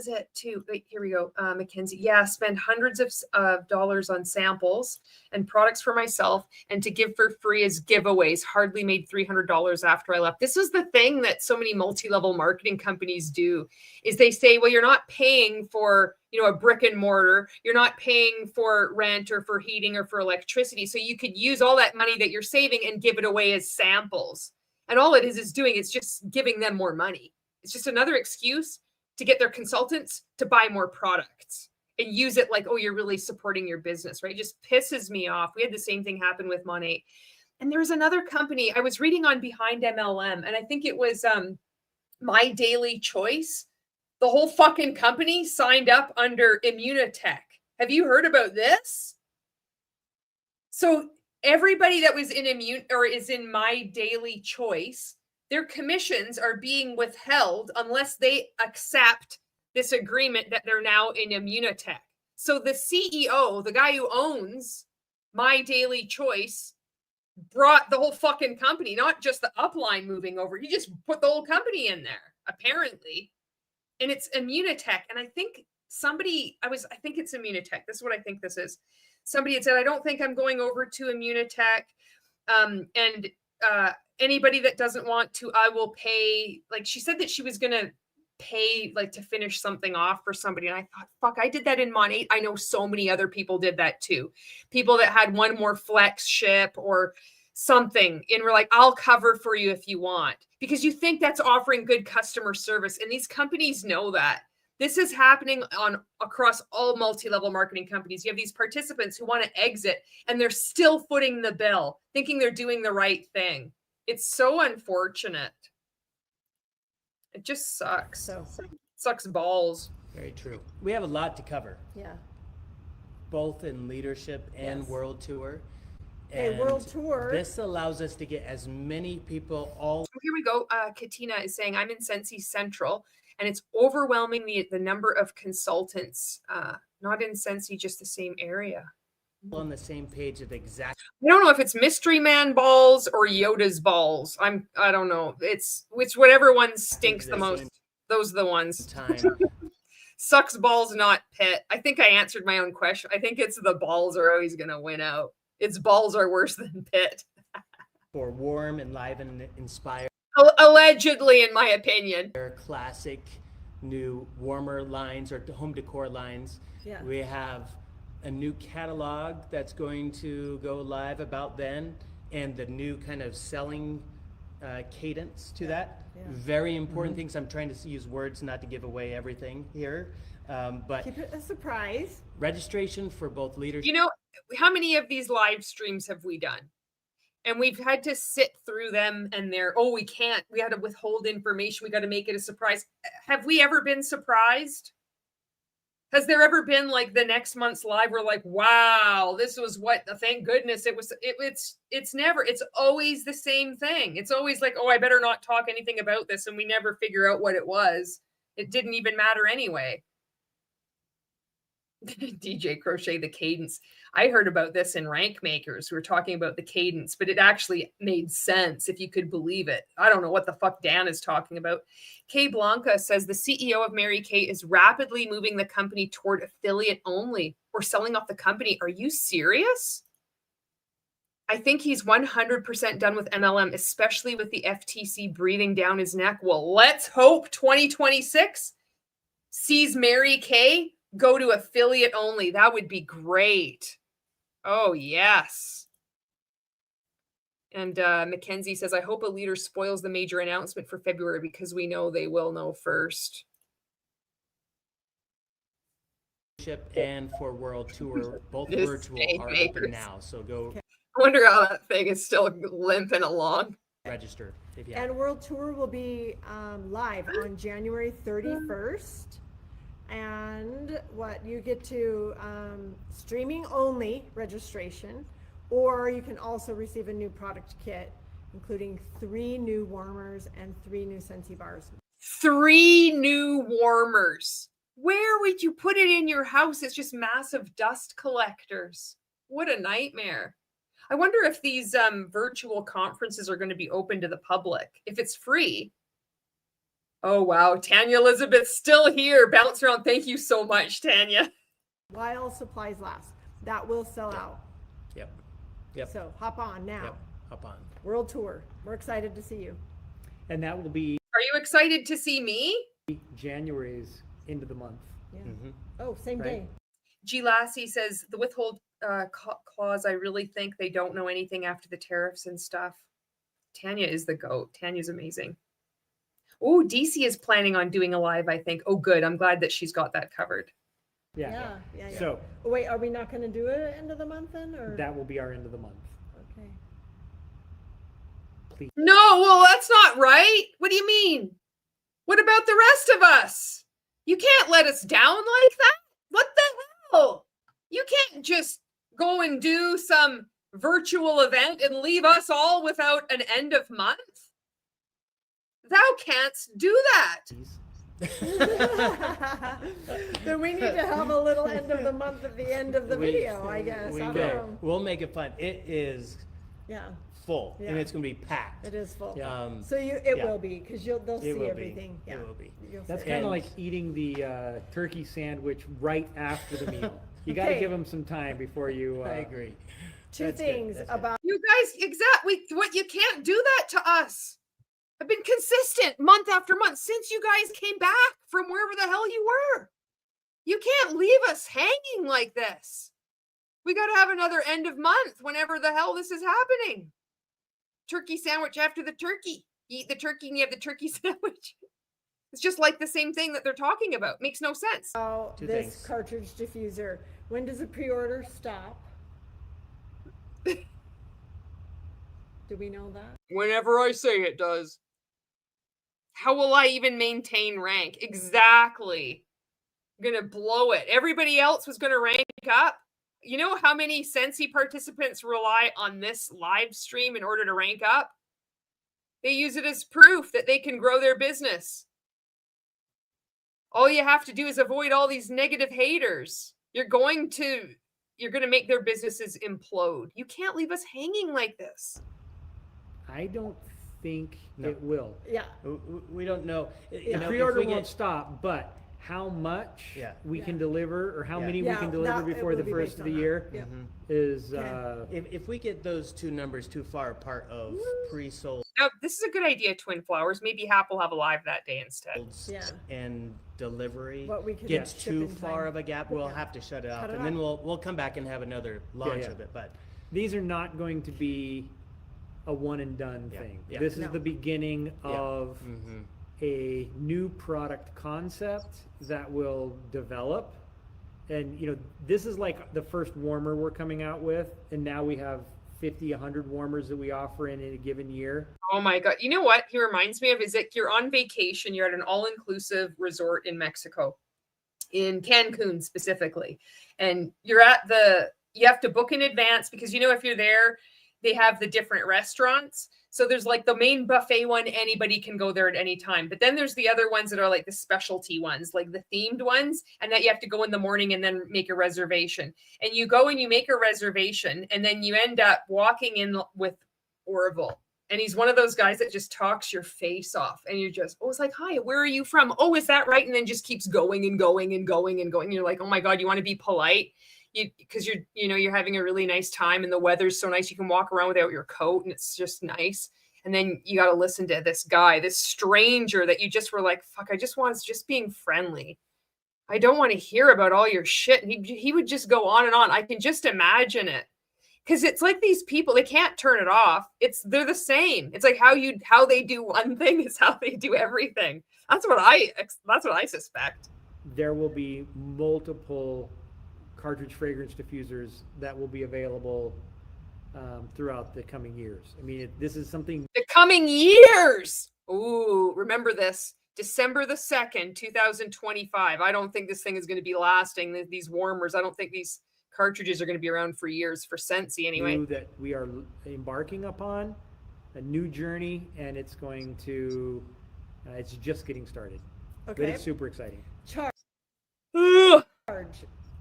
Speaker 2: it too. Wait, here we go. Mackenzie. Yeah, spend hundreds of dollars on samples and products for myself, and to give for free as giveaways. Hardly made $300 after I left. This is the thing that so many multi-level marketing companies do, is they say, well, you're not paying for, a brick and mortar. You're not paying for rent or for heating or for electricity. So you could use all that money that you're saving and give it away as samples. And all it is doing, it's just giving them more money. It's just another excuse to get their consultants to buy more products and use it like, oh, you're really supporting your business, right? It just pisses me off. We had the same thing happen with Monat. And there was another company I was reading on Behind MLM, and I think it was My Daily Choice. The whole fucking company signed up under Immunotech. Have you heard about this? So everybody that was in is in My Daily Choice, their commissions are being withheld unless they accept this agreement that they're now in Immunotech. So the CEO, the guy who owns My Daily Choice, brought the whole fucking company, not just the upline moving over. He just put the whole company in there, apparently. And it's Immunotech. And I think I think it's Immunotech. This is what I think this is. Somebody had said, I don't think I'm going over to Immunotech. And anybody that doesn't want to, I will pay. Like, she said that she was going to pay like to finish something off for somebody. And I thought, fuck, I did that in Monat. I know so many other people did that too. People that had one more flex ship or something, and we're like, I'll cover for you if you want, because you think that's offering good customer service. And these companies know that. This is happening across all multi-level marketing companies. You have these participants who want to exit, and they're still footing the bill, thinking they're doing the right thing. It's so unfortunate. It just sucks. Sucks balls.
Speaker 5: Very true. We have a lot to cover,
Speaker 4: Yeah.
Speaker 5: both in leadership and
Speaker 4: Yes.
Speaker 5: world tour.
Speaker 4: Okay, world tour.
Speaker 5: This allows us to get as many people
Speaker 2: Here we go. Katina is saying, I'm in Scentsy Central, and it's overwhelming the number of consultants, not in Scentsy, just the same area.
Speaker 5: on the same page of exact
Speaker 2: I don't know if it's Mystery Man balls or Yoda's balls. I don't know. It's whatever one stinks the most. Those are the ones.
Speaker 5: time.
Speaker 2: Sucks balls, not Pitt. I think I answered my own question. I think it's the balls are always going to win out. Its balls are worse than Pitt.
Speaker 5: For warm, enliven, inspire,
Speaker 2: Allegedly, in my opinion.
Speaker 5: classic, new, warmer lines or home decor lines.
Speaker 4: Yeah.
Speaker 5: We have a new catalog that's going to go live about then, and the new kind of selling cadence to that.
Speaker 4: Yeah.
Speaker 5: Very important things. I'm trying to use words not to give away everything here, but
Speaker 4: Keep it a surprise.
Speaker 5: registration for both leaders.
Speaker 2: You know, how many of these live streams have we done? And we've had to sit through them, and we had to withhold information. We got to make it a surprise. Have we ever been surprised? Has there ever been like the next month's live? We're like, wow, this was thank goodness it was. It's never, it's always the same thing. It's always like, oh, I better not talk anything about this. And we never figure out what it was. It didn't even matter anyway. DJ Crochet, the cadence. I heard about this in Rank Makers. We were talking about the cadence, but it actually made sense if you could believe it. I don't know what the fuck Dan is talking about. Kay Blanca says the CEO of Mary Kay is rapidly moving the company toward affiliate only or selling off the company. Are you serious? I think he's 100% done with MLM, especially with the FTC breathing down his neck. Well, let's hope 2026 sees Mary Kay go to affiliate only. That would be great. Oh, yes. And Mackenzie says, I hope a leader spoils the major announcement for February because we know they will know first.
Speaker 5: And for World Tour, both
Speaker 2: This
Speaker 5: virtual are
Speaker 2: makers.
Speaker 5: open now. So go
Speaker 2: I wonder how that thing is still limping along.
Speaker 5: register if you
Speaker 4: And World Tour will be live on January 31st. And what you get to streaming only registration, or you can also receive a new product kit, including 3 new warmers and 3 new Scentsy bars.
Speaker 2: 3 new warmers. Where would you put it in your house? It's just massive dust collectors. What a nightmare. I wonder if these virtual conferences are going to be open to the public. If it's free. Oh, wow. Tanya Elizabeth's still here. Bounce around. Thank you so much, Tanya.
Speaker 4: While supplies last. That will sell out.
Speaker 5: Yep. Yep.
Speaker 4: So hop on now.
Speaker 5: Yep. Hop on.
Speaker 4: World tour. We're excited to see you.
Speaker 3: And that will be
Speaker 2: Are you excited to see me?
Speaker 3: January's end of the month.
Speaker 4: Yeah.
Speaker 5: Mm-hmm.
Speaker 4: Oh, same
Speaker 3: Right.
Speaker 4: day.
Speaker 2: G. Lassie says the withhold clause, I really think they don't know anything after the tariffs and stuff. Tanya is the GOAT. Tanya's amazing. Oh, DC is planning on doing a live, I think. Oh, good. I'm glad that she's got that covered.
Speaker 4: Yeah.
Speaker 3: So
Speaker 4: Oh, wait, are we not going to do it at end of the month then? Or
Speaker 3: that will be our end of the month.
Speaker 4: okay.
Speaker 3: Please.
Speaker 2: No, well, that's not right. What do you mean? What about the rest of us? You can't let us down like that. What the hell? You can't just go and do some virtual event and leave us all without an end of month. Thou canst do that.
Speaker 4: Then we need to have a little end of the month at the end of the video, I guess. I don't know.
Speaker 5: We'll make it fun. It is
Speaker 4: Yeah,
Speaker 5: full, and
Speaker 4: Yeah.
Speaker 5: it's going to be packed.
Speaker 4: it is full.
Speaker 3: Yeah.
Speaker 4: So it
Speaker 5: yeah.
Speaker 4: will be, because they'll
Speaker 5: It
Speaker 4: see
Speaker 5: will be.
Speaker 4: everything. Yeah.
Speaker 5: It will be.
Speaker 4: You'll
Speaker 3: That's
Speaker 4: see.
Speaker 3: kind of
Speaker 5: And-
Speaker 3: like eating the turkey sandwich right after the meal. You got to
Speaker 4: Okay.
Speaker 3: give them some time before you.
Speaker 5: I agree.
Speaker 4: Two
Speaker 5: That's good,
Speaker 4: things
Speaker 5: that's good.
Speaker 4: about
Speaker 2: You guys, exactly what you can't do that to us. I've been consistent month after month since you guys came back from wherever the hell you were. You can't leave us hanging like this. We got to have another end of month whenever the hell this is happening. Turkey sandwich after the turkey. You eat the turkey and you have the turkey sandwich. It's just like the same thing that they're talking about. Makes no sense.
Speaker 5: Two
Speaker 4: this
Speaker 5: things.
Speaker 4: cartridge diffuser. When does the pre-order stop? Do we know that?
Speaker 2: Whenever I say it does. How will I even maintain rank? Exactly. I'm gonna blow it. Everybody else was gonna rank up. You know how many Scentsy participants rely on this live stream in order to rank up? They use it as proof that they can grow their business. All you have to do is avoid all these negative haters. You're going to make their businesses implode. You can't leave us hanging like this.
Speaker 3: I don't think
Speaker 5: No.
Speaker 3: it will.
Speaker 4: Yeah.
Speaker 5: We don't know. You
Speaker 3: The
Speaker 5: know, if
Speaker 3: pre-order
Speaker 5: we
Speaker 3: won't
Speaker 5: get-
Speaker 3: stop, but how much
Speaker 5: Yeah.
Speaker 3: we can
Speaker 4: Yeah.
Speaker 3: deliver or how
Speaker 5: Yeah.
Speaker 3: many we
Speaker 4: Yeah,
Speaker 3: can deliver
Speaker 4: that- it
Speaker 3: before
Speaker 4: will
Speaker 3: the
Speaker 4: be
Speaker 3: first
Speaker 4: based
Speaker 3: of the
Speaker 4: on that.
Speaker 3: year
Speaker 4: Yeah.
Speaker 5: Mhm.
Speaker 3: is
Speaker 4: Okay.
Speaker 5: If we get those two numbers too far apart of pre-sold
Speaker 2: Now, this is a good idea, Twin Flowers. Maybe Hap will have a live that day instead.
Speaker 4: Yeah.
Speaker 5: and delivery
Speaker 4: What we could
Speaker 5: gets
Speaker 4: ship
Speaker 5: too
Speaker 4: in
Speaker 5: far
Speaker 4: time.
Speaker 5: of a gap, we'll
Speaker 4: Yeah.
Speaker 5: have to shut it off,
Speaker 4: Cut it
Speaker 5: and then
Speaker 4: off.
Speaker 5: we'll come back and have another launch
Speaker 3: yeah.
Speaker 5: of it. But
Speaker 3: these are not going to be a one and done
Speaker 5: Yeah,
Speaker 3: thing.
Speaker 5: yeah.
Speaker 3: This is
Speaker 4: No.
Speaker 3: the beginning of
Speaker 5: mhm.
Speaker 3: a new product concept that will develop. And this is like the first warmer we're coming out with, and now we have 50, 100 warmers that we offer in a given year.
Speaker 2: Oh my God. You know what he reminds me of is that you're on vacation. You're at an all-inclusive resort in Mexico, in Cancun specifically. And you have to book in advance because, if you're there, they have the different restaurants. So there's like the main buffet one. Anybody can go there at any time. But then there's the other ones that are like the specialty ones, like the themed ones. And that you have to go in the morning and then make a reservation. And you go and you make a reservation. And then you end up walking in with Orville. And he's one of those guys that just talks your face off. And you're just, it's like, hi, where are you from? Oh, is that right? And then just keeps going and going and going and going. You're like, oh my God, you want to be polite? Because you're having a really nice time and the weather's so nice. You can walk around without your coat and it's just nice. And then you got to listen to this guy, this stranger that you just were like, fuck, I just want just being friendly. I don't want to hear about all your shit. And he would just go on and on. I can just imagine it. Because it's like these people, they can't turn it off. They're the same. It's like how they do one thing is how they do everything. That's what I suspect.
Speaker 3: There will be multiple cartridge fragrance diffusers that will be available throughout the coming years. I mean, this is something.
Speaker 2: The coming years. Ooh, remember this. December the 2nd, 2025. I don't think this thing is going to be lasting. These warmers, I don't think these cartridges are going to be around for years for Scentsy anyway.
Speaker 3: That we are embarking upon a new journey, and it's going to, it's just getting started. But
Speaker 4: Okay.
Speaker 3: it's super exciting.
Speaker 4: Charge.
Speaker 2: Ugh,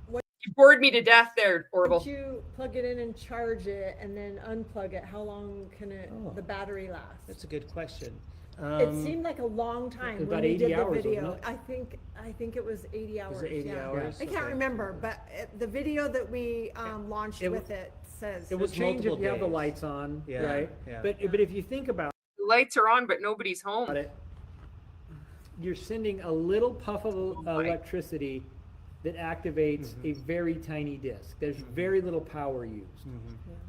Speaker 4: What
Speaker 2: you bored me to death there, Orville.
Speaker 4: would you plug it in and charge it and then unplug it? How long can the battery last?
Speaker 5: That's a good question.
Speaker 4: It seemed like a long time
Speaker 3: About
Speaker 4: when we
Speaker 3: 80
Speaker 4: did the
Speaker 3: hours,
Speaker 4: video.
Speaker 3: wasn't it?
Speaker 4: I think it was 80 hours.
Speaker 5: Was it 80
Speaker 4: yeah.
Speaker 5: hours?
Speaker 4: I can't
Speaker 5: Okay.
Speaker 4: remember, but the video that we launched
Speaker 3: It
Speaker 4: with it says
Speaker 3: It will
Speaker 5: was
Speaker 3: change if
Speaker 5: multiple
Speaker 3: you have the
Speaker 5: days.
Speaker 3: lights on,
Speaker 5: Yeah,
Speaker 3: right?
Speaker 5: yeah.
Speaker 3: But if you think about
Speaker 2: The lights are on, but nobody's home.
Speaker 3: it, you're sending a little puff of electricity that activates a very tiny disc. There's very little power used.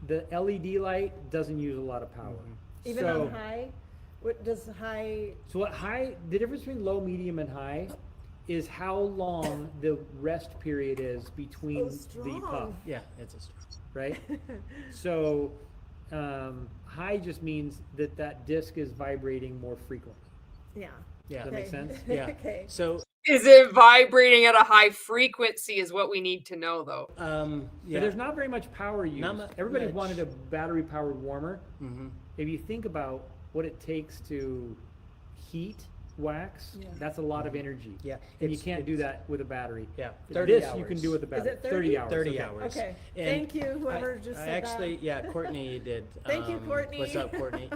Speaker 3: The LED light doesn't use a lot of power.
Speaker 4: even
Speaker 3: so,
Speaker 4: on high. What does high?
Speaker 3: So what the difference between low, medium, and high is how long the rest period is between
Speaker 4: Oh,
Speaker 3: the
Speaker 4: strong.
Speaker 3: puff,
Speaker 5: Yeah, it's a strong.
Speaker 3: right? So high just means that disc is vibrating more frequently.
Speaker 4: Yeah.
Speaker 5: Yeah.
Speaker 3: Does that make sense?
Speaker 5: Yeah.
Speaker 4: Okay.
Speaker 5: So,
Speaker 2: Is it vibrating at a high frequency is what we need to know though.
Speaker 5: yeah.
Speaker 3: But there's not very much power used. Everybody
Speaker 5: much.
Speaker 3: wanted a battery-powered warmer.
Speaker 5: Mhm.
Speaker 3: If you think about what it takes to heat wax,
Speaker 4: Yeah.
Speaker 3: that's a lot of energy.
Speaker 5: Yeah,
Speaker 3: And you
Speaker 5: it's-
Speaker 3: can't do that with a battery.
Speaker 5: Yeah,
Speaker 3: This
Speaker 5: 30
Speaker 3: you can
Speaker 5: hours.
Speaker 3: do with a battery.
Speaker 4: it 30?
Speaker 3: hours.
Speaker 5: 30
Speaker 3: okay.
Speaker 5: hours.
Speaker 4: Okay.
Speaker 5: And
Speaker 4: Thank you, whoever just said that.
Speaker 5: actually, yeah, Courtney did.
Speaker 4: Thank you, Courtney.
Speaker 5: What's up, Courtney?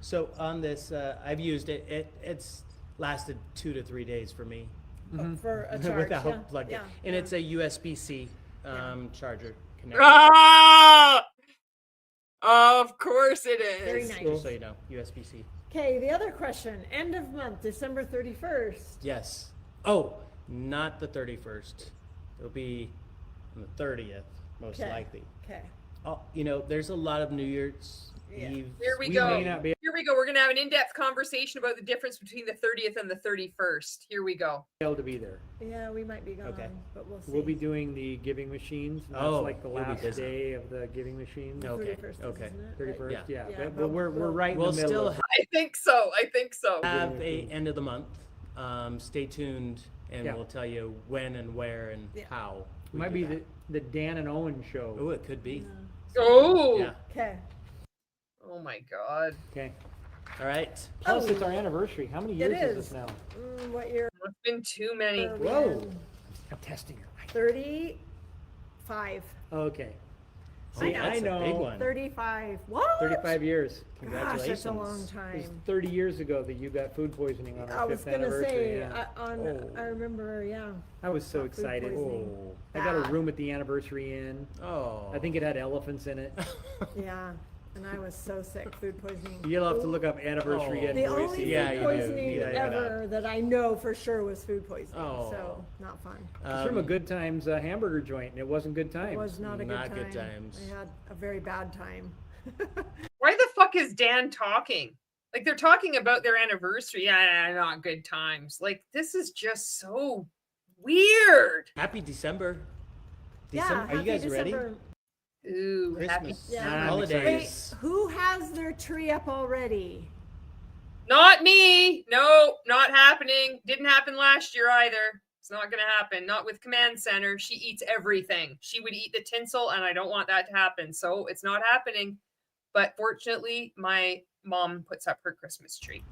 Speaker 5: So on this, I've used it. It's lasted 2 to 3 days for me
Speaker 4: For a charge.
Speaker 5: without
Speaker 4: yeah.
Speaker 5: plugging.
Speaker 4: Yeah.
Speaker 5: And it's a USB-C charger connector.
Speaker 2: Ah! Of course it is.
Speaker 4: Very nice.
Speaker 5: Just so you know, USB-C.
Speaker 4: Okay, the other question. End of month, December 31st.
Speaker 5: Yes. Oh, not the 31st. It'll be on the 30th, most
Speaker 4: Okay.
Speaker 5: likely.
Speaker 4: Okay.
Speaker 5: Oh, there's a lot of New Year's
Speaker 4: Yeah.
Speaker 5: Eve.
Speaker 2: Here we
Speaker 3: We
Speaker 2: go.
Speaker 3: may not be
Speaker 2: Here we go. We're going to have an in-depth conversation about the difference between the 30th and the 31st. Here we go.
Speaker 3: able to be there.
Speaker 4: Yeah, we might be gone,
Speaker 5: Okay.
Speaker 4: but we'll see.
Speaker 3: We'll be doing the giving machines. And that's
Speaker 5: Oh,
Speaker 3: like the
Speaker 5: you'll be
Speaker 3: last
Speaker 5: busy.
Speaker 3: day of the giving machines.
Speaker 5: No. Okay,
Speaker 4: 31st,
Speaker 5: okay.
Speaker 4: isn't it?
Speaker 3: 31st,
Speaker 5: Yeah.
Speaker 3: yeah.
Speaker 4: Yeah,
Speaker 3: But
Speaker 4: but
Speaker 3: we're
Speaker 4: we'll-
Speaker 3: right in
Speaker 5: We'll
Speaker 3: the middle
Speaker 5: still
Speaker 3: of it.
Speaker 2: I think so. I think so.
Speaker 5: have a end of the month. Stay tuned, and
Speaker 3: Yeah.
Speaker 5: we'll tell you when and where and
Speaker 4: Yeah.
Speaker 5: how.
Speaker 3: It
Speaker 5: we
Speaker 3: might
Speaker 5: do
Speaker 3: be
Speaker 5: that.
Speaker 3: the Dan and Owen show.
Speaker 5: Oh, it could be.
Speaker 2: Oh.
Speaker 5: Yeah.
Speaker 4: Okay.
Speaker 2: Oh my God.
Speaker 3: Okay.
Speaker 5: All right.
Speaker 3: Plus,
Speaker 4: Oh.
Speaker 3: it's our anniversary. How many years is this
Speaker 4: is.
Speaker 3: now?
Speaker 4: What year
Speaker 2: It's been too many.
Speaker 4: are we
Speaker 3: Whoa.
Speaker 4: in?
Speaker 3: I'm testing her.
Speaker 4: 35.
Speaker 3: Okay.
Speaker 5: Oh,
Speaker 3: See,
Speaker 5: that's
Speaker 3: I know.
Speaker 5: a big one.
Speaker 4: 35. What?
Speaker 3: 35 years.
Speaker 4: Gosh, that's
Speaker 5: Congratulations.
Speaker 4: a long
Speaker 3: It was
Speaker 4: time.
Speaker 3: 30 years ago that you got food poisoning on
Speaker 4: I
Speaker 3: our
Speaker 4: was
Speaker 3: 5th
Speaker 4: gonna
Speaker 3: anniversary.
Speaker 4: say,
Speaker 3: yeah.
Speaker 4: I remember, yeah.
Speaker 3: I was so
Speaker 4: got food
Speaker 3: excited.
Speaker 4: poisoning.
Speaker 3: I got a
Speaker 4: Bad.
Speaker 3: room at the anniversary inn.
Speaker 5: Oh.
Speaker 3: I think it had elephants in it.
Speaker 4: Yeah, and I was so sick, food poisoning.
Speaker 3: You'll have to look up anniversary
Speaker 5: Oh.
Speaker 3: inn.
Speaker 4: The
Speaker 3: before you
Speaker 4: only
Speaker 3: see
Speaker 4: food
Speaker 3: it.
Speaker 5: Yeah, you do.
Speaker 4: poisoning
Speaker 5: Yeah, yeah.
Speaker 4: ever that I know for sure was food poisoning,
Speaker 5: Oh.
Speaker 4: so not fun.
Speaker 3: It's from a Good Times hamburger joint, and it wasn't Good Times.
Speaker 4: It was not a good
Speaker 5: Not
Speaker 4: time.
Speaker 5: good times.
Speaker 4: I had a very bad time.
Speaker 2: Why the fuck is Dan talking? Like they're talking about their anniversary. Yeah, not good times. Like this is just so weird.
Speaker 5: Happy December.
Speaker 4: Yeah,
Speaker 5: Are you
Speaker 4: happy
Speaker 5: guys ready?
Speaker 4: December.
Speaker 2: Ooh, happy.
Speaker 5: Christmas.
Speaker 4: Yeah.
Speaker 3: I'm
Speaker 5: Holidays.
Speaker 4: Wait, who has their tree up already?
Speaker 2: Not me. No, not happening. Didn't happen last year either. It's not going to happen. Not with Command Center. She eats everything. She would eat the tinsel, and I don't want that to happen. So it's not happening. But fortunately, my mom puts up her Christmas tree.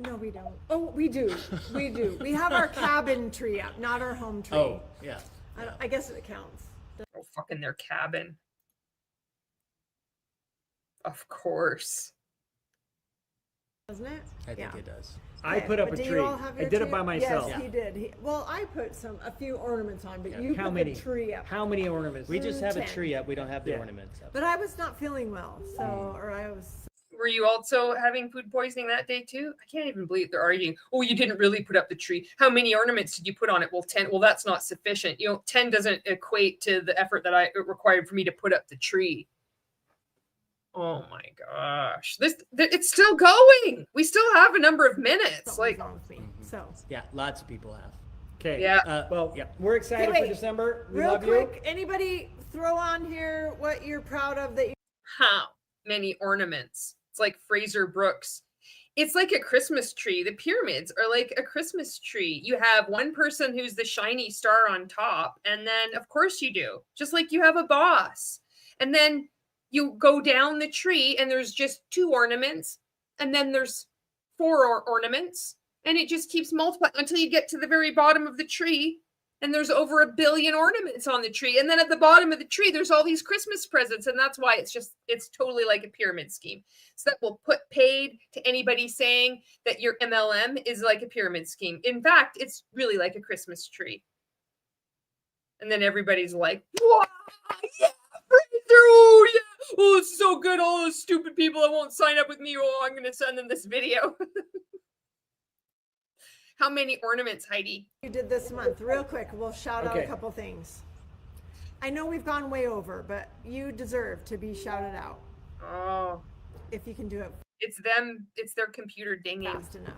Speaker 4: No, we don't. Oh, we do. We do. We have our cabin tree up, not our home tree.
Speaker 5: Oh, yeah.
Speaker 4: I guess it counts.
Speaker 2: Oh, fucking their cabin. Of course.
Speaker 4: Doesn't it?
Speaker 5: I think
Speaker 4: Yeah.
Speaker 5: it does.
Speaker 3: I
Speaker 4: Okay,
Speaker 3: put up
Speaker 4: but
Speaker 3: a
Speaker 4: do
Speaker 3: tree.
Speaker 4: you all have
Speaker 3: I
Speaker 4: your
Speaker 3: did it
Speaker 4: tree
Speaker 3: by
Speaker 4: up?
Speaker 3: myself.
Speaker 4: Yes, he did. Well, I put a few ornaments on, but
Speaker 5: Yeah.
Speaker 4: you
Speaker 3: How
Speaker 4: put
Speaker 3: many?
Speaker 4: the tree up.
Speaker 3: How many ornaments?
Speaker 5: We just have a
Speaker 4: 10.
Speaker 5: tree up. We don't have the
Speaker 3: Yeah.
Speaker 5: ornaments up.
Speaker 4: But I was not feeling well, so or I was.
Speaker 2: Were you also having food poisoning that day too? I can't even believe they're arguing. Oh, you didn't really put up the tree. How many ornaments did you put on it? Well, 10. Well, that's not sufficient. 10 doesn't equate to the effort that it required for me to put up the tree. Oh my gosh. It's still going. We still have a number of minutes.
Speaker 4: Something's
Speaker 2: Like,
Speaker 4: wrong with me. So
Speaker 5: Yeah, lots of people have.
Speaker 3: Okay.
Speaker 2: yeah.
Speaker 3: Well,
Speaker 5: Yeah.
Speaker 3: we're excited
Speaker 4: Okay,
Speaker 3: for
Speaker 4: wait.
Speaker 3: December. We
Speaker 4: real
Speaker 3: love
Speaker 4: quick,
Speaker 3: you.
Speaker 4: anybody throw on here what you're proud of that you
Speaker 2: How many ornaments? It's like Fraser Brooks. It's like a Christmas tree. The pyramids are like a Christmas tree. You have one person who's the shiny star on top, and then of course you do. Just like you have a boss. And then you go down the tree and there's just 2 ornaments, and then there's 4 ornaments, and it just keeps multiplying until you get to the very bottom of the tree, and there's over 1 billion ornaments on the tree. And then at the bottom of the tree, there's all these Christmas presents. And that's why it's totally like a pyramid scheme. So that will put paid to anybody saying that your MLM is like a pyramid scheme. In fact, it's really like a Christmas tree. And then everybody's like, wow, yeah, oh, yeah. Oh, it's so good. All those stupid people that won't sign up with me. Oh, I'm going to send them this video. How many ornaments, Heidi?
Speaker 4: You did this month. Real quick, we'll shout out a couple things. I know we've gone way over, but you deserve to be shouted out.
Speaker 2: Oh.
Speaker 4: If you can do it
Speaker 2: It's them. It's their computer dinging.
Speaker 4: fast enough.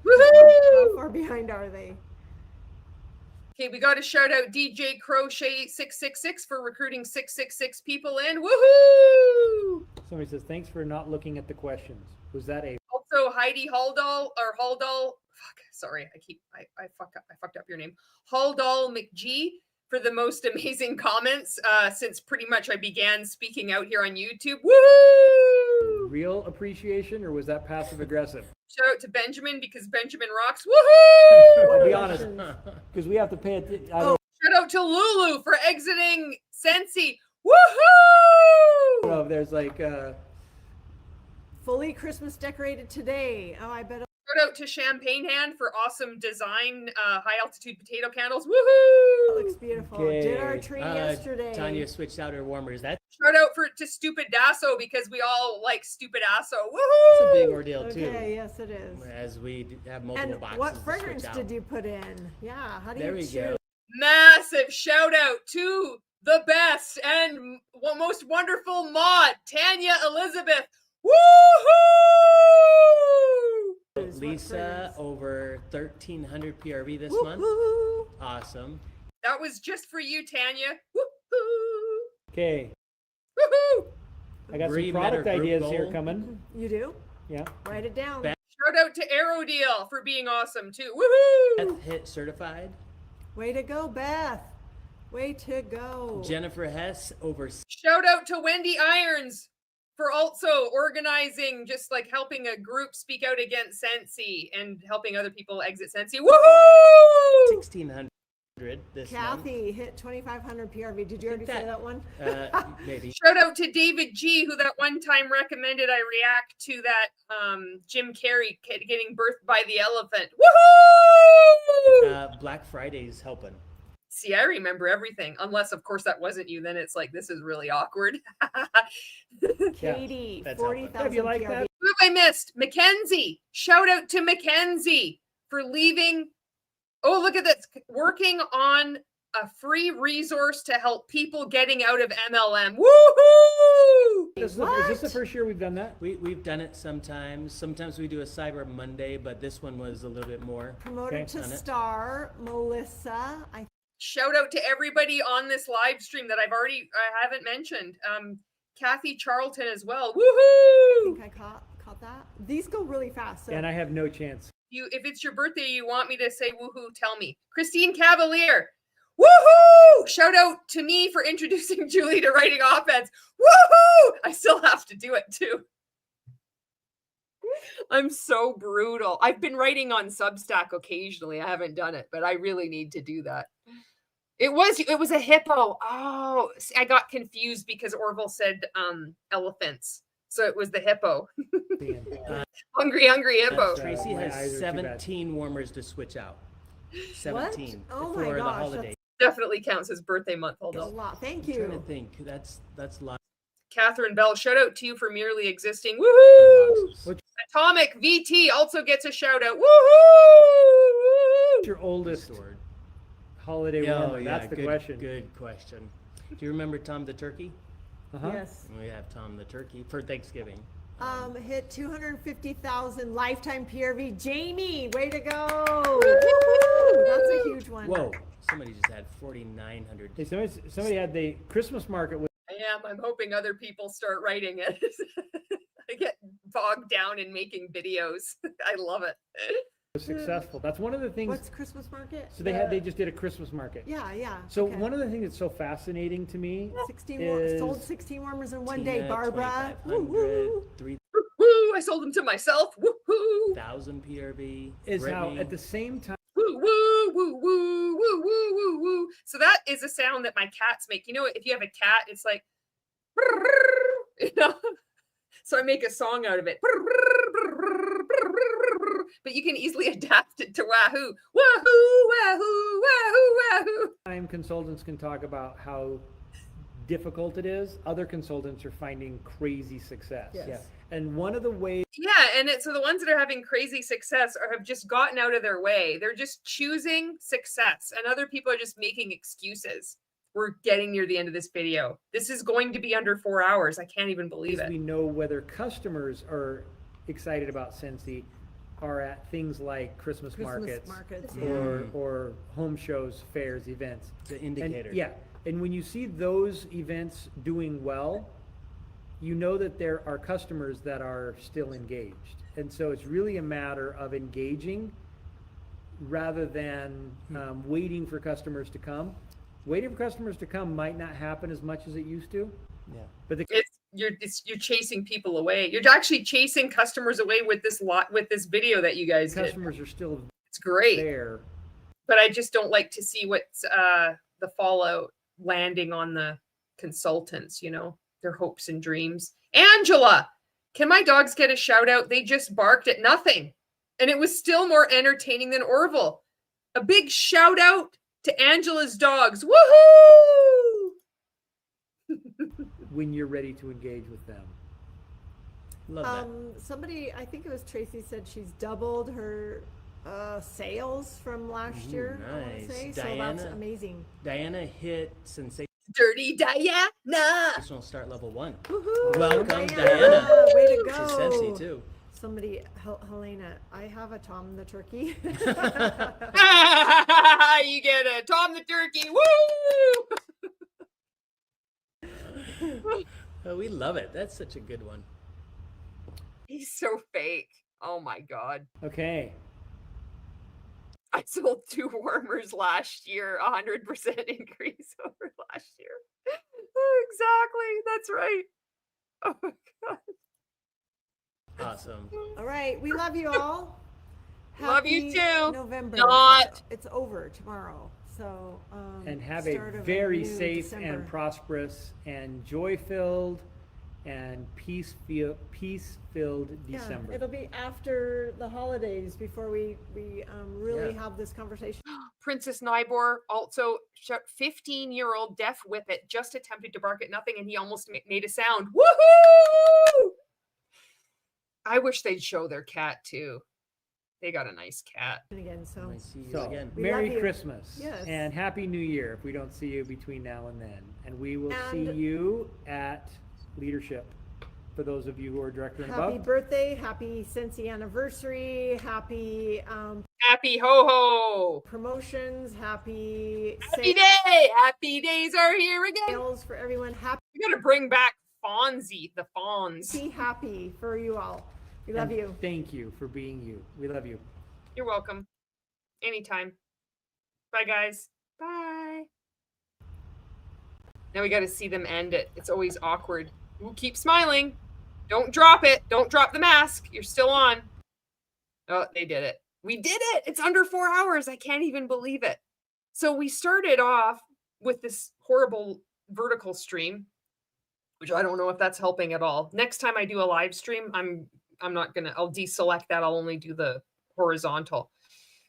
Speaker 2: Woohoo!
Speaker 4: How far behind are they?
Speaker 2: Okay, we got to shout out DJ Crochet 666 for recruiting 666 people in. Woohoo!
Speaker 3: Somebody says, thanks for not looking at the questions. Was that a
Speaker 2: Also, Heidi Haldal or Haldal. Fuck, sorry, I fucked up your name. Haldal McGee for the most amazing comments since pretty much I began speaking out here on YouTube. Woohoo!
Speaker 3: real appreciation, or was that passive aggressive?
Speaker 2: Shout out to Benjamin because Benjamin rocks. Woohoo!
Speaker 3: I'll be honest, because we have to pay attention.
Speaker 2: Shout out to Lulu for exiting Scentsy. Woohoo!
Speaker 3: know if there's like
Speaker 4: Fully Christmas decorated today. Oh, I bet.
Speaker 2: Shout out to Champagne Hand for awesome design, high altitude potato candles. Woohoo!
Speaker 4: It looks beautiful. Did our tree yesterday.
Speaker 5: Tanya switched out her warmers. That's
Speaker 2: Shout out to Stupid Dasso because we all like Stupid Asso.
Speaker 5: a
Speaker 2: Woohoo!
Speaker 5: big ordeal too.
Speaker 4: Okay, yes, it is.
Speaker 5: As we have multiple
Speaker 4: And
Speaker 5: boxes.
Speaker 4: what
Speaker 5: to
Speaker 4: fragrance
Speaker 5: switch out.
Speaker 4: did you put in? Yeah, how do
Speaker 5: There
Speaker 4: you
Speaker 5: we
Speaker 4: choose?
Speaker 5: go.
Speaker 2: Massive shout out to the best and most wonderful mod, Tanya Elizabeth. Woohoo!
Speaker 4: What
Speaker 5: Lisa
Speaker 4: fragrance?
Speaker 5: over 1,300 PRV this month.
Speaker 4: Woo-hoo.
Speaker 5: Awesome.
Speaker 2: That was just for you, Tanya. Woohoo!
Speaker 3: okay.
Speaker 2: Woohoo!
Speaker 3: I got
Speaker 5: Bree
Speaker 3: some
Speaker 5: met her
Speaker 3: product
Speaker 5: group
Speaker 3: ideas here
Speaker 5: goal.
Speaker 3: coming.
Speaker 4: You do?
Speaker 3: Yeah.
Speaker 4: Write it down.
Speaker 5: Beth-
Speaker 2: Shout out to Aerodeal for being awesome too. Woohoo!
Speaker 5: Beth Hit certified.
Speaker 4: Way to go, Beth. Way to go.
Speaker 5: Jennifer Hess over
Speaker 2: Shout out to Wendy Irons for also organizing, just like helping a group speak out against Scentsy and helping other people exit Scentsy. Woohoo!
Speaker 5: 1,600 this
Speaker 4: Kathy hit 2,500 PRV. Did you already say that one?
Speaker 5: month. Maybe.
Speaker 2: Shout out to David G, who that one time recommended I react to that Jim Carrey getting birthed by the elephant. Woohoo!
Speaker 5: Black Friday's helping.
Speaker 2: See, I remember everything, unless of course that wasn't you. Then it's like this is really awkward.
Speaker 4: Katie,
Speaker 5: That's
Speaker 4: 40,000
Speaker 3: Have you liked
Speaker 4: PRV.
Speaker 3: that?
Speaker 2: Who have I missed? Mackenzie. Shout out to Mackenzie for leaving. Oh, look at this. Working on a free resource to help people getting out of MLM. Woohoo!
Speaker 3: Is this the first year we've done that?
Speaker 5: We've done it sometimes. Sometimes we do a Cyber Monday, but this one was a little bit more.
Speaker 4: Promoted
Speaker 3: Okay.
Speaker 4: to
Speaker 5: Done it.
Speaker 4: star, Melissa.
Speaker 2: Shout out to everybody on this live stream that I haven't mentioned. Kathy Charlton as well. Woohoo!
Speaker 4: think I caught that. These go really fast. So
Speaker 3: And I have no chance.
Speaker 2: If it's your birthday, you want me to say woohoo, tell me. Christine Cavalier. Woohoo! Shout out to me for introducing Julie to writing offense. Woohoo! I still have to do it too. I'm so brutal. I've been writing on Substack occasionally. I haven't done it, but I really need to do that. It was a hippo. Oh, see, I got confused because Orville said elephants. So it was the hippo. Hungry hippo.
Speaker 5: Tracy
Speaker 3: My eyes
Speaker 5: has
Speaker 3: are too bad.
Speaker 5: 17 warmers to switch out. 17
Speaker 4: Oh my
Speaker 5: for the
Speaker 4: gosh,
Speaker 5: holiday.
Speaker 2: Definitely counts as birthday month. Hold
Speaker 4: That's a
Speaker 2: on.
Speaker 4: lot. Thank
Speaker 5: I'm trying to
Speaker 4: you.
Speaker 5: think. That's a lot.
Speaker 2: Catherine Bell, shout out to you for merely existing. Woohoo!
Speaker 5: Boxes.
Speaker 2: Atomic VT also gets a shout out. Woohoo!
Speaker 3: What's your oldest
Speaker 5: Stored.
Speaker 3: holiday
Speaker 5: Oh,
Speaker 3: warmer?
Speaker 5: yeah,
Speaker 3: That's the
Speaker 5: good,
Speaker 3: question.
Speaker 5: Good question. Do you remember Tom the Turkey?
Speaker 3: Uh-huh.
Speaker 4: Yes.
Speaker 5: We have Tom the Turkey for Thanksgiving.
Speaker 4: Hit 250,000 lifetime PRV. Jamie, way to go. Woo-hoo! That's a huge one.
Speaker 5: Whoa! Somebody just had 4,900.
Speaker 3: Hey, somebody had the Christmas market with
Speaker 2: I am. I'm hoping other people start writing it. I get bogged down in making videos. I love it.
Speaker 3: Successful. That's one of the things.
Speaker 4: What's Christmas market?
Speaker 3: So they just did a Christmas market.
Speaker 4: Yeah.
Speaker 3: So
Speaker 4: okay.
Speaker 3: one of the things that's so fascinating to me
Speaker 4: 16
Speaker 3: is
Speaker 4: sold 16 warmers in one day,
Speaker 5: Tina,
Speaker 4: Barbara.
Speaker 5: 2,500,
Speaker 2: Woo! I sold them to myself. Woo-hoo!
Speaker 5: 3,000 PRV.
Speaker 3: is how
Speaker 5: Brittany.
Speaker 3: at the same time
Speaker 2: Woo, woo, woo, woo, woo, woo, woo, woo. So that is a sound that my cats make. You know, if you have a cat, it's like, you know. So I make a song out of it. But you can easily adapt it to Wahoo. Wahoo, wahoo, wahoo, wahoo.
Speaker 3: time consultants can talk about how difficult it is, other consultants are finding crazy success.
Speaker 4: Yes.
Speaker 3: Yeah. And one of the ways
Speaker 2: Yeah, and so the ones that are having crazy success have just gotten out of their way. They're just choosing success, and other people are just making excuses. We're getting near the end of this video. This is going to be under 4 hours. I can't even believe
Speaker 3: we
Speaker 2: it.
Speaker 3: know whether customers are excited about Scentsy are at things like Christmas markets
Speaker 4: yeah.
Speaker 3: or home shows, fairs, events.
Speaker 5: The
Speaker 3: And,
Speaker 5: indicator.
Speaker 3: yeah, and when you see those events doing well, you know that there are customers that are still engaged. And so it's really a matter of engaging rather than waiting for customers to come. Waiting for customers to come might not happen as much as it used to,
Speaker 5: Yeah.
Speaker 3: but the
Speaker 2: You're chasing people away. You're actually chasing customers away with this video that you guys did.
Speaker 3: customers are still
Speaker 2: It's great.
Speaker 3: there.
Speaker 2: But I just don't like to see what's the fallout landing on the consultants, you know, their hopes and dreams. Angela, can my dogs get a shout out? They just barked at nothing. And it was still more entertaining than Orville. A big shout out to Angela's dogs. Woohoo!
Speaker 3: When you're ready to engage with them.
Speaker 5: Love that.
Speaker 4: Somebody, I think it was Tracy, said she's doubled her sales from last year. I wanna
Speaker 5: nice.
Speaker 4: say. So that's
Speaker 5: Diana?
Speaker 4: amazing.
Speaker 5: Diana hit sensational
Speaker 2: Dirty Diana.
Speaker 5: start level 1.
Speaker 4: Woohoo!
Speaker 5: Welcome, Diana.
Speaker 4: Way to
Speaker 5: To
Speaker 4: go.
Speaker 5: Scentsy too.
Speaker 4: Somebody, Helena, I have a Tom the Turkey.
Speaker 2: You get a Tom the Turkey. Woo!
Speaker 5: Oh, we love it. That's such a good one.
Speaker 2: He's so fake. Oh my God.
Speaker 3: Okay.
Speaker 2: I sold 2 warmers last year, 100% increase over last year. Oh, exactly. That's right. Oh my God.
Speaker 5: Awesome.
Speaker 4: All right, we love you all.
Speaker 2: Love you
Speaker 4: Happy
Speaker 2: too.
Speaker 4: November.
Speaker 2: Not.
Speaker 4: It's over tomorrow. So
Speaker 3: And have a
Speaker 4: start of
Speaker 3: very
Speaker 4: new
Speaker 3: safe
Speaker 4: December.
Speaker 3: and prosperous and joy-filled and peace-filled December.
Speaker 4: Yeah, it'll be after the holidays before we really have this conversation.
Speaker 2: Princess Nybor also shot 15-year-old deaf whippet just attempted to bark at nothing and he almost made a sound. Woohoo! I wish they'd show their cat too. They got a nice cat.
Speaker 4: Again, so
Speaker 5: I see you
Speaker 3: So,
Speaker 5: again.
Speaker 4: We
Speaker 3: Merry
Speaker 4: love you.
Speaker 3: Christmas
Speaker 4: Yes.
Speaker 3: and Happy New Year if we don't see you between now and then. And we will see
Speaker 4: And-
Speaker 3: you at Leadership for those of you who are director and
Speaker 4: happy
Speaker 3: above.
Speaker 4: birthday, happy Scentsy anniversary, happy
Speaker 2: Happy ho ho!
Speaker 4: promotions, happy
Speaker 2: Happy day! Happy days are here again.
Speaker 4: sales for everyone.
Speaker 2: We gotta bring back Fonzie, the Fonz.
Speaker 4: Happy for you all. We love
Speaker 3: And
Speaker 4: you.
Speaker 3: Thank you for being you. We love you.
Speaker 2: You're welcome. Anytime. Bye, guys. Bye. Now we got to see them end it. It's always awkward. Ooh, keep smiling. Don't drop it. Don't drop the mask. You're still on. Oh, they did it. We did it. It's under 4 hours. I can't even believe it. So we started off with this horrible vertical stream, which I don't know if that's helping at all. Next time I do a live stream, I'm not gonna. I'll deselect that. I'll only do the horizontal,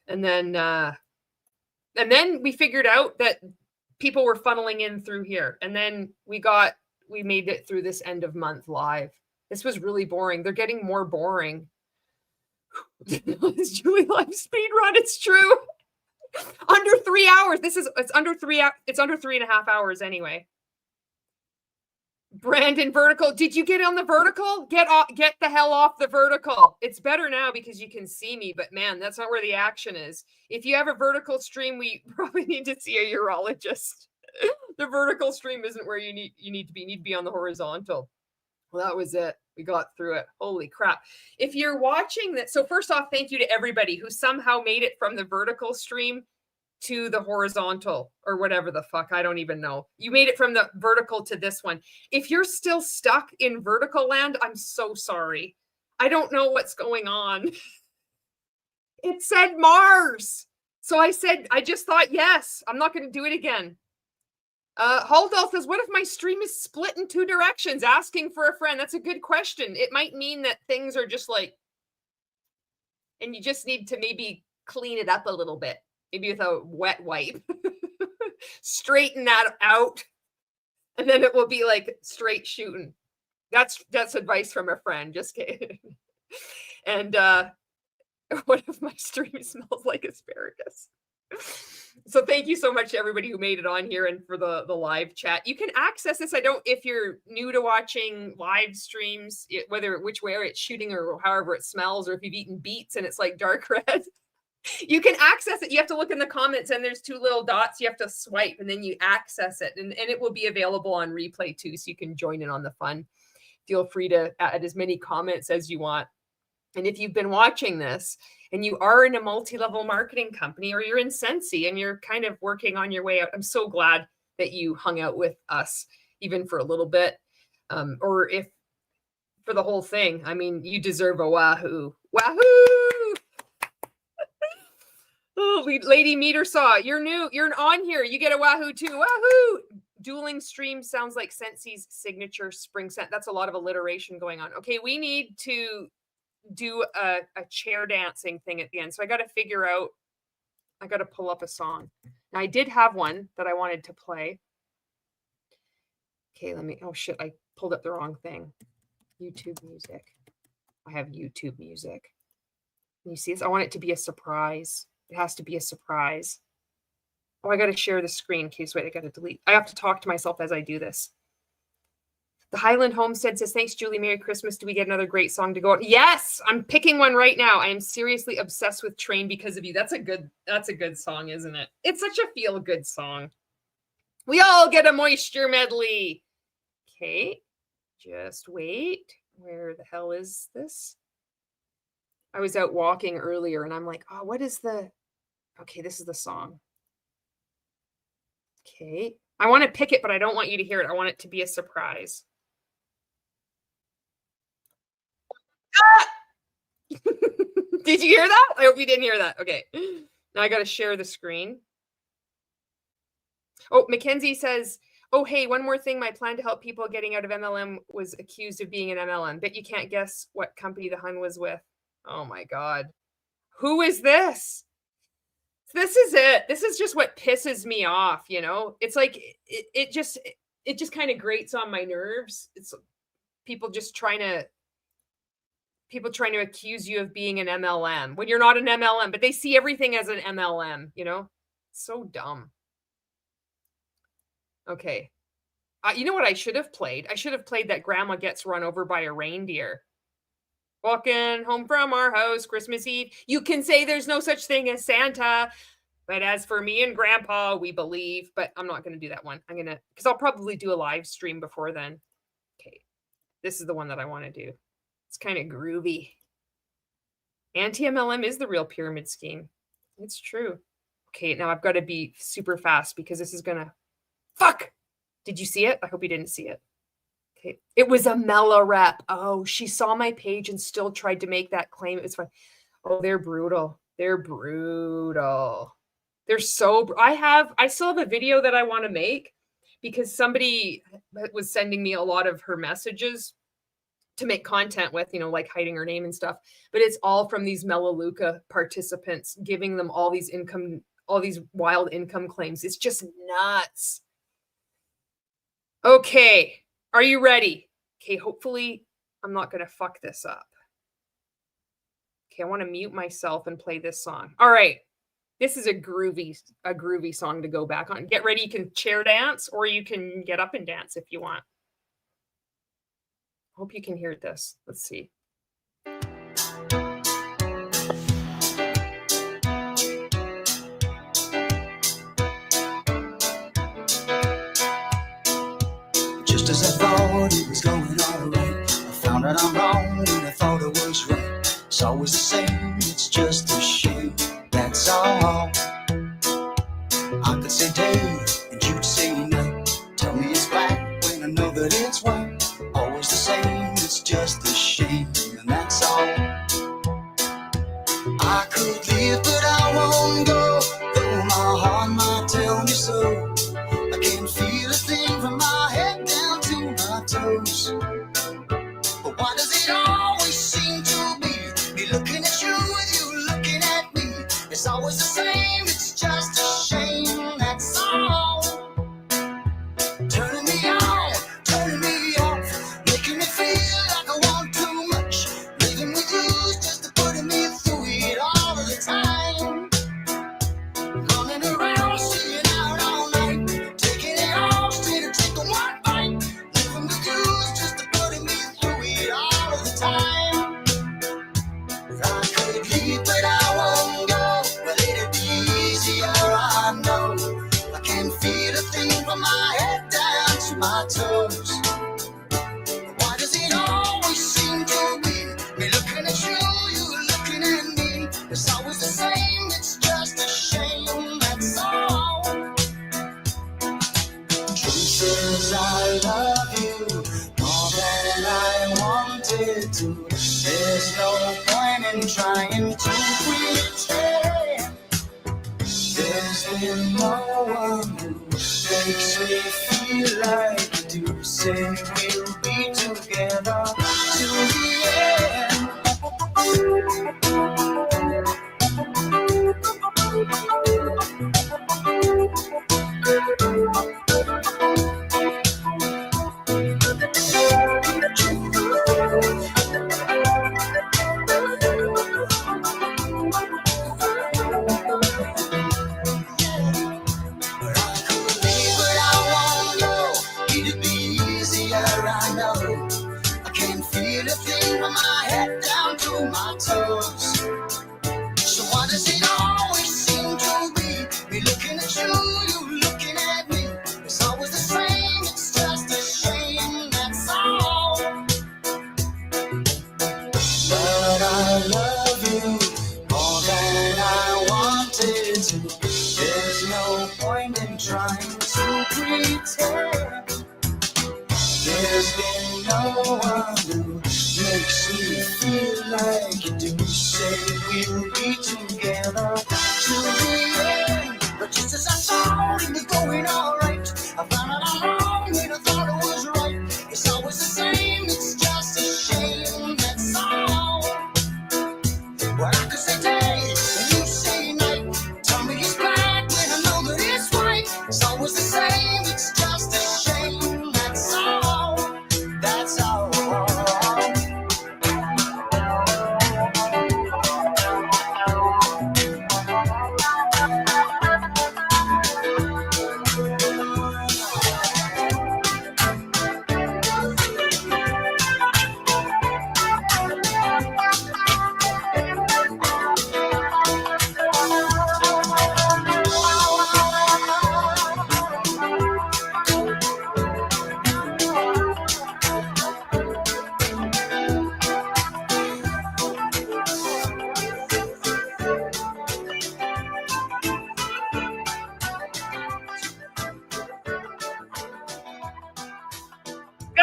Speaker 2: and then we figured out that people were funneling in through here, and then we made it through this end of month live. This was really boring. They're getting more boring. It's Julie live speed run. It's true. Under 3 hours. It's under 3.5 hours anyway. Brandon vertical. Did you get on the vertical? Get the hell off the vertical. It's better now because you can see me, but man, that's not where the action is. If you have a vertical stream, we probably need to see a urologist. The vertical stream isn't where you need to be. You need to be on the horizontal. Well, that was it. We got through it. Holy crap. If you're watching that, so first off, thank you to everybody who somehow made it from the vertical stream to the horizontal or whatever the fuck. I don't even know. You made it from the vertical to this one. If you're still stuck in vertical land, I'm so sorry. I don't know what's going on. It said Mars. So I just thought, yes, I'm not going to do it again. Haldol says, what if my stream is split in 2 directions? Asking for a friend. That's a good question. It might mean that things are just like, and you just need to maybe clean it up a little bit. Maybe with a wet wipe. Straighten that out. And then it will be like straight shooting. That's advice from a friend. Just kidding. And what if my stream smells like asparagus? So thank you so much to everybody who made it on here and for the live chat. You can access this. If you're new to watching live streams, which way it's shooting or however it smells, or if you've eaten beets and it's like dark red, you can access it. You have to look in the comments and there's 2 little dots. You have to swipe and then you access it, and it will be available on replay too. So you can join in on the fun. Feel free to add as many comments as you want. And if you've been watching this and you are in a multi-level marketing company, or you're in Scentsy and you're kind of working on your way out, I'm so glad that you hung out with us even for a little bit, or if for the whole thing. I mean, you deserve a wahoo. Wahoo! Oh, Lady Meter saw you're new. You're on here. You get a wahoo too. Wahoo! Dueling stream sounds like Scentsy's signature spring scent. That's a lot of alliteration going on. Okay, we need to do a chair dancing thing at the end. So I got to figure out, I got to pull up a song. Now I did have one that I wanted to play. Okay, oh shit, I pulled up the wrong thing. YouTube music. I have YouTube music. Can you see this? I want it to be a surprise. It has to be a surprise. Oh, I got to share the screen. Okay, so wait, I got to delete. I have to talk to myself as I do this. The Highland Homestead says, thanks, Julie. Merry Christmas. Do we get another great song to go on? Yes, I'm picking one right now. I am seriously obsessed with Train because of you. That's a good song, isn't it? It's such a feel-good song. We all get a moisture medley. Okay, just wait. Where the hell is this? I was out walking earlier and I'm like, oh, what is okay, this is the song. Okay, I want to pick it, but I don't want you to hear it. I want it to be a surprise. Ah! Did you hear that? I hope you didn't hear that. Okay. Now I got to share the screen. Oh, Mackenzie says, oh, hey, one more thing. My plan to help people getting out of MLM was accused of being an MLM. Bet you can't guess what company the Hun was with. Oh, my God. Who is this? This is it. This is just what pisses me off, you know? It's like, it just kind of grates on my nerves. It's people trying to accuse you of being an MLM when you're not an MLM, but they see everything as an MLM, you know? So dumb. Okay. You know what I should have played? I should have played that Grandma Gets Run Over by a Reindeer. Walking home from our house, Christmas Eve. You can say there's no such thing as Santa, but as for me and Grandpa, we believe. But I'm not going to do that one. Because I'll probably do a live stream before then. Okay. This is the one that I want to do. It's kind of groovy. Anti-MLM is the real pyramid scheme. It's true. Okay, now I've got to be super fast because this is going to... Fuck! Did you see it? I hope you didn't see it. Okay. It was a Mela rep. Oh, she saw my page and still tried to make that claim. It was fine. Oh, they're brutal. They're brutal. They're so... I still have a video that I want to make because somebody was sending me a lot of her messages to make content with, you know, like hiding her name and stuff. But it's all from these Melaleuca participants giving them all these wild income claims. It's just nuts. Okay. Are you ready? Okay. Hopefully I'm not going to fuck this up. Okay. I want to mute myself and play this song. All right. This is a groovy song to go back on. Get ready. You can chair dance or you can get up and dance if you want. Hope you can hear this. Let's see.
Speaker 1: Just as I thought it was going all right, I Found out I'm wrong when I thought it was right. It's always the same, it's just a shame, that's all. I could say day and you'd say night. Tell me it's black when I know that it's white. Always the same, it's just a shame, and that's all. I could leave but I won't go, though my heart might tell me so. I can't feel a thing from my head down to my toes. But why does it always seem to be me looking at you with you looking at me? It's always the same, it's just a shame, that's all. Turning me on, turning me off, making me feel like I want too much. Living with you is just putting me through it all of the time. Running around, staying out all night, taking it all straight and taking one bite. Living with you is just putting me through it all of the time. I could leave, but I won't go. Well, it'd be easier, I know. I can't feel a thing from my head down to my toes. Why does it always seem to be me looking at you, you looking at me? It's always the same, it's just a shame, that's all. Truth says I love you more than I wanted to. There's no point in trying to pretend. There's been no one who makes me feel like you do. Say we'll be together to the end. But I could leave, but I won't go. It'd be easier, I know. I can't feel a thing from my head down to my toes. So why does it always seem to be me looking at you, you looking at me? It's always the same, it's just a shame, that's all. But I love you more than I wanted to. There's no point in trying to pretend. There's been no one who makes me feel like you do. Say we'll be together to the end. But just as I thought it was going all right, I found out I'm wrong when I thought it was right. It's always the same, it's just a shame, that's all. Well, I could say day and you say night. Tell me it's black when I know that it's white. It's always the same, it's just a shame, that's all. That's all.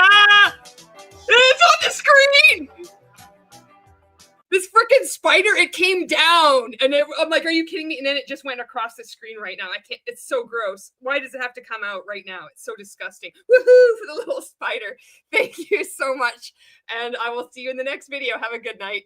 Speaker 2: Ah! It's on the screen! This freaking spider, it came down. And I'm like, are you kidding me? And then it just went across the screen right now. I can't, it's so gross. Why does it have to come out right now? It's so disgusting. Woohoo for the little spider. Thank you so much. And I will see you in the next video. Have a good night.